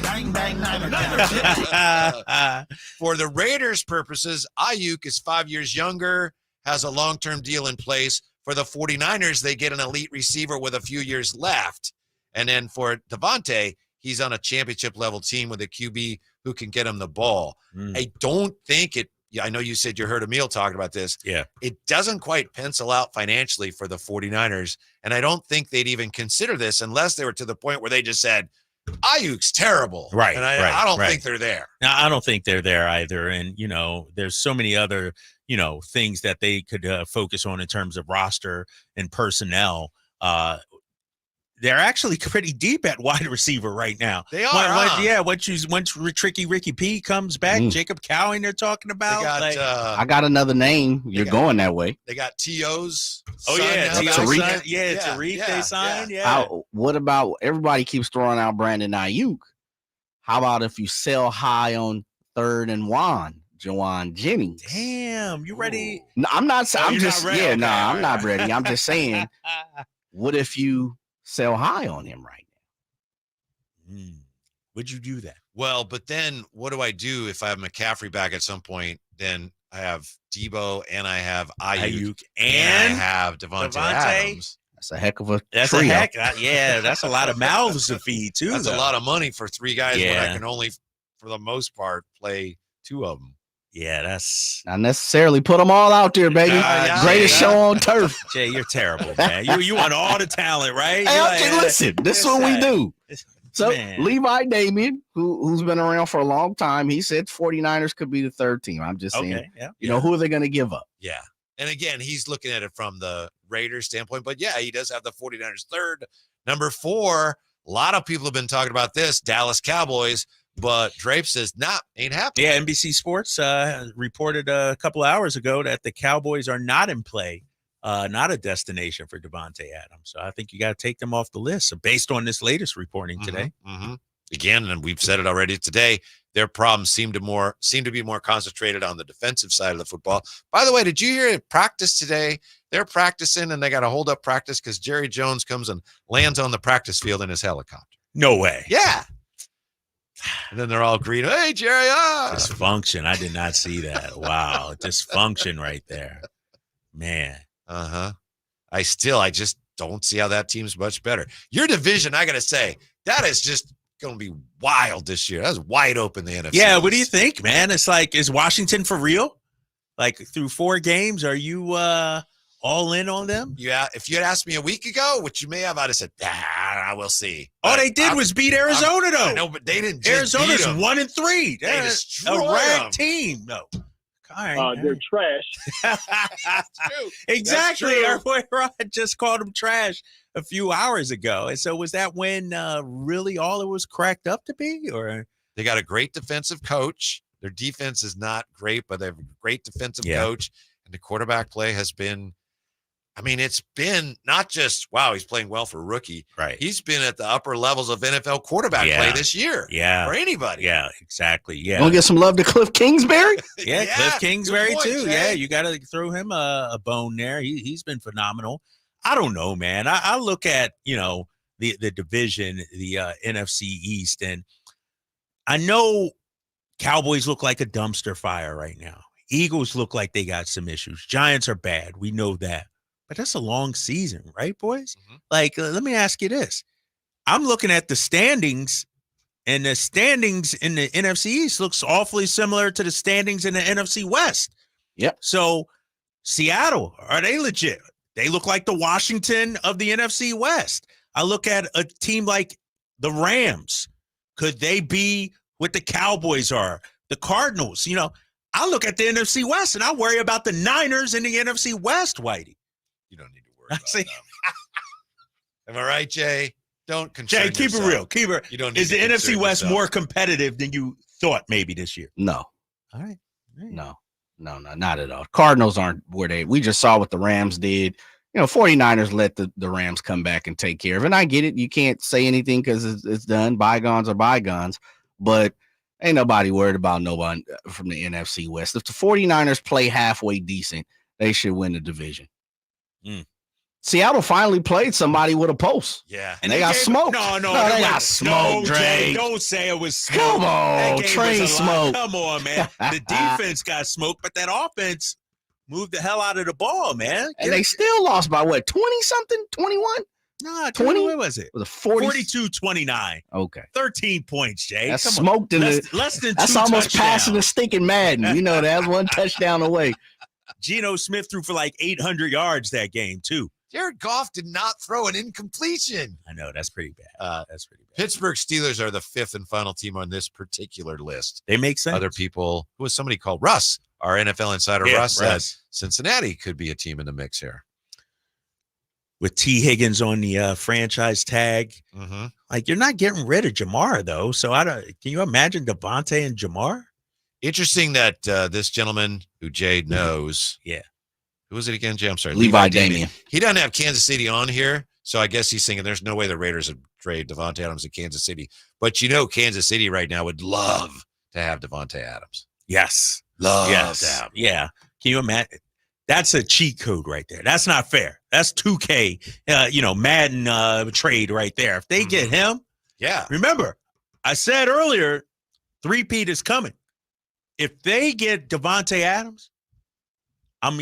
For the Raiders' purposes, Ayuk is 5 years younger, has a long-term deal in place. For the 49ers, they get an elite receiver with a few years left. And then for Davante, he's on a championship-level team with a QB who can get him the ball. I don't think it – I know you said you heard Emil talking about this. Yeah. It doesn't quite pencil out financially for the 49ers, and I don't think they'd even consider this unless they were to the point where they just said, Ayuk's terrible. Right. And I don't think they're there. Now, I don't think they're there either. And, you know, there's so many other, you know, things that they could focus on in terms of roster and personnel. They're actually pretty deep at wide receiver right now. They are. Once Tricky Ricky P comes back, Jacob Cowan they're talking about. I got another name. You're going that way. They got T.O.'s. Tariq. Tariq they signed. Yeah. What about everybody keeps throwing out Brandon Ayuk? How about if you sell high on 3rd and Jawan Jennings? Damn, you ready? No, I'm not. I'm just not ready? Okay, I'm not ready. I'm just saying. What if you sell high on him right now? Would you do that? Well, but then what do I do if I have McCaffrey back at some point? Then I have Debo and I have Ayuk and I have Davante Adams. That's a heck of a That's trio. That's a lot of mouths to feed too. That's a lot of money for 3 guys when I can only, for the most part, play 2 of them. Yeah, that's not necessarily put them all out there, baby. Greatest show on turf. Jay, you're terrible, man. You want all the talent, right? Hey, listen, this is what we do. So Levi Damien, who's been around for a long time, he said 49ers could be the 3rd team. I'm just saying, you know, who are they going to give up? Yeah. And again, he's looking at it from the Raiders standpoint, but yeah, he does have the 49ers 3rd. Number 4, a lot of people have been talking about this, Dallas Cowboys. But Drape says, ain't happening. Yeah, NBC Sports reported a couple of hours ago that the Cowboys are not in play, not a destination for Davante Adams. So I think you got to take them off the list. So based on this latest reporting today. Again, and we've said it already today, their problems seem to be more concentrated on the defensive side of the football. By the way, did you hear it practice today? They're practicing and they got to hold up practice because Jerry Jones comes and lands on the practice field in his helicopter. No way. Yeah. And then they're all greeting, hey, Jerry. Dysfunction. I did not see that. Wow. Dysfunction right there. Man. I just don't see how that team's much better. Your division, I got to say, That is just going to be wild this year. That's wide open, the NFC. Yeah, what do you think, man? It's like, is Washington for real? Like, through 4 games, are you all in on them? Yeah, if you had asked me a week ago, which you may have, I'd have said, I will see. All they did was beat Arizona, though. I know, but they didn't just Arizona's beat them. 1-3. They They're destroyed a rag them. team. No. All right, They're trash. Exactly. Our boy Rod just called them trash a few hours ago. And so was that when really all it was cracked up to be? Or they got a great defensive coach. Their defense is not great, but they have a great defensive coach. And the quarterback play has been, it's been not just, wow, he's playing well for a rookie. Right. He's been at the upper levels of NFL quarterback play this year. Yeah. For anybody. Yeah, exactly. Yeah. Want to get some love to Cliff Kingsbury? Yeah, Cliff Kingsbury point, too. Jay. Yeah, you got to throw him a bone there. He's been phenomenal. I don't know, man. I look at, the division, the NFC East, and I know Cowboys look like a dumpster fire right now. Eagles look like they got some issues. Giants are bad. We know that. But that's a long season, right, boys? Mm-hmm. Like, let me ask you this. I'm looking at the standings, and the standings in the NFC East looks awfully similar to the standings in the NFC West. Yep. So Seattle, are they legit? They look like the Washington of the NFC West. I look at a team like the Rams. Could they be what the Cowboys are? The Cardinals, I look at the NFC West and I worry about the Niners in the NFC West, Whitey. You don't need to worry about them. Am I right, Jay? Don't concern Jay, keep yourself. it real. Keep it. You don't Is need the to NFC concern West yourself. more competitive than you thought maybe this year? No. All right. No, not at all. Cardinals aren't where we just saw what the Rams did. 49ers let the Rams come back and take care of it. And I get it. You can't say anything because it's done. Bygones are bygones. But ain't nobody worried about nobody from the NFC West. If the 49ers play halfway decent, they should win the division. Seattle finally played somebody with a pulse. Yeah. And they got smoked. No, they got smoked, Dre. Jay, don't say it was smoke. Come That on, game train was a lot. smoke. Come on, man. The defense got smoked, but that offense moved the hell out of the ball, man. And they still lost by what, 20-something? 21? No, 20? What was it? Was it 40? 42-29. Okay. 13 points, Jay. That's Come smoked on. in Less than that's two almost passing the touchdowns. stinking Madden. That's one touchdown away. Geno Smith threw for like 800 yards that game, too. Jared Goff did not throw an incompletion. I know. That's pretty bad. That's pretty bad. Pittsburgh Steelers are the 5th and final team on this particular list. They make sense. Other people, who was somebody called Russ, our NFL insider Yeah, Russ, said Russ. Cincinnati could be a team in the mix here. With T. Higgins on the franchise tag. Mm-hmm. Like, you're not getting rid of Jamar, though. So, can you imagine Davante and Jamar? Interesting that this gentleman who Jay knows. Yeah. Who was it again, Jay? I'm sorry. Levi Damien. He doesn't have Kansas City on here. So I guess he's thinking there's no way the Raiders would trade Davante Adams to Kansas City. But Kansas City right now would love to have Davante Adams. Yes. Love yes. to have him. Yeah. Can you imagine? That's a cheat code right there. That's not fair. That's 2K, Madden trade right there. If they get him, yeah. Remember, I said earlier, 3-peat is coming. If they get Davante Adams, I'm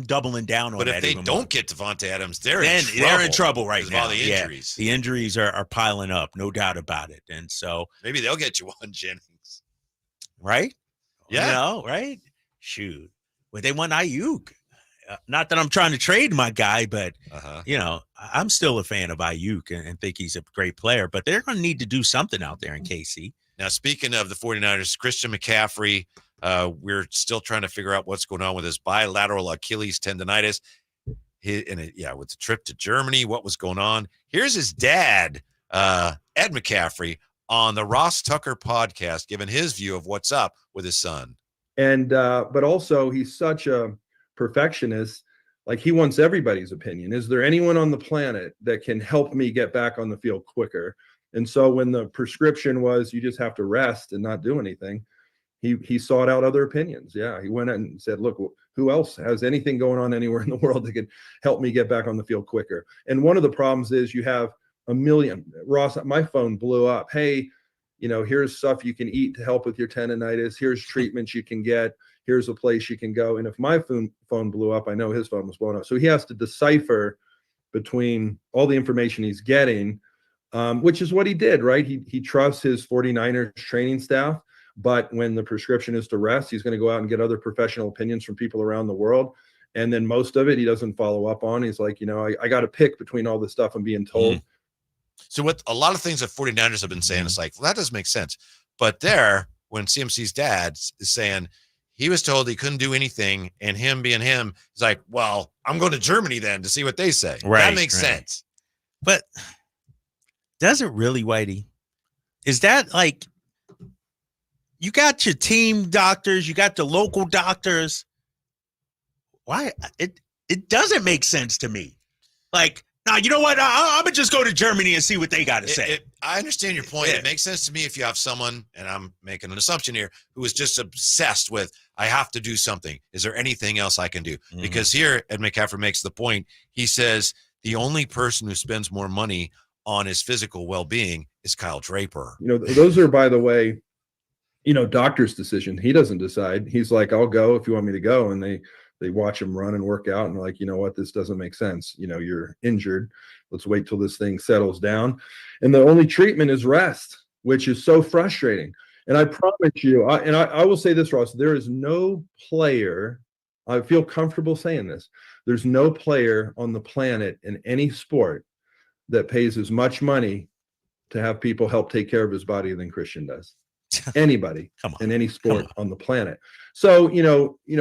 doubling down on that. But if they even don't more. get Davante Adams, They're in trouble right because now. of all the injuries. The injuries are piling up, no doubt about it. And so maybe they'll get you one, Jennings. Right? Yeah. Right? Shoot. But they want Ayuk. Not that I'm trying to trade my guy, but, I'm still a fan of Ayuk and think he's a great player. But they're going to need to do something out there in KC. Now, speaking of the 49ers, Christian McCaffrey, we're still trying to figure out what's going on with his bilateral Achilles tendonitis. With the trip to Germany, what was going on? Here's his dad, Ed McCaffrey, on the Ross Tucker podcast, giving his view of what's up with his son. And but also he's such a perfectionist. Like, he wants everybody's opinion. Is there anyone on the planet that can help me get back on the field quicker? And so when the prescription was you just have to rest and not do anything, he sought out other opinions. Yeah, he went and said, look, who else has anything going on anywhere in the world that can help me get back on the field quicker? And one of the problems is you have a million. Ross, my phone blew up. Hey, here's stuff you can eat to help with your tendonitis. Here's treatments you can get. Here's a place you can go. And if my phone blew up, I know his phone was blown up. So he has to decipher between all the information he's getting which is what he did, right? He trusts his 49ers training staff, but when the prescription is to rest, he's going to go out and get other professional opinions from people around the world. And then most of it, he doesn't follow up on. He's like, I got to pick between all the stuff I'm being told. So what a lot of things that 49ers have been saying is like, well, that doesn't make sense. But there, when CMC's dad is saying he was told he couldn't do anything, and him being him, he's like, well, I'm going to Germany then to see what they say. Right, that makes right. sense. But does it really, Whitey? Is that like, you got your team doctors, you got the local doctors. Why? It doesn't make sense to me. Like, now, you know what? I'm going to just go to Germany and see what they got to say. I understand your point. It makes sense to me if you have someone, and I'm making an assumption here, who is just obsessed with, I have to do something. Is there anything else I can do? Because here, Ed McCaffrey makes the point. He says the only person who spends more money on his physical well-being is Kyle Draper. Those are, by the way, doctor's decision. He doesn't decide. He's like, I'll go if you want me to go. And they watch him run and work out and they're like, you know what, this doesn't make sense. You're injured. Let's wait till this thing settles down. And the only treatment is rest, which is so frustrating. And I promise you, I will say this, Ross, there is no player, I feel comfortable saying this, there's no player on the planet in any sport that pays as much money to have people help take care of his body than Christian does. Anybody in any sport on the planet. So,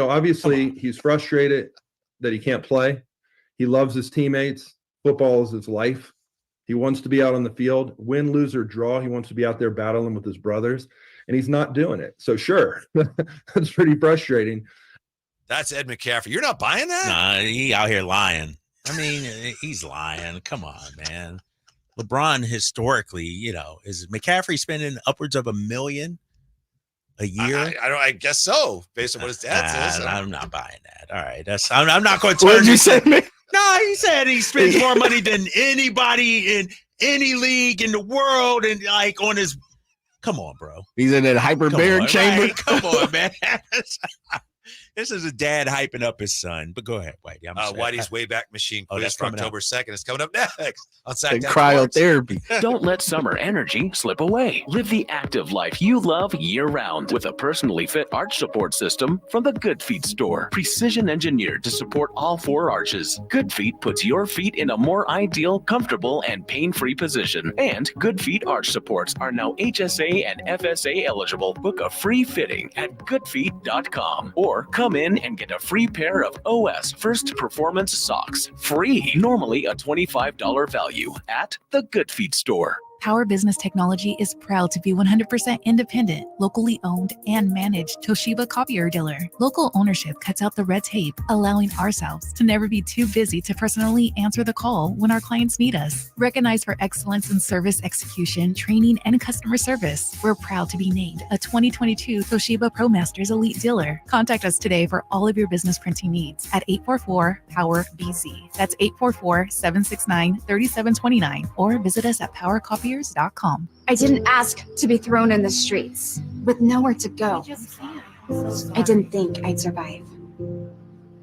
obviously he's frustrated that he can't play. He loves his teammates. Football is his life. He wants to be out on the field, win, lose, or draw. He wants to be out there battling with his brothers, and he's not doing it. So sure, that's pretty frustrating. That's Ed McCaffrey. You're not buying that? Nah, he out here lying. I mean, he's lying. Come on, man. LeBron historically, is McCaffrey spending upwards of $1 million a year? I guess so, based on what his dad says. I'm not buying that. All right, I'm not going to turn. What did you say? No, he said he spends more money than anybody in any league in the world, and like on his. Come on, bro. He's in that hyperbaric chamber. Right? Come on, man. This is a dad hyping up his son. But go ahead, Whitey. Whitey's Wayback Machine quiz that's for coming October 2nd. It's coming up next on Sactown Sports. Cryotherapy. Don't let summer energy slip away. Live the active life you love year-round with a personally fit arch support system from the Good Feet store. Precision engineered to support all 4 arches. Good Feet puts your feet in a more ideal, comfortable, and pain-free position. And Good Feet arch supports are now HSA and FSA eligible. Book a free fitting at goodfeet.com or come in and get a free pair of OS First Performance socks. Free. Normally a $25 value at the Good Feet store. Power Business Technology is proud to be 100% independent, locally owned, and managed Toshiba copier dealer. Local ownership cuts out the red tape, allowing ourselves to never be too busy to personally answer the call when our clients need us. Recognized for excellence in service execution, training, and customer service, we're proud to be named a 2022 Toshiba ProMasters Elite Dealer. Contact us today for all of your business printing needs at 844-POWER-BZ. That's 844-769-3729, or visit us at PowerCopier.com. I didn't ask to be thrown in the streets with nowhere to go. I didn't think I'd survive.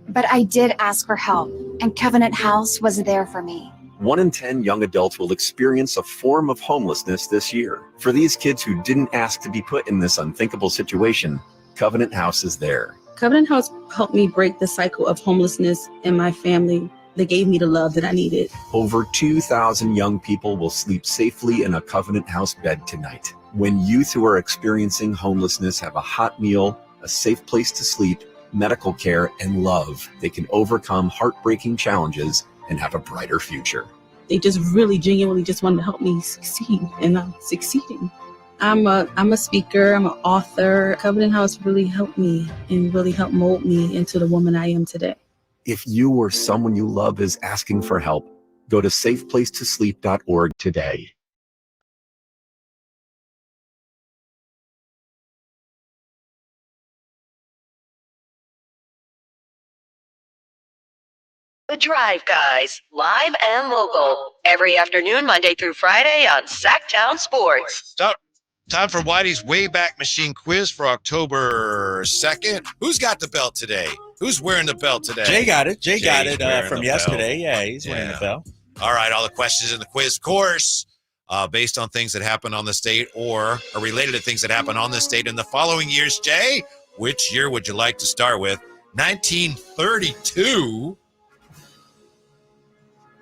But I did ask for help, and Covenant House was there for me. 1 in 10 young adults will experience a form of homelessness this year. For these kids who didn't ask to be put in this unthinkable situation, Covenant House is there. Covenant House helped me break the cycle of homelessness in my family. They gave me the love that I needed. Over 2,000 young people will sleep safely in a Covenant House bed tonight. When youth who are experiencing homelessness have a hot meal, a safe place to sleep, medical care, and love, they can overcome heartbreaking challenges and have a brighter future. They just really genuinely just wanted to help me succeed, and I'm succeeding. I'm a speaker, I'm an author. Covenant House really helped me and really helped mold me into the woman I am today. If you or someone you love is asking for help, go to safeplacetosleep.org today. The Drive Guys, live and local, every afternoon, Monday through Friday on Sactown Sports. Time for Whitey's Wayback Machine quiz for October 2nd. Who's got the belt today? Who's wearing the belt today? Jay got it. Jay got Jay's it wearing from the yesterday. belt. Yeah, he's wearing the belt. All right, all the questions in the quiz course. based on things that happened on the state or are related to things that happened on the state in the following years. Jay, which year would you like to start with? 1932,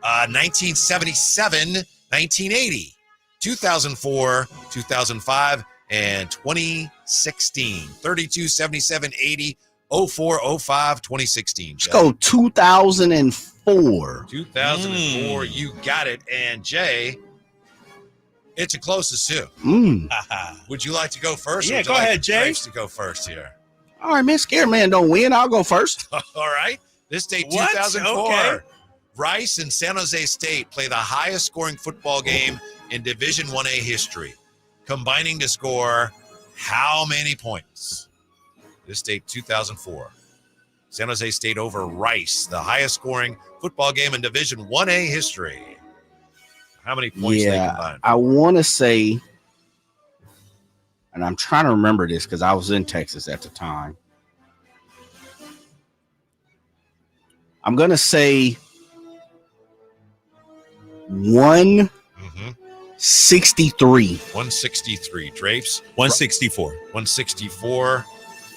1977, 1980, 2004, 2005, and 2016. 32, 77, 80, 04, 05, 2016. Let's go 2004. 2004, you got it. And Jay, it's the closest too. Would you like to go first? Yeah, or would go you like ahead, Jay. Braves to go first here. All right, man. Scared man don't win. I'll go first. All right. This date, What? 2004. Okay. Rice and San Jose State play the highest scoring football game in Division 1A history, combining to score how many points? This date, 2004. San Jose State over Rice, the highest scoring football game in Division 1A history. How many points they combined? I want to say, and I'm trying to remember this because I was in Texas at the time. I'm going to say 163. 163. Drapes? 164. 164.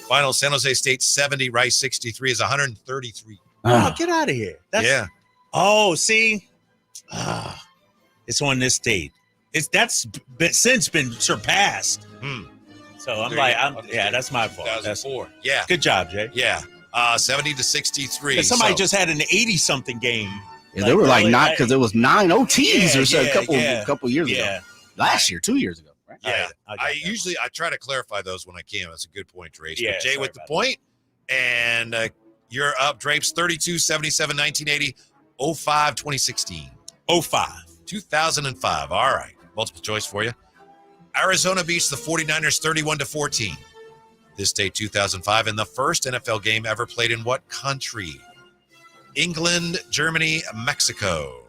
Final, San Jose State 70, Rice 63 is 133. Oh, get out of here. Yeah. Oh, see? It's on this date. That's since been surpassed. So I'm like, that's my fault. 2004. Yeah. Good job, Jay. Yeah. 70 to 63. Somebody just had an 80-something game. Yeah, they were like not because it was 9 OTs or so a couple years ago. Yeah. Last year, 2 years ago. Right? Yeah. I try to clarify those when I can. That's a good point, Trace. Yeah, but Jay with the point. And you're up, Drapes, 32, 77, 1980, 05, 2016. 05. 2005. All right. Multiple choice for you. Arizona beats the 49ers 31-14. This day, 2005, in the first NFL game ever played in what country? England, Germany, Mexico.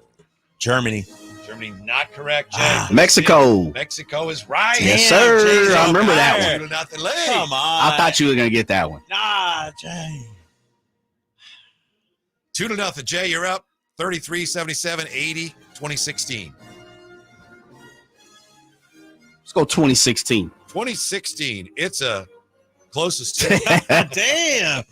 Germany. Germany, not correct, Jay. Mexico. Mexico is right. Yes, sir. Jay's I on remember fire. that one. 2-0 lead. Come on. I thought you were going to get that one. Nah, Jay. 2-0. Jay, you're up. 33, 77, 80, 2016. Let's go 2016. 2016. It's a closest to. Damn.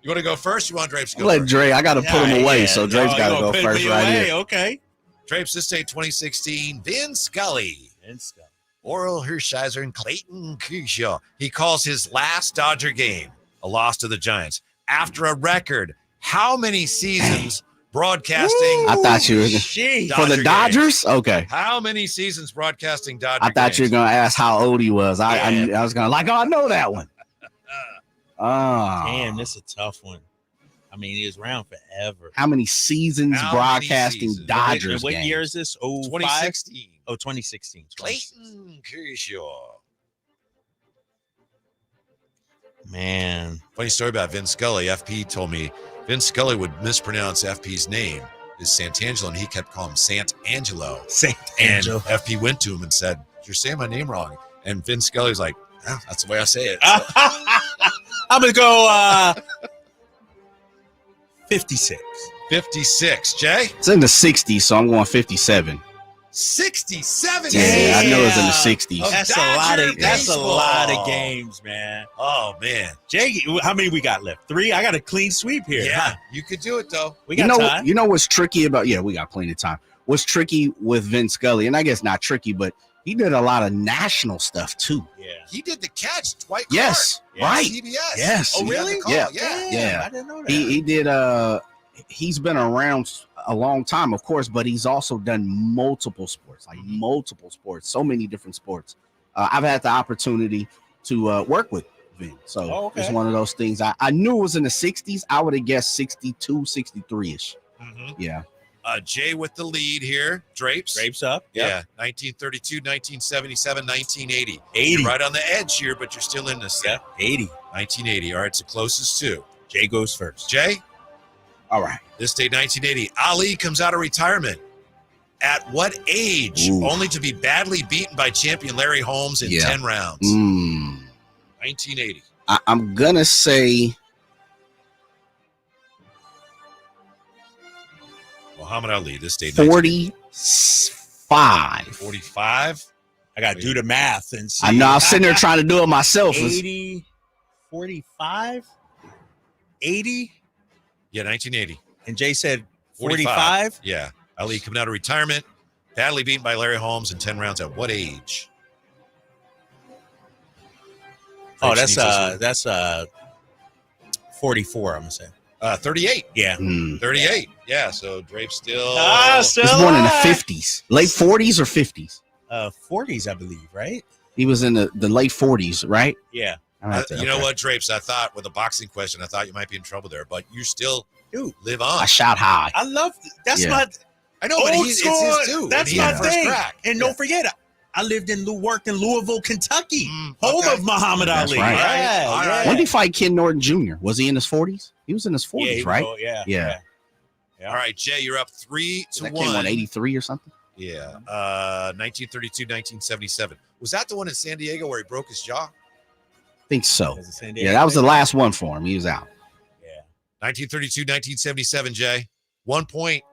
You want to go first? You want Drapes to go Let first? Dre, I got to put him away, so Dre's got to go first right here. Okay. Drapes, this day, 2016. Vin Scully. Oral Hershiser and Clayton Kershaw. He calls his last Dodger game a loss to the Giants after a record. How many seasons broadcasting? I thought you were for the Dodgers. Games? Okay. How many seasons broadcasting Dodger I thought you were games? going to ask how old he was. I was going to I know that one. Damn, this is a tough one. I mean, he was around forever. How many seasons broadcasting Dodgers And what games? year is this? 2016. Oh, 2016. Clayton Kershaw. Man. Funny story about Vin Scully. FP told me Vin Scully would mispronounce FP's name is Santangelo, and he kept calling him Santangelo. And FP went to him and said, "You're saying my name wrong." And Vin Scully's like, "Oh, that's the way I say it." So. I'm going to go 56. 56. Jay? It's in the 60s, so I'm going 57. 67. Yeah, I know it's in the 60s. That's a lot of games, man. Oh, man. Jay, how many we got left? 3? I got a clean sweep here. Yeah, you could do it, though. We got time. You know what's tricky about? Yeah, we got plenty of time. What's tricky with Vin Scully, and I guess not tricky, but he did a lot of national stuff too. Yeah. He did the catch, Dwight Clark. Yes, right. CBS. Yes. Oh, really? Yeah. Yeah. I didn't know that. He did. He's been around a long time, of course, but he's also done multiple sports, so many different sports. I've had the opportunity to work with Vin, so it's one of those things. I knew it was in the 60s. I would have guessed 62, 63ish. Yeah. Jay with the lead here. Drapes up. Yep. Yeah. 1932, 1977, 1980. 80. You're right on the edge here, but you're still in this. Yeah. 80. 1980. All right. It's the closest to. Jay goes first. Jay? All right. This day, 1980. Ali comes out of retirement. At what age? Ooh. Only to be badly beaten by champion Larry Holmes in 10 rounds. 1980. I'm going to say Muhammad Ali, this day, 45. 45. 45. I got to do the math and see. I know. I was sitting there trying to do it myself. 80, 45, 80. Yeah, 1980. And Jay said 45. Yeah. Ali coming out of retirement, badly beaten by Larry Holmes in 10 rounds. At what age? Oh, that's 44, I'm going to say. 38. Yeah. 38. Yeah, so Drape's still. He was born in the 50s. Late 40s or 50s? 40s, I believe, right? He was in the late 40s, right? Yeah. You know what, Drapes? I thought with a boxing question, I thought you might be in trouble there, but you still live on. I shot high. I love that's Yeah. my. I know, but it's his too. That's and my first thing. crack. And don't forget, I lived in Louisville, Kentucky, home of Muhammad That's Ali. right. Yeah, All yeah. right. When did he fight Ken Norton Jr.? Was he in his 40s? He was in his 40s, Yeah, he was right? old, yeah. Yeah. All right, Jay, you're up 3-1. That came on 83 or something? Yeah. 1932, 1977. Was that the one in San Diego where he broke his jaw? I think so. Was it San Diego? Yeah, that was the last one for him. He was out. 1932, 1977, Jay. 1 point.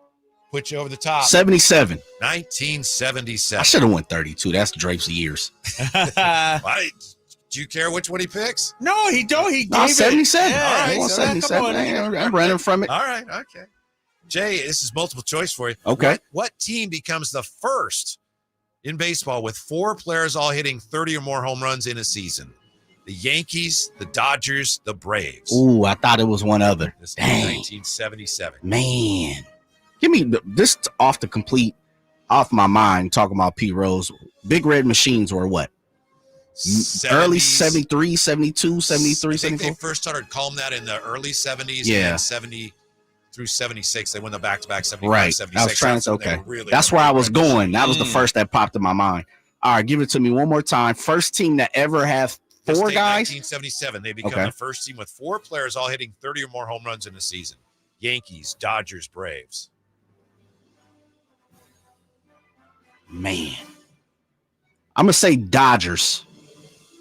Put you over the top. 77. 1977. I should have went 32. That's Drape's years. Why, do you care which one he picks? No, he don't. He No, gave 77. it. Yeah, All right, he well, said, 77. come on. I'm running from it. All right, okay. Jay, this is multiple choice for you. Okay. What team becomes the first in baseball with 4 players all hitting 30 or more home runs in a season? The Yankees, the Dodgers, the Braves. Ooh, I thought it was one other. This is Dang. 1977. Man. Give me this off my mind, talking about Pete Rose. Big Red Machines were what? Early 73, 72, 73, I think 74? they first started calling that in the early 70s. Yeah. And then 70 through 76. They won the back-to-back 75, Right. 76. I was trying That's to, when they okay. were really That's where I was going. That was the first that popped in my mind. All right, give it to me one more time. First team that ever have This 4 date, guys. 1977. They become Okay. the first team with 4 players all hitting 30 or more home runs in a season. Yankees, Dodgers, Braves. Man. I'm going to say Dodgers.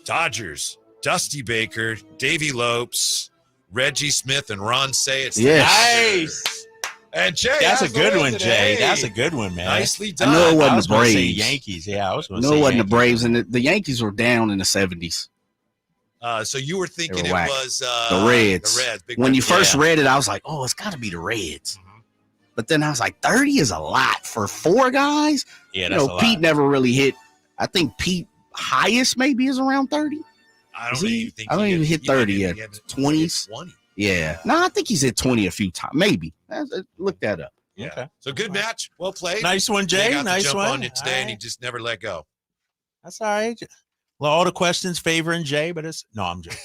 Dodgers, Dusty Baker, Davey Lopes, Reggie Smith, and Ron Say. It's Nice. And Jay, That's a has the good win one, today. Jay. That's a good one, man. Nicely I done. know it I wasn't was the gonna say Braves. Yankees. Yeah, I was going to No, say it wasn't the Yankees. Braves. And the Yankees were down in the 70s. So you were thinking They it were whack. was The Reds. The Reds. Big When Red you first Machines. read it, I was like, oh, it's got to be the Reds. But then I was like, 30 is a lot for 4 guys. Yeah, You that's know, a lot. Pete never really hit. I think Pete highest maybe is around 30. I Is don't he? even think I don't even hit 30 yet. He had 20s. 20. Yeah. No, I think he's hit 20 a few times. Maybe. Look that up. Yeah. Okay. So good match. Well played. Nice one, Jay. Got to Nice jump one. on you today, All and he right. just never let go. That's all right. Well, all the questions favoring Jay, but it's no, I'm joking.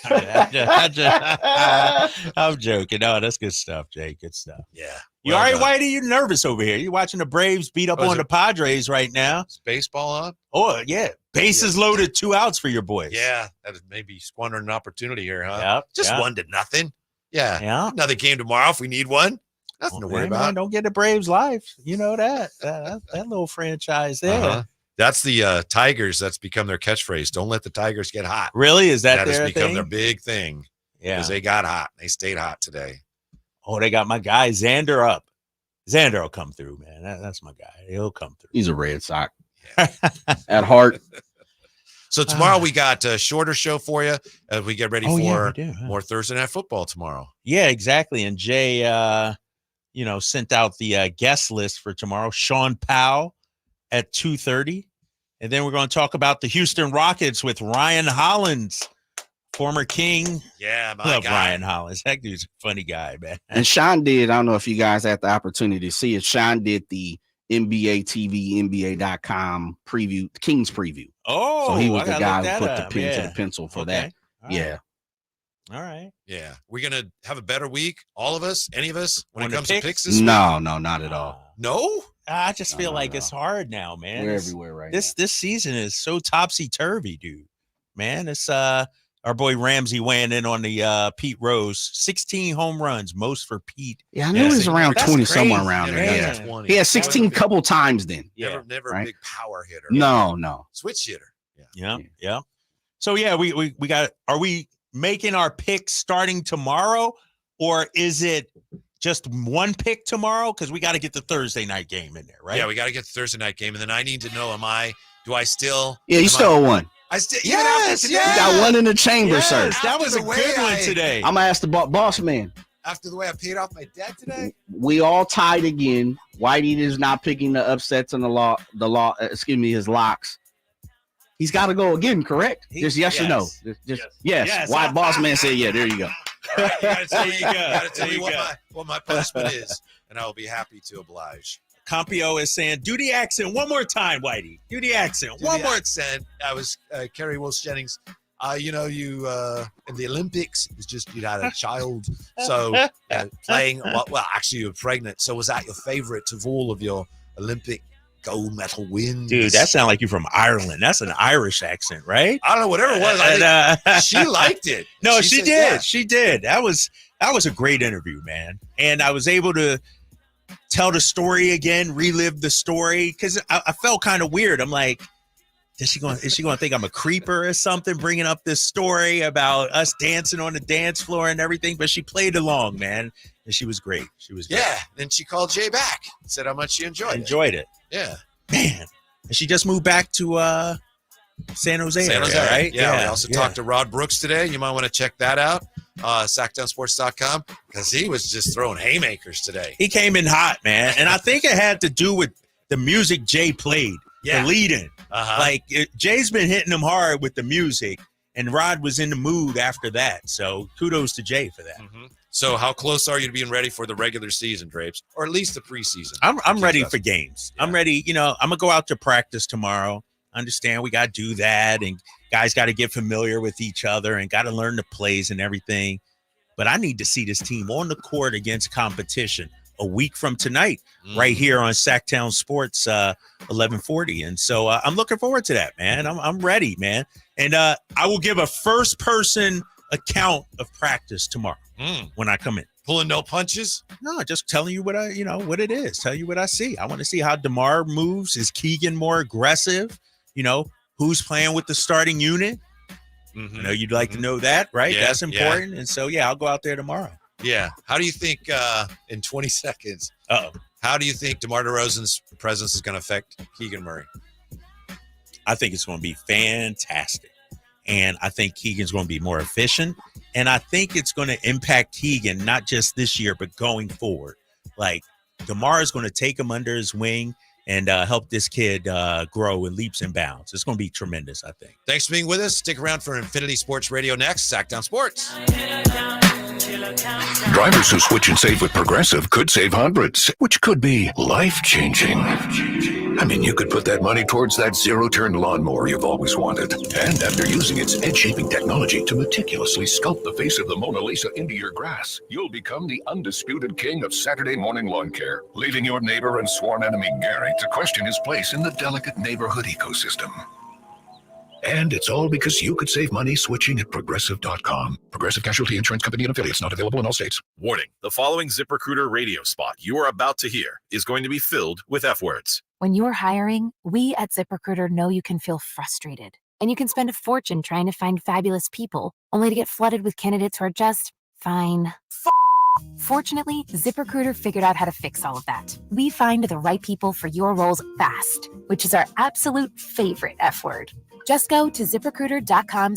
I'm joking. No, that's good stuff, Jay. Good stuff. Yeah. You Well all right, done. Whitey? You nervous over here? You watching the Braves beat up Oh, is on it- the Padres right now? Is baseball on? Oh, yeah. Bases loaded, 2 outs for your boys. Yeah. That is maybe squandering an opportunity here, huh? Yep, Just yep. 1-0. Yeah. Yeah. Another game tomorrow if we need one. Nothing to worry Hey, about. man, don't get the Braves life. You know that. That little franchise there. Uh-huh. That's the Tigers. That's become their catchphrase. Don't let the Tigers get hot. Really? Is that has their become thing? their big thing. Yeah. Because they got hot. They stayed hot today. Oh, they got my guy Xander up. Xander will come through, man. That's my guy. He'll come through. He's a Red Sox at heart. So tomorrow we got a shorter show for you as we get ready Oh, yeah, for we do, huh? more Thursday Night Football tomorrow. Yeah, exactly. And Jay, sent out the guest list for tomorrow. Sean Powell at 2:30, and then we're going to talk about the Houston Rockets with Ryan Hollins, former King. Yeah, my Love guy. Ryan Hollins. That dude's a funny guy, man. And Sean did, I don't know if you guys had the opportunity to see it. Sean did the NBA TV, NBA.com preview, Kings preview. Oh, so he was I the gotta guy look who that put up. the pen to Yeah. the pencil for Okay. that. All right. Yeah. All right. Yeah. We're going to have a better week, all of us, any of us, when On it the comes to picks? picks this week. No, not at all. No? I just feel No, like no. it's hard now, man. We're It's- everywhere right This season is so topsy turvy, dude. Man, it's our boy Ramsey weighing in on the Pete Rose, 16 home runs, most for Pete. Yeah, I knew he was around That's 20, somewhere crazy, around Never there. got Yeah. 20. He had 16 couple times then. Yeah. Never right. a big power hitter. No. Switch hitter. Yeah. So yeah, we got. Are we making our picks starting tomorrow, or is it just one pick tomorrow? Because we got to get the Thursday night game in there, right? Yeah, we got to get the Thursday night game, and then I need to know: do I still? Yeah, you stole one. I still. Yes, you got one in the chamber, sir. That was a good one today. I'm gonna ask the boss man. After the way I paid off my debt today, we all tied again. Whitey is not picking the upsets on his locks. He's got to go again, correct? Just yes or no? Yes. Why boss man said yeah. There you go. All right, you gotta tell me what my punishment is, and I will be happy to oblige. Campio is saying, do the accent one more time, Whitey. Do the accent one more time. I was Kerri, Walsh, Jennings. You in the Olympics, it was just you had a child, so playing. Well, actually, you were pregnant. So was that your favorite of all of your Olympic gold medal wins? Dude, that sounds like you're from Ireland. That's an Irish accent, right? I don't know, whatever it was. I think she liked it. No, she said, did. yeah. She did. That was a great interview, man. And I was able to tell the story again, relive the story, because I felt kind of weird. I'm like, is she going to think I'm a creeper or something, bringing up this story about us dancing on the dance floor and everything? But she played along, man, and she was great. Yeah. Then she called Jay back, said how much she enjoyed it. Yeah, man. And she just moved back to San Jose, right? Yeah. We also talked to Rod Brooks today. You might want to check that out. Sactownsports.com, because he was just throwing haymakers today. He came in hot, man, and I think it had to do with the music Jay played. The lead-in. Jay's been hitting him hard with the music, and Rod was in the mood after that. So kudos to Jay for that. Mm-hmm. So how close are you to being ready for the regular season, Drapes, or at least the preseason? I'm ready for games. Yeah. I'm ready. I'm gonna go out to practice tomorrow. Understand we got to do that, and guys got to get familiar with each other and got to learn the plays and everything. But I need to see this team on the court against competition a week from tonight, right here on Sactown Sports 1140. And so I'm looking forward to that, man. I'm ready, man. And I will give a first-person account of practice tomorrow when I come in. Pulling no punches? No, just telling you what what it is. Tell you what I see. I want to see how DeMar moves. Is Keegan more aggressive? Who's playing with the starting unit? Mm-hmm. I know you'd like to know that, right? Yeah, That's important. Yeah. And so, I'll go out there tomorrow. Yeah. How do you think, in 20 seconds, how do you think DeMar DeRozan's presence is going to affect Keegan Murray? I think it's going to be fantastic. And I think Keegan's going to be more efficient. And I think it's going to impact Keegan, not just this year, but going forward. Like, DeMar is going to take him under his wing and help this kid grow in leaps and bounds. It's going to be tremendous, I think. Thanks for being with us. Stick around for Infinity Sports Radio next. Sactown Sports. Drivers who switch and save with Progressive could save hundreds, which could be life-changing. I mean, you could put that money towards that zero-turn lawnmower you've always wanted. And after using its edge-shaping technology to meticulously sculpt the face of the Mona Lisa into your grass, you'll become the undisputed king of Saturday morning lawn care, leaving your neighbor and sworn enemy Gary to question his place in the delicate neighborhood ecosystem. And it's all because you could save money switching at Progressive.com. Progressive Casualty Insurance Company and affiliates, not available in all states. Warning, the following ZipRecruiter radio spot you are about to hear is going to be filled with F-words. When you're hiring, we at ZipRecruiter know you can feel frustrated. And you can spend a fortune trying to find fabulous people, only to get flooded with candidates who are just fine. Fortunately, ZipRecruiter figured out how to fix all of that. We find the right people for your roles fast, which is our absolute favorite F word. Just go to ZipRecruiter.com/